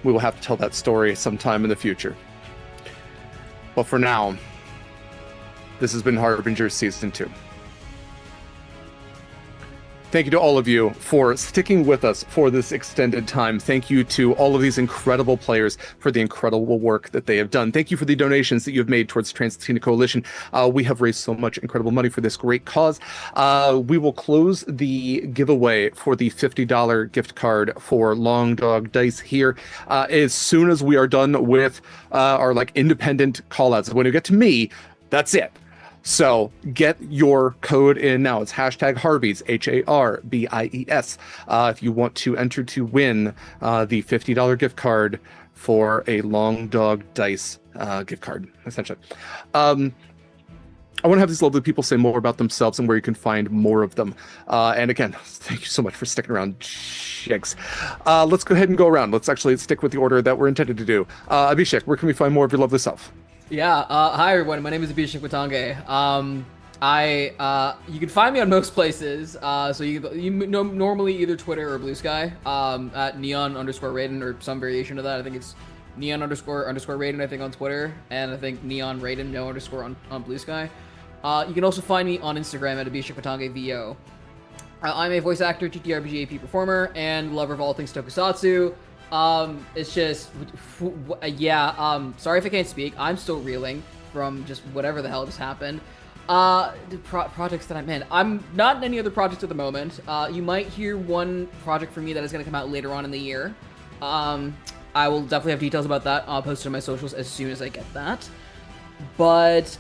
S8: we will have to tell that story sometime in the future. But for now, this has been Harbingers Season 2. Thank you to all of you for sticking with us for this extended time. Thank you to all of these incredible players for the incredible work that they have done. Thank you for the donations that you have made towards Trans-Latina Coalition. We have raised so much incredible money for this great cause. We will close the giveaway for the $50 gift card for Long Dog Dice here as soon as we are done with our independent callouts. When you get to me, that's it. So get your code in now. It's hashtag Harbies, HARBIES, if you want to enter to win the $50 gift card for a Long Dog Dice gift card, essentially. I want to have these lovely people say more about themselves and where you can find more of them. And again, thank you so much for sticking around. Jigs. Let's go ahead and go around. Let's actually stick with the order that we're intended to do. Abhishek, where can we find more of your lovely self?
S13: Yeah, hi everyone, my name is Abhishek Watange. You can find me on most places, so you normally either Twitter or BlueSky, at neon_Raiden or some variation of that. I think it's neon_Raiden, I think, on Twitter, and I think neon Raiden, no underscore on BlueSky. You can also find me on Instagram at Abhishek Watange VO. I'm a voice actor, TTRPG AP performer, and lover of all things tokusatsu. It's just, sorry if I can't speak. I'm still reeling from just whatever the hell just happened. The projects that I'm in. I'm not in any other projects at the moment. You might hear one project from me that is going to come out later on in the year. I will definitely have details about that. I'll post it on my socials as soon as I get that. But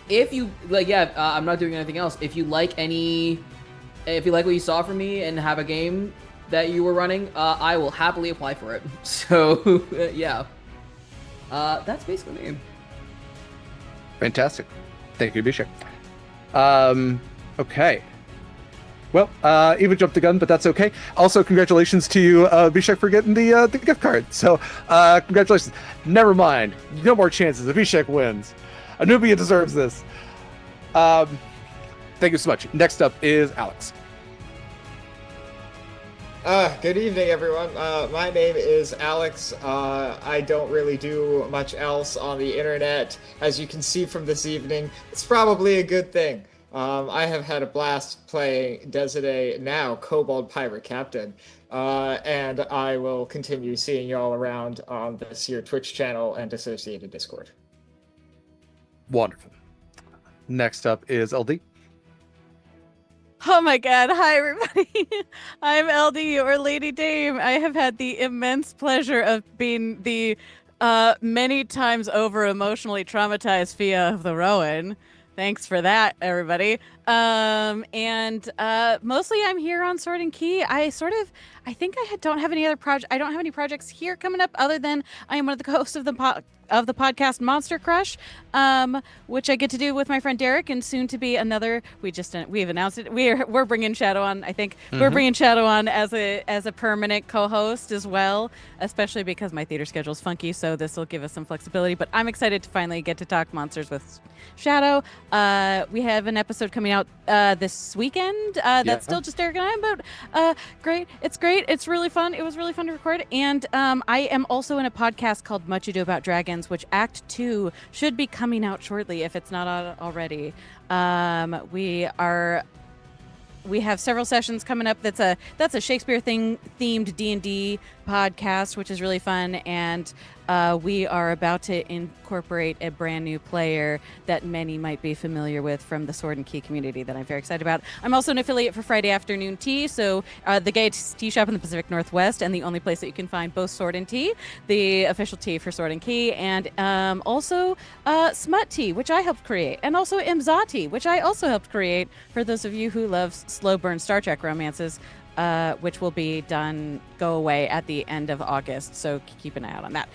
S13: if you like, I'm not doing anything else. If you like what you saw from me and have a game that you were running, I will happily apply for it. So yeah, that's basically me.
S8: Fantastic. Thank you, Abhishek. Okay. Well, Eva jumped the gun, but that's okay. Also, congratulations to you, Abhishek, for getting the gift card. So, congratulations. Never mind. No more chances. Abhishek wins. Anubia deserves this. Thank you so much. Next up is Alex.
S10: Good evening, everyone. My name is Alex. I don't really do much else on the internet. As you can see from this evening, it's probably a good thing. I have had a blast playing Desiree, now Kobold Pirate Captain, and I will continue seeing y'all around on this here Twitch channel and associated Discord.
S8: Wonderful. Next up is LD.
S11: Oh my god, hi everybody. I'm LD, or Lady Dame. I have had the immense pleasure of being the many times over emotionally traumatized Fiach of the Rowan. Thanks for that, everybody. And mostly I'm here on Sword and Key. I think I don't have any other I don't have any projects here coming up other than I am one of the co-hosts of the podcast Monster Crush, which I get to do with my friend Derek, and soon to be another. We've announced it. We're bringing Shadow on. I think we're bringing Shadow on as a permanent co-host as well, especially because my theater schedule is funky. So this will give us some flexibility. But I'm excited to finally get to talk monsters with Shadow. We have an episode coming out this weekend. That's still just Derek and I. But great. It's great. It's really fun. It was really fun to record. And I am also in a podcast called Much Ado About Dragons, which Act 2 should be coming out shortly if it's not out already. We have several sessions coming up. That's a Shakespeare themed D&D podcast, which is really fun, and we are about to incorporate a brand new player that many might be familiar with from the Sword and Key community that I'm very excited about. I'm also an affiliate for Friday Afternoon Tea, so the gay tea shop in the Pacific Northwest, and the only place that you can find both Sword and Tea, the official tea for Sword and Key, and also Smut Tea, which I helped create, and also Imzati, which I also helped create for those of you who love slow burn Star Trek romances. Which will go away at the end of August, so keep an eye out on that.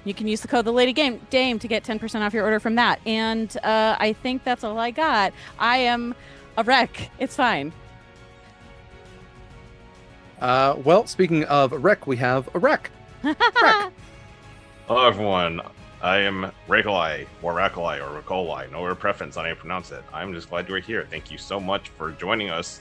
S11: You can use the code TheLadyDame to get 10% off your order from that. And I think that's all I got. I am a wreck. It's fine.
S8: Well, speaking of a wreck, we have a wreck.
S9: Hello, everyone. I am Rakolai, or Rakolai, or Rakolai. No preference on how you pronounce it. I'm just glad you're here. Thank you so much for joining us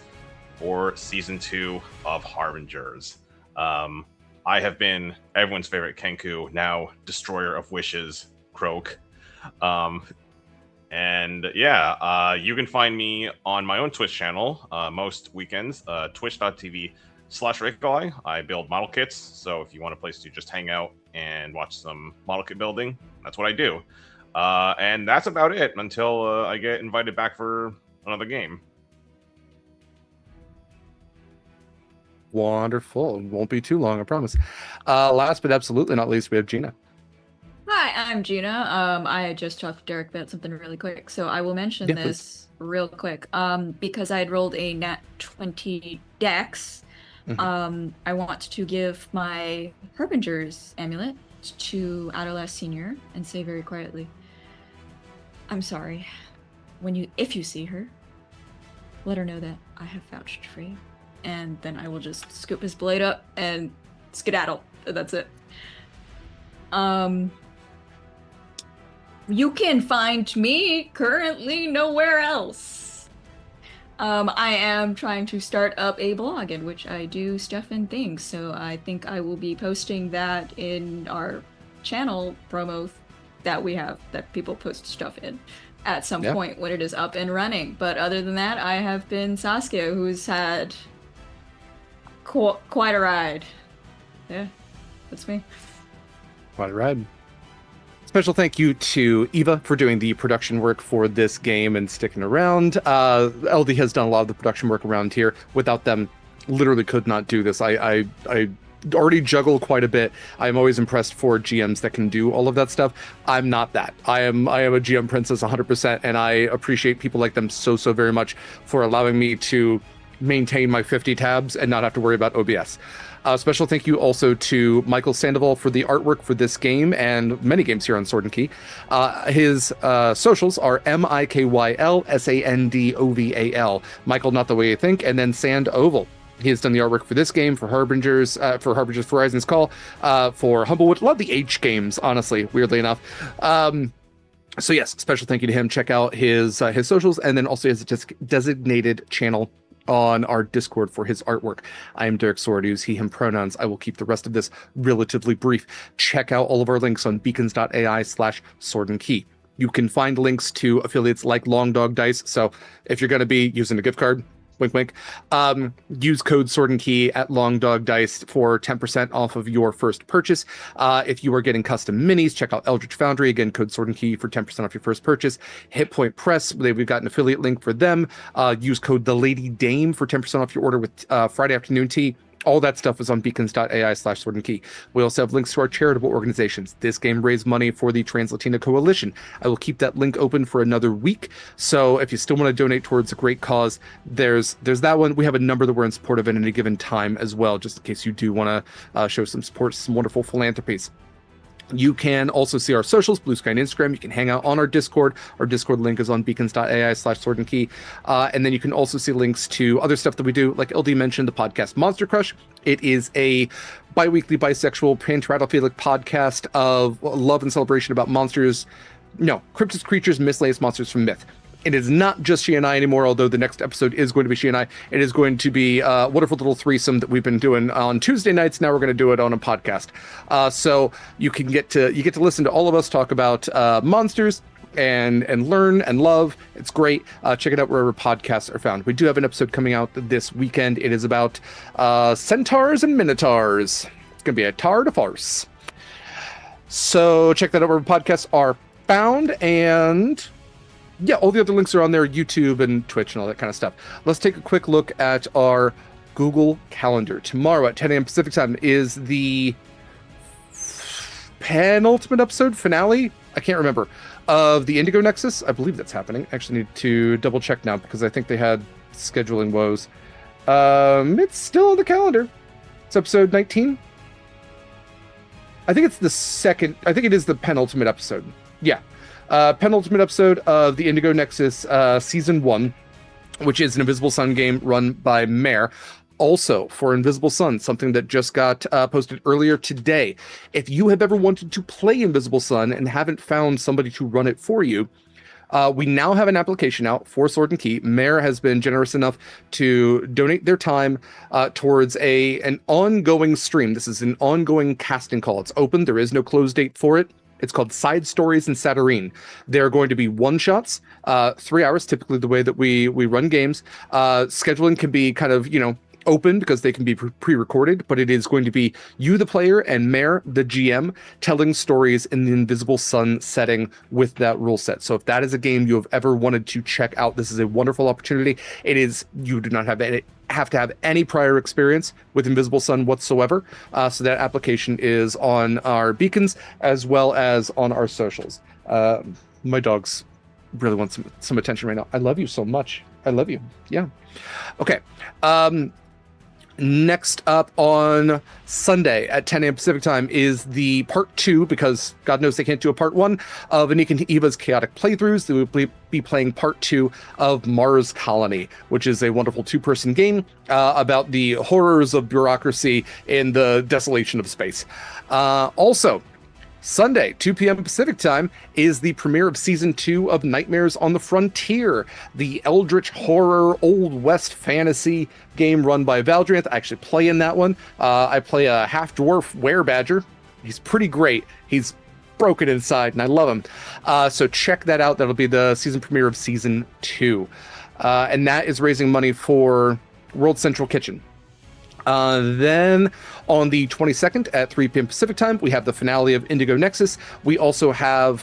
S9: for Season 2 of Harbingers. I have been everyone's favorite Kenku, now Destroyer of Wishes, Croak. And yeah, you can find me on my own Twitch channel most weekends, twitch.tv/Rakolai. I build model kits, so if you want a place to just hang out and watch some model kit building, that's what I do. And that's about it until I get invited back for another game.
S8: Wonderful. It won't be too long, I promise. Last but absolutely not least, we have Gena.
S12: Hi, I'm Gena. I just talked to Derek about something really quick, so I will mention this real quick. Because I had rolled a nat 20 dex, I want to give my Harbinger's amulet to Adolas Senior and say very quietly, I'm sorry. If you see her, let her know that I have vouched for you. And then I will just scoop his blade up and skedaddle. That's it. You can find me currently nowhere else. I am trying to start up a blog in which I do stuff and things, so I think I will be posting that in our channel promo that we have that people post stuff in at some point when it is up and running. But other than that, I have been Saskia, who's had quite a ride. Yeah, that's me.
S8: Quite a ride. Special thank you to Eva for doing the production work for this game and sticking around. LD has done a lot of the production work around here. Without them, literally could not do this. I already juggle quite a bit. I'm always impressed for GMs that can do all of that stuff. I'm not that. I am a GM princess 100%, and I appreciate people like them so very much for allowing me to maintain my 50 tabs and not have to worry about OBS. Special thank you also to Michael Sandoval for the artwork for this game and many games here on Sword and Key. His socials are MIKYL SANDOVAL. Michael, not the way you think, and then Sand Oval. He has done the artwork for this game, for Harbingers, Horizon's Call, for Humblewood. A lot of the H games, honestly, weirdly enough. So yes, special thank you to him. Check out his socials, and then also his designated channel on our Discord for his artwork. I am Derek Sordews, he, him pronouns. I will keep the rest of this relatively brief. Check out all of our links on beacons.ai/sword and key. You can find links to affiliates like Long Dog Dice. So if you're going to be using a gift card, wink, wink, use code Sword and Key at Long Dog Dice for 10% off of your first purchase. If you are getting custom minis, check out Eldritch Foundry. Again, code Sword and Key for 10% off your first purchase. Hit Point Press, we've got an affiliate link for them. Use code The Lady Dame for 10% off your order with Friday Afternoon Tea. All that stuff is on beacons.ai/sword and key. We also have links to our charitable organizations. This game raised money for the Trans-Latina Coalition. I will keep that link open for another week. So if you still want to donate towards a great cause, there's that one. We have a number that we're in support of at any given time as well, just in case you do want to show some support, some wonderful philanthropies. You can also see our socials, BlueSky and Instagram. You can hang out on our Discord. Our Discord link is on beacons.ai/sword and key. And then you can also see links to other stuff that we do. Like LD mentioned, the podcast Monster Crush. It is a bi-weekly bisexual panteratophilia podcast of love and celebration about monsters. No, cryptid creatures, miscellaneous monsters from myth. It is not just she and I anymore, although the next episode is going to be she and I. It is going to be a wonderful little threesome that we've been doing on Tuesday nights. Now we're going to do it on a podcast. So you get to listen to all of us talk about monsters and learn and love. It's great. Check it out wherever podcasts are found. We do have an episode coming out this weekend. It is about centaurs and minotaurs. It's going to be a tar de farce. So check that out wherever podcasts are found. And yeah, all the other links are on there, YouTube and Twitch and all that kind of stuff. Let's take a quick look at our Google Calendar. Tomorrow at 10 a.m. Pacific time is the penultimate episode, finale, I can't remember, of the Indigo Nexus. I believe that's happening. Actually need to double check now because I think they had scheduling woes. It's still on the calendar. It's episode 19. I think it's it is the penultimate episode. Yeah. Penultimate episode of the Indigo Nexus Season 1, which is an Invisible Sun game run by Mare. Also, for Invisible Sun, something that just got posted earlier today. If you have ever wanted to play Invisible Sun and haven't found somebody to run it for you, we now have an application out for Sword and Key. Mare has been generous enough to donate their time towards an ongoing stream. This is an ongoing casting call. It's open. There is no close date for it. It's called Side Stories in Saturnine. They're going to be one-shots, 3 hours, typically the way that we run games. Scheduling can be kind of, open because they can be pre-recorded, but it is going to be you, the player, and Mare, the GM, telling stories in the Invisible Sun setting with that rule set. So if that is a game you have ever wanted to check out, this is a wonderful opportunity. You do not have to have any prior experience with Invisible Sun whatsoever. So that application is on our beacons as well as on our socials. My dogs really want some attention right now. I love you so much. I love you. Yeah. Okay. Next up on Sunday at 10 a.m. Pacific time is the part 2, because God knows they can't do a part 1 of Anik and Eva's chaotic playthroughs. They will be playing part 2 of Mars Colony, which is a wonderful 2-person game about the horrors of bureaucracy in the desolation of space. Also, Sunday, 2 p.m. Pacific time, is the premiere of Season 2 of Nightmares on the Frontier, the eldritch horror Old West fantasy game run by Valdranth. I actually play in that one. I play a half-dwarf were-badger. He's pretty great. He's broken inside, and I love him. So check that out. That'll be the season premiere of Season 2. And that is raising money for World Central Kitchen. Then on the 22nd at 3 p.m. Pacific time, we have the finale of Indigo Nexus. We also have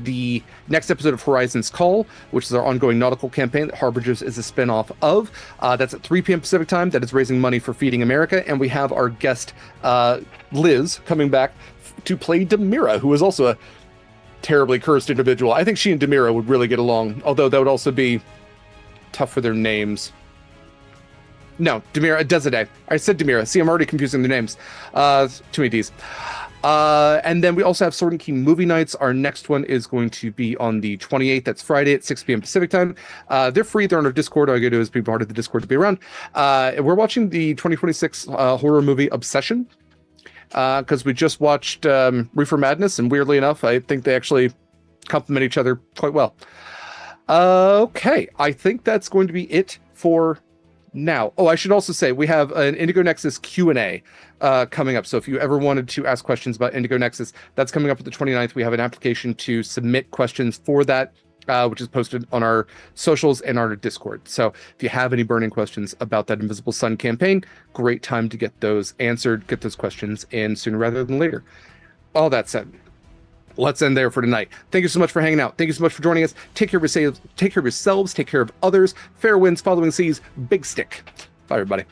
S8: the next episode of Horizon's Call, which is our ongoing nautical campaign that Harbingers is a spinoff of. That's at 3 p.m. Pacific time. That is raising money for Feeding America. And we have our guest, Liz, coming back to play Demira, who is also a terribly cursed individual. I think she and Demira would really get along, although that would also be tough for their names. No, Demira, Desade. I said Demira. See, I'm already confusing the names. Too many Ds. And then we also have Sword and Key movie nights. Our next one is going to be on the 28th. That's Friday at 6 p.m. Pacific time. They're free. They're on our Discord. All you gotta do is be part of the Discord to be around. We're watching the 2026 horror movie Obsession, because we just watched Reefer Madness, and weirdly enough, I think they actually complement each other quite well. Okay, I think that's going to be it for now. Oh, I should also say we have an Indigo Nexus Q&A coming up. So if you ever wanted to ask questions about Indigo Nexus, that's coming up at the 29th. We have an application to submit questions for that, which is posted on our socials and our Discord. So if you have any burning questions about that Invisible Sun campaign, great time to get those answered, get those questions in sooner rather than later. All that said, let's end there for tonight. Thank you so much for hanging out. Thank you so much for joining us. Take care of yourselves. Take care of others. Fair winds, following seas, big stick. Bye, everybody.